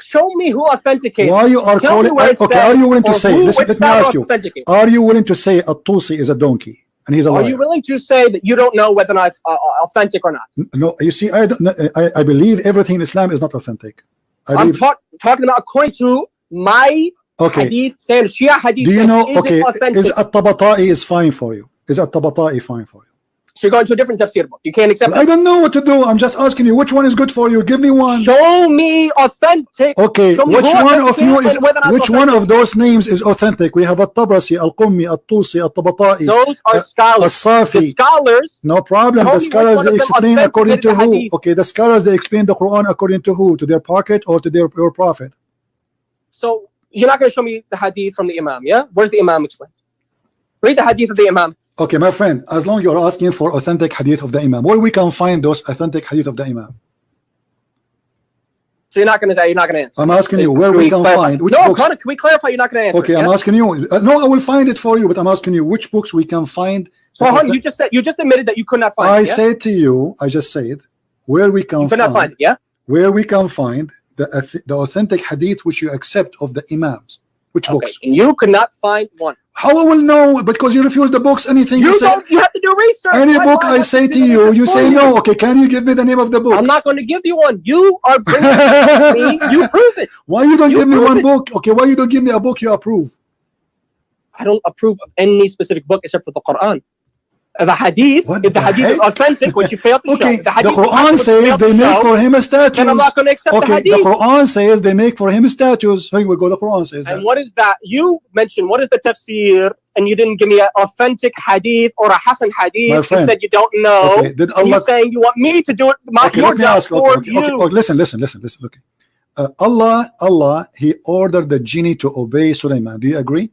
Speaker 2: Show me who authenticated.
Speaker 1: Why you are calling? Okay, are you willing to say? Let me ask you. Are you willing to say At-Tusi is a donkey and he's a liar?
Speaker 2: Are you willing to say that you don't know whether or not it's authentic or not?
Speaker 1: No. You see, I believe everything in Islam is not authentic.
Speaker 2: I'm talking about according to my
Speaker 1: Okay.
Speaker 2: hadith, saying Shia hadith.
Speaker 1: Do you know?
Speaker 2: Is
Speaker 1: Okay,
Speaker 2: it authentic?
Speaker 1: is At-Tabata'i is fine for you? Is At-Tabata'i fine for you?
Speaker 2: So you're going to a different tafsir book. You can't accept
Speaker 1: I don't know what to do. I'm just asking you which one is good for you. Give me one.
Speaker 2: Show me authentic.
Speaker 1: Okay,
Speaker 2: Show me
Speaker 1: which
Speaker 2: who
Speaker 1: one of you
Speaker 2: authentic
Speaker 1: is
Speaker 2: and whether or not
Speaker 1: which one
Speaker 2: authentic.
Speaker 1: of those names is authentic? We have At-Tabrasi, Al-Qummi, At-Tusi, At-Tabata'i,
Speaker 2: Those are scholars.
Speaker 1: As-Safi.
Speaker 2: The scholars.
Speaker 1: No problem.
Speaker 2: Show
Speaker 1: The
Speaker 2: me
Speaker 1: scholars
Speaker 2: which one
Speaker 1: they
Speaker 2: of them
Speaker 1: explain according to
Speaker 2: authenticated the
Speaker 1: who?
Speaker 2: hadith.
Speaker 1: Okay, the scholars they explain the Quran according to who? To their pocket or to your prophet?
Speaker 2: So you're not going to show me the hadith from the Imam, yeah? Where's the Imam explained? Read the hadith of the Imam.
Speaker 1: Okay, my friend, as long you're asking for authentic hadith of the Imam, where we can find those authentic hadith of the Imam?
Speaker 2: So you're not going to say, you're not going to answer.
Speaker 1: I'm asking you where we can find which
Speaker 2: no,
Speaker 1: books.
Speaker 2: Connor, can we clarify? You're not going to answer.
Speaker 1: Okay,
Speaker 2: yeah?
Speaker 1: I'm asking you. No, I will find it for you, but I'm asking you which books we can find.
Speaker 2: So hold on, you just admitted that you could not find
Speaker 1: I
Speaker 2: it. Yeah?
Speaker 1: said to you, I just said where we can
Speaker 2: You could not find it, yeah?
Speaker 1: where we can find the authentic hadith which you accept of the Imams. Which
Speaker 2: Okay,
Speaker 1: books?
Speaker 2: and you could not find one.
Speaker 1: How I will know? Because you refuse the books. Anything
Speaker 2: You
Speaker 1: you say,
Speaker 2: don't. You have to do research.
Speaker 1: any
Speaker 2: Why
Speaker 1: book
Speaker 2: do
Speaker 1: I
Speaker 2: have
Speaker 1: say
Speaker 2: do
Speaker 1: to
Speaker 2: the
Speaker 1: you,
Speaker 2: research
Speaker 1: you
Speaker 2: for
Speaker 1: say no. Okay, can you give me the name of the book?
Speaker 2: I'm not going to give you one. You are bringing it to me. You prove it.
Speaker 1: Why you don't
Speaker 2: You
Speaker 1: give me
Speaker 2: prove
Speaker 1: one
Speaker 2: it.
Speaker 1: book? Okay, why you don't give me a book you approve?
Speaker 2: I don't approve of any specific book except for the Quran. The hadith,
Speaker 1: What
Speaker 2: if the
Speaker 1: the
Speaker 2: hadith is
Speaker 1: heck?
Speaker 2: authentic, which you fail to
Speaker 1: Okay,
Speaker 2: show,
Speaker 1: the
Speaker 2: hadith is
Speaker 1: Quran
Speaker 2: authentic,
Speaker 1: says
Speaker 2: which you
Speaker 1: they
Speaker 2: fail to
Speaker 1: make
Speaker 2: show,
Speaker 1: for him a statue.
Speaker 2: then I'm not going to accept the
Speaker 1: Okay,
Speaker 2: hadith.
Speaker 1: the Quran says they make for him a statues. Here we go. The Quran says that.
Speaker 2: And what is that? You mentioned what is the tafsir, and you didn't give me an authentic hadith or a Hasan hadith.
Speaker 1: My
Speaker 2: You
Speaker 1: friend,
Speaker 2: said you don't know.
Speaker 1: okay, did
Speaker 2: And
Speaker 1: Allah?
Speaker 2: you're saying you want me to do it,
Speaker 1: Okay,
Speaker 2: your
Speaker 1: let me
Speaker 2: job
Speaker 1: ask.
Speaker 2: for
Speaker 1: Okay,
Speaker 2: you.
Speaker 1: okay, listen. Okay, Allah, He ordered the genie to obey Sulaiman. Do you agree?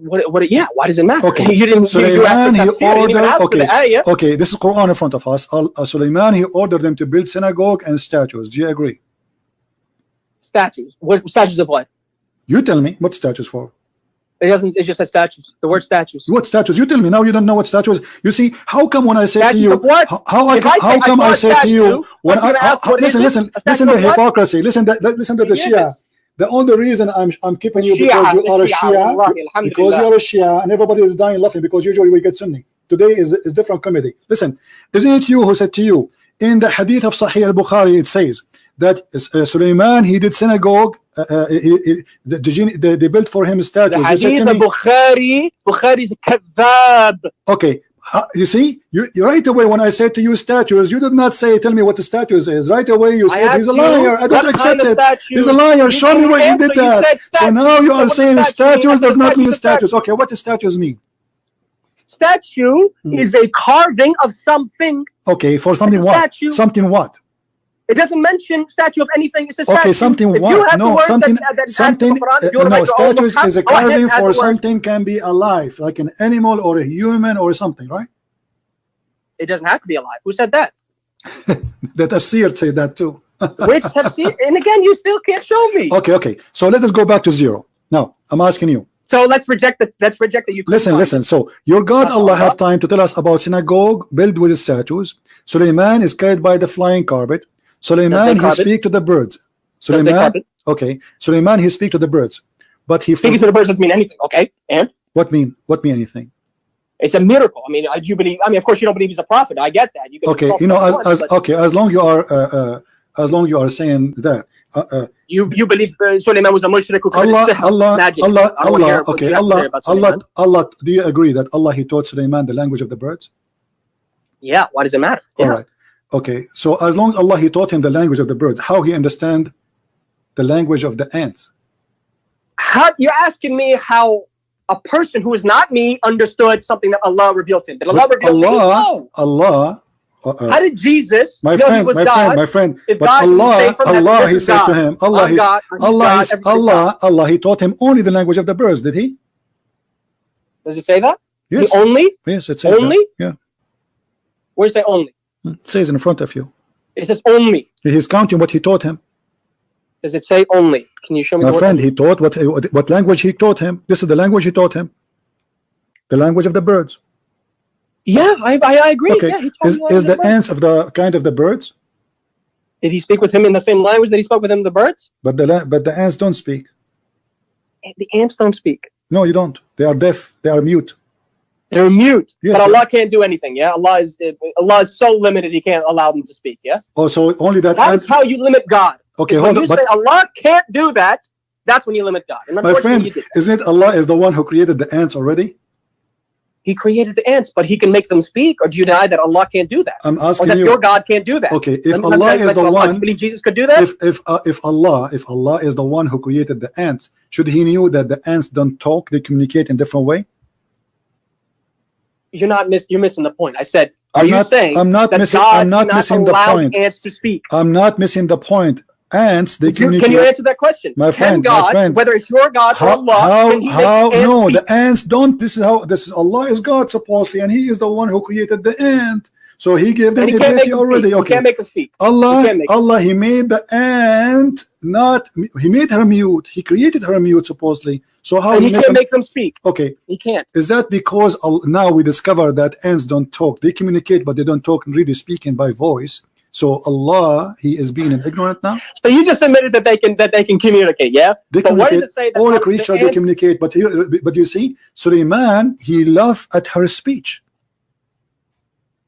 Speaker 2: What? Yeah. Why does it matter?
Speaker 1: Okay.
Speaker 2: You didn't.
Speaker 1: Sulaiman, he
Speaker 2: you didn't even
Speaker 1: ordered.
Speaker 2: ask for the ayah.
Speaker 1: Okay. This is Quran in front of us. Sulaiman, he ordered them to build synagogue and statues. Do you agree?
Speaker 2: Statues. What statues of what?
Speaker 1: You tell me what statues for.
Speaker 2: It doesn't. It just says statues. The word statues.
Speaker 1: What statues? You tell me now. You don't know what statues. You see, how come when I say
Speaker 2: Statues
Speaker 1: to you,
Speaker 2: of what?
Speaker 1: how come I say to you when listen to the hypocrisy. Listen to the Shia. The only reason I'm keeping you because you are a Shia, because you are a Shia, and everybody is dying laughing because usually we get Sunni. Today is different comedy. Listen, isn't it you who said to you in the hadith of Sahih al-Bukhari, it says that Sulaiman, he did synagogue, they built for him statues.
Speaker 2: The hadith of Bukhari is a kadhab.
Speaker 1: Okay. You see, you right away when I said to you statues, you did not say tell me what the statues is. Right away you said he's a liar. I don't accept it. He's a liar. Show me where he did that. So now you are saying statues does not mean statues. Okay, what does statues mean?
Speaker 2: Statue is a carving of something.
Speaker 1: Okay, for something what?
Speaker 2: Statue.
Speaker 1: Something what?
Speaker 2: It doesn't mention statue of anything. It says
Speaker 1: Okay,
Speaker 2: statue.
Speaker 1: something
Speaker 2: If
Speaker 1: what?
Speaker 2: you have the
Speaker 1: No,
Speaker 2: word
Speaker 1: something.
Speaker 2: that
Speaker 1: Something.
Speaker 2: no,
Speaker 1: Statues is a carving for
Speaker 2: something.
Speaker 1: something can be alive, like an animal or a human or something, right?
Speaker 2: It doesn't have to be alive. Who said that?
Speaker 1: The tafsir say that too.
Speaker 2: Which tafsir? And again, you still can't show me.
Speaker 1: Okay. So let us go back to zero. Now I'm asking you.
Speaker 2: So let's reject that. Let's reject that. You
Speaker 1: listen. So your God Allah have time to tell us about synagogue built with statues. Sulaiman is carried by the flying carpet. Sulaiman he speak to the birds. Sulaiman, okay. Sulaiman he speak to the birds, but he
Speaker 2: speaking to the birds doesn't mean anything. Okay, and
Speaker 1: what mean anything?
Speaker 2: It's a miracle. I mean, do you believe? I mean, of course, you don't believe he's a prophet. I get that. You can
Speaker 1: okay, you know, as long you are saying that.
Speaker 2: You believe Sulaiman was a mushrik who
Speaker 1: Allah. Do you agree that Allah he taught Sulaiman the language of the birds?
Speaker 2: Yeah. Why does it matter?
Speaker 1: All right. Okay. So as long Allah he taught him the language of the birds, how he understand the language of the ants?
Speaker 2: How you're asking me how a person who is not me understood something that Allah revealed to him? Did Allah reveal to him? No.
Speaker 1: Allah.
Speaker 2: How did Jesus?
Speaker 1: My friend. But Allah, he said to him, Allah, he taught him only the language of the birds. Did he?
Speaker 2: Does it say that?
Speaker 1: Yes.
Speaker 2: The only?
Speaker 1: Yes, it says
Speaker 2: only.
Speaker 1: That. Yeah.
Speaker 2: Where does it say only?
Speaker 1: It says in front of you.
Speaker 2: It says only.
Speaker 1: He's counting what he taught him.
Speaker 2: Does it say only? Can you show me?
Speaker 1: My friend, he taught what language he taught him. This is the language he taught him. The language of the birds.
Speaker 2: Yeah, I agree.
Speaker 1: Okay.
Speaker 2: Yeah,
Speaker 1: is the ants of the kind of the birds?
Speaker 2: Did he speak with him in the same language that he spoke with him the birds?
Speaker 1: But the ants don't speak.
Speaker 2: The ants don't speak.
Speaker 1: No, you don't. They are deaf. They are mute.
Speaker 2: They're mute.
Speaker 1: Yes,
Speaker 2: but Allah can't do anything. Yeah, Allah is so limited. He can't allow them to speak. Yeah.
Speaker 1: Oh, so only that.
Speaker 2: That's how you limit God.
Speaker 1: Okay,
Speaker 2: hold on. When you say Allah can't do that, that's when you limit God. And
Speaker 1: My friend, isn't Allah is the one who created the ants already?
Speaker 2: He created the ants, but he can make them speak. Or do you deny that Allah can't do that?
Speaker 1: I'm asking
Speaker 2: or that
Speaker 1: you.
Speaker 2: your God can't do that.
Speaker 1: Okay, if Allah is the one,
Speaker 2: do you believe Jesus could do that?
Speaker 1: If Allah is the one who created the ants, should he knew that the ants don't talk, they communicate in different way?
Speaker 2: You're missing the point. I said, I'm not
Speaker 1: missing the point.
Speaker 2: Ants to speak.
Speaker 1: I'm not missing the point. Ants, they communicate.
Speaker 2: Can you answer that question?
Speaker 1: My friend,
Speaker 2: whether it's your God or Allah, can he make ants speak?
Speaker 1: The ants don't. This is Allah is God supposedly, and He is the one who created the ant. So He gave them ability already. Okay.
Speaker 2: He can't make them speak.
Speaker 1: Allah, He made the ant He made her mute. He created her mute supposedly. So how
Speaker 2: He can't make them speak?
Speaker 1: Okay,
Speaker 2: He can't.
Speaker 1: Is that because now we discover that ants don't talk? They communicate, but they don't talk really speaking by voice. So Allah, He is being ignorant now.
Speaker 2: So you just admitted that they can communicate, yeah?
Speaker 1: They communicate. What does it say that all the creatures they communicate? But you see, Sulaiman, he laughed at her speech.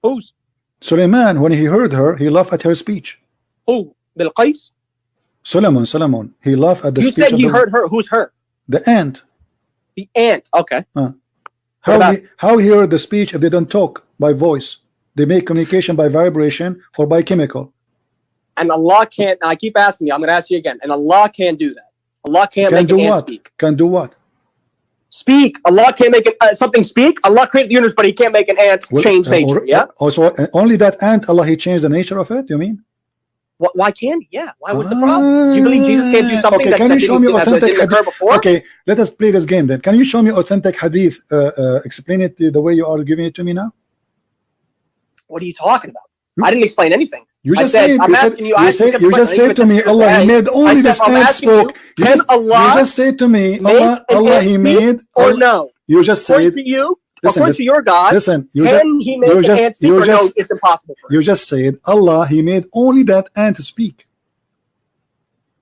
Speaker 2: Who's?
Speaker 1: Sulaiman, when he heard her, he laughed at her speech.
Speaker 2: Who? Bilqis?
Speaker 1: Solomon. He laughed at the speech.
Speaker 2: You said he heard her. Who's her?
Speaker 1: The ant.
Speaker 2: The ant. Okay.
Speaker 1: How he heard the speech if they don't talk by voice? They make communication by vibration or by chemical.
Speaker 2: And Allah can't. I keep asking you. I'm going to ask you again. And Allah can't do that. Allah can't make an ant speak.
Speaker 1: Can do what?
Speaker 2: Speak. Allah can't make something speak. Allah created the universe, but He can't make an ant change nature. Yeah.
Speaker 1: Also, only that ant, Allah, He changed the nature of it. You mean?
Speaker 2: Why can't He? Yeah. Why was the problem? You believe Jesus can't do something that didn't occur before?
Speaker 1: Okay, let us play this game then. Can you show me authentic hadith? Explain it the way you are giving it to me now.
Speaker 2: What are you talking about? I didn't explain anything.
Speaker 1: You just said to me, Allah, He made only this ant spoke. You just said to me, Allah, He made.
Speaker 2: Or no?
Speaker 1: You just said.
Speaker 2: According to your God,
Speaker 1: listen,
Speaker 2: can He make the ant speak or no? It's impossible.
Speaker 1: You just said, Allah, He made only that ant to speak.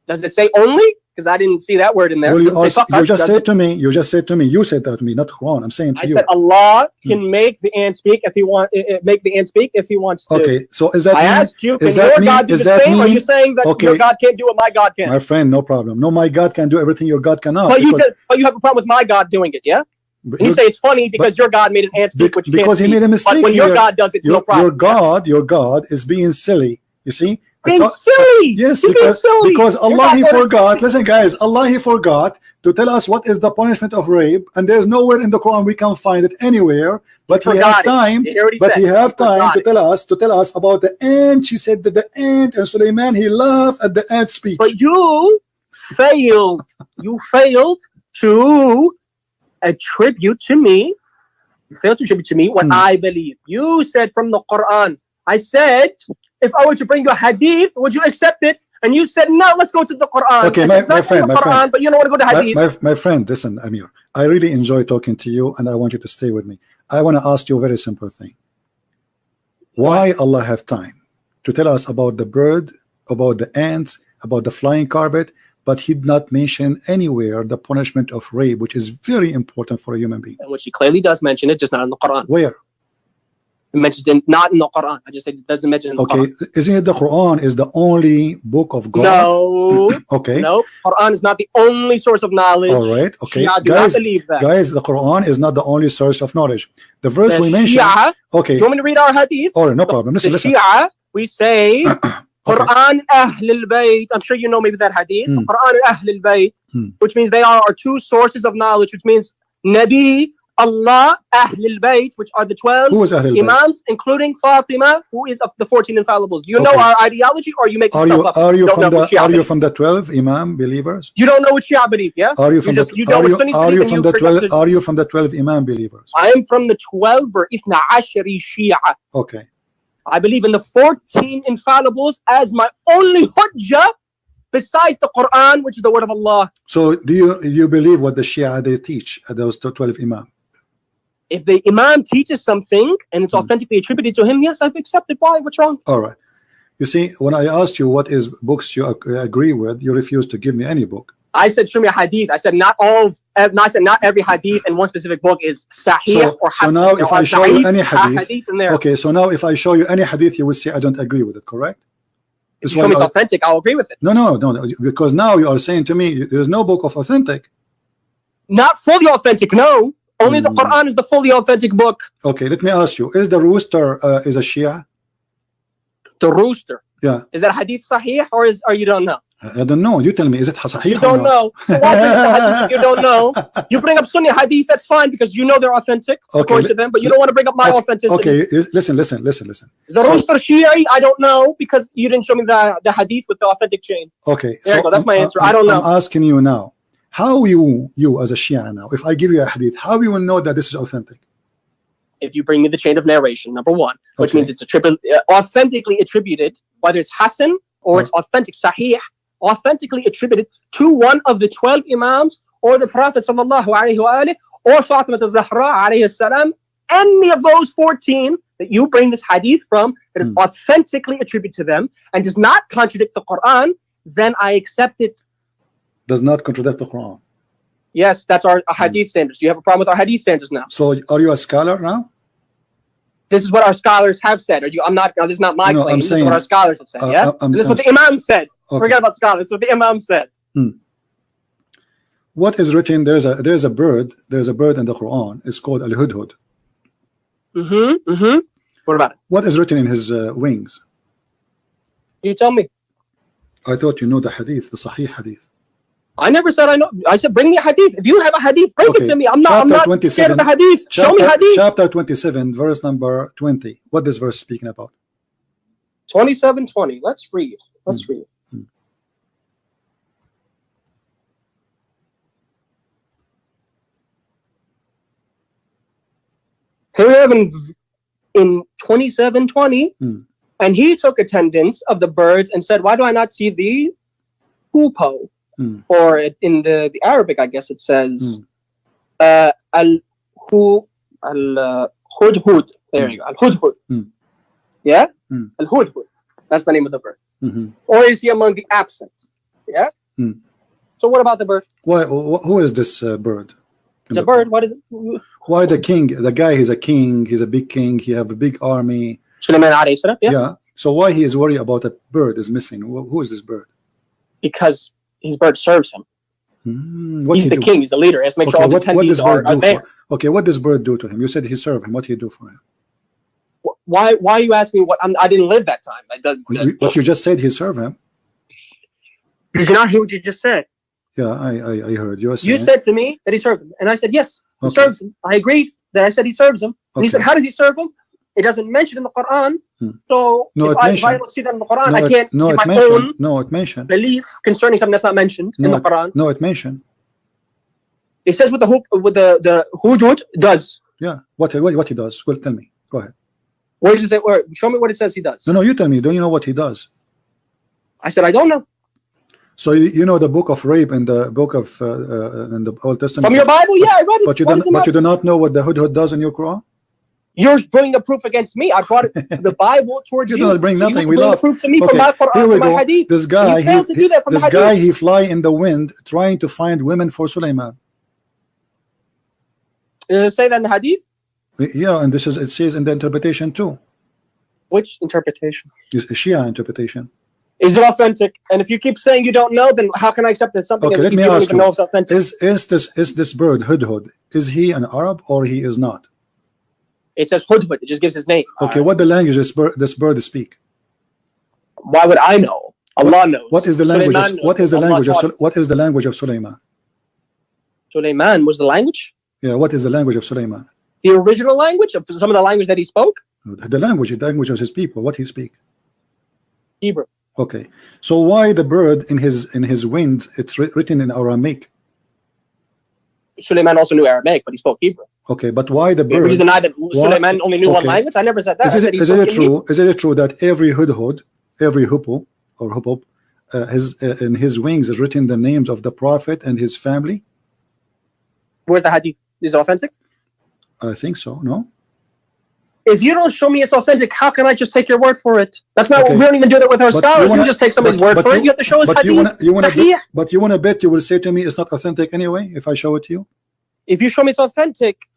Speaker 2: Does it say only? Because I didn't see that word in there.
Speaker 1: Well, you just said to me. You said that to me, not Quran. I'm saying to you.
Speaker 2: I said Allah can make the ant speak if He wants to.
Speaker 1: Okay, so is that?
Speaker 2: I asked you, can your God do the same? Or are you saying that your God can't do what my God can?
Speaker 1: My friend, no problem. No, my God can do everything your God cannot.
Speaker 2: But you have a problem with my God doing it, yeah? And you say it's funny because your God made an ant speak, which
Speaker 1: because He made a mistake.
Speaker 2: But when your God does it, it's no problem.
Speaker 1: Your God is being silly. You see?
Speaker 2: Being silly.
Speaker 1: Yes, because Allah, He forgot. Listen, guys, Allah, He forgot to tell us what is the punishment of rape, and there's nowhere in the Quran we can find it anywhere. But He have time. He have time to tell us about the ant. She said that the ant and Sulaiman, he laughed at the ant speech.
Speaker 2: But you failed. You failed to attribute to me. You failed to attribute to me what I believe. You said from the Quran. I said, if I were to bring you a hadith, would you accept it? And you said, no, let's go to the Quran.
Speaker 1: Okay, my friend,
Speaker 2: but you don't want to go to hadith.
Speaker 1: My friend, listen, Amir, I really enjoy talking to you, and I want you to stay with me. I want to ask you a very simple thing. Why Allah have time to tell us about the bird, about the ants, about the flying carpet, but He did not mention anywhere the punishment of rape, which is very important for a human being?
Speaker 2: And which He clearly does mention it, just not in the Quran.
Speaker 1: Where?
Speaker 2: It mentions it not in the Quran. I just said it doesn't mention it in the Quran.
Speaker 1: Okay, isn't it the Quran is the only book of God?
Speaker 2: No.
Speaker 1: Okay.
Speaker 2: No, Quran is not the only source of knowledge.
Speaker 1: All right. Okay.
Speaker 2: Shia do not believe that.
Speaker 1: Guys, the Quran is not the only source of knowledge. The verse we mentioned.
Speaker 2: Shia,
Speaker 1: okay.
Speaker 2: Do you want me to read our hadith?
Speaker 1: All right, no problem. Listen.
Speaker 2: Shia, we say Quran Ahl al-Bayt. I'm sure you know maybe that hadith. Quran Ahl al-Bayt, which means they are our two sources of knowledge, which means Nabi, Allah, Ahl al-Bayt, which are the 12 Imams, including Fatima, who is of the 14 infallibles. Do you know our ideology, or you make stuff up?
Speaker 1: Are you from the 12 Imam believers?
Speaker 2: You don't know what Shia believe, yeah?
Speaker 1: Are you from the 12 Imam believers?
Speaker 2: I am from the 12 or Ithna Ashari Shia.
Speaker 1: Okay.
Speaker 2: I believe in the 14 infallibles as my only hujjah besides the Quran, which is the word of Allah.
Speaker 1: So do you believe what the Shia they teach, those 12 Imam?
Speaker 2: If the Imam teaches something and it's authentically attributed to him, yes, I've accepted. Why? What's wrong?
Speaker 1: All right. You see, when I asked you what is books you agree with, you refused to give me any book.
Speaker 2: I said, show me a hadith. I said, not every hadith in one specific book is sahih or hasan.
Speaker 1: So now if I show you any hadith, okay, so now if I show you any hadith, you will say I don't agree with it, correct? This
Speaker 2: If you show me it's authentic, I'll agree with it.
Speaker 1: No, because now you are saying to me there is no book of authentic.
Speaker 2: Not fully authentic, no. Only the Quran is the fully authentic book.
Speaker 1: Okay, let me ask you: is the rooster is a Shia?
Speaker 2: The rooster.
Speaker 1: Yeah.
Speaker 2: Is that hadith sahih or you don't know?
Speaker 1: I don't know. You tell me. Is it sahih?
Speaker 2: You don't know. So why bring up the hadith if you don't know? You bring up Sunni hadith, that's fine because you know they're authentic according to them, but you don't want to bring up my authenticity.
Speaker 1: Okay, listen.
Speaker 2: The rooster Shi'i, I don't know because you didn't show me the hadith with the authentic chain.
Speaker 1: Okay,
Speaker 2: there you go. That's my answer. I don't know.
Speaker 1: I'm asking you now. How you as a Shia now, if I give you a hadith, how you will know that this is authentic?
Speaker 2: If you bring me the chain of narration, number one, which means it's authentically attributed, whether it's Hassan or it's authentic, Sahih, authentically attributed to one of the 12 Imams or the Prophet sallallahu alaihi wasallam or Fatima al-Zahra alayhi salam, any of those 14 that you bring this hadith from that is authentically attributed to them and does not contradict the Quran, then I accept it.
Speaker 1: Does not contradict the Quran.
Speaker 2: Yes, that's our hadith standards. You have a problem with our hadith standards now.
Speaker 1: So are you a scholar now?
Speaker 2: This is what our scholars have said. I'm not. This is not my claim. This is what our scholars have said. Yeah, this is what the Imam said. Okay. Forget about scholars. This is what the Imam said.
Speaker 1: What is written? There's a bird. There's a bird in the Quran. It's called al-hudhud.
Speaker 2: What about it?
Speaker 1: What is written in his wings?
Speaker 2: You tell me.
Speaker 1: I thought you know the hadith, the Sahih hadith.
Speaker 2: I never said I know. I said bring me a hadith. If you have a hadith, bring it to me. I'm not scared of the hadith. Show me hadith.
Speaker 1: Chapter 27, verse number 20. What is verse speaking about?
Speaker 2: 27:20. Let's read. Let's read. Here we have in 27:20, and he took attendance of the birds and said, "Why do I not see the hoopoe?" Or in the Arabic, I guess it says al-hudhud. There you go, al-hudhud. Yeah, al-hudhud. That's the name of the bird. Or is he among the absent? Yeah. So what about the bird?
Speaker 1: Who is this bird?
Speaker 2: It's a bird. What is it?
Speaker 1: Why the king? The guy, he's a king. He's a big king. He have a big army.
Speaker 2: Sulaiman alayhi salam.
Speaker 1: Yeah. So why he is worried about a bird is missing? Who is this bird?
Speaker 2: Because his bird serves him. He's the king. He's the leader. He has to make sure all the attendees are there.
Speaker 1: Okay, what does bird do to him? You said he served him. What do you do for him?
Speaker 2: Why are you asking me what? I didn't live that time.
Speaker 1: What you just said, he served him.
Speaker 2: Did you not hear what you just said?
Speaker 1: Yeah, I heard you.
Speaker 2: You said to me that he served him, and I said yes, he serves him. I agreed that I said he serves him, and you said, how does he serve him? It doesn't mention in the Quran. So if I don't see that in the Quran, I can't give my own belief concerning something that's not mentioned in the Quran.
Speaker 1: No, it mentioned.
Speaker 2: It says what the hudud does.
Speaker 1: Yeah, what he does? Well, tell me. Go ahead.
Speaker 2: Where does it say? Show me what it says he does.
Speaker 1: No, you tell me. Don't you know what he does?
Speaker 2: I said I don't know.
Speaker 1: So you know the book of rape in the book of in the Old Testament.
Speaker 2: From your Bible, yeah, I read it.
Speaker 1: But you do not know what the hudhud does in your Quran.
Speaker 2: You're bringing the proof against me. I brought the Bible towards you.
Speaker 1: You don't bring nothing. We
Speaker 2: bring the proof to me from my Quran, from my hadith.
Speaker 1: This guy, he fly in the wind trying to find women for Sulaiman.
Speaker 2: Does it say that in the hadith?
Speaker 1: Yeah, and it says in the interpretation too.
Speaker 2: Which interpretation?
Speaker 1: It's a Shia interpretation.
Speaker 2: Is it authentic? And if you keep saying you don't know, then how can I accept that something that you don't even know is authentic?
Speaker 1: Is this bird hudhud? Is he an Arab or he is not?
Speaker 2: It says hudhud. It just gives his name.
Speaker 1: Okay, what the language this bird speak?
Speaker 2: Why would I know? Allah knows.
Speaker 1: What is the language? What is the language of Sulaiman?
Speaker 2: Sulaiman was the language?
Speaker 1: Yeah, what is the language of Sulaiman?
Speaker 2: The original language of some of the language that he spoke?
Speaker 1: The language of his people. What he speak?
Speaker 2: Hebrew.
Speaker 1: Okay, so why the bird in his wings? It's written in Aramaic.
Speaker 2: Sulaiman also knew Aramaic, but he spoke Hebrew.
Speaker 1: Okay, but why the bird?
Speaker 2: Would you deny that Sulaiman only knew one language? I never said that.
Speaker 1: Is it true? Is it true that every hudhud, every hoopoe or hoopoe, in his wings is written the names of the Prophet and his family?
Speaker 2: Where's the hadith? Is it authentic?
Speaker 1: I think so. No.
Speaker 2: If you don't show me it's authentic, how can I just take your word for it? That's not. We don't even do that with our scholars. You just take somebody's word for it. You have to show us hadith.
Speaker 1: But you want to bet you will say to me it's not authentic anyway if I show it to you?
Speaker 2: If you show me it's authentic,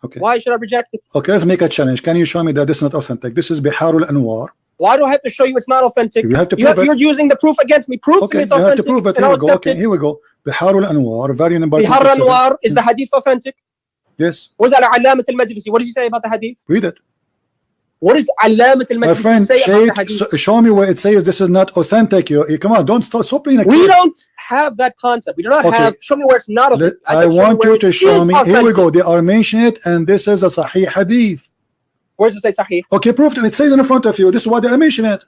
Speaker 1: okay.
Speaker 2: Why should I reject it?
Speaker 1: Okay, let's make a challenge. Can you show me that this is not authentic? This is Bihar al-Anwar,
Speaker 2: Why do I have to show you it's not authentic?
Speaker 1: You have to prove it.
Speaker 2: You're using the proof against me. Prove to me it's
Speaker 1: you
Speaker 2: authentic.
Speaker 1: have to prove it. Here we go. Okay, here we go. Bihar al-Anwar, volume number 27.
Speaker 2: Bihar al-Anwar, is the hadith authentic?
Speaker 1: Yes.
Speaker 2: What's Al-Allamat al-Majlisi? What does he say about the hadith?
Speaker 1: Read it.
Speaker 2: What does Allamat al-Majlisi say about the hadith?
Speaker 1: Show me where it says this is not authentic. Come on, don't stop being a kid.
Speaker 2: We don't have that concept. We do not have. Show me where it's not authentic.
Speaker 1: I want you to show me. Here we go. They are mentioning it, and this is a Sahih hadith.
Speaker 2: Where does it say Sahih?
Speaker 1: Okay, prove it. It says in front of you. This is why they are mentioning it.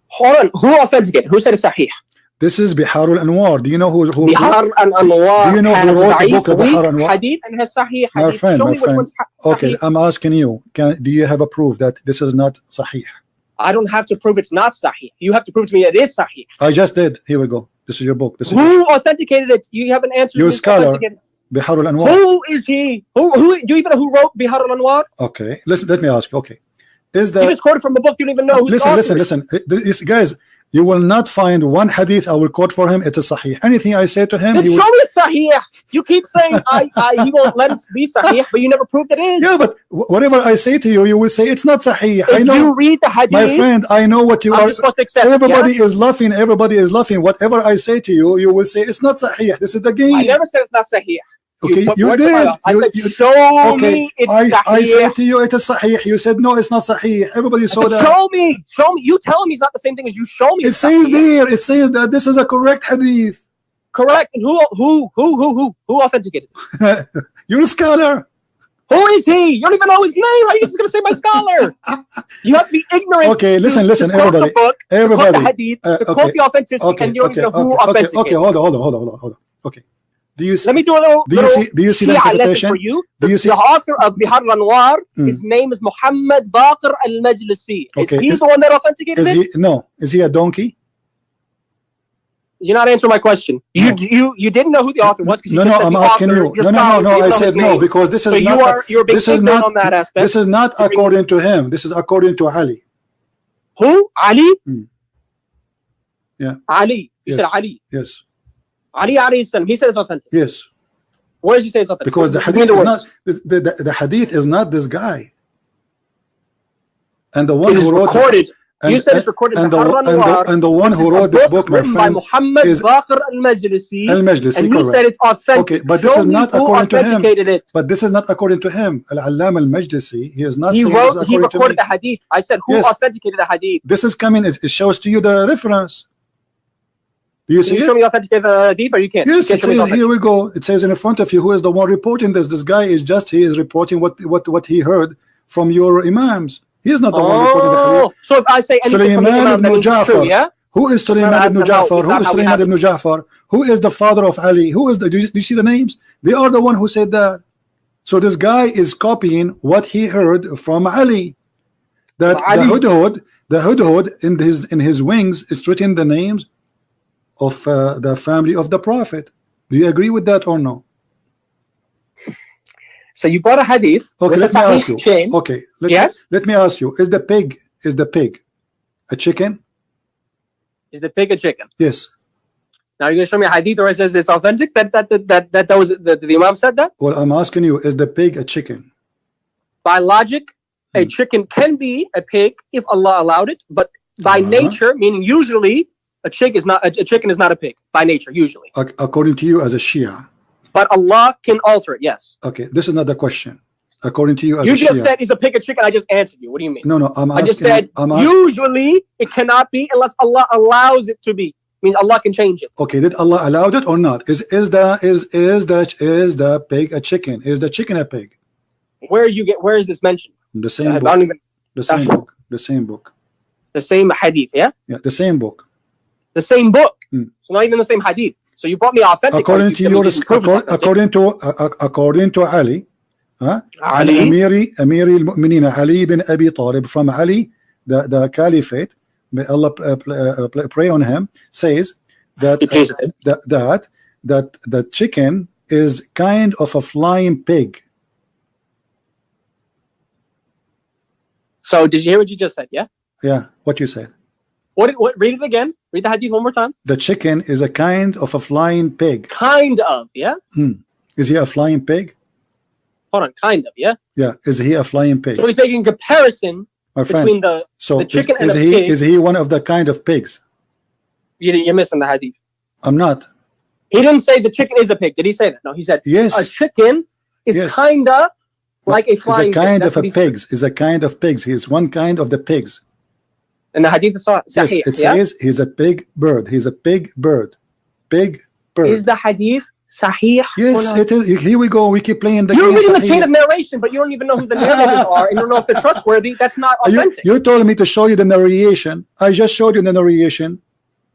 Speaker 2: Hold on. Who authenticated? Who said it's Sahih?
Speaker 1: This is Bihar al-Anwar. Do you know who
Speaker 2: Bihar al-Anwar?
Speaker 1: Do you know who wrote the book of Bihar al-Anwar?
Speaker 2: Hadith and has Sahih hadith.
Speaker 1: My friend,
Speaker 2: show me which one's
Speaker 1: okay, I'm asking you. Do you have a proof that this is not Sahih?
Speaker 2: I don't have to prove it's not Sahih. You have to prove to me it is Sahih.
Speaker 1: I just did. Here we go. This is your book.
Speaker 2: Who authenticated it? You haven't answered.
Speaker 1: Your scholar, Bihar al-Anwar.
Speaker 2: Who is he? Who? Do you even know who wrote Bihar al-Anwar?
Speaker 1: Okay, let me ask. Okay, is that
Speaker 2: you just quoted from a book? You don't even know who.
Speaker 1: Listen. This guys. You will not find one hadith I will quote for him. It is Sahih. Anything I say to him,
Speaker 2: then show me Sahih. You keep saying he won't let it be Sahih, but you never proved it is.
Speaker 1: Yeah, but whatever I say to you, you will say it's not Sahih.
Speaker 2: If
Speaker 1: I know.
Speaker 2: You read the hadith,
Speaker 1: my friend, I know what you are.
Speaker 2: Supposed to accept
Speaker 1: everybody is laughing. Everybody is laughing. Whatever I say to you, you will say it's not Sahih. This is the game.
Speaker 2: I never said it's not Sahih.
Speaker 1: Okay, you did.
Speaker 2: I said, show me it's Sahih.
Speaker 1: I said to you, it is Sahih. You said, no, it's not Sahih. Everybody saw that.
Speaker 2: Show me. You tell me it's not the same thing as you show me.
Speaker 1: It says there. It says that this is a correct hadith.
Speaker 2: Correct. And who authenticated it?
Speaker 1: You're a scholar.
Speaker 2: Who is he? You don't even know his name. How are you just going to say my scholar? You have to be ignorant.
Speaker 1: Okay, listen, everybody.
Speaker 2: The book,
Speaker 1: everybody.
Speaker 2: To quote the hadith, to quote the authenticity, and you don't even know who authenticated it.
Speaker 1: Okay, hold on. Okay. Do you see,
Speaker 2: let me do a little.
Speaker 1: Do you see the interpretation?
Speaker 2: For you.
Speaker 1: Do you see
Speaker 2: the author of Bihar al-Anwar? His name is Muhammad Baqir al-Majlisi.
Speaker 1: Okay.
Speaker 2: Is he the one that authenticated it?
Speaker 1: No. Is he a donkey?
Speaker 2: You're not answering my question. You didn't know who the author was because you
Speaker 1: just said
Speaker 2: I'm
Speaker 1: asking you. No. I said no because this is
Speaker 2: so
Speaker 1: not.
Speaker 2: You're being ignorant on that aspect.
Speaker 1: This is not according to him. This is according to Ali.
Speaker 2: Who? Ali?
Speaker 1: Yeah.
Speaker 2: Ali. You said Ali.
Speaker 1: Yes.
Speaker 2: Ali alayhi salam. He said it's authentic.
Speaker 1: Yes.
Speaker 2: Where does he say it's authentic?
Speaker 1: Because the hadith is not the hadith is not this guy. And the one who wrote
Speaker 2: recorded. You said it's recorded.
Speaker 1: And the one who wrote this book, my friend,
Speaker 2: by Muhammad Baqir al-Majlisi.
Speaker 1: And
Speaker 2: he said it's authentic.
Speaker 1: Okay, but this is not according to him. But this is not according to him. Al-Allam al-Majlisi. He is not.
Speaker 2: He recorded the hadith. I said who authenticated the hadith.
Speaker 1: This is coming. It shows to you the reference. Do you see
Speaker 2: Can you show me authenticated the hadith, or you can't?
Speaker 1: Yes, it says, here we go. It says in front of you who is the one reporting this. This guy is he is reporting what he heard from your imams. He is not the one reporting the hadith.
Speaker 2: So if I say anything from the imam, that means true, yeah?
Speaker 1: Who is Sulaiman ibn Ja'far? Who is Sulaiman ibn Ja'far? Who is the father of Ali? Who is do you see the names? They are the one who said that. So this guy is copying what he heard from Ali. That the hudhud in his wings is written the names of the family of the Prophet. Do you agree with that or no?
Speaker 2: So you brought a hadith.
Speaker 1: Okay, let me ask you.
Speaker 2: Chain.
Speaker 1: Okay,
Speaker 2: yes.
Speaker 1: Let me ask you. Is the pig a chicken?
Speaker 2: Is the pig a chicken?
Speaker 1: Yes.
Speaker 2: Now you're gonna show me a hadith where it says it's authentic. That was the Imam said that.
Speaker 1: Well, I'm asking you. Is the pig a chicken?
Speaker 2: By logic, a chicken can be a pig if Allah allowed it, but by nature, meaning usually. A chicken is not a pig by nature, usually.
Speaker 1: According to you as a Shia.
Speaker 2: But Allah can alter it, yes.
Speaker 1: Okay, this is not the question. According to you as
Speaker 2: a Shia. You just said is a pig a chicken, I just answered you. What do you mean?
Speaker 1: No,
Speaker 2: I just said usually it cannot be unless Allah allows it to be. Means Allah can change it.
Speaker 1: Okay, did Allah allow it or not? Is the pig a chicken? Is the chicken a pig?
Speaker 2: Where is this mentioned?
Speaker 1: The same book. The same book. The same book.
Speaker 2: The same hadith, yeah?
Speaker 1: Yeah, the same book.
Speaker 2: The same book. So not even the same hadith. So you brought me authentic.
Speaker 1: According to Ali, Ali Amiri al-Mu'minin Ali bin Abi Talib, from Ali, the caliphate, may Allah pray on him, says that the chicken is kind of a flying pig.
Speaker 2: So did you hear what you just said? Yeah.
Speaker 1: Yeah. What you said.
Speaker 2: What? Read it again. Read the hadith one more time.
Speaker 1: The chicken is a kind of a flying pig.
Speaker 2: Kind of, yeah.
Speaker 1: Is he a flying pig?
Speaker 2: Hold on, kind of, yeah.
Speaker 1: Yeah. Is he a flying pig?
Speaker 2: So he's making a comparison
Speaker 1: my friend.
Speaker 2: between the chicken and the pig.
Speaker 1: Is he one of the kind of pigs?
Speaker 2: You're missing the hadith.
Speaker 1: I'm not.
Speaker 2: He didn't say the chicken is a pig. Did he say that? No, he said
Speaker 1: yes.
Speaker 2: A chicken is kinda like a flying
Speaker 1: pig. Is a kind
Speaker 2: of
Speaker 1: a pigs. Is a kind of pigs. He's one kind of the pigs.
Speaker 2: And the hadith is sahih.
Speaker 1: Yes, it says he's a big bird. He's a big bird. Big bird.
Speaker 2: Is the hadith sahih?
Speaker 1: Yes, it is. Here we go. We keep playing the game.
Speaker 2: You're reading the chain of narration, but you don't even know who the narrators are, and you don't know if they're trustworthy. That's not authentic.
Speaker 1: You told me to show you the narration. I just showed you the narration.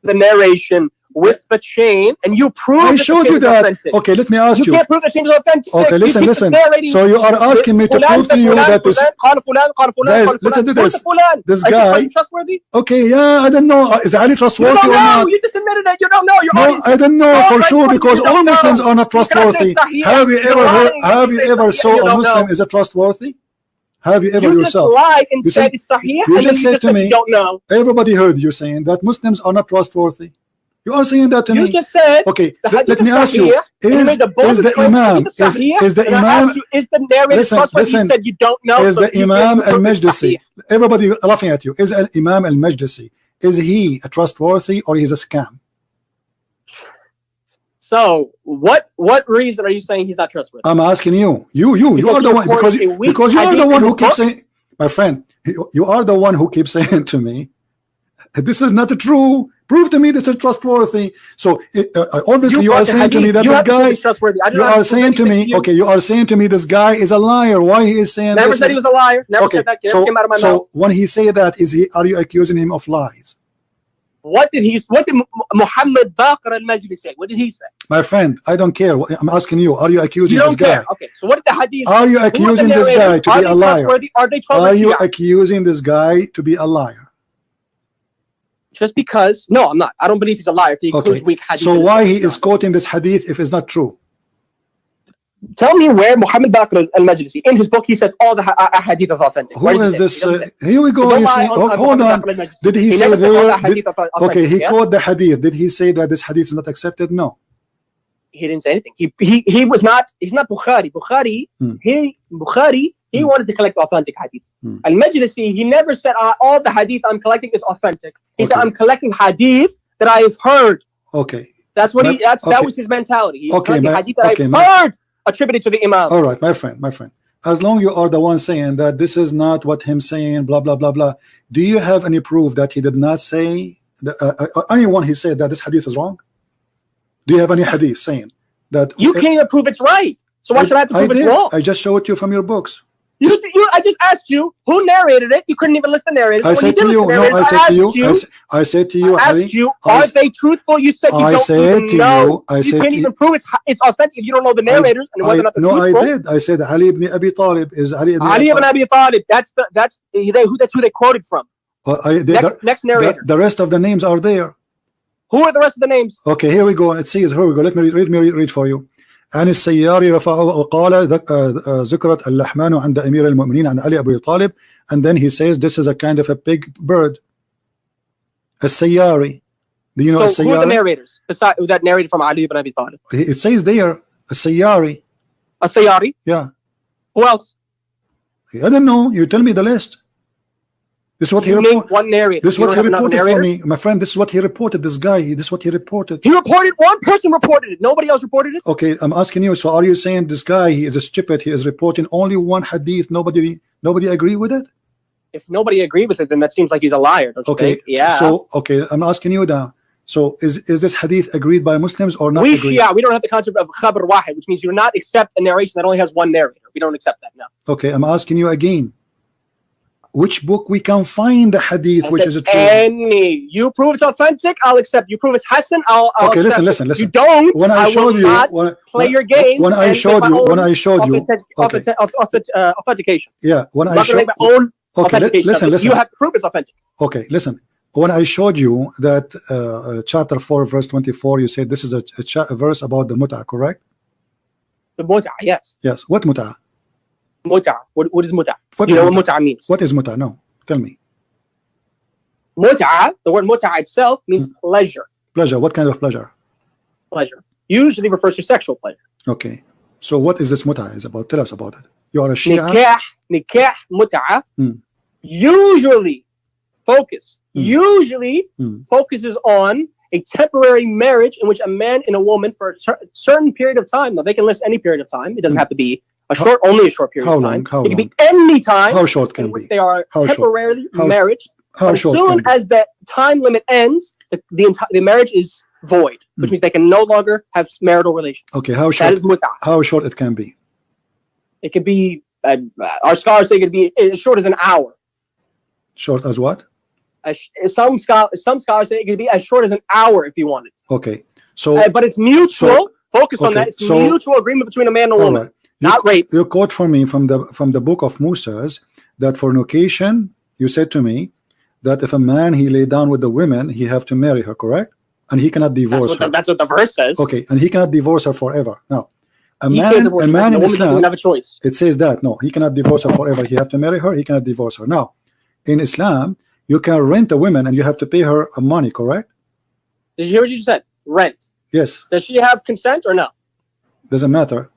Speaker 2: The narration with the chain, and you proved
Speaker 1: I showed you that.
Speaker 2: Authentic.
Speaker 1: Okay, let me ask you.
Speaker 2: You can't prove the chain is authentic.
Speaker 1: Okay, listen. So you are asking me to prove to you that this. Guys, listen to this. This guy.
Speaker 2: Trustworthy?
Speaker 1: Okay, yeah, I don't know. Is Ali trustworthy or not?
Speaker 2: You just admitted that you don't know.
Speaker 1: No, I don't know for sure because all Muslims are not trustworthy. Have you ever heard? Have you ever saw a Muslim is a trustworthy? Have you ever yourself?
Speaker 2: You just lied and said it's sahih.
Speaker 1: You just said to me.
Speaker 2: You don't know.
Speaker 1: Everybody heard you saying that Muslims are not trustworthy. You are saying that to me.
Speaker 2: You just said.
Speaker 1: Okay, let me ask you: Is the Imam? Is the Imam?
Speaker 2: Is the narrator trustworthy? You said you don't know.
Speaker 1: Is the Imam al-Majlisi? Everybody laughing at you. Is Imam al-Majlisi? Is he a trustworthy or he's a scam?
Speaker 2: So what reason are you saying he's not trustworthy?
Speaker 1: I'm asking you. You are the one because you are the one who keeps saying, my friend. You are the one who keeps saying to me, this is not true. Prove to me this is trustworthy. So obviously you are saying to me that this guy. You are saying to me, okay, you are saying to me this guy is a liar. Why he is saying?
Speaker 2: Never said he was a liar. Never said that.
Speaker 1: So when he say that, are you accusing him of lies?
Speaker 2: What did Muhammad Baqir al-Majlisi say? What did he say?
Speaker 1: My friend, I don't care. I'm asking you. Are you accusing this guy?
Speaker 2: Okay. So what did the hadith?
Speaker 1: Are you accusing this guy to be a liar?
Speaker 2: Are
Speaker 1: you accusing this guy to be a liar?
Speaker 2: Just because? No, I'm not. I don't believe he's a liar. He includes weak hadith.
Speaker 1: So why he is quoting this hadith if it's not true?
Speaker 2: Tell me where Muhammad Baqir al-Majlisi, in his book, he said all the hadith is authentic.
Speaker 1: Who is this? Here we go. You see, hold on. Did he say there? Okay, he quoted the hadith. Did he say that this hadith is not accepted? No.
Speaker 2: He didn't say anything. He was not. He's not Bukhari. Bukhari. He wanted to collect authentic hadith. Al-Majlisi, he never said all the hadith I'm collecting is authentic. He said I'm collecting hadith that I've heard.
Speaker 1: Okay.
Speaker 2: That's what that was his mentality. He's collecting hadith that I've heard attributed to the Imam.
Speaker 1: All right, my friend. As long you are the one saying that this is not what him saying, blah blah blah blah. Do you have any proof that he did not say anyone he said that this hadith is wrong? Do you have any hadith saying that?
Speaker 2: You can't even prove it's right. So why should I have to prove it's wrong?
Speaker 1: I just showed you from your books.
Speaker 2: I just asked you who narrated it. You couldn't even list the narrators.
Speaker 1: I said to you. I said to you.
Speaker 2: I asked you, are they truthful? You said you don't even know. You can't even prove it's authentic if you don't know the narrators and whether or not they're truthful.
Speaker 1: No, I did. I said Ali ibn Abi Talib is Ali ibn
Speaker 2: Abi Talib. That's who they quoted from. Next narrator.
Speaker 1: The rest of the names are there.
Speaker 2: Who are the rest of the names?
Speaker 1: Okay, here we go. It says, here we go. Let me read for you. عن السياري رفعه وقال ذكرت اللحمان عند أمير المؤمنين عن علي أبي طالب, and then he says this is a kind of a big bird. السياري. Do you know
Speaker 2: so who are the narrators besides that narrated from Ali ibn Abi Talib?
Speaker 1: It says there السياري.
Speaker 2: السياري?
Speaker 1: Yeah.
Speaker 2: Who else?
Speaker 1: I don't know. You tell me the list. This is what he reported.
Speaker 2: One narrator.
Speaker 1: This is what he reported for me, my friend. This is what he reported. This guy. This is what he reported.
Speaker 2: He reported. One person reported it. Nobody else reported it.
Speaker 1: Okay, I'm asking you. So, are you saying this guy? He is a stupid. He is reporting only one hadith. Nobody agree with it.
Speaker 2: If nobody agreed with it, then that seems like he's a liar. Don't you think? Yeah.
Speaker 1: So, okay, I'm asking you now. So, is this hadith agreed by Muslims or not?
Speaker 2: We don't have the concept of khabar wahid, which means you not accept a narration that only has one narrator. We don't accept that now.
Speaker 1: Okay, I'm asking you again. Which book we can find the hadith which is true?
Speaker 2: Any. You prove it's authentic, I'll accept. You prove it's Hassan, I'll
Speaker 1: okay,
Speaker 2: accept.
Speaker 1: Listen.
Speaker 2: You don't.
Speaker 1: When I showed you,
Speaker 2: play your games.
Speaker 1: When I showed you,
Speaker 2: authentication.
Speaker 1: Yeah. When I showed.
Speaker 2: My own authentication.
Speaker 1: Listen.
Speaker 2: You have to prove it's authentic.
Speaker 1: Okay, listen. When I showed you that chapter 4, verse 24, you said this is a verse about the mut'ah, correct?
Speaker 2: The mut'ah, yes.
Speaker 1: Yes. What mut'ah?
Speaker 2: Mut'ah. What is mut'ah? Do you know what mut'ah means?
Speaker 1: What is mut'ah? No, tell me.
Speaker 2: Mut'ah, the word mut'ah itself means pleasure.
Speaker 1: Pleasure. What kind of pleasure?
Speaker 2: Pleasure. Usually refers to sexual pleasure.
Speaker 1: Okay. So what is this mut'ah is about? Tell us about it. You are a Shia.
Speaker 2: Nikah mut'ah usually focuses on a temporary marriage in which a man and a woman for a certain period of time. Now they can list any period of time. It doesn't have to be only a short period of time. It can be any time.
Speaker 1: How short can
Speaker 2: in which
Speaker 1: be?
Speaker 2: they are temporarily married.
Speaker 1: How
Speaker 2: as
Speaker 1: short
Speaker 2: soon as the time limit ends, the marriage is void, which means they can no longer have marital relations.
Speaker 1: Okay, how short?
Speaker 2: That is mut'ah.
Speaker 1: How short it can be?
Speaker 2: It could be. Our scholars say it could be as short as an hour.
Speaker 1: Short as what?
Speaker 2: Some scholars say it could be as short as an hour if you wanted.
Speaker 1: Okay, so
Speaker 2: but it's mutual. Focus on that. It's mutual agreement between a man and a woman, not rape.
Speaker 1: You quote for me from the book of Musa's that fornication. You said to me that if a man he lay down with the women, he have to marry her, correct? And he cannot divorce her.
Speaker 2: That's what the verse says.
Speaker 1: Okay, and he cannot divorce her forever. Now, a
Speaker 2: he
Speaker 1: man in Islam
Speaker 2: doesn't have a choice.
Speaker 1: It says that no, he cannot divorce her forever. He have to marry her. He cannot divorce her. Now, in Islam, you can rent a woman and you have to pay her money, correct?
Speaker 2: Did you hear what you said? Rent.
Speaker 1: Yes.
Speaker 2: Does she have consent or no?
Speaker 1: Doesn't matter.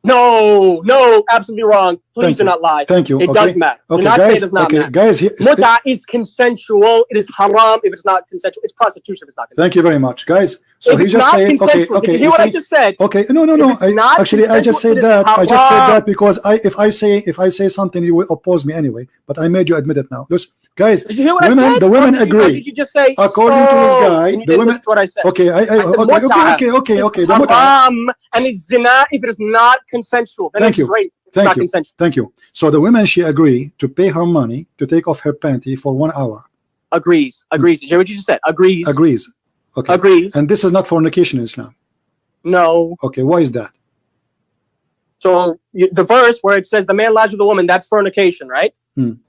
Speaker 2: No, absolutely wrong. Please do not lie.
Speaker 1: Thank you.
Speaker 2: It does matter.
Speaker 1: Okay,
Speaker 2: do not
Speaker 1: guys,
Speaker 2: say it does not matter.
Speaker 1: Guys,
Speaker 2: Mut'ah is consensual. It is haram if it's not consensual. It's prostitution if it's not consensual.
Speaker 1: Thank you very much, guys. So
Speaker 2: if
Speaker 1: he just said, okay.
Speaker 2: Did you hear what I just said?
Speaker 1: Okay, no. Actually, I just said that. I just said that because if I say something, you will oppose me anyway. But I made you admit it now. Just guys,
Speaker 2: did you hear what I said?
Speaker 1: The women agree.
Speaker 2: Did you just say?
Speaker 1: According to this guy, the women.
Speaker 2: What I said.
Speaker 1: Okay, okay.
Speaker 2: The haram and it's zina if it is not consensual.
Speaker 1: Thank you.
Speaker 2: Rape.
Speaker 1: Thank you. So the women, she agree to pay her money to take off her panty for 1 hour.
Speaker 2: Agrees. Did you hear what you just said? Agrees.
Speaker 1: Okay.
Speaker 2: Agrees.
Speaker 1: And this is not fornication in Islam.
Speaker 2: No.
Speaker 1: Okay. Why is that?
Speaker 2: So the verse where it says the man lies with the woman, that's fornication, right?
Speaker 1: I'm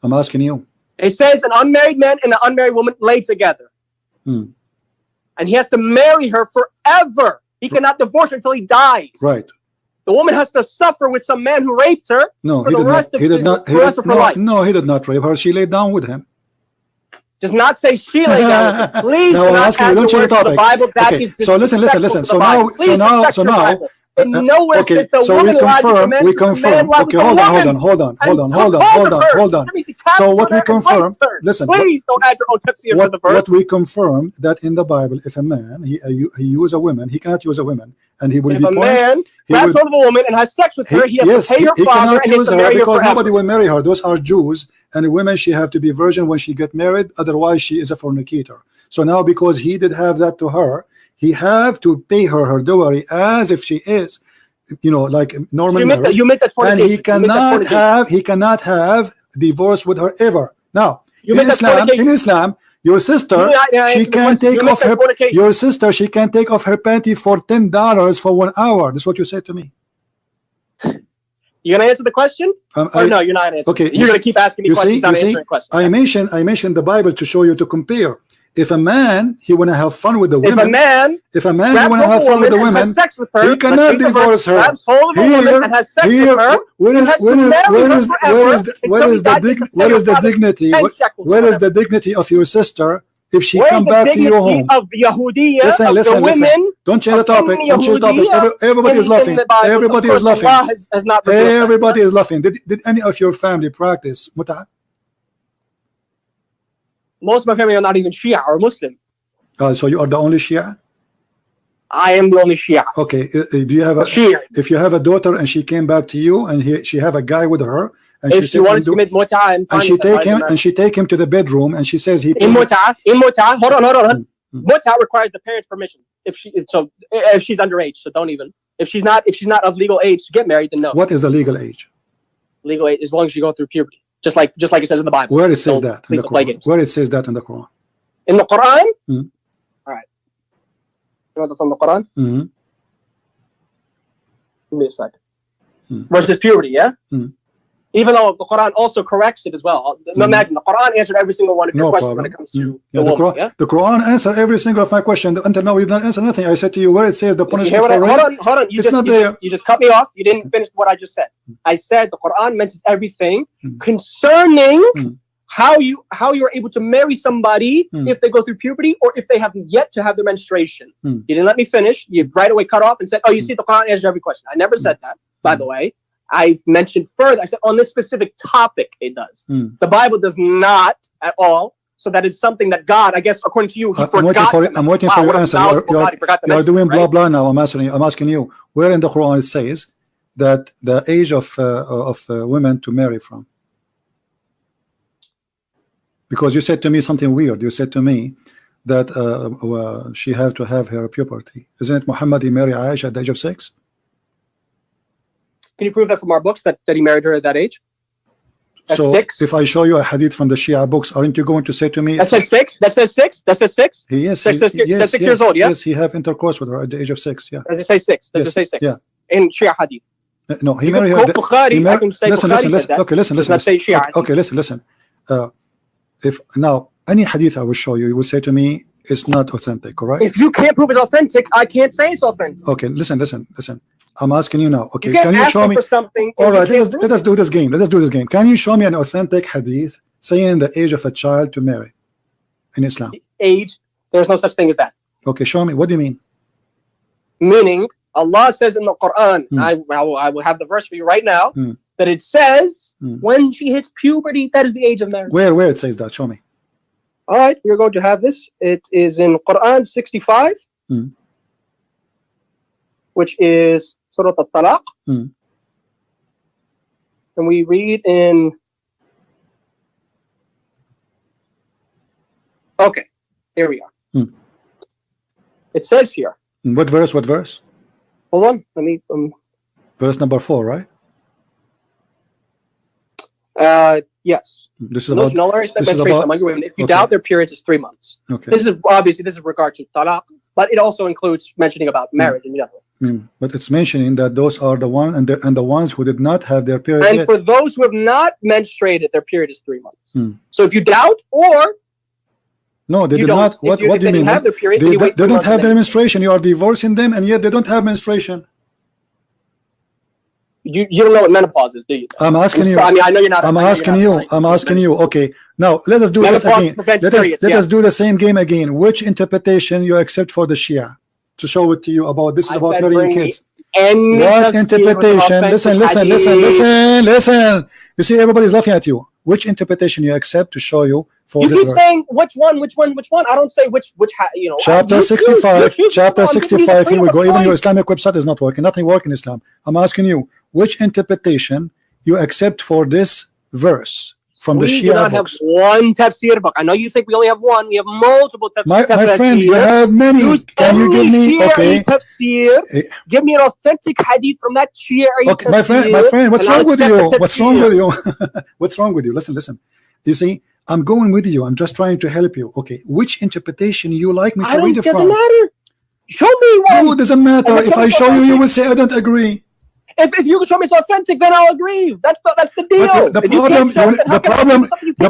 Speaker 1: asking you.
Speaker 2: It says an unmarried man and an unmarried woman lay together. And he has to marry her forever. He cannot divorce her until he dies.
Speaker 1: Right.
Speaker 2: The woman has to suffer with some man who raped her for the rest of her life.
Speaker 1: No, he did not rape her. She laid down with him.
Speaker 2: Does not say she laid down with him. Please
Speaker 1: no,
Speaker 2: do not
Speaker 1: asking you, don't change the topic.
Speaker 2: The Bible. That
Speaker 1: okay.
Speaker 2: is
Speaker 1: So listen. So now.
Speaker 2: Nowhere
Speaker 1: okay,
Speaker 2: says the
Speaker 1: so
Speaker 2: woman
Speaker 1: we confirm. Okay, hold on. So what we confirm, listen.
Speaker 2: Please don't add your own tafsir to the verse.
Speaker 1: What we confirm that in the Bible, if a man he use a woman, he cannot use a woman, and he will be punished.
Speaker 2: If a man grabs hold of a woman and has sex with her, he has to pay her father and he has to marry her
Speaker 1: because nobody will marry her. Those are Jews, and women she have to be virgin when she get married. Otherwise, she is a fornicator. So now, because he did have that to her, he have to pay her dowry as if she is, like normal marriage.
Speaker 2: You make that fornication.
Speaker 1: And he cannot have divorce with her ever. Now, in Islam, your sister, she can take off her panty for $10 for 1 hour. That's what you said to me.
Speaker 2: You gonna answer the question? Or no, you're not answering.
Speaker 1: Okay,
Speaker 2: you're gonna keep asking me questions, not answering questions.
Speaker 1: I mentioned the Bible to show you to compare. If a man he wanna have fun with the women, if a man he wanna have fun with the women, he cannot divorce her. Where is the dignity of your sister if she come back to your home? Listen. Don't change the topic. Everybody is laughing. Everybody is laughing. Did any of your family practice mut'ah?
Speaker 2: Most of my family are not even Shia or Muslim.
Speaker 1: So you are the only Shia?
Speaker 2: I am the only Shia.
Speaker 1: Okay. Do you have
Speaker 2: Shia?
Speaker 1: If you have a daughter and she came back to you and she have a guy with her, and
Speaker 2: if she wanted to commit mut'ah
Speaker 1: and she take him to the bedroom and she says he
Speaker 2: in mut'ah, hold on. Mut'ah requires the parents' permission. If she's underage, so don't even. If she's not of legal age to get married, then no.
Speaker 1: What is the legal age?
Speaker 2: Legal age, as long as you go through puberty. Just like it says in the Bible.
Speaker 1: Where it says that in the Quran? Where it says that in the Quran?
Speaker 2: In the Quran? All right. You want that from the Quran? Give me a second. Versus puberty, yeah? Even though the Quran also corrects it as well. Imagine the Quran answered every single one of your questions when it comes to the woman.
Speaker 1: The Quran answered every single of my question. Until now, you didn't answer nothing. I said to you where it says the punishment for rape.
Speaker 2: Hold on. You just cut me off. You didn't finish what I just said. I said the Quran mentions everything concerning how you are able to marry somebody if they go through puberty or if they have yet to have their menstruation. You didn't let me finish. You right away cut off and said, "Oh, you see, the Quran answers every question." I never said that, by the way. I mentioned further, I said on this specific topic it does. The Bible does not at all. So that is something that God, I guess, according to you, he forgot.
Speaker 1: I'm waiting for your answer. You're doing blah blah now. I'm asking you, where in the Quran it says that the age of women to marry from? Because you said to me something weird. You said to me that she have to have her puberty. Isn't it Muhammad he married Aisha at the age of 6?
Speaker 2: Can you prove that from our books that he married her at that age? At
Speaker 1: so
Speaker 2: 6?
Speaker 1: If I show you a hadith from the Shia books, aren't you going to say to me
Speaker 2: that says 6? That says 6? That says 6?
Speaker 1: Yes.
Speaker 2: That says 6 years old, yeah?
Speaker 1: Yes, he have intercourse with her at the age of 6, yeah.
Speaker 2: Does it say 6? Does it say 6?
Speaker 1: Yeah.
Speaker 2: In Shia hadith.
Speaker 1: No, he married her. Listen. Okay, listen. Okay, listen. If now any hadith I will show you, you will say to me it's not authentic, all right?
Speaker 2: If you can't prove it's authentic, I can't say it's authentic.
Speaker 1: Okay, listen. I'm asking you now. Okay,
Speaker 2: can you show me
Speaker 1: for
Speaker 2: something?
Speaker 1: All right, let us do this game. Can you show me an authentic hadith saying the age of a child to marry in Islam?
Speaker 2: Age? There's no such thing as that.
Speaker 1: Okay, show me. What do you mean?
Speaker 2: Meaning, Allah says in the Quran, I will have the verse for you right now, that it says when she hits puberty, that is the age of marriage.
Speaker 1: Where it says that? Show me.
Speaker 2: All right, you're going to have this. It is in Quran 65, which is Surah Al-Talaq. And we read in... Okay, here we are. It says here.
Speaker 1: What verse?
Speaker 2: Hold on, let me...
Speaker 1: verse number 4, right?
Speaker 2: Yes.
Speaker 1: This is about
Speaker 2: menstruation. If you doubt their periods, it's 3 months.
Speaker 1: Okay.
Speaker 2: This is obviously regard to talaq, but it also includes mentioning about marriage in general.
Speaker 1: But it's mentioning that those are the one and the ones who did not have their period.
Speaker 2: And for those who have not menstruated, their period is 3 months. So if you doubt or
Speaker 1: no, they did not. What do you mean?
Speaker 2: Have their period,
Speaker 1: they don't have their menstruation. You are divorcing them, and yet they don't have menstruation.
Speaker 2: You don't know what menopause is, do you?
Speaker 1: I'm asking you.
Speaker 2: I know you're not.
Speaker 1: I'm asking you. Okay, now let us do this again. Let us do the same game again. Which interpretation you accept for the Shia to show it to you about this is about marrying kids? What interpretation? Listen. You see, everybody's laughing at you. Which interpretation you accept to show you for this?
Speaker 2: You keep saying which one? I don't say which.
Speaker 1: Chapter 65. Chapter 65. Here we go. Even your Islamic website is not working. Nothing working in Islam. I'm asking you, which interpretation you accept for this verse from the Shia books? We do not have
Speaker 2: one tafsir book. I know you think we only have one. We have multiple tafsir.
Speaker 1: My friend, you have many. Can you give me? Okay.
Speaker 2: Tafsir. Give me an authentic hadith from that Shia.
Speaker 1: Okay, my friend. What's wrong with you? What's wrong with you? Listen. You see, I'm going with you. I'm just trying to help you. Okay, which interpretation you like me to read it from?
Speaker 2: Doesn't matter. Show me one.
Speaker 1: No, it doesn't matter. If I show you, you will say I don't agree.
Speaker 2: If you can show me it's authentic, then I'll agree. That's the deal.
Speaker 1: The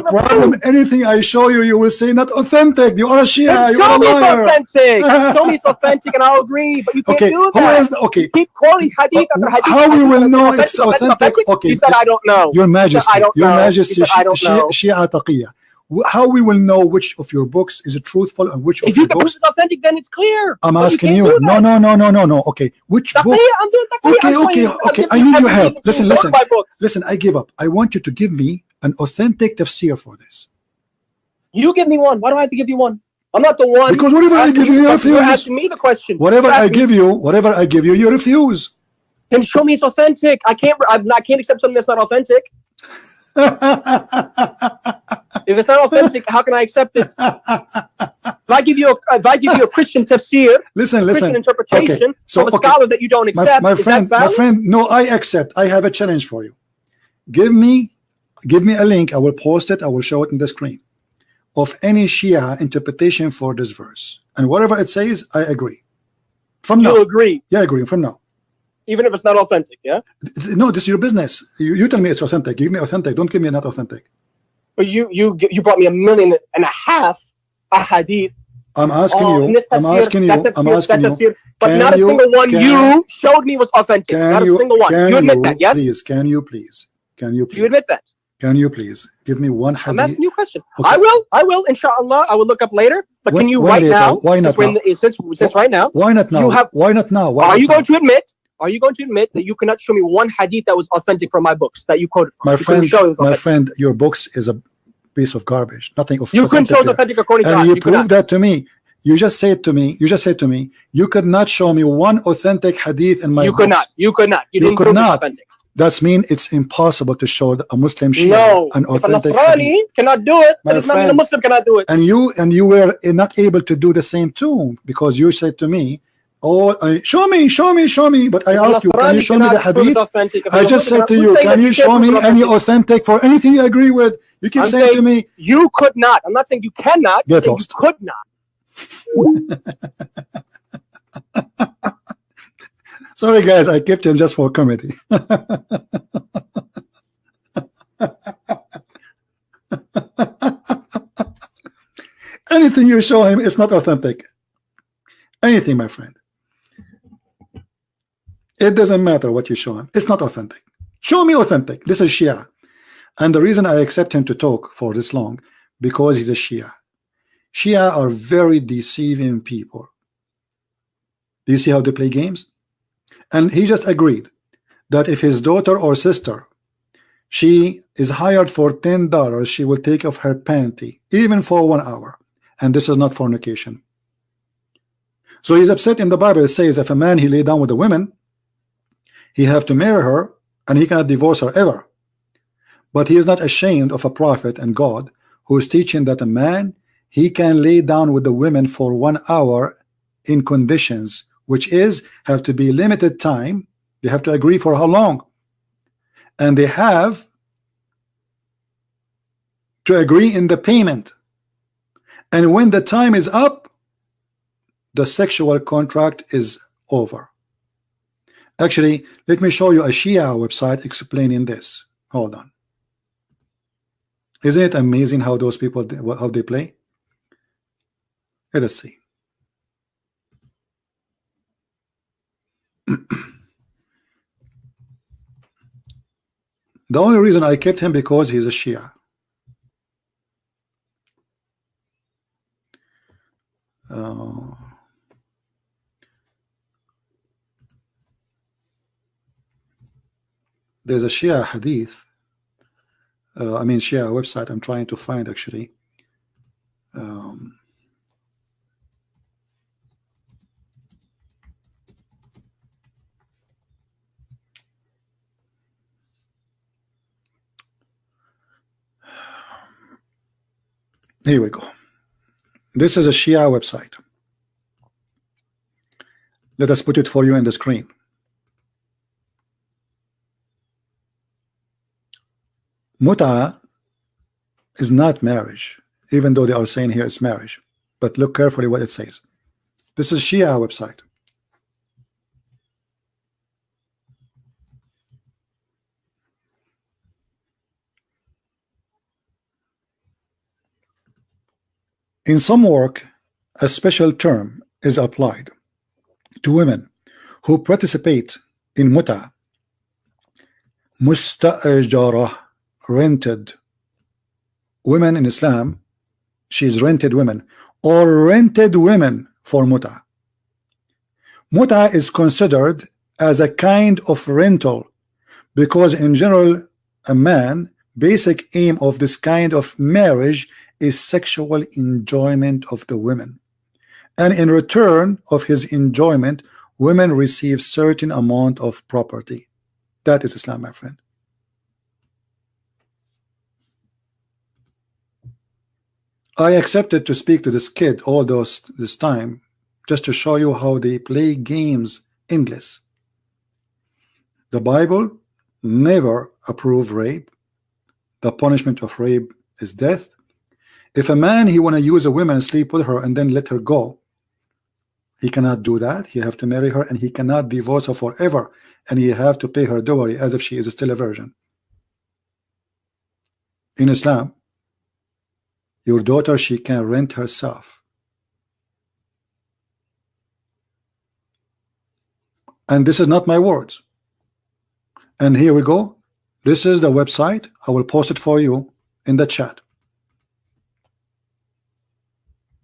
Speaker 1: problem. Anything I show you, you will say not authentic. You are a Shia. You are a liar.
Speaker 2: Show me it's authentic, and I'll agree. But you can't do that. You keep quoting hadith after hadith.
Speaker 1: How we will know it's authentic? Okay.
Speaker 2: You said I don't know.
Speaker 1: Your Majesty. Shia Taqiyya. How we will know which of your books is truthful and which of your books?
Speaker 2: If you can prove it's authentic, then it's clear.
Speaker 1: I'm asking you. No. Okay, which book?
Speaker 2: I'm doing
Speaker 1: okay. I need your help. Listen. I give up. I want you to give me an authentic tafsir for this.
Speaker 2: You give me one. Why do I have to give you one? I'm not the one.
Speaker 1: Because whatever I give you, you refuse.
Speaker 2: You're asking me the question.
Speaker 1: Whatever I give you, you refuse.
Speaker 2: Then show me it's authentic. I can't accept something that's not authentic. If it's not authentic, how can I accept it? If I give you a Christian tafsir, Christian interpretation from a scholar that you don't accept,
Speaker 1: my friend, no, I accept. I have a challenge for you. Give me a link. I will post it. I will show it in the screen of any Shia interpretation for this verse, and whatever it says, I agree. From now,
Speaker 2: you agree?
Speaker 1: Yeah, I agree. From now.
Speaker 2: Even if it's not authentic, yeah?
Speaker 1: No, this is your business. You tell me it's authentic. Give me authentic. Don't give me not authentic.
Speaker 2: But you brought me 1.5 million hadith.
Speaker 1: I'm asking you. But
Speaker 2: not a single one you showed me was authentic. Not a single one. You admit that, yes?
Speaker 1: Please, can you please?
Speaker 2: Do you admit that?
Speaker 1: Can you please give me one hadith?
Speaker 2: I'm asking you a question.
Speaker 1: Okay.
Speaker 2: I will, inshallah. I will look up later. But can you right now?
Speaker 1: Why not now?
Speaker 2: Since right now.
Speaker 1: Why not now? Why not now?
Speaker 2: Are you going to admit? are you going to admit that you cannot show me one hadith that was authentic from my books that you quoted from?
Speaker 1: My friend, your books is a piece of garbage. Nothing of
Speaker 2: you couldn't show it authentic according to
Speaker 1: and
Speaker 2: us.
Speaker 1: you proved that to me. You just said to me, you could not show me one authentic hadith in my books.
Speaker 2: You could not. You
Speaker 1: could not. That means it's impossible to show a Muslim Shia an authentic
Speaker 2: hadith. Cannot do it. That does not mean a Muslim cannot do it.
Speaker 1: And you were not able to do the same too, because you said to me, oh, show me. But I asked you, can you show me the hadith? I just said to you, can you show me any authentic for anything you agree with? You keep saying to me,
Speaker 2: you could not. I'm not saying you cannot.
Speaker 1: Get lost.
Speaker 2: You could not.
Speaker 1: Sorry guys, I kept him just for comedy. Anything you show him, it's not authentic. Anything, my friend. It doesn't matter what you show him. It's not authentic. Show me authentic. This is Shia. And the reason I accept him to talk for this long, because he's a Shia. Shia are very deceiving people. Do you see how they play games? And he just agreed that if his daughter or sister, she is hired for $10, she will take off her panty, even for 1 hour. And this is not fornication. So he's upset. In the Bible it says if a man he lay down with a woman, he have to marry her and he cannot divorce her ever. But he is not ashamed of a prophet and God who is teaching that a man, he can lay down with the women for 1 hour in conditions, which is have to be limited time. They have to agree for how long, and they have to agree in the payment. And when the time is up, the sexual contract is over. Actually, let me show you a Shia website explaining this. Hold on. Isn't it amazing how those people, how they play? Let us see. The only reason I kept him because he's a Shia. There's a Shia hadith. I mean Shia website I'm trying to find actually. Here we go. This is a Shia website. Let us put it for you in the screen. Muta is not marriage, even though they are saying here it's marriage. But look carefully what it says. This is Shia website. In some work, a special term is applied to women who participate in muta, musta'jara, rented. Women in Islam, she's rented women or rented women for muta. Muta is considered as a kind of rental because in general a man basic aim of this kind of marriage is sexual enjoyment of the women, and in return of his enjoyment women receive certain amount of property. That is Islam, my friend. I accepted to speak to this kid all this time just to show you how they play games endless. The Bible never approved rape. The punishment of rape is death. If a man he want to use a woman and sleep with her and then let her go, he cannot do that. He have to marry her and he cannot divorce her forever, and he have to pay her dowry as if she is still a virgin. In Islam, your daughter, she can rent herself. And this is not my words. And here we go. This is the website. I will post it for you in the chat.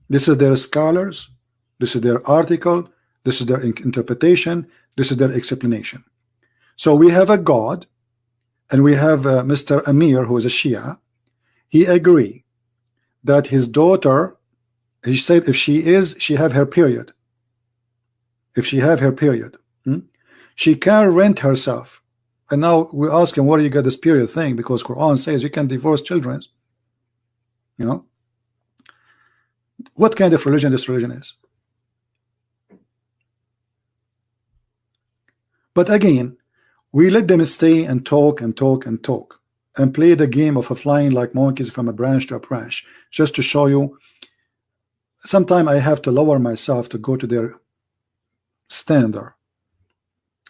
Speaker 1: This is their scholars. This is their article. This is their interpretation. This is their explanation. So we have a God, and we have Mr. Amir, who is a Shia. He agreed that his daughter, he said, if she have her period, she can rent herself. And now we ask him, where do you get this period thing? Because Quran says you can divorce children. You know, what kind of religion this religion is? But again, we let them stay and talk and talk and talk and play the game of flying like monkeys from a branch to a branch, just to show you. Sometimes I have to lower myself to go to their standard.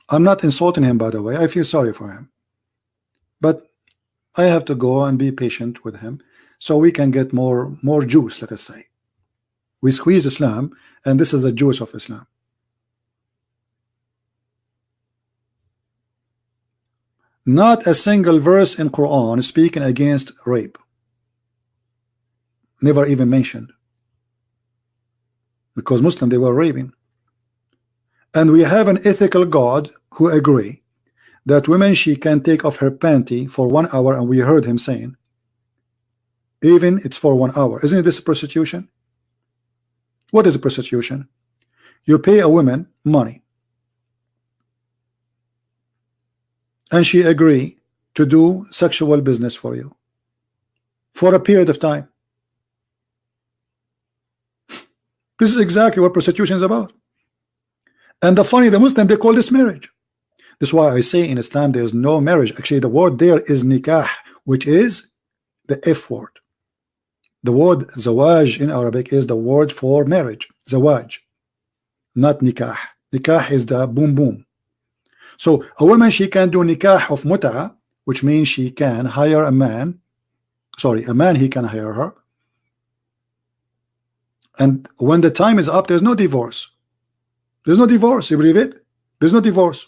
Speaker 1: I'm not insulting him, by the way. I feel sorry for him, but I have to go and be patient with him so we can get more juice. Let us say we squeeze Islam, and this is the juice of Islam. Not a single verse in Quran speaking against rape. Never even mentioned, because Muslim, they were raping. And we have an ethical God who agree that women, she can take off her panty for 1 hour, and we heard him saying even it's for 1 hour. Isn't this prostitution? What is prostitution? You pay a woman money, and she agree to do sexual business for you for a period of time. This is exactly what prostitution is about. And the Muslim, they call this marriage. That's why I say in Islam there is no marriage. Actually, the word there is nikah, which is the F word. The word zawaj in Arabic is the word for marriage, zawaj, not nikah. Nikah is the boom boom. So a woman, she can do nikah of mut'a, which means she can hire a man. Sorry, a man, he can hire her. And when the time is up, there's no divorce. There's no divorce. You believe it? There's no divorce.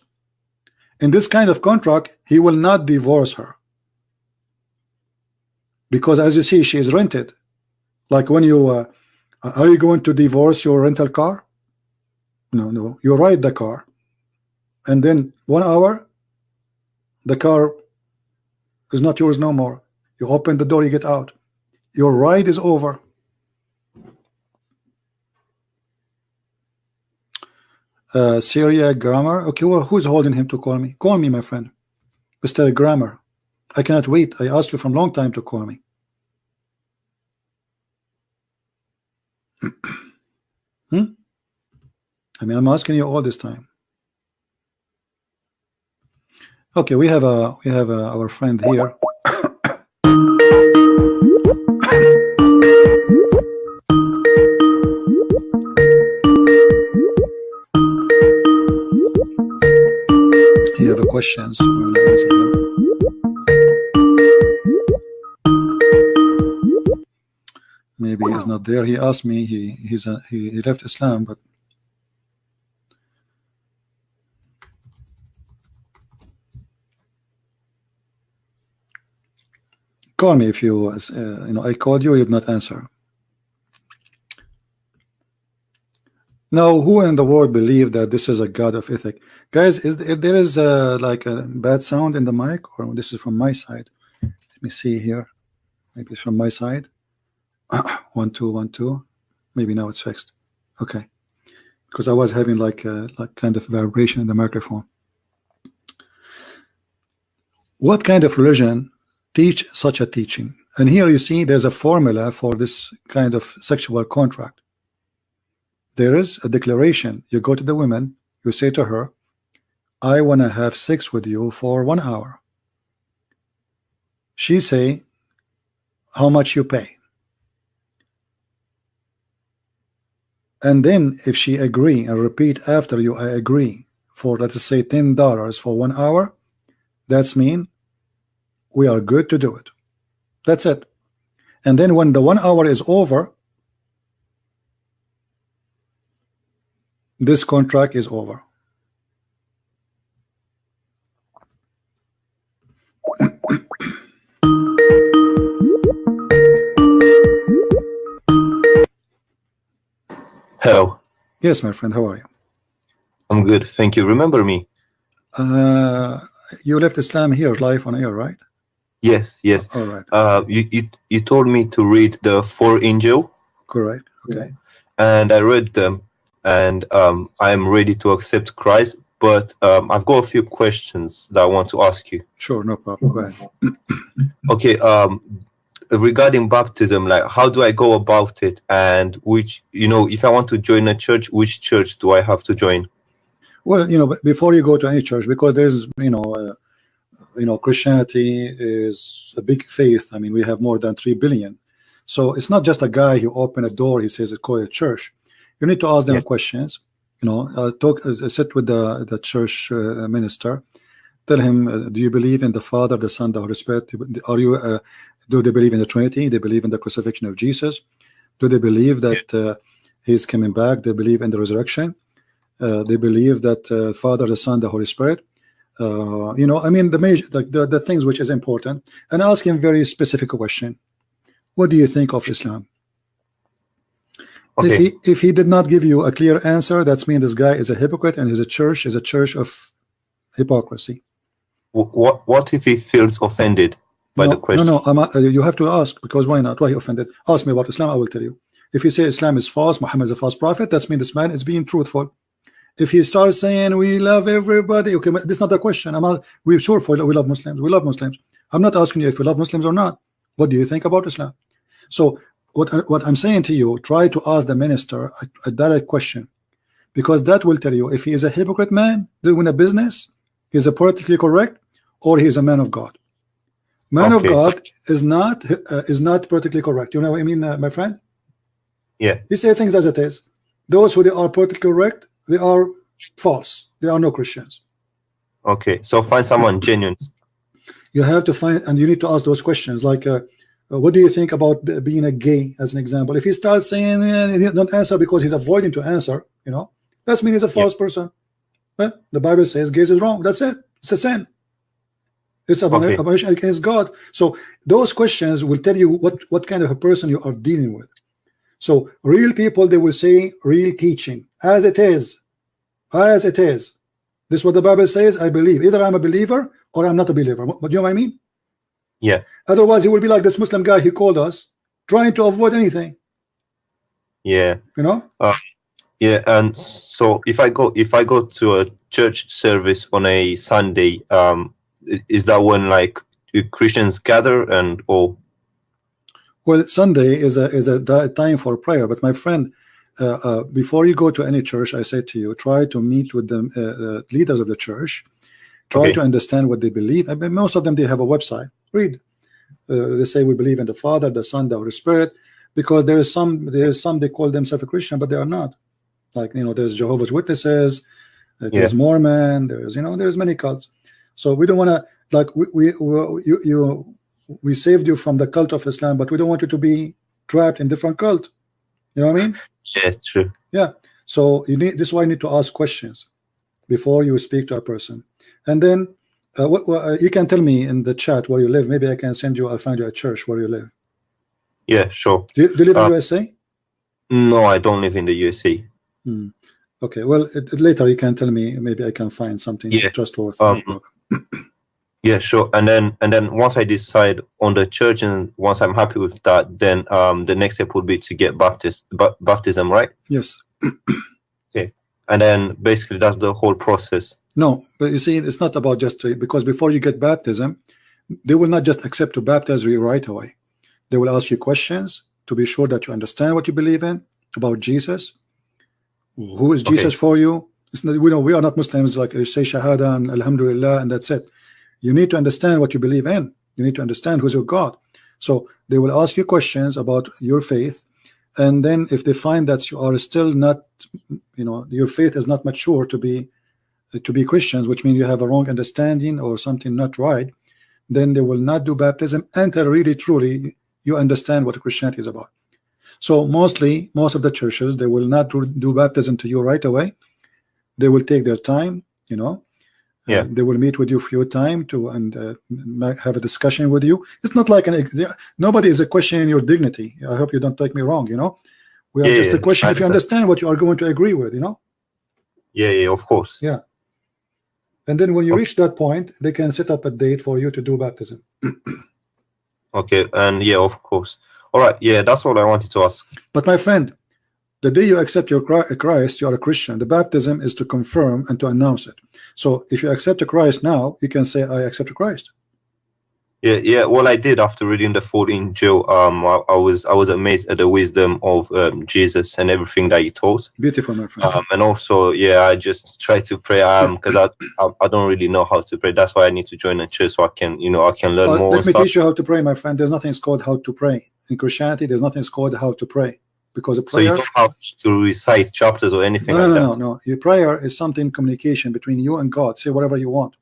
Speaker 1: In this kind of contract, he will not divorce her, because as you see, she is rented. Like when you are you going to divorce your rental car? No, you ride the car, and then 1 hour the car is not yours no more. You open the door, you get out, your ride is over. Syria Grammar. Okay, well, who's holding him to call me? Call me, my friend, Mr. Grammar. I cannot wait. I asked you from long time to call me. I mean, I'm asking you all this time. Okay, we have our friend here. You have questions? We'll answer them. Maybe he's not there. He asked me. He left Islam, but call me if you I called you. You did not answer. Now, who in the world believe that this is a God of ethic? Guys, there is like a bad sound in the mic, or this is from my side? Let me see here. Maybe it's from my side. 1 2 1 2. Maybe now it's fixed. Okay, because I was having like kind of vibration in the microphone. What kind of religion teach such a teaching? And here you see there's a formula for this kind of sexual contract. There is a declaration. You go to the woman, you say to her, I want to have sex with you for 1 hour. She say, how much you pay? And then if she agree and repeat after you, I agree, for let's say $10 for 1 hour, that's mean we are good to do it. That's it. And then when the 1 hour is over, this contract is over.
Speaker 3: Hello.
Speaker 1: Yes, my friend, how are you?
Speaker 3: I'm good, thank you. Remember me?
Speaker 1: You left Islam here live on air, right?
Speaker 3: Yes, yes.
Speaker 1: All right.
Speaker 3: You told me to read the 4 angels.
Speaker 1: Correct. Okay.
Speaker 3: And I read them, and I am ready to accept Christ. But I've got a few questions that I want to ask you.
Speaker 1: Sure, no problem. Go ahead.
Speaker 3: Okay. Regarding baptism, like, how do I go about it? And which, if I want to join a church, which church do I have to join?
Speaker 1: Well, before you go to any church, because there's, Christianity is a big faith. I mean, we have more than 3 billion. So it's not just a guy who opened a door, he says it's called a church. You need to ask them questions. Sit with the church minister. Tell him, do you believe in the Father, the Son, the Holy Spirit? Do they believe in the Trinity? They believe in the crucifixion of Jesus? Do they believe that he's coming back? They believe in the resurrection? They believe that Father, the Son, the Holy Spirit? The major, the things which is important. And ask him very specific question. What do you think of Islam?
Speaker 3: Okay.
Speaker 1: If he did not give you a clear answer, that means this guy is a hypocrite, and his church is a church of hypocrisy.
Speaker 3: What if he feels offended by the question?
Speaker 1: No. You have to ask, because why not? Why offended? Ask me about Islam, I will tell you. If you say Islam is false, Muhammad is a false prophet, that means this man is being truthful. If he starts saying we love everybody, okay, this is not the question. We're sure we love Muslims. We love Muslims. I'm not asking you if you love Muslims or not. What do you think about Islam? So what I'm saying to you, try to ask the minister a direct question, because that will tell you if he is a hypocrite man doing a business, he's a politically correct, or he is a man of God. Man of God is not politically correct. You know what I mean, my friend?
Speaker 3: Yeah.
Speaker 1: He say things as it is. Those who they are politically correct, they are false. They are no Christians.
Speaker 3: Okay, so find someone genuine.
Speaker 1: You have to find, and you need to ask those questions like, what do you think about being a gay, as an example? If he starts saying he don't answer because he's avoiding to answer, that means he's a false person. Well, the Bible says gays is wrong. That's it. It's a sin. It's abomination against God. So those questions will tell you what kind of a person you are dealing with. So real people, they will say real teaching as it is. As it is. This is what the Bible says. I believe. Either I'm a believer or I'm not a believer. But you know what I mean?
Speaker 3: Yeah.
Speaker 1: Otherwise, he will be like this Muslim guy who called us, trying to avoid anything.
Speaker 3: Yeah.
Speaker 1: Yeah.
Speaker 3: And so if I go to a church service on a Sunday, is that when like Christians gather and all?
Speaker 1: Well, Sunday is a time for prayer. But my friend, before you go to any church, I say to you, try to meet with the leaders of the church. Try to understand what they believe. I mean, most of them, they have a website. Read. They say we believe in the Father, the Son, the Holy Spirit, because there is some they call themselves a Christian, but they are not. Like, there's Jehovah's Witnesses, there's Mormon, there's many cults. So we don't want to, like, we saved you from the cult of Islam, but we don't want you to be trapped in different cult. You know what I mean?
Speaker 3: Yeah, true.
Speaker 1: Yeah. So this is why you need to ask questions before you speak to a person. And then you can tell me in the chat where you live. Maybe I can I'll find you a church where you live.
Speaker 3: Yeah, sure.
Speaker 1: Do you live in USA?
Speaker 3: No, I don't live in the USA.
Speaker 1: Okay, well, later you can tell me. Maybe I can find something trustworthy.
Speaker 3: Yeah, sure. And then once I decide on the church, and once I'm happy with that, then the next step would be to get baptism, right?
Speaker 1: Yes.
Speaker 3: Okay. And then basically that's the whole process.
Speaker 1: No, but you see, it's not about just because before you get baptism, they will not just accept to baptize you right away. They will ask you questions to be sure that you understand what you believe in about Jesus. Who is Jesus for you? It's not, we are not Muslims like say Shahada and Alhamdulillah and that's it. You need to understand what you believe in. You need to understand who's your God. So they will ask you questions about your faith, and then if they find that you are still not, your faith is not mature to be Christians, which means you have a wrong understanding or something not right, then they will not do baptism until really truly you understand what Christianity is about. So most of the churches, they will not do baptism to you right away. They will take their time, they will meet with you for your time and have a discussion with you. It's not like nobody is a questioning your dignity. I hope you don't take me wrong. We are just a question if you understand what you are going to agree with.
Speaker 3: Yeah, of course.
Speaker 1: Yeah. And then when you reach that point, they can set up a date for you to do baptism.
Speaker 3: Okay, and yeah, of course. All right, yeah, that's all I wanted to ask.
Speaker 1: But my friend, the day you accept your Christ, you are a Christian. The baptism is to confirm and to announce it. So if you accept Christ now, you can say, I accept Christ.
Speaker 3: Yeah. Well, I did after reading the 14 Joe. I was amazed at the wisdom of Jesus and everything that he taught.
Speaker 1: Beautiful, my friend.
Speaker 3: And also, yeah, I just try to pray. Because I don't really know how to pray. That's why I need to join a church so I can, I can learn more.
Speaker 1: Let me teach you how to pray, my friend. There's nothing called how to pray in Christianity. There's nothing called how to pray, because a prayer.
Speaker 3: So you don't have to recite chapters or anything like that.
Speaker 1: No. Your prayer is something communication between you and God. Say whatever you want.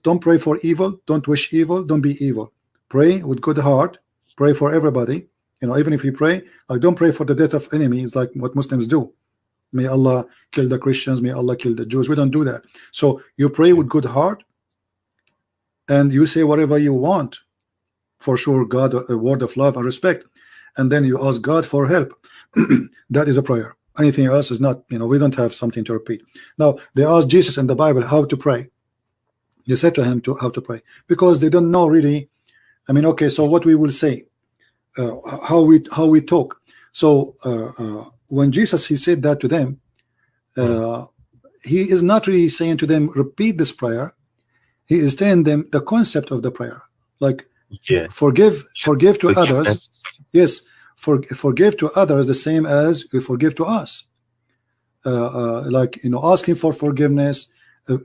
Speaker 1: Don't pray for evil. Don't wish evil. Don't be evil. Pray with good heart. Pray for everybody. Even if you pray, like, don't pray for the death of enemies, like what Muslims do. May Allah kill the Christians. May Allah kill the Jews. We don't do that. So you pray with good heart, and you say whatever you want. For sure, God, a word of love and respect, and then you ask God for help. That is a prayer. Anything else is not. We don't have something to repeat. Now they asked Jesus in the Bible how to pray. They said to him how to pray, because they don't know really. I mean, okay, so what we will say, how we talk. So when Jesus, he said that to them, he is not really saying to them, repeat this prayer. He is telling them the concept of the prayer, like, forgive to others. Yes, forgive to others the same as you forgive to us. Like, asking for forgiveness,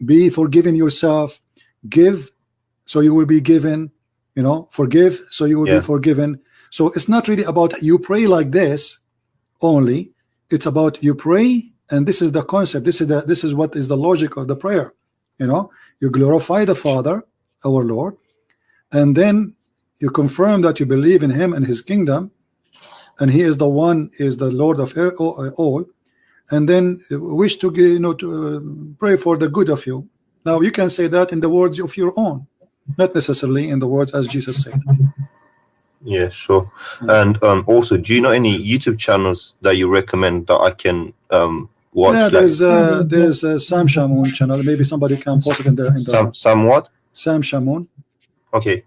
Speaker 1: be forgiving yourself. Give, so you will be given. Forgive, so you will be forgiven. So it's not really about you pray like this only. It's about you pray, and this is the concept. This is what is the logic of the prayer. You glorify the Father, our Lord, and then you confirm that you believe in Him and His kingdom, and He is the one, is the Lord of all, and then wish to to pray for the good of you. Now you can say that in the words of your own, not necessarily in the words as Jesus said.
Speaker 3: Yeah, sure. And also, do you know any YouTube channels that you recommend that I can watch?
Speaker 1: Yeah, there's Sam Shamoun channel. Maybe somebody can post it in the
Speaker 3: Sam what?
Speaker 1: Sam Shamoun.
Speaker 3: Okay.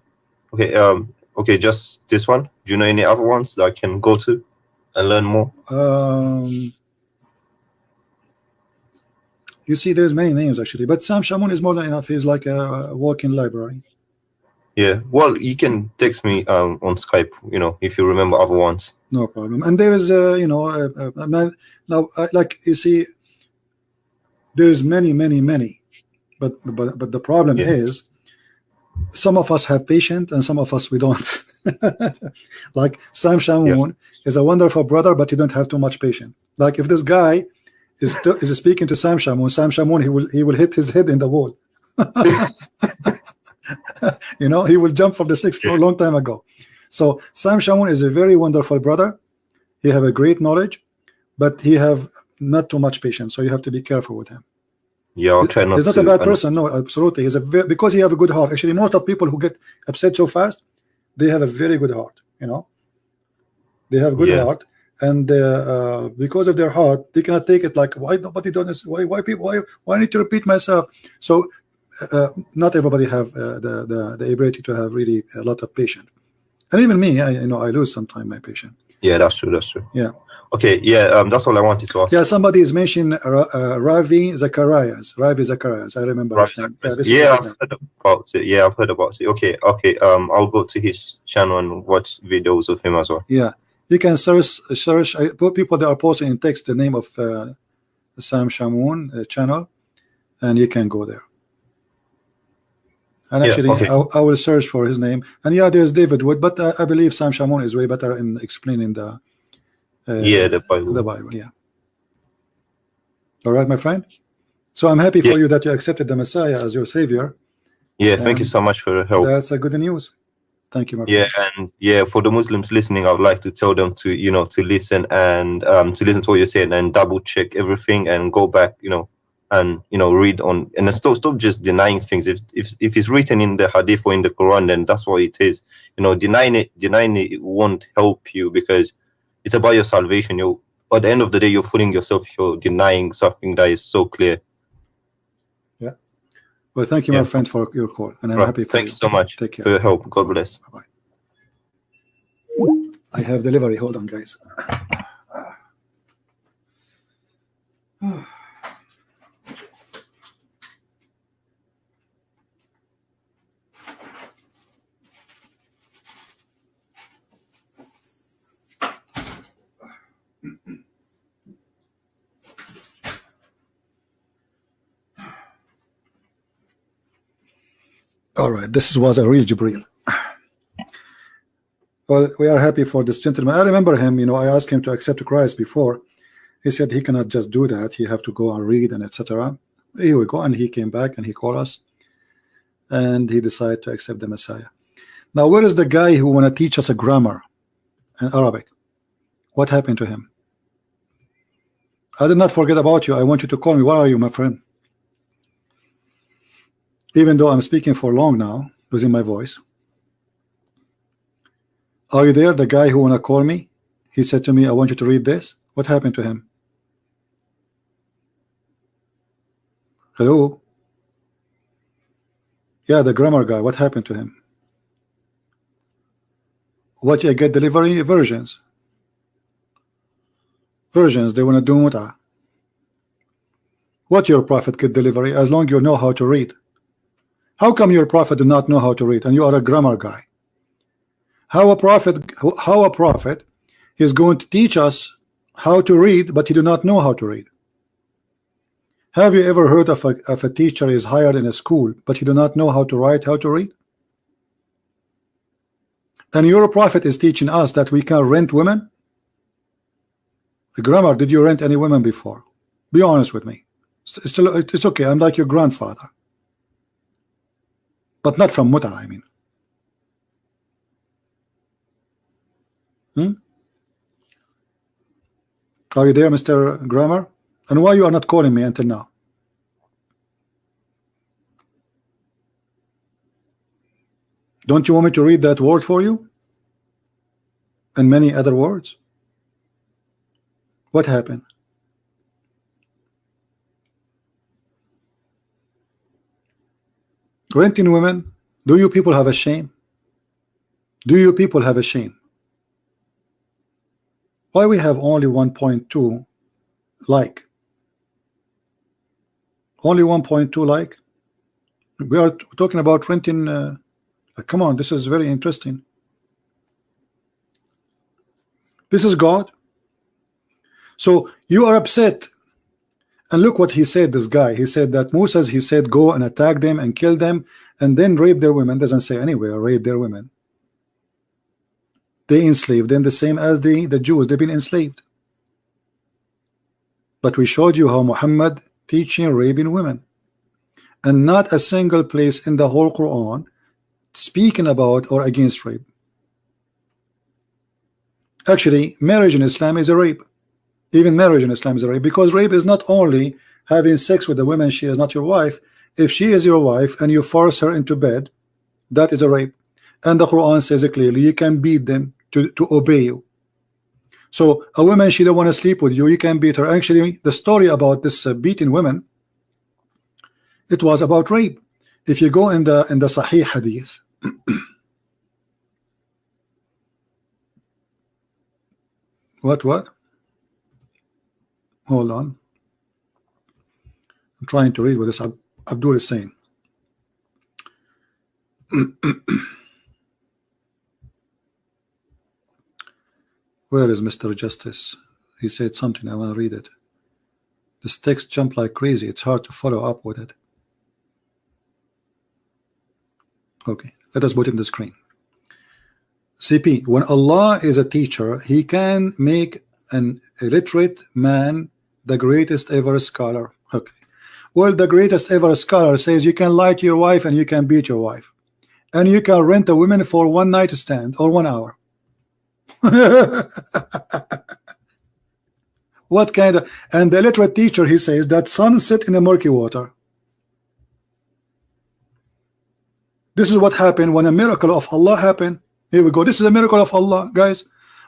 Speaker 3: Okay, just this one. Do you know any other ones that I can go to and learn more?
Speaker 1: You see, there's many names actually, but Sam Shamoun is more than enough. He's like a walking library.
Speaker 3: Yeah, well, you can text me on Skype, if you remember other ones.
Speaker 1: No problem. And there is now, like, you see, there is many, but the problem is, some of us have patience and some of us we don't. Like Sam Shamoun is a wonderful brother, but you don't have too much patience. Like, if this guy is speaking to Sam Shamoun, he will hit his head in the wall. He will jump from the 6th floor a long time ago. So Sam Shamoun is a very wonderful brother. He have a great knowledge, but he have not too much patience. So you have to be careful with him.
Speaker 3: Yeah, I'll try not to.
Speaker 1: He's not a bad person. No, absolutely. He's because he have a good heart. Actually, most of people who get upset so fast, they have a very good heart. They have good heart. And because of their heart, they cannot take it. Like, why nobody does this? Why people? Why I need to repeat myself? So not everybody have the ability to have really a lot of patience. And even me, I lose sometimes my patience.
Speaker 3: Yeah, that's true. Yeah. Okay. Yeah. That's all I wanted to ask.
Speaker 1: Yeah. Somebody is mentioning Ravi Zacharias. I remember his name.
Speaker 3: Yeah, I've heard about it. Yeah, I've heard about it. Okay. I'll go to his channel and watch videos of him as well.
Speaker 1: Yeah. You can search people that are posting in text the name of Sam Shamoun channel, and you can go there. And actually, I will search for his name. And there's David Wood, but I believe Sam Shamoun is way better in explaining the
Speaker 3: Bible.
Speaker 1: The Bible, yeah. All right, my friend. So I'm happy for you that you accepted the Messiah as your savior.
Speaker 3: Yeah, thank you so much for your help.
Speaker 1: That's a good news. Thank you, my friend.
Speaker 3: Yeah, and for the Muslims listening, I would like to tell them to to listen and to listen to what you're saying and double check everything and go back, and read on, and stop just denying things. If it's written in the Hadith or in the Quran, then that's what it is. Denying it won't help you, because it's about your salvation. at the end of the day, you're fooling yourself if you're denying something that is so clear.
Speaker 1: Yeah. Well, thank you, my friend, for your call, and I'm happy for
Speaker 3: Thank you so much
Speaker 1: Take care.
Speaker 3: for your help. God bless.
Speaker 1: Bye-bye. I have delivery. Hold on, guys. All right, this was a real Jibril. Well, we are happy for this gentleman. I remember him, you know, I asked him to accept Christ before. He said he cannot just do that. He have to go and read and etc. Here we go. And he came back and he called us. And he decided to accept the Messiah. Now, where is the guy who want to teach us a grammar in Arabic? What happened to him? I did not forget about you. I want you to call me. Where are you, my friend? Even though I'm speaking for long now, losing my voice. Are you there? The guy who wanna call me? He said to me, I want you to read this. What happened to him? Hello? Yeah, the grammar guy. What happened to him? What you get delivery? Versions. Versions, they wanna do mut'ah. What your prophet get delivery as long you know how to read? How come your prophet do not know how to read and you are a grammar guy? How a prophet is going to teach us how to read, but he do not know how to read? Have you ever heard of a teacher is hired in a school, but he do not know how to write, how to read? And your prophet is teaching us that we can rent women? The grammar, did you rent any women before? Be honest with me. It's okay. I'm like your grandfather. But not from Muta, I mean. Are you there, Mr. Grammar? And why you are not calling me until now? Don't you want me to read that word for you? And many other words? What happened? Renting women? Do you people have a shame? Do you people have a shame? Why we have only 1.2 like? Only 1.2 like? We are talking about renting. Come on, this is very interesting. This is God. So you are upset. And look what he said, this guy. He said that Moses, he said, go and attack them and kill them and then rape their women. Doesn't say anywhere rape their women. They enslaved them the same as the Jews. They've been enslaved. But we showed you how Muhammad teaching raping women. And not a single place in the whole Quran speaking about or against rape. Actually, marriage in Islam is a rape. Even marriage in Islam is a rape, because rape is not only having sex with a woman, she is not your wife. If she is your wife and you force her into bed, that is a rape. And the Quran says it clearly, you can beat them to obey you. So a woman, she don't want to sleep with you, you can beat her. Actually, the story about this beating women, it was about rape. If you go in the Sahih Hadith, what? Hold on. I'm trying to read what this Abdul is saying. Where is Mr. Justice? He said something. I want to read it. This text jumped like crazy. It's hard to follow up with it. Okay, let us put it in the screen. CP, when Allah is a teacher, he can make an illiterate man the greatest ever scholar. Okay. Well, the greatest ever scholar says you can lie to your wife and you can beat your wife. And you can rent a woman for one night stand or 1 hour. What kind of... And the illiterate teacher, he says that sun set in the murky water. This is what happened when a miracle of Allah happened. Here we go. This is a miracle of Allah, guys.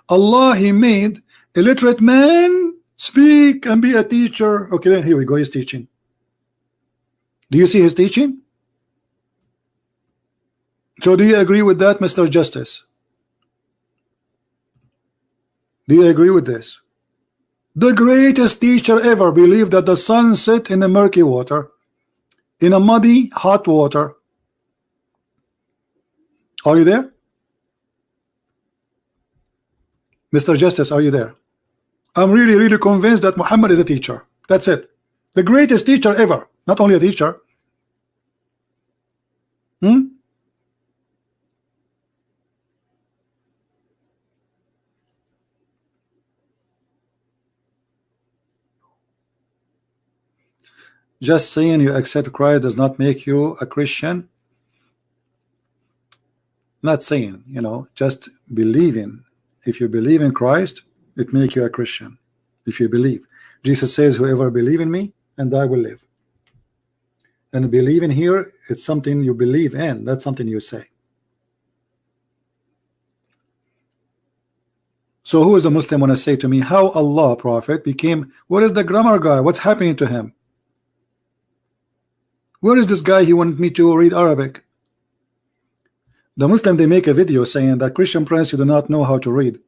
Speaker 1: Allah, he made illiterate man, speak and be a teacher. Okay, then here we go. He's teaching. Do you see his teaching? So do you agree with that, Mr. Justice? Do you agree with this? The greatest teacher ever believed that the sun set in a murky water, in a muddy, hot water. Are you there? Mr. Justice, are you there? I'm really convinced that Muhammad is a teacher. That's it. The greatest teacher ever. Not only a teacher. Just saying you accept Christ does not make you a Christian. Not saying, you know, just believing. If you believe in Christ, it makes you a Christian. If you believe. Jesus says, whoever believe in me, and I will live. And believing here, it's something you believe in. That's something you say. So who is the Muslim want to say to me, how Allah, Prophet, became, what is the grammar guy? What's happening to him? Where is this guy? He wanted me to read Arabic. The Muslim, they make a video saying that Christian Prince, you do not know how to read.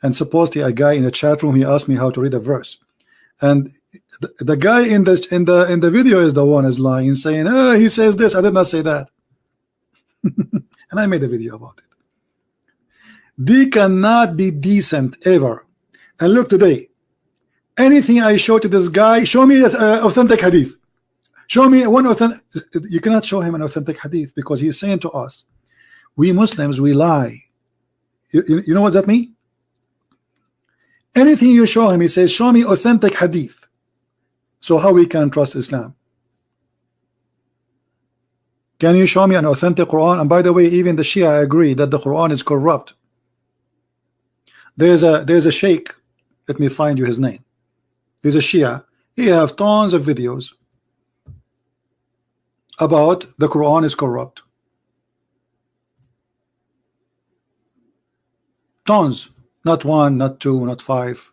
Speaker 1: And supposedly a guy in the chat room, he asked me how to read a verse. And the guy in the video is the one is lying, saying, oh, he says this. I did not say that. And I made a video about it. They cannot be decent ever. And look today, anything I show to this guy, show me authentic hadith. Show me one authentic. You cannot show him an authentic hadith because he's saying to us, we Muslims, we lie. You know what that means? Anything you show him, he says, show me authentic hadith. So how we can trust Islam? Can you show me an authentic Quran? And by the way, even the Shia agree that the Quran is corrupt. There's a sheikh. Let me find you his name. There's a Shia. He have tons of videos about the Quran is corrupt. Tons. Not one, not two, not five.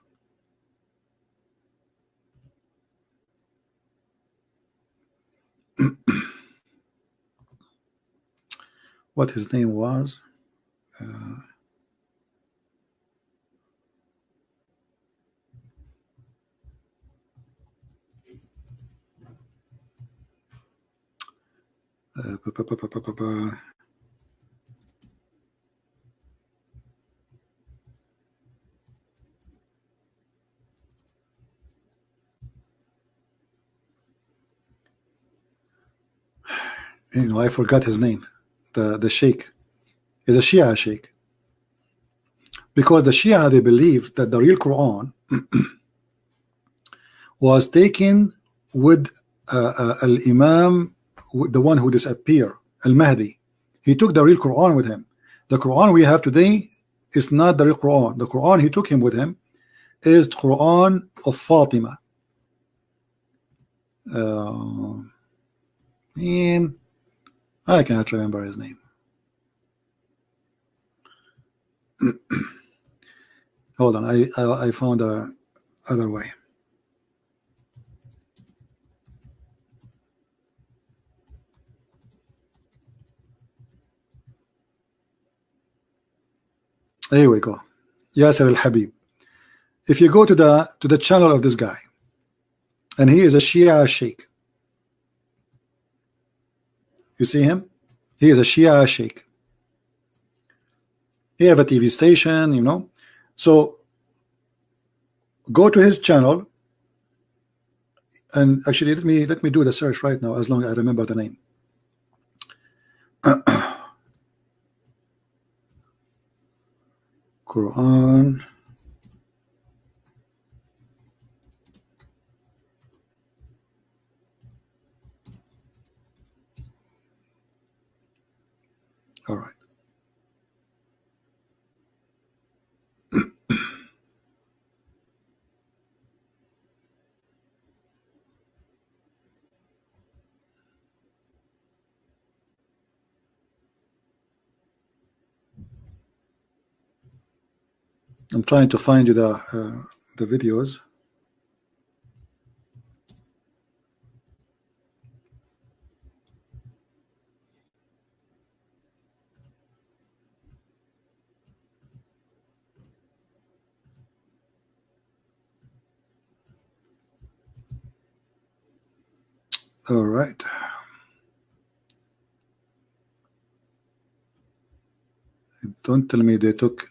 Speaker 1: What his name was? You know, I forgot his name. The sheikh is a Shia sheikh, because the Shia, they believe that the real Quran was taken with al-Imam, the one who disappeared, al-Mahdi. He took the real Quran with him. The Quran we have today is not the real Quran. The Quran he took him with him is the Quran of Fatima. And I cannot remember his name. Hold on, I found a other way. Here we go. Yasser al-Habib. If you go to the channel of this guy, and he is a Shia sheikh. You see him? He is a Shia sheikh. He have a TV station, you know. So go to his channel, and actually let me do the search right now, as long as I remember the name. Quran. All right. I'm trying to find you the the videos. All right. Don't tell me they took.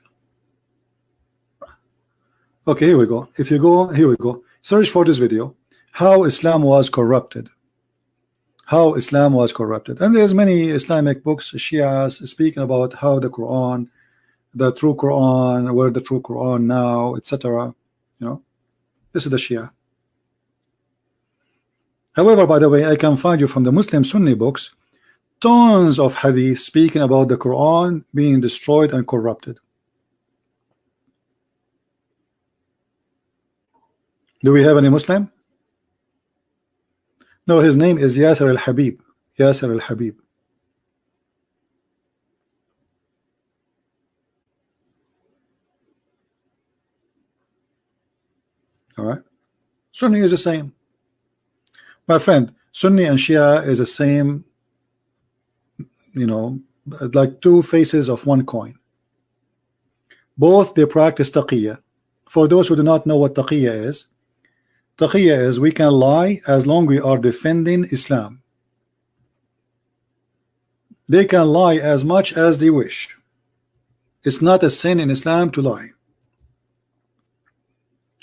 Speaker 1: Okay, here we go. If you go, here we go. Search for this video. How Islam was corrupted. How Islam was corrupted. And there's many Islamic books, Shias, speaking about how the Quran, the true Quran, where the true Quran now, etc. You know, this is the Shia. However, by the way, I can find you from the Muslim Sunni books tons of hadith speaking about the Quran being destroyed and corrupted. Do we have any Muslim? No, his name is Yasser al-Habib. Yasser al-Habib. All right. Sunni is the same. My friend, Sunni and Shia is the same, you know, like two faces of one coin. Both they practice taqiyya. For those who do not know what taqiyya is we can lie as long we are defending Islam. They can lie as much as they wish. It's not a sin in Islam to lie.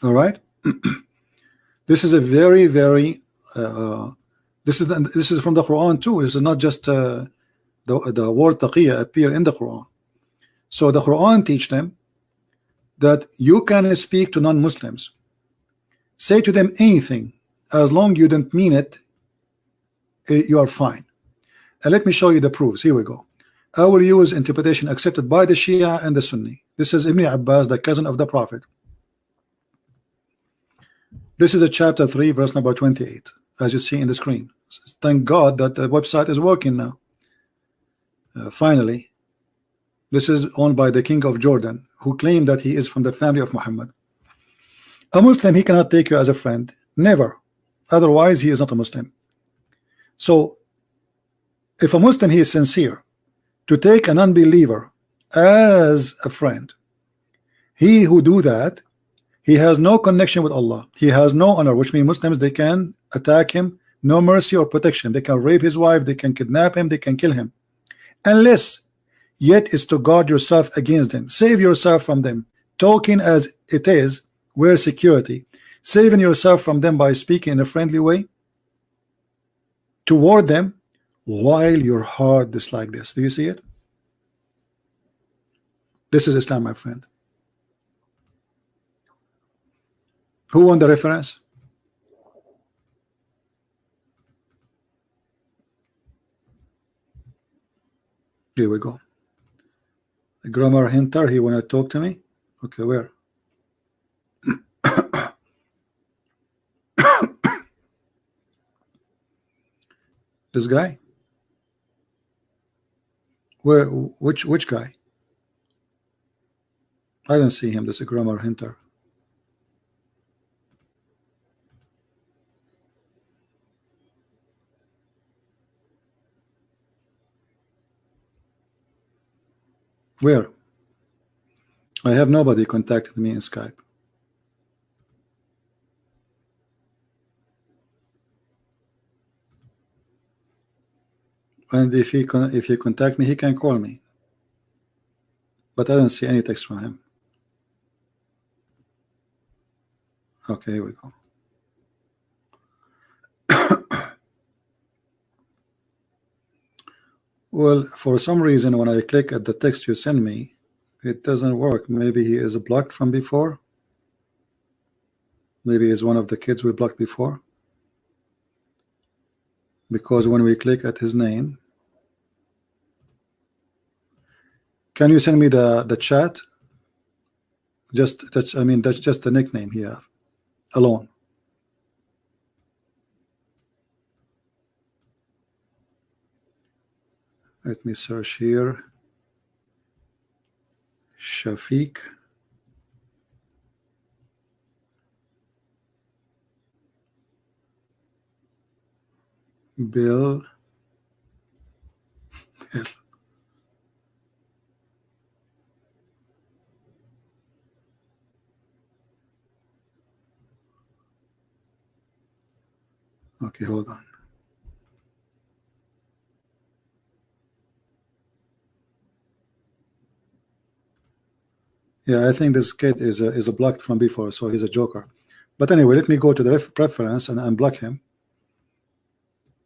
Speaker 1: All right. This is a very, very this is from the Quran too. This is not just the word taqiyya appear in the Quran. So the Quran teach them that you can speak to non-Muslims, say to them anything as long you don't mean it, you are fine. And let me show you the proofs. Here we go. I will use interpretation accepted by the Shia and the Sunni. This is Ibn Abbas, the cousin of the Prophet. This is a chapter 3 verse number 28, as you see in the screen. Thank God that the website is working now. Finally, this is owned by the king of Jordan, who claimed that he is from the family of Muhammad. A Muslim, he cannot take you as a friend, never. Otherwise, he is not a Muslim. So, if a Muslim, he is sincere to take an unbeliever as a friend, he who do that, he has no connection with Allah. He has no honor, which means Muslims, they can attack him, no mercy or protection. They can rape his wife, they can kidnap him, they can kill him. Unless, yet is to guard yourself against them. Save yourself from them. Talking as it is, wear security. Saving yourself from them by speaking in a friendly way toward them while your heart is like this. Do you see it? This is Islam, my friend. Who won the reference? Here we go. The grammar hinter, he wanna talk to me. Okay, where? This guy? Where? Which guy? I don't see him. This is a grammar hinter. Where? I have nobody contacted me in Skype. And if he contact me, he can call me. But I don't see any text from him. Okay, here we go. Well, for some reason, when I click at the text you send me, it doesn't work. Maybe he is blocked from before. Maybe he's one of the kids we blocked before. Because when we click at his name, can you send me the chat? Just that's, I mean, that's just the nickname here alone. Let me search here. Shafiq. Bill. Okay, hold on. Yeah, I think this kid is a blocked from before, so he's a joker. But anyway, let me go to the preference and unblock him,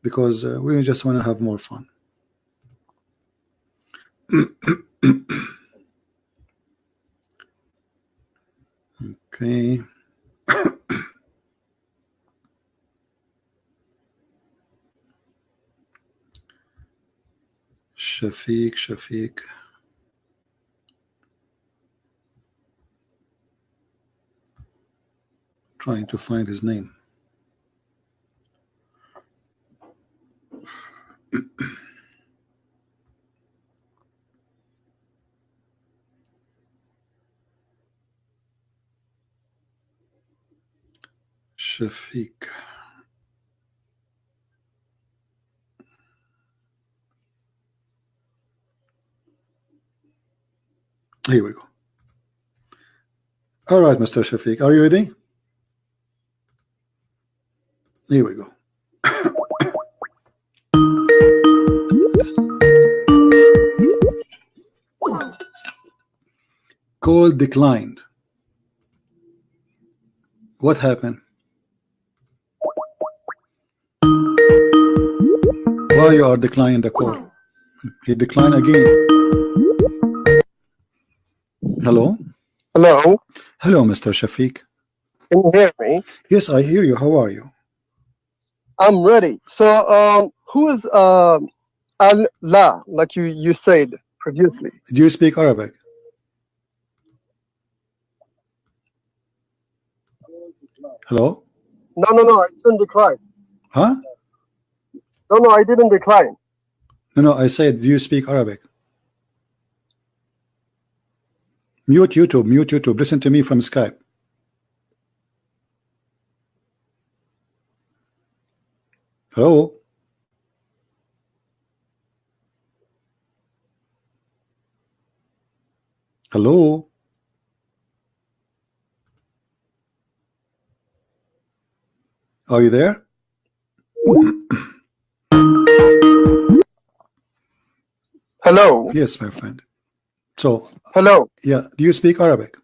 Speaker 1: because we just want to have more fun. Okay. Shafiq. Trying to find his name. Shafiq. Here we go. All right, Mr. Shafiq, are you ready? Here we go. Call declined. What happened? Why you are declining the call? He declined again. Hello?
Speaker 4: Hello?
Speaker 1: Hello, Mr. Shafiq.
Speaker 4: Can you hear me?
Speaker 1: Yes, I hear you. How are you?
Speaker 4: I'm ready. So, who is Allah, like you said previously?
Speaker 1: Do you speak Arabic? Hello?
Speaker 4: No, I didn't decline.
Speaker 1: Huh?
Speaker 4: No, I didn't decline.
Speaker 1: No, I said, do you speak Arabic? Mute YouTube. Listen to me from Skype. Hello? Hello? Are you there?
Speaker 4: Hello?
Speaker 1: Yes, my friend. So,
Speaker 4: hello?
Speaker 1: Yeah, do you speak Arabic?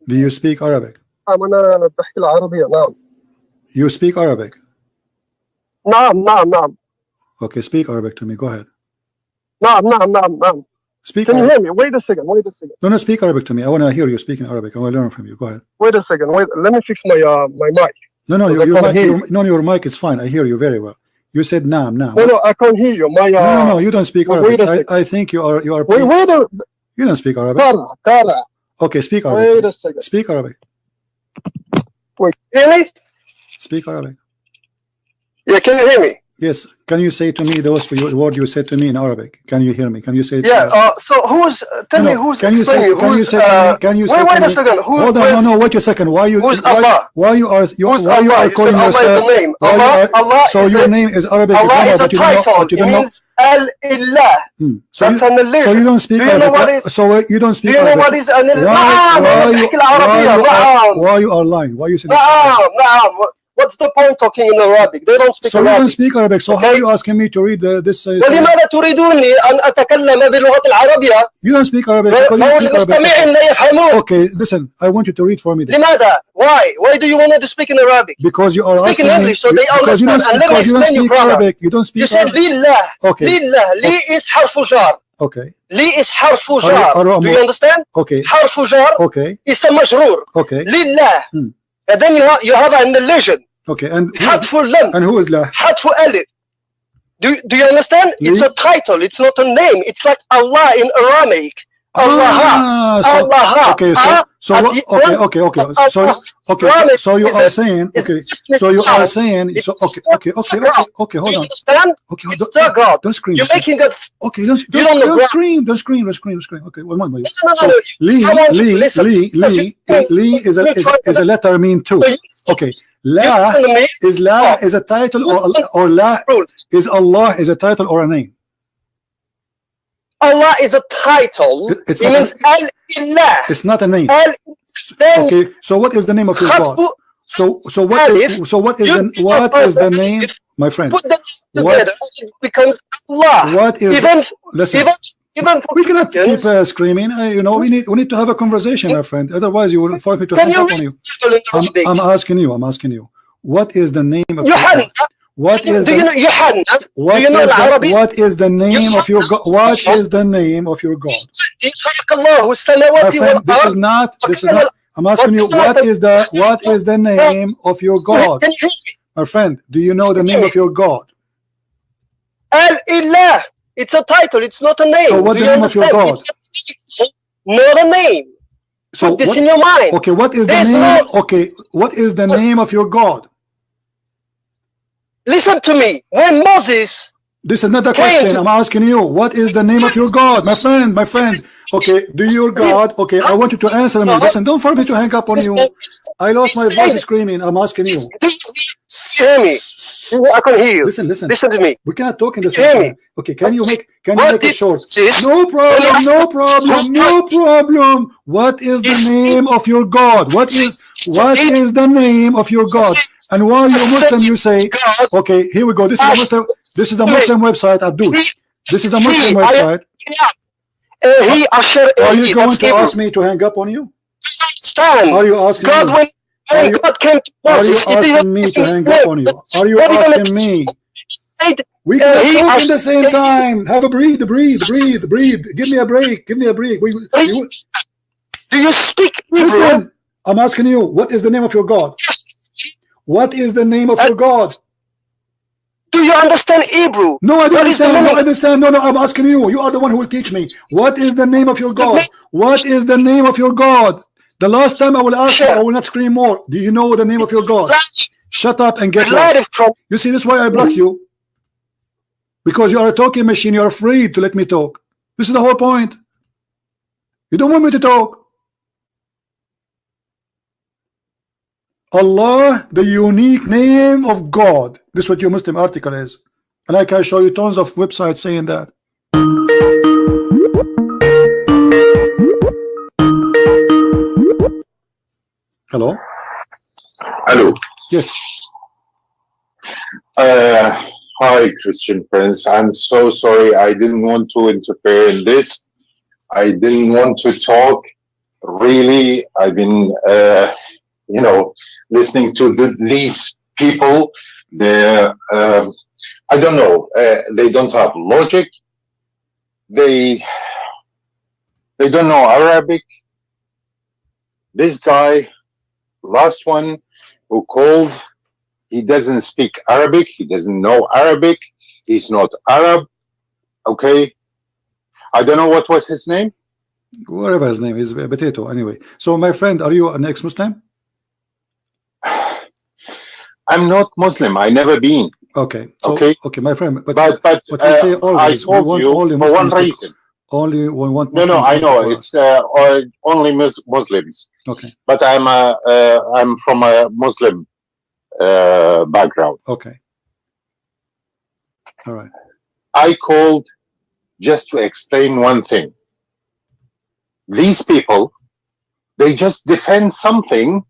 Speaker 1: Do you speak Arabic?
Speaker 4: أنا بحكي العربية. نعم.
Speaker 1: You speak Arabic?
Speaker 4: نعم.
Speaker 1: Okay, speak Arabic to me. Go ahead.
Speaker 4: نعم.
Speaker 1: Speak
Speaker 4: Can you
Speaker 1: Arabic.
Speaker 4: hear me? Wait a second.
Speaker 1: No, speak Arabic to me. I want to hear you speaking Arabic. I want to learn from you. Go ahead.
Speaker 4: Wait a second. Let me fix my my mic.
Speaker 1: No, your mic is fine. I hear you very well. You said naam.
Speaker 4: No, I can't hear you. My
Speaker 1: No, you don't speak Arabic. I think you are.
Speaker 4: Wait
Speaker 1: You don't speak Arabic.
Speaker 4: Tara.
Speaker 1: Okay, speak Arabic.
Speaker 4: Wait a second.
Speaker 1: Speak Arabic.
Speaker 4: Wait, hear me?
Speaker 1: Speak Arabic.
Speaker 4: Yeah, can you hear me?
Speaker 1: Yes. Can you say to me those words you said to me in Arabic? Can you hear me? Can you say it?
Speaker 4: Yeah. So who's? Tell me who's.
Speaker 1: Can you say? Can you say?
Speaker 4: Wait a second.
Speaker 1: Hold on. No. Wait a second. Why you?
Speaker 4: Who's Allah?
Speaker 1: Why you are calling yourself?
Speaker 4: Allah is the name. Allah.
Speaker 1: So your name is Arabic.
Speaker 4: Allah is a title. It means Al-Illah. That's an illah.
Speaker 1: So you don't speak Arabic. So you don't speak Arabic.
Speaker 4: Do you know what is an
Speaker 1: Why you are lying? Why you say?
Speaker 4: What's the point talking in Arabic? They don't speak Arabic.
Speaker 1: So you don't speak Arabic. So how are you asking me to read this?
Speaker 4: ولماذا تريدوني أن أتكلم باللغة العربية؟
Speaker 1: You don't speak Arabic.
Speaker 4: المستمعين لا يفهمون.
Speaker 1: Okay, listen. I want you to read for me.
Speaker 4: لماذا? Why? Why do you want to speak in Arabic?
Speaker 1: Because you are
Speaker 4: speak in English, so they understand. And let me explain you, brother.
Speaker 1: You don't speak.
Speaker 4: You said لله.
Speaker 1: Okay.
Speaker 4: لله. لي is حرف جار.
Speaker 1: Okay.
Speaker 4: لي is حرف جار. Do you understand?
Speaker 1: Okay.
Speaker 4: حرف جار.
Speaker 1: Okay.
Speaker 4: اسم مجرور.
Speaker 1: Okay.
Speaker 4: لله. And then you have an illusion.
Speaker 1: Okay, and who is La?
Speaker 4: حذف ألف. Do you understand? It's a title. It's not a name. It's like Allah in Aramaic. Allah. Allah.
Speaker 1: Okay, so you are saying, okay, hold on. Okay, don't scream.
Speaker 4: You're making that.
Speaker 1: Okay, don't scream. Okay, one moment. So Lee is a letter mean too. Okay, La is a title or La is Allah is a title or a name?
Speaker 4: Allah is a title. It means Al-Ilah.
Speaker 1: It's not a name. Okay, so what is the name of your God? So what is the name, my friend?
Speaker 4: Put them together, it becomes Allah.
Speaker 1: What is
Speaker 4: listen?
Speaker 1: We cannot keep screaming. You know, we need to have a conversation, my friend. Otherwise, you will force me to hang up on you. I'm asking you. What is the name of your God? What is the name of your God? What is the name of your God? This is not. I'm asking you. What is the name of your God? My friend, do you know the name of your God?
Speaker 4: Al-Ilah. It's a title. It's not a name.
Speaker 1: So what is the name of your God?
Speaker 4: Not a name.
Speaker 1: So
Speaker 4: put this in your mind.
Speaker 1: Okay, what is the name? Okay, what is the name of your God?
Speaker 4: Listen to me. When Moses,
Speaker 1: this is not a question. I'm asking you. What is the name of your God, my friend? Okay, do your God? Okay, I want you to answer me. Listen, don't force me to hang up on you. I lost my voice screaming. I'm asking you.
Speaker 4: Hear me. I can hear you.
Speaker 1: Listen
Speaker 4: to me.
Speaker 1: We cannot talk in the same time. Okay, can you make it short? No problem. What is the name of your God? What is the name of your God? And while you're Muslim, you say, okay, here we go. This is a Muslim website, Abdul. This is a Muslim website. Are you going to ask me to hang up on you? Are you asking me?
Speaker 4: God came to Moses.
Speaker 1: Are you asking me to hang up on you? Are you asking me? We can talk in the same time. Have a breathe. Give me a break.
Speaker 4: Do you speak Hebrew?
Speaker 1: Listen, I'm asking you, what is the name of your God? What is the name of your God?
Speaker 4: Do you understand Hebrew?
Speaker 1: No, I don't understand. No, I'm asking you. You are the one who will teach me. What is the name of your God? What is the name of your God? The last time I will ask you, I will not scream more. Do you know the name of your God? Shut up and get lost. You see, this is why I block you. Because you are a talking machine. You are afraid to let me talk. This is the whole point. You don't want me to talk. Allah, the unique name of God. This is what your Muslim article is. And I can show you tons of websites saying that. Hello?
Speaker 5: Hello.
Speaker 1: Yes.
Speaker 5: Hi, Christian friends. I'm so sorry. I didn't want to interfere in this. I didn't want to talk. Really, I've been, listening to these people. They're, I don't know. They don't have logic. They don't know Arabic. This guy, last one who called, he doesn't speak Arabic. He doesn't know Arabic. He's not Arab. Okay. I don't know what was his name.
Speaker 1: Whatever his name is, Potato. Anyway, so my friend, are you an ex-Muslim?
Speaker 5: I'm not Muslim. I never been.
Speaker 1: Okay. So, okay, my friend. But
Speaker 5: we say always. I told you only for one reason.
Speaker 1: Only we want.
Speaker 5: No, I know it's only Muslims.
Speaker 1: Okay.
Speaker 5: But I'm from a Muslim background.
Speaker 1: Okay. All right.
Speaker 5: I called just to explain one thing. These people, they just defend something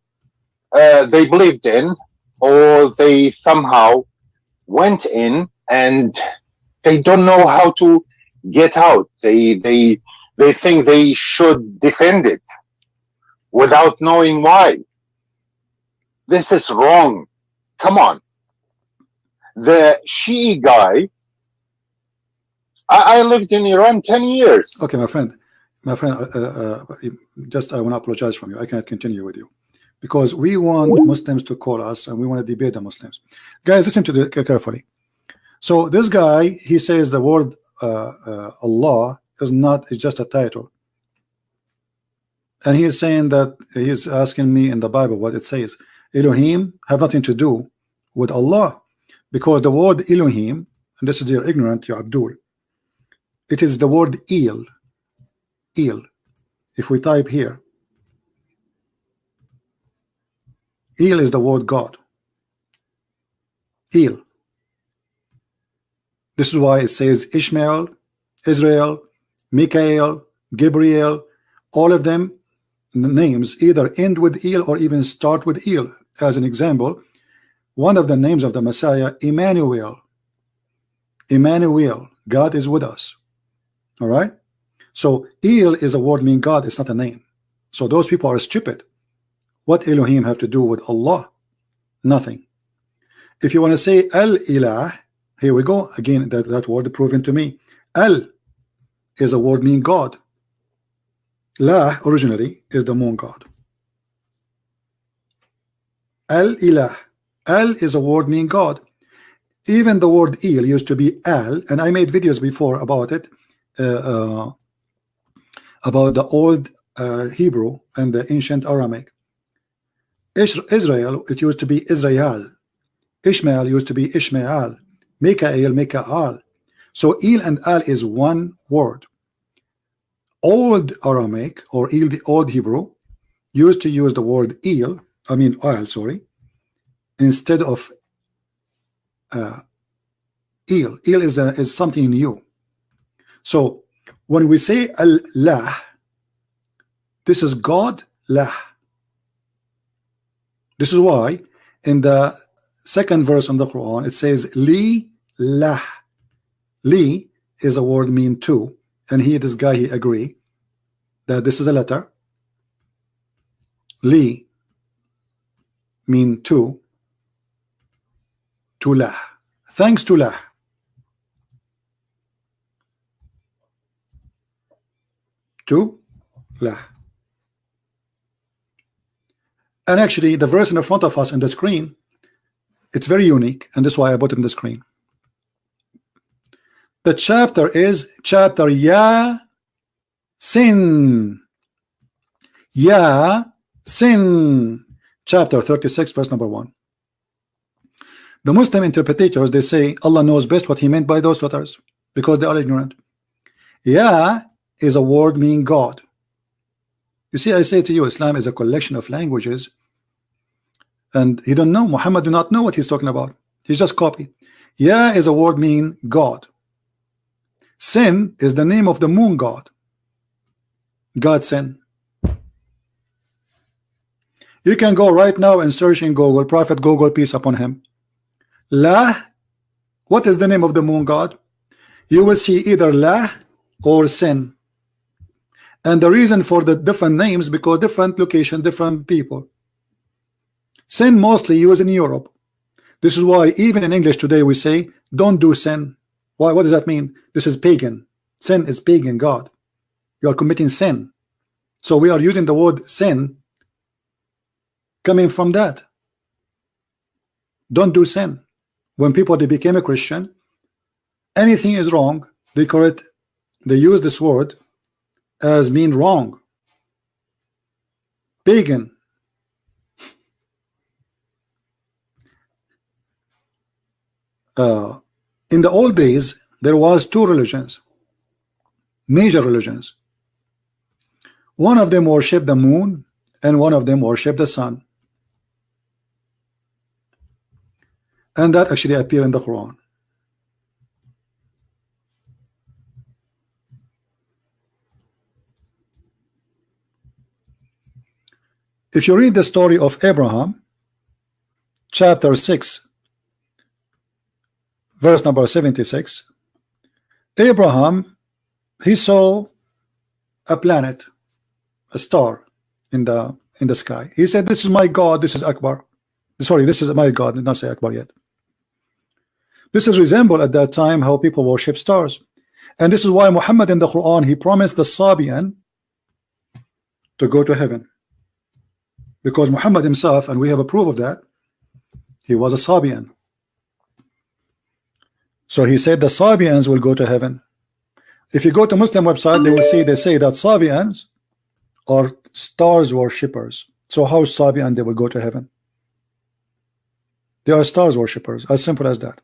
Speaker 5: they believed in, or they somehow went in and they don't know how to get out. They think they should defend it without knowing why. This is wrong. Come on. The Shi'i guy, I lived in Iran 10 years.
Speaker 1: Okay, my friend, just I want to apologize from you. I cannot continue with you because we want Muslims to call us and we want to debate the Muslims. Guys, listen to carefully. So this guy, he says the word Allah is not, it's just a title. And he is saying that he's asking me in the Bible what it says. Elohim have nothing to do with Allah, because the word Elohim, and this is your ignorant, you Abdul, it is the word El. El. If we type here, El is the word God. El. This is why it says Ishmael, Israel, Michael, Gabriel, all of them names either end with El or even start with El. As an example, one of the names of the Messiah, Emmanuel. Emmanuel, God is with us. All right. So El is a word meaning God. It's not a name. So those people are stupid. What Elohim have to do with Allah? Nothing. If you want to say Al Ilah, here we go again. That word proven to me. Al is a word meaning God. La originally is the moon god. Al Ilah. Al is a word meaning God. Even the word El used to be Al, and I made videos before about it, about the old Hebrew and the ancient Aramaic. Israel, it used to be Israel. Ishmael used to be Ishmael. Mikael, Mikaal. So El and Al is one word. Old Aramaic or El, the old Hebrew, used to use the word El, I mean Al, sorry, instead of El. El is something new. So when we say Allah, this is God lah. This is why in the second verse in the Quran it says Li lah. Li is a word mean to, and this guy he agree that this is a letter. Li mean to lah. Thanks to lah. To lah. And actually the verse in the front of us in the screen, it's very unique, and that's why I put it in the screen. The chapter is chapter Ya Sin. Ya Sin, chapter 36, verse number 1. The Muslim interpreters, they say Allah knows best what he meant by those letters because they are ignorant. Ya is a word meaning God. You see, I say to you, Islam is a collection of languages, and he don't know. Muhammad do not know what he's talking about. He's just copy. Ya is a word meaning God. Sin is the name of the moon god. God Sin. You can go right now and search in Google, Prophet Google, peace upon him. La, what is the name of the moon god? You will see either La or Sin. And the reason for the different names, because different location, different people. Sin mostly used in Europe. This is why even in English today we say don't do sin. Why? What does that mean? This is pagan. Sin is pagan God. You are committing sin. So we are using the word sin coming from that. Don't do sin. When people they became a Christian, anything is wrong, they correct, they use this word as mean wrong. Pagan. In the old days there was two religions, major religions. One of them worshiped the moon and one of them worshiped the sun, and that actually appeared in the Quran. If you read the story of Abraham, chapter 6, verse number 76, Abraham, he saw a planet, a star in the sky. He said, this is my God, this is Akbar. Sorry, this is my God, did not say Akbar yet. This is resemble at that time how people worship stars. And this is why Muhammad in the Quran, he promised the Sabian to go to heaven. Because Muhammad himself, and we have a proof of that, he was a Sabian. So he said the Sabians will go to heaven. If you go to Muslim website, they will see, they say that Sabians are
Speaker 6: stars worshippers. So how Sabian they will go to heaven? They are stars worshippers, as simple as that.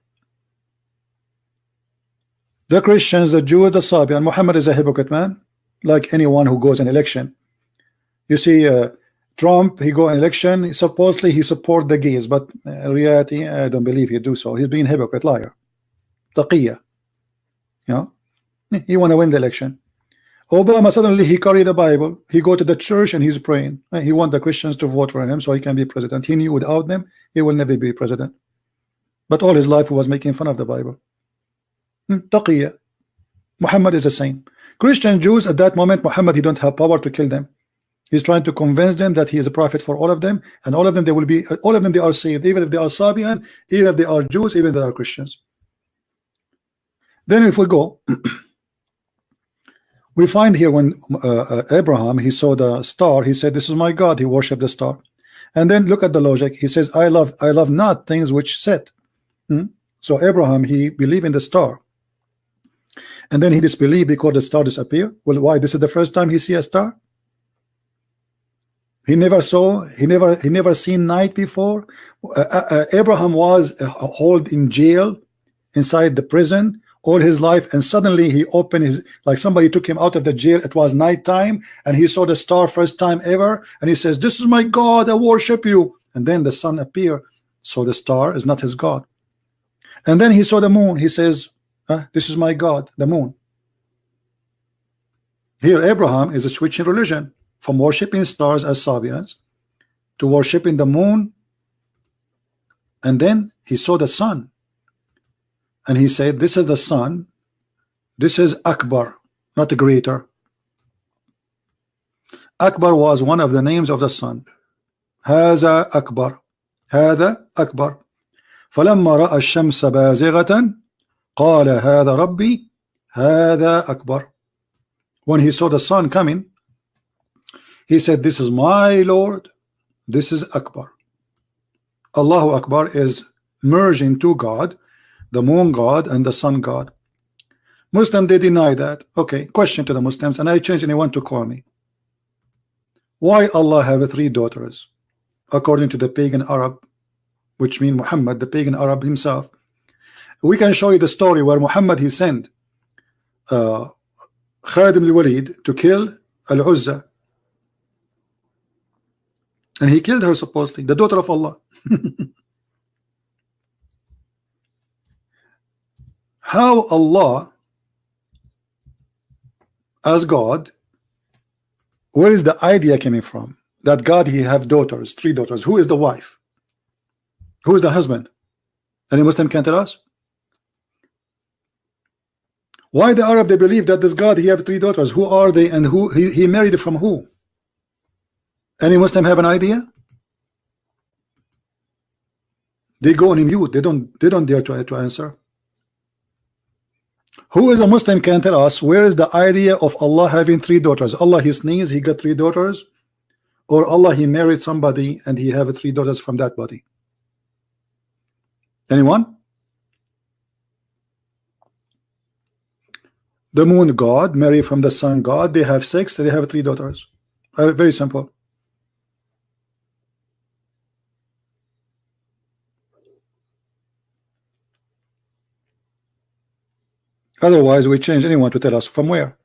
Speaker 6: The Christians, the Jews, the Sabian, Muhammad is a hypocrite, man, like anyone who goes in election. You see Trump, he go in election, supposedly he support the gays, but in reality I don't believe he do so. He's being hypocrite, liar, taqiyya. You know, he want to win the election. Obama, suddenly he carry the Bible, he go to the church and he's praying. He want the Christians to vote for him so he can be president. He knew without them he will never be president, but all his life he was making fun of the Bible. Taqiyya. Muhammad is the same. Christian Jews at that moment, Muhammad, he don't have power to kill them. He's trying to convince them that he is a prophet for all of them, and all of them they will be, all of them they are saved, even if they are Sabian, even if they are Jews, even if they are Christians. Then if we go we find here when Abraham, he saw the star, he said, this is my God. He worshiped the star. And then look at the logic. He says, I love not things which set. So Abraham, he believed in the star, and then he disbelieved because the star disappeared. Well, why? This is the first time he see a star. He never saw, he never seen night before. Abraham was held in jail inside the prison all his life, and suddenly he opened his, like somebody took him out of the jail. It was night time and he saw the star first time ever, and he says, this is my God, I worship you. And then the sun appeared. So the star is not his God. And then he saw the moon. He says, this is my God, the moon. Here Abraham is switching religion from worshiping stars as Sabians to worshiping the moon. And then he saw the sun, and he said, this is the sun, this is Akbar, not the greater. Akbar was one of the names of the sun. هذا أكبر, هذا أكبر. فلما رأى الشمس بازغة قال هذا ربي هذا أكبر. When he saw the sun coming, he said, this is my Lord, this is Akbar. Allahu Akbar is merging to God, the moon God and the sun God. Muslim, they deny that. Okay, question to the Muslims, and I change anyone to call me. Why Allah have 3 daughters according to the pagan Arab, which mean Muhammad, the pagan Arab himself? We can show you the story where Muhammad, he sent Khalid ibn al-Walid to kill Al-Uzza, and he killed her, supposedly the daughter of Allah. How Allah as God, where is the idea coming from that God he have daughters, 3 daughters? Who is the wife? Who is the husband? Any Muslim can tell us? Why the Arab they believe that this God he have 3 daughters? Who are they, and who he married from who? Any Muslim have an idea? They go on mute. They don't dare to answer. Who is a Muslim can tell us where is the idea of Allah having 3 daughters? Allah he sneezed, he got 3 daughters, or Allah he married somebody and he have 3 daughters from that body? Anyone? The moon God marry from the sun God, they have 6, they have 3 daughters. Very simple. Otherwise we change anyone to tell us from where.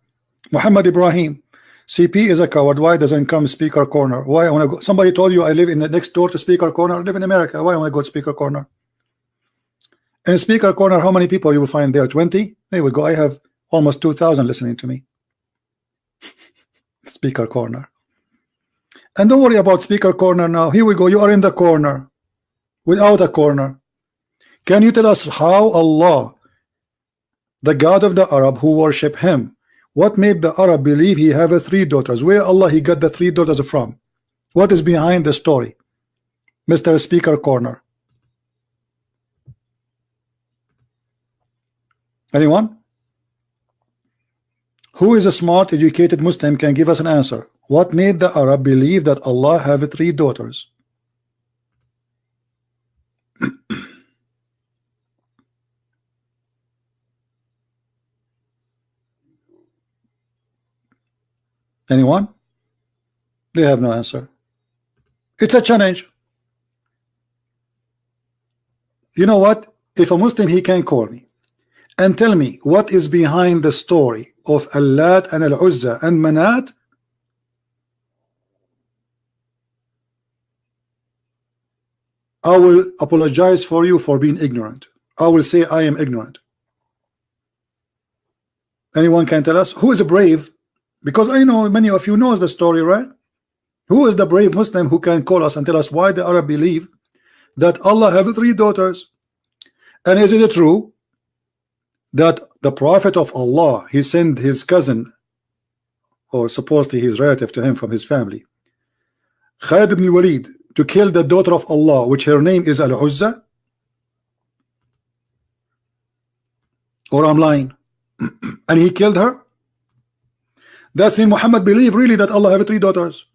Speaker 6: Muhammad Ibrahim, CP is a coward. Why doesn't come speaker corner? Why I want to go? Somebody told you I live in the next door to speaker corner. I live in America. Why want to go to speaker corner? In speaker corner, how many people you will find there? 20? There we go. I have almost 2,000 listening to me. Speaker corner. And don't worry about speaker corner now. Here we go. You are in the corner without a corner. Can you tell us how Allah, the God of the Arab who worship him, what made the Arab believe he have 3 daughters? Where Allah he got the 3 daughters from? What is behind the story? Mr. Speaker Corner. Anyone? Who is a smart educated Muslim can give us an answer? What made the Arab believe that Allah have 3 daughters? Anyone? They have no answer. It's a challenge. You know what? If a Muslim, he can call me and tell me what is behind the story of Al-Lat and Al-Uzza and Manat, I will apologize for you for being ignorant. I will say I am ignorant. Anyone can tell us who is brave? Because I know many of you know the story, right? Who is the brave Muslim who can call us and tell us why the Arab believe that Allah have 3 daughters? And is it true that the Prophet of Allah, he sent his cousin, or supposedly his relative to him from his family, Khalid ibn Walid, to kill the daughter of Allah, which her name is Al-Uzza? Or I'm lying? And he killed her? That's mean Muhammad believed really that Allah have 3 daughters.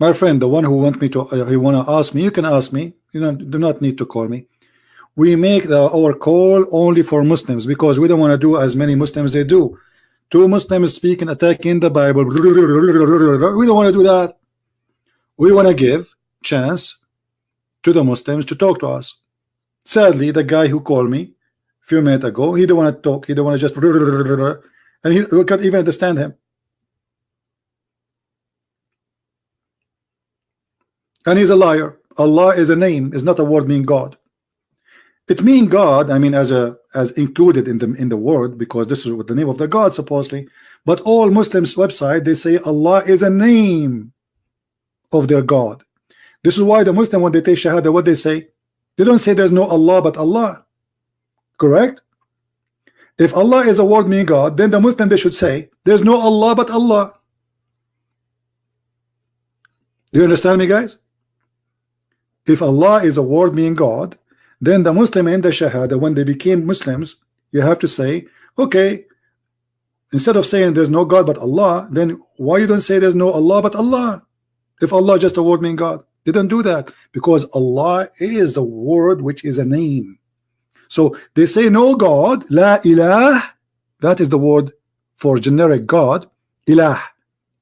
Speaker 6: My friend, the one who want me to, you want to ask me, you can ask me. You know, do not need to call me. We make our call only for Muslims because we don't want to do as many Muslims they do. 2 Muslims speaking, attacking the Bible. We don't want to do that. We want to give chance to the Muslims to talk to us. Sadly, the guy who called me a few minutes ago, he don't want to talk. He don't want to just, and we can't even understand him. And he's a liar. Allah is a name, is not a word meaning God. It means God, I mean, as included in the word, because this is what the name of the God supposedly. But all Muslims website, they say Allah is a name of their God. This is why the Muslim, when they take Shahada, what they say? They don't say there's no Allah but Allah. Correct? If Allah is a word meaning God, then the Muslim, they should say there's no Allah but Allah. Do you understand me, guys? If Allah is a word meaning God, then the Muslim in the Shahada, when they became Muslims, you have to say, okay, instead of saying there's no God but Allah, then why you don't say there's no Allah but Allah? If Allah just a word meaning God, they don't do that because Allah is the word which is a name. So they say no God, la ilah, that is the word for generic God, ilah,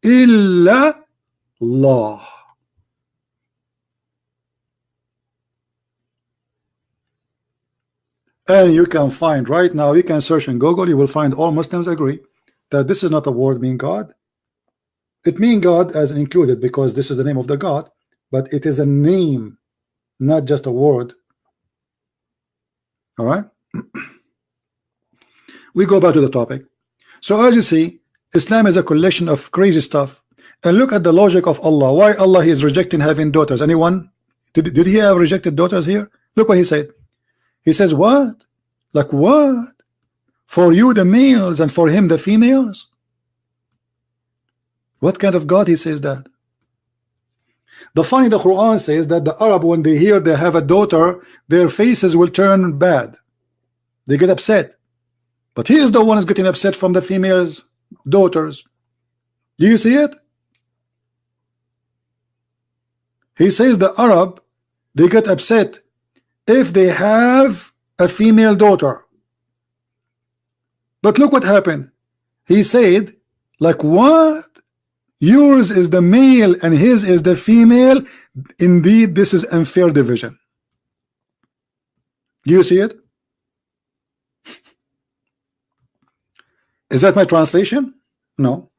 Speaker 6: illa Allah. And you can find right now, you can search in Google, you will find all Muslims agree that this is not a word mean God. It means God as included because this is the name of the God, but it is a name, not just a word. All right. We go back to the topic. So as you see, Islam is a collection of crazy stuff. And look at the logic of Allah. Why Allah is rejecting having daughters? Anyone? Did he have rejected daughters here? Look what he said. He says, what? Like what? For you the males and for him the females? What kind of God he says that? The Quran says that the Arab, when they hear they have a daughter, their faces will turn bad. They get upset. But he is the one who's getting upset from the females' daughters. Do you see it? He says the Arab, they get upset if they have a female daughter. But look what happened. He said, like what? Yours is the male and his is the female. Indeed, this is unfair division. Do you see it? Is that my translation? No.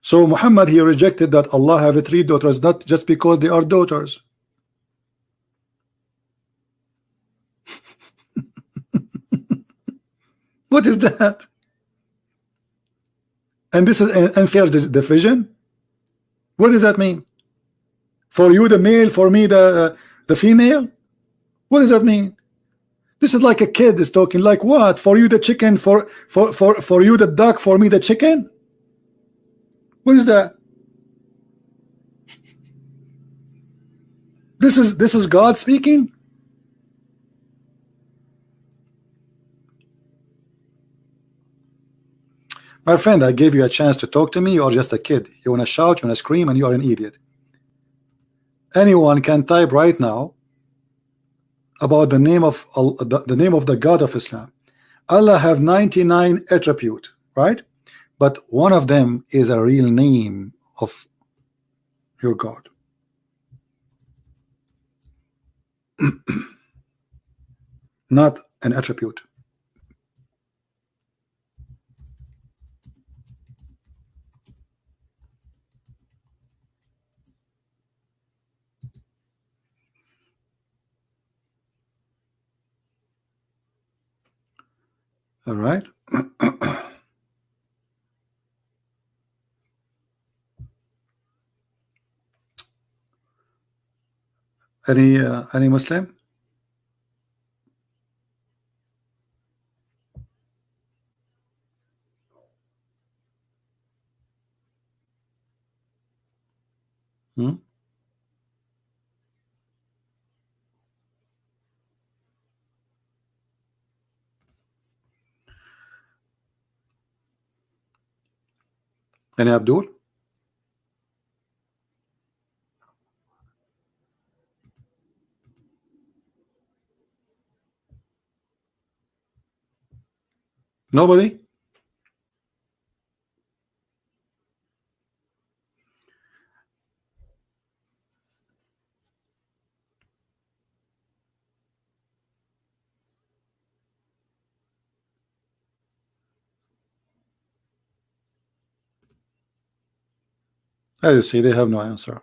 Speaker 6: So Muhammad, he rejected that Allah have 3 daughters, not just because they are daughters. What is that? And this is an unfair division. What does that mean? For you the male, for me the female? What does that mean? This is like a kid is talking. Like what? For you the chicken, for you the duck, for me the chicken? What is that? This is God speaking? My friend, I gave you a chance to talk to me. You are just a kid. You want to shout, you want to scream, and you are an idiot. Anyone can type right now, about the name of the name of the God of Islam. Allah have 99 attributes, right? But one of them is a real name of your God. Not an attribute. All right. Any Muslim? Any Abdul? Nobody? As you see, they have no answer.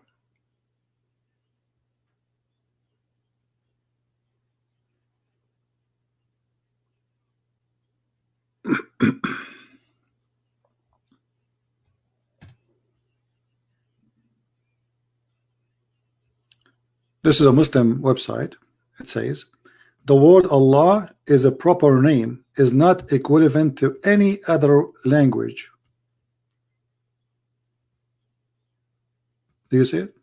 Speaker 6: This is a Muslim website. It says the word Allah is a proper name, is not equivalent to any other language. Do you see it?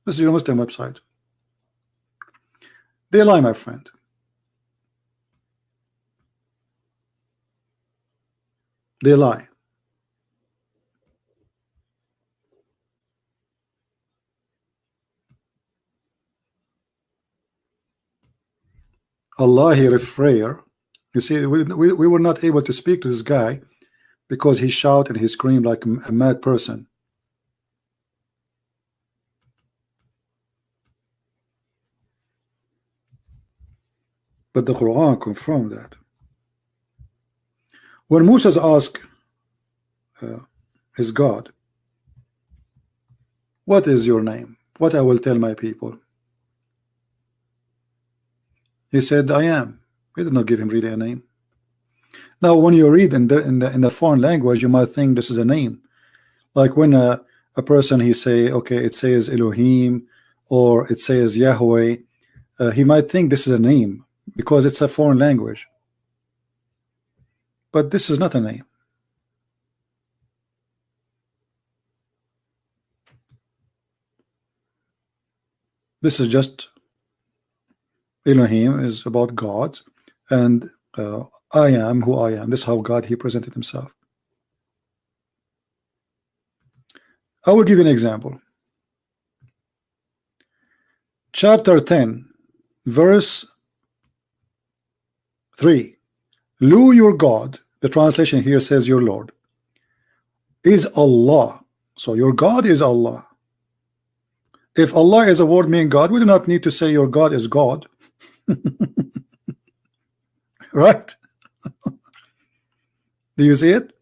Speaker 6: This is your Muslim website. They lie, my friend. They lie. Allah refrayer. You see, we were not able to speak to this guy because he shouted and he screamed like a mad person. But the Quran confirmed that. When Moses asked his God, what is your name? What I will tell my people? He said, I am. We did not give him really a name. Now, when you read in the foreign language, you might think this is a name. Like when a person he say, okay, it says Elohim or it says Yahweh, he might think this is a name because it's a foreign language. But this is not a name. This is just Elohim is about God, and I am who I am. This is how God he presented himself. I will give you an example. Chapter 10, verse 3. Lu, your God, the translation here says your Lord, is Allah. So your God is Allah. If Allah is a word meaning God, we do not need to say your God is God. Right? Do you see it?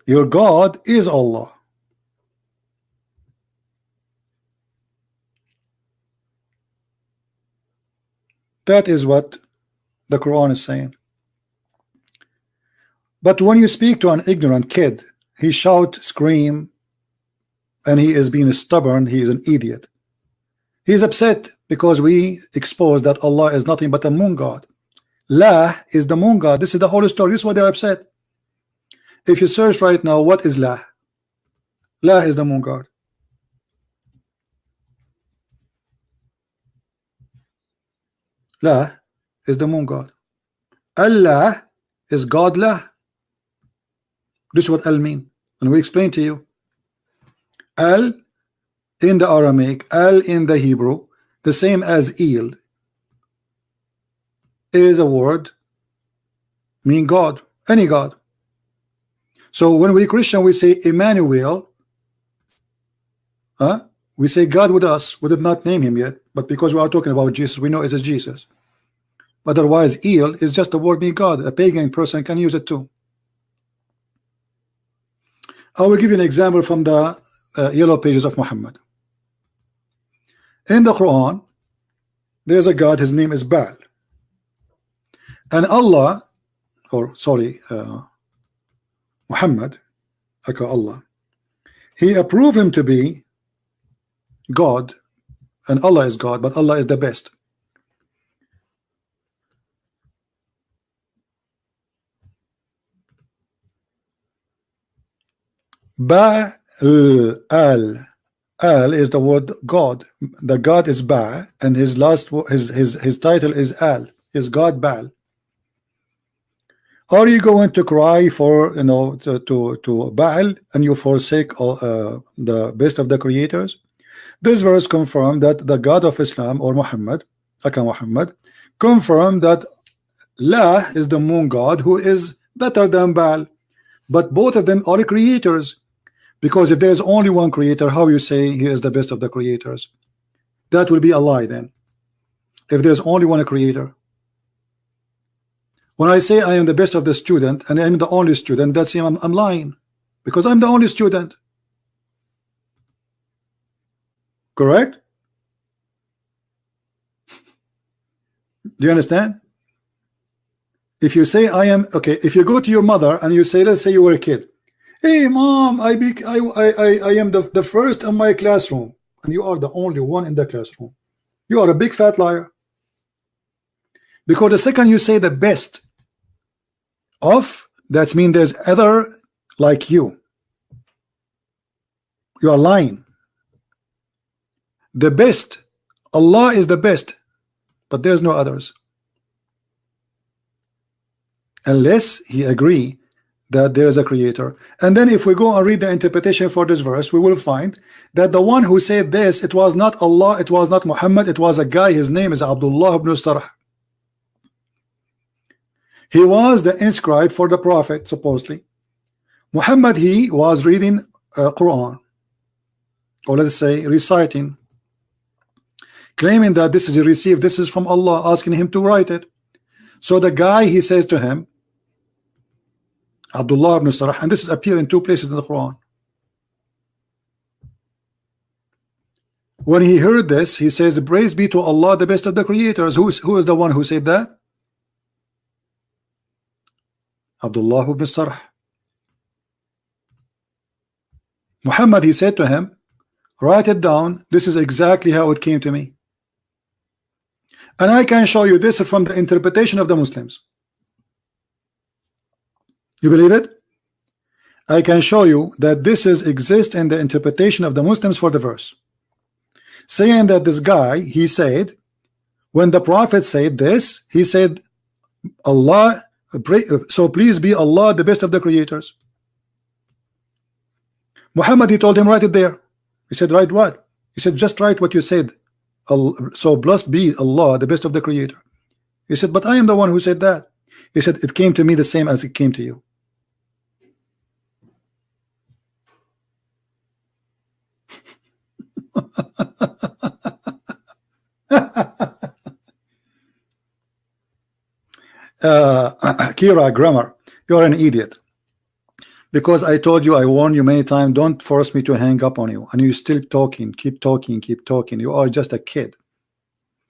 Speaker 6: Your God is Allah. That is what the Quran is saying. But when you speak to an ignorant kid, he shout, scream, and he is being stubborn, he is an idiot. He is upset because we expose that Allah is nothing but a moon god. La is the moon god. This is the whole story. This is why they're upset. If you search right now, what is La? La is the moon god. La is the moon god. Allah is God La. This is what Al mean. And we explain to you. Al in the Aramaic, al in the Hebrew, the same as el, is a word mean God, any God. So when we Christian, we say Emmanuel, we say God with us. We did not name him yet, but because we are talking about Jesus, we know it is Jesus. Otherwise, El is just a word mean God. A pagan person can use it too. I will give you an example from the yellow pages of Muhammad. In the Quran, there's a God, his name is Baal. And Allah, or sorry, Muhammad, aka Allah, he approved him to be God, and Allah is God, but Allah is the best. Ba al is the word God. The God is Ba, and his last his title is Al, is God Baal. Are you going to cry for, you know, to Baal and you forsake the best of the creators? This verse confirmed that the God of Islam, or Muhammad, aka Muhammad, confirmed that La is the moon god who is better than Baal, but both of them are creators. Because if there is only one creator, how you say he is the best of the creators? That will be a lie then. If there's only one creator. When I say I am the best of the student and I am the only student, that's him, I'm lying. Because I'm the only student. Correct? Do you understand? If you say I am, okay, if you go to your mother and you say, let's say you were a kid. Hey mom, I am the first in my classroom, and you are the only one in the classroom. You are a big fat liar. Because the second you say the best of, that means there's other like you. You are lying. The best, Allah is the best, but there's no others. Unless he agree that there is a creator. And then if we go and read the interpretation for this verse, we will find that the one who said this, it was not Allah, it was not Muhammad, it was a guy, his name is Abdullah ibn Sarh. He was the inscribed for the Prophet, supposedly. Muhammad, he was reading Quran, or let's say reciting, claiming that this is received, this is from Allah, asking him to write it. So the guy, he says to him, Abdullah ibn Sarh, and this is appear in two places in the Quran. When he heard this, he says, praise be to Allah, the best of the creators. Who is the one who said that? Abdullah ibn Sarh. Muhammad, he said to him, write it down, this is exactly how it came to me. And I can show you this from the interpretation of the Muslims. You believe it? I can show you that this is exist in the interpretation of the Muslims for the verse, saying that this guy, he said, when the Prophet said this, he said, Allah, so please be Allah, the best of the creators. Muhammad, he told him, write it there. He said, write what? He said, just write what you said. So blessed be Allah, the best of the creator. He said, but I am the one who said that. He said, it came to me the same as it came to you. Kira Grammar, you're an idiot. Because I told you, I warned you many times, don't force me to hang up on you, and you still talking, keep talking, keep talking. You are just a kid.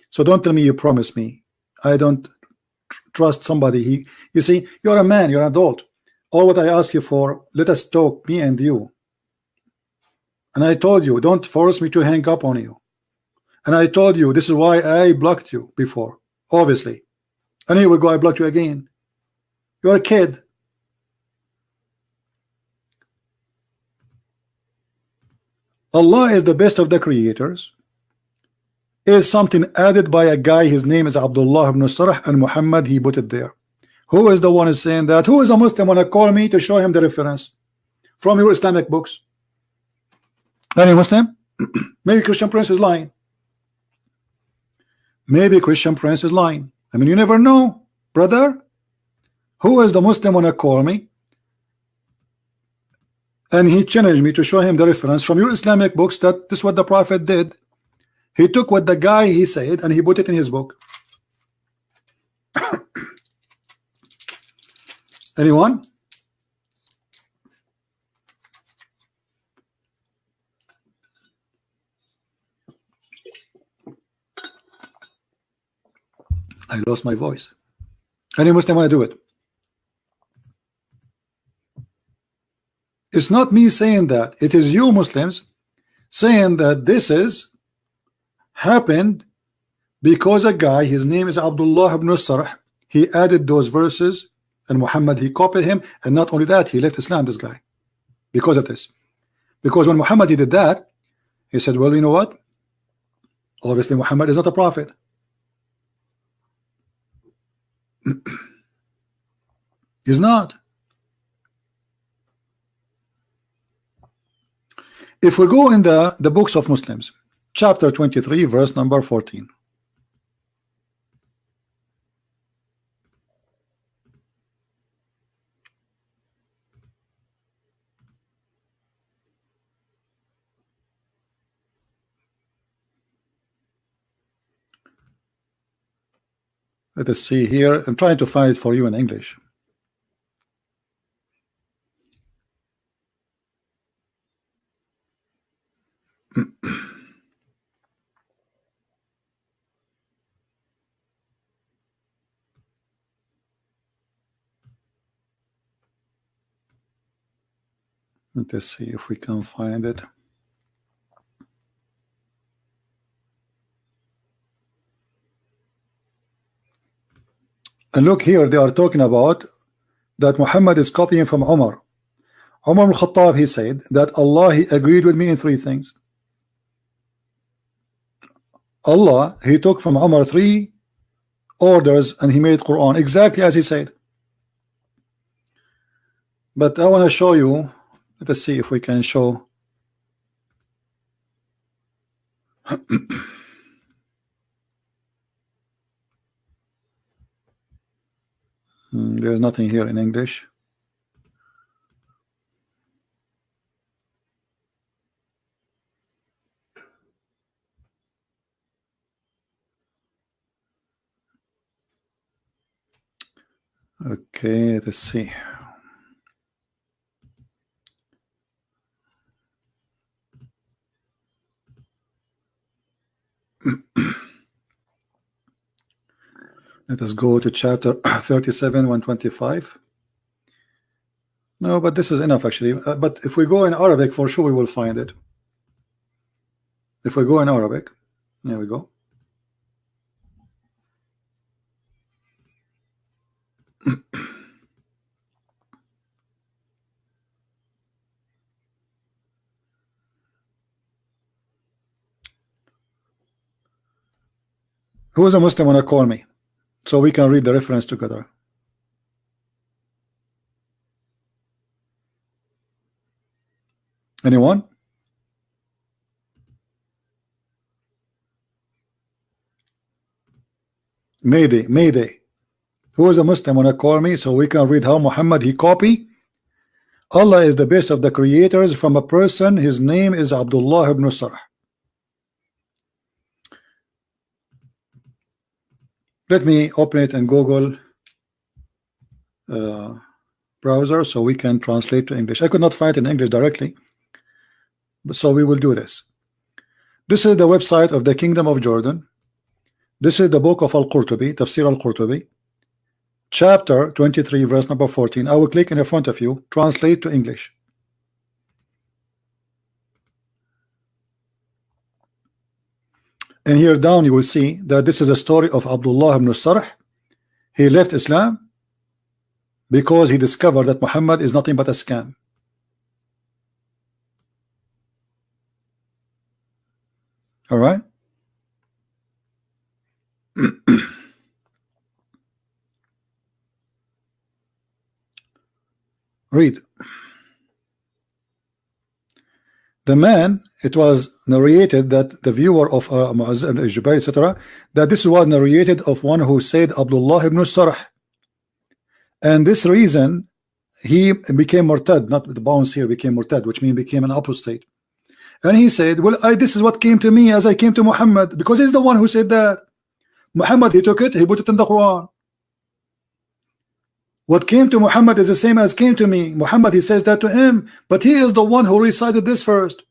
Speaker 6: So don't tell me you promised me. I don't trust somebody. You see, you're a man, you're an adult. All what I ask you for, let us talk, me and you. And I told you, don't force me to hang up on you. And I told you, this is why I blocked you before, obviously. And here we go, I blocked you again. You're a kid. Allah is the best of the creators is something added by a guy, his name is Abdullah ibn Sarh, and Muhammad, he put it there. Who is the one who is saying that? Who is a Muslim wanna call me to show him the reference from your Islamic books? Any Muslim? Maybe Christian Prince is lying. Maybe Christian Prince is lying. I mean, you never know, brother. Who is the Muslim wanna call me? And he challenged me to show him the reference from your Islamic books that this is what the Prophet did. He took what the guy he said and he put it in his book. Anyone? I lost my voice. Any Muslim want to do it? It's not me saying that. It is you Muslims saying that this is happened because a guy, his name is Abdullah ibn Sarh, he added those verses and Muhammad, he copied him, and not only that, he left Islam, this guy, because of this. Because when Muhammad did that, he said, well, you know what? Obviously Muhammad is not a prophet. He's not. If we go in the books of Muslims, chapter 23, verse number 14. Let us see here. I'm trying to find it for you in English. Let us see if we can find it. And look here, they are talking about that Muhammad is copying from Umar. Umar al-Khattab, he said that Allah, he agreed with me in three things. Allah, he took from Umar 3 orders and he made Quran exactly as he said. But I want to show you, let us see if we can show. There's nothing here in English. Okay, let's see. Let us go to chapter 37, 125. No, but this is enough actually. But if we go in Arabic, for sure we will find it. If we go in Arabic, there we go. Who is a Muslim wanna call me? So we can read the reference together. Anyone? Mayday, Mayday. Who is a Muslim wanna call me so we can read how Muhammad he copy? Allah is the best of the creators from a person. His name is Abdullah ibn Sarh. Let me open it in Google browser so we can translate to English. I could not find it in English directly, but so we will do this. This is the website of the Kingdom of Jordan. This is the book of Al-Qurtubi, Tafsir Al-Qurtubi, chapter 23, verse number 14. I will click in front of you, translate to English. And here down you will see that this is a story of Abdullah ibn Sarh. He left Islam because he discovered that Muhammad is nothing but a scam. All right. Read. The man it was narrated that the viewer of Mu'azz ibn Jubayr, etc., that this was narrated of one who said Abdullah ibn Sarh, and this reason he became murtad, not the bounce here, became murtad, which means became an apostate. And he said, well, this is what came to me as I came to Muhammad, because he's the one who said that. Muhammad, he took it, he put it in the Quran. What came to Muhammad is the same as came to me. Muhammad, he says that to him, but he is the one who recited this first.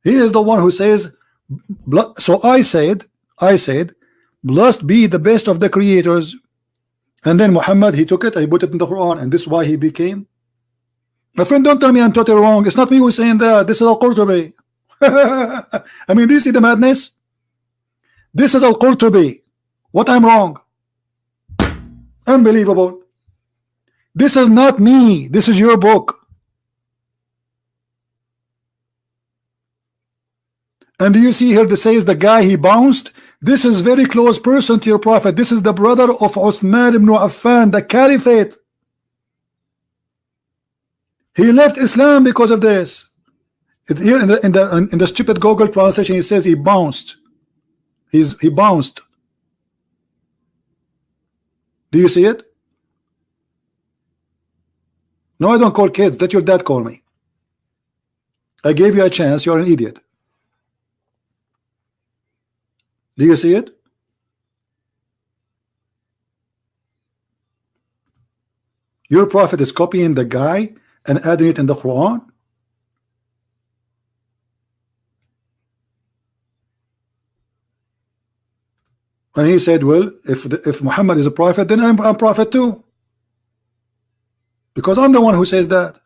Speaker 6: He is the one who says, so I said, blessed be the best of the creators. And then Muhammad, he took it, he put it in the Quran, and this is why he became. My friend, don't tell me I'm totally wrong. It's not me who's saying that. This is Al-Qurtubi. I mean, do you see the madness? This is Al-Qurtubi. What I'm wrong? Unbelievable. This is not me. This is your book. And do you see here that says the guy he bounced? This is very close person to your prophet. This is the brother of Uthman ibn Affan, the caliphate. He left Islam because of this. Here in the stupid Google translation, it says he bounced. He bounced. Do you see it? No, I don't call kids. Let your dad call me. I gave you a chance. You're an idiot. Do you see it? Your prophet is copying the guy and adding it in the Quran. And he said, well, if Muhammad is a prophet, then I'm a prophet too, because I'm the one who says that.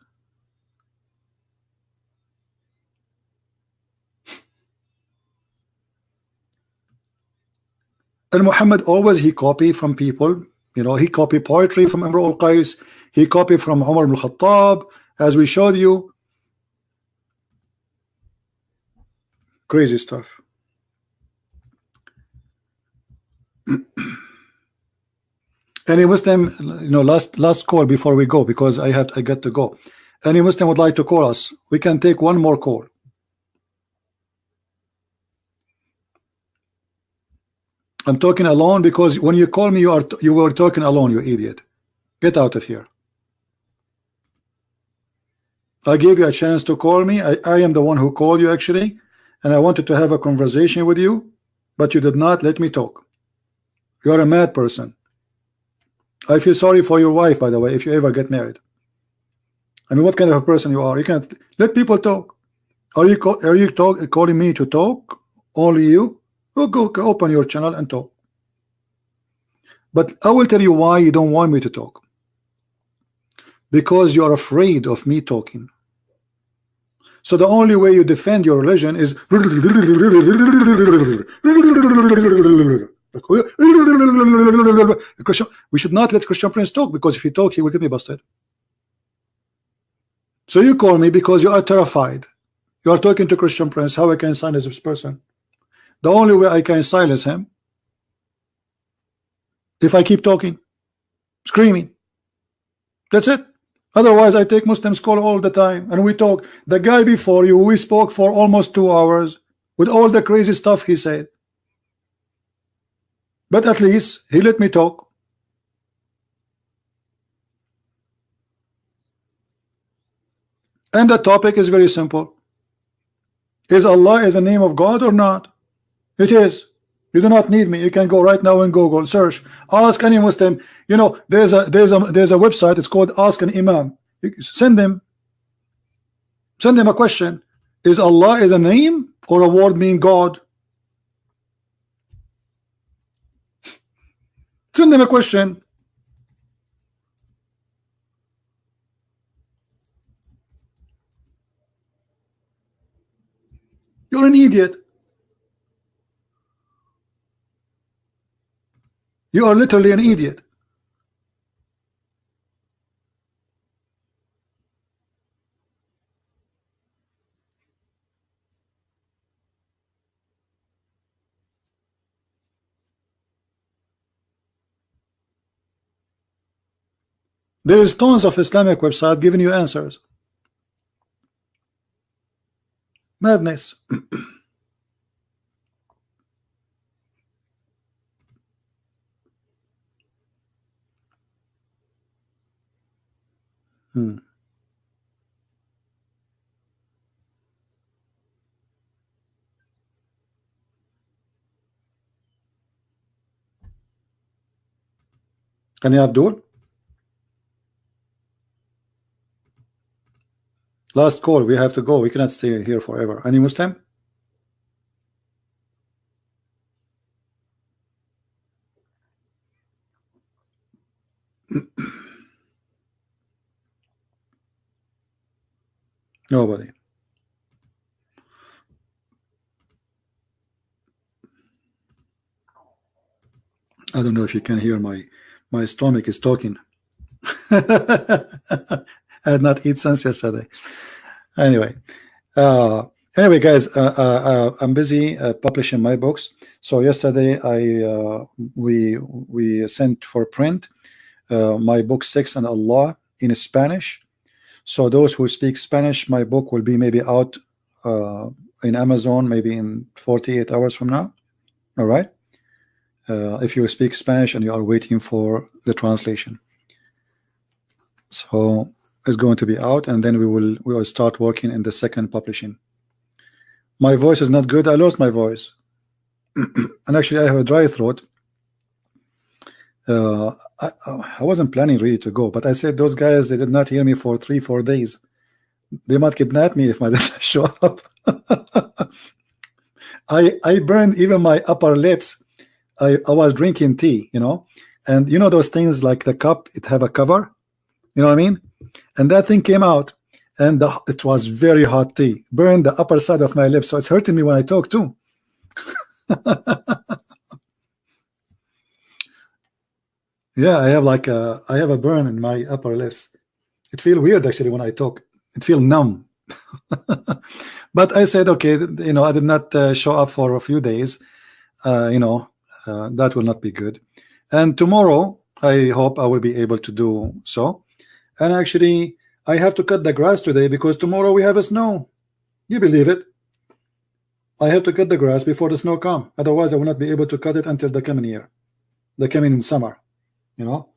Speaker 6: And Muhammad always, he copied from people. You know, he copied poetry from Imru al-Qais. He copied from Umar ibn Khattab, as we showed you. Crazy stuff. Any Muslim, you know, last call before we go, because I got to go. Any Muslim would like to call us? We can take one more call. I'm talking alone because when you call me, you were talking alone, you idiot. Get out of here. I gave you a chance to call me. I am the one who called you actually, and I wanted to have a conversation with you, but you did not let me talk. You're a mad person. I feel sorry for your wife, by the way, if you ever get married. I mean, what kind of a person you are? You can't let people talk. Are you calling me to talk? Only you? Go open your channel and talk. But I will tell you why you don't want me to talk. Because you are afraid of me talking. So the only way you defend your religion is we should not let Christian Prince talk, because if he talk, he will get me busted. So you call me because you are terrified. You are talking to Christian Prince. How I can silence this person? The only way I can silence him, if I keep talking, screaming. That's it. Otherwise, I take Muslims call all the time, and we talk. The guy before you, we spoke for almost 2 hours with all the crazy stuff he said. But at least he let me talk. And the topic is very simple. Is Allah is a name of God or not? It is. You do not need me. You can go right now and Google, search, ask any Muslim. You know, there's a website. It's called Ask an Imam. Send them a question. Is Allah is a name or a word meaning God? Send them a question. You're an idiot. You are literally an idiot. There is tons of Islamic websites giving you answers. Madness. Any Abdul? Last call. We have to go. We cannot stay here forever. Any Muslim? Nobody. I don't know if you can hear my stomach is talking. I had not eaten since yesterday. Anyway, guys, I'm busy publishing my books. So yesterday we sent for print my book 6 on Allah in Spanish. So those who speak Spanish, my book will be maybe out in Amazon maybe in 48 hours from now. All right. If you speak Spanish and you are waiting for the translation, so it's going to be out, and then we will start working in the second publishing. My voice is not good. I lost my voice, and actually I have a dry throat. I wasn't planning really to go, but I said those guys, they did not hear me for 3-4 days. They might kidnap me if I didn't show up. I burned even my upper lips. I was drinking tea, you know, and you know those things like the cup, it have a cover, you know what I mean? And that thing came out, and it was very hot tea, burned the upper side of my lips, so it's hurting me when I talk too. Yeah, I have a burn in my upper lips. It feels weird actually when I talk. It feels numb. But I said, okay, you know, I did not show up for a few days, you know. That will not be good. And tomorrow I hope I will be able to do so. And actually I have to cut the grass today because tomorrow we have a snow. You believe it? I have to cut the grass before the snow comes. Otherwise I will not be able to cut it until the coming year, the coming summer, you know.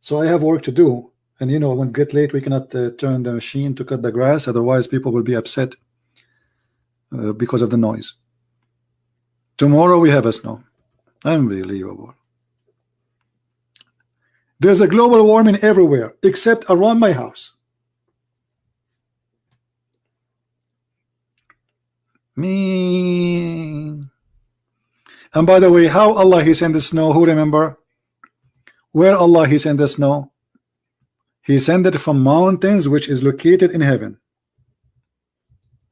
Speaker 6: So I have work to do, and you know, when it gets late we cannot turn the machine to cut the grass, otherwise people will be upset because of the noise. Tomorrow we have a snow. Unbelievable. There's a global warming everywhere except around my house. Me. And by the way, how Allah He sent the snow? Who remember? Where Allah He sent the snow? He sent it from mountains which is located in heaven.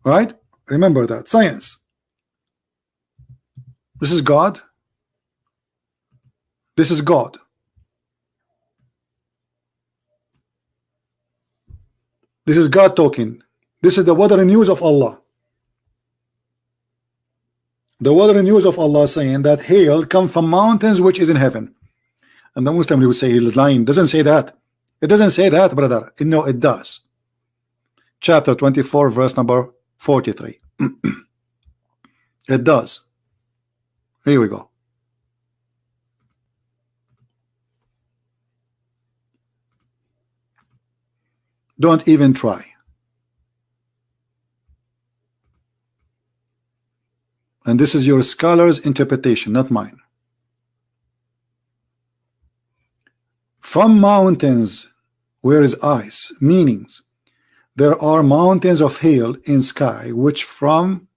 Speaker 6: Right? Remember that. Science. This is God. This is God. This is God talking. This is the weather news of Allah. The weather news of Allah saying that hail come from mountains which is in heaven. And the Muslim will say he's lying. Doesn't say that. It doesn't say that, brother. No, it does. Chapter 24, verse number 43. It does. Here we go. Don't even try. And this is your scholar's interpretation, not mine. From mountains where is ice, meanings there are mountains of hail in sky from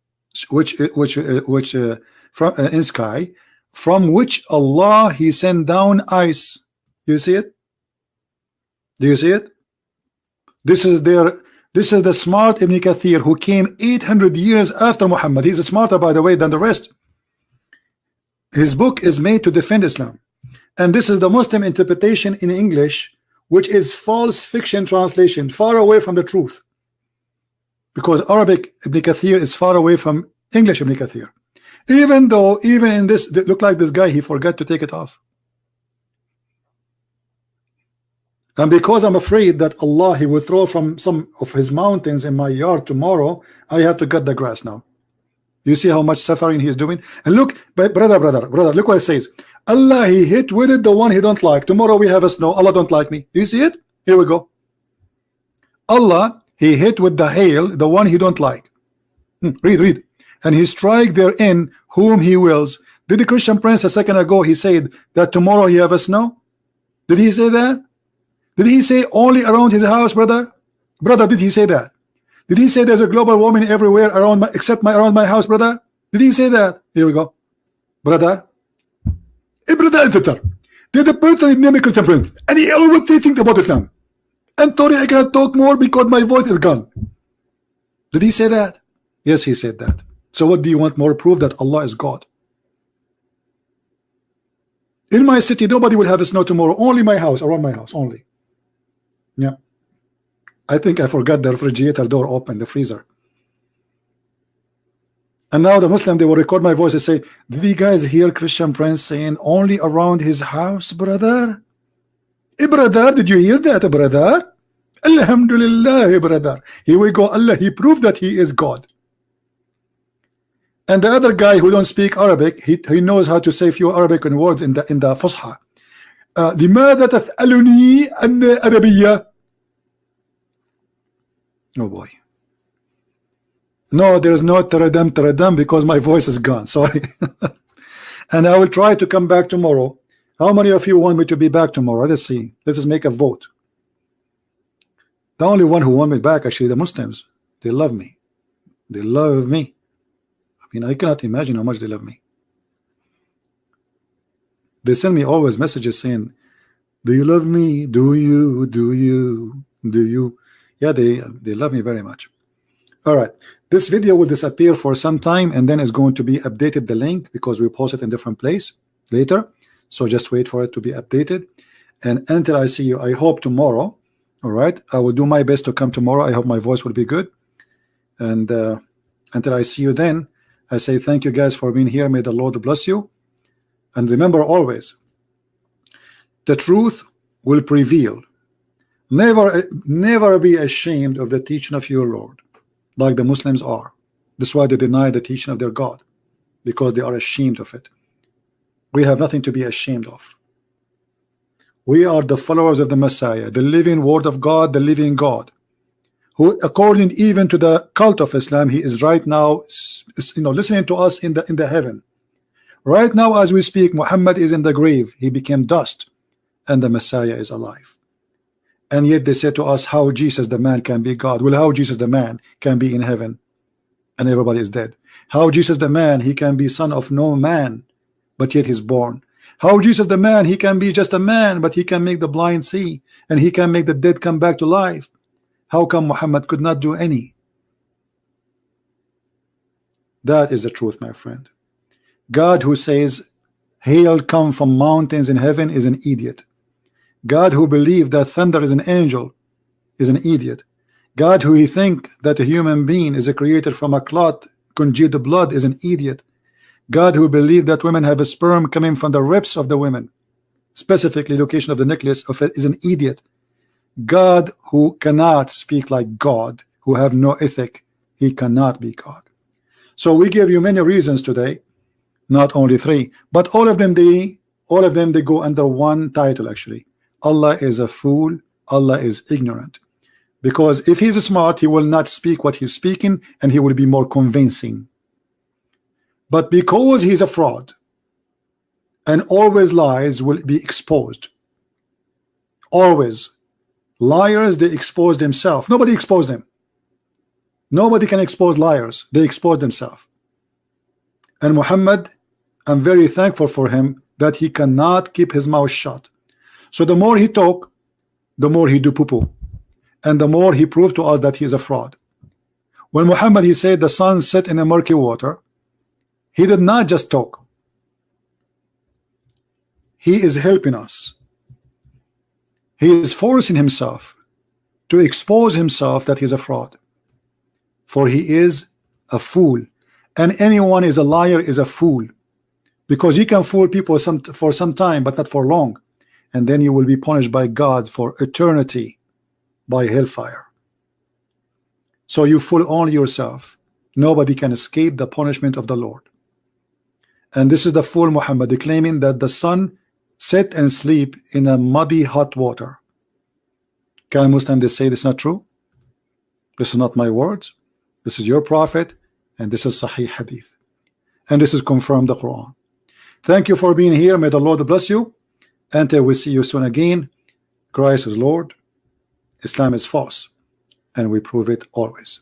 Speaker 6: in sky from which Allah He sent down ice. You see it? Do you see it? This is the smart Ibn Kathir who came 800 years after Muhammad. He's smarter, by the way, than the rest. His book is made to defend Islam, and this is the Muslim interpretation in English, which is false fiction translation, far away from the truth, because Arabic Ibn Kathir is far away from English Ibn Kathir. Even though, even in this, look like this guy, he forgot to take it off. And because I'm afraid that Allah, He will throw from some of His mountains in my yard tomorrow, I have to cut the grass now. You see how much suffering He is doing? And look, brother, look what it says. Allah, He hit with it the one He don't like. Tomorrow we have a snow. Allah don't like me. You see it? Here we go. Allah, He hit with the hail the one He don't like. Read. And He strike therein whom He wills. Did the Christian Prince a second ago, he said that tomorrow he have a snow? Did he say that? Did he say only around his house, brother? Brother, did he say that? Did he say there's a global warming everywhere around except around my house, brother? Did he say that? Here we go. Brother. Brother, there's a person named Christian Prince, and he always think about Islam. And sorry, I cannot talk more because my voice is gone. Did he say that? Yes, he said that. So what do you want more proof that Allah is God? In my city, nobody will have a snow tomorrow. Only my house, around my house, only. Yeah. I think I forgot the refrigerator door open, the freezer. And now the Muslim, they will record my voice and say, did you guys hear Christian Prince saying only around his house, brother? Brother, did you hear that, brother? Alhamdulillah, brother. Here we go. Allah, He proved that He is God. And the other guy who don't speak Arabic, he knows how to say few Arabic words in the Fusha. لماذا تسألني عن عربية? Oh boy. No, there is no taradam because my voice is gone. Sorry. And I will try to come back tomorrow. How many of you want me to be back tomorrow? Let's see. Let's just make a vote. The only one who want me back, actually, the Muslims. They love me. They love me. I mean, I cannot imagine how much they love me. They send me always messages saying, do you love me? Do you? Yeah, they love me very much. All right. This video will disappear for some time, and then it's going to be updated, the link, because we post it in different place later. So just wait for it to be updated. And until I see you, I hope tomorrow, all right, I will do my best to come tomorrow. I hope my voice will be good. And until I see you then, I say thank you guys for being here. May the Lord bless you. And remember always, the truth will prevail. Never be ashamed of the teaching of your Lord, like the Muslims are. That's why they deny the teaching of their God, because they are ashamed of it. We have nothing to be ashamed of. We are the followers of the Messiah, the living word of God, the living God, who, according even to the cult of Islam, he is right now, listening to us in the heaven. Right now, as we speak, Muhammad is in the grave. He became dust, and the Messiah is alive. And yet they say to us, how Jesus the man can be God? Well, how Jesus the man can be in heaven and everybody is dead? How Jesus the man, he can be son of no man, but yet he's born? How Jesus the man, he can be just a man, but he can make the blind see, and he can make the dead come back to life? How come Muhammad could not do any? That is the truth, my friend. God who says hail come from mountains in heaven is an idiot. God who believed that thunder is an angel is an idiot. God who he think that a human being is created from a clot congealed blood is an idiot. God who believed that women have a sperm coming from the ribs of the women, specifically location of the necklace of it, is an idiot. God who cannot speak like God, who have no ethic, he cannot be God. So we give you many reasons today, not only 3, but all of them they go under one title actually. Allah is a fool, Allah is ignorant. Because if he's smart, he will not speak what he's speaking, and he will be more convincing. But because he's a fraud, and always lies will be exposed. Always. Liars, they expose themselves. Nobody exposed them. Nobody can expose liars. They expose themselves. And Muhammad, I'm very thankful for him that he cannot keep his mouth shut. So the more he talk, the more he do poo-poo, and the more he proved to us that he is a fraud. When Muhammad, he said the sun set in a murky water, he did not just talk. He is helping us. He is forcing himself to expose himself that he is a fraud, for he is a fool, and anyone is a liar is a fool, because he can fool people for some time, but not for long. and then you will be punished by God for eternity by hellfire. So you fool only yourself. Nobody can escape the punishment of the Lord. And this is the fool Muhammad claiming that the sun set and sleep in a muddy hot water. Can Muslims say this is not true? This is not my words. This is your prophet, and this is Sahih Hadith, and this is confirmed the Quran. Thank you for being here. May the Lord bless you. Until we see you soon again. Christ is Lord, Islam is false, and we prove it always.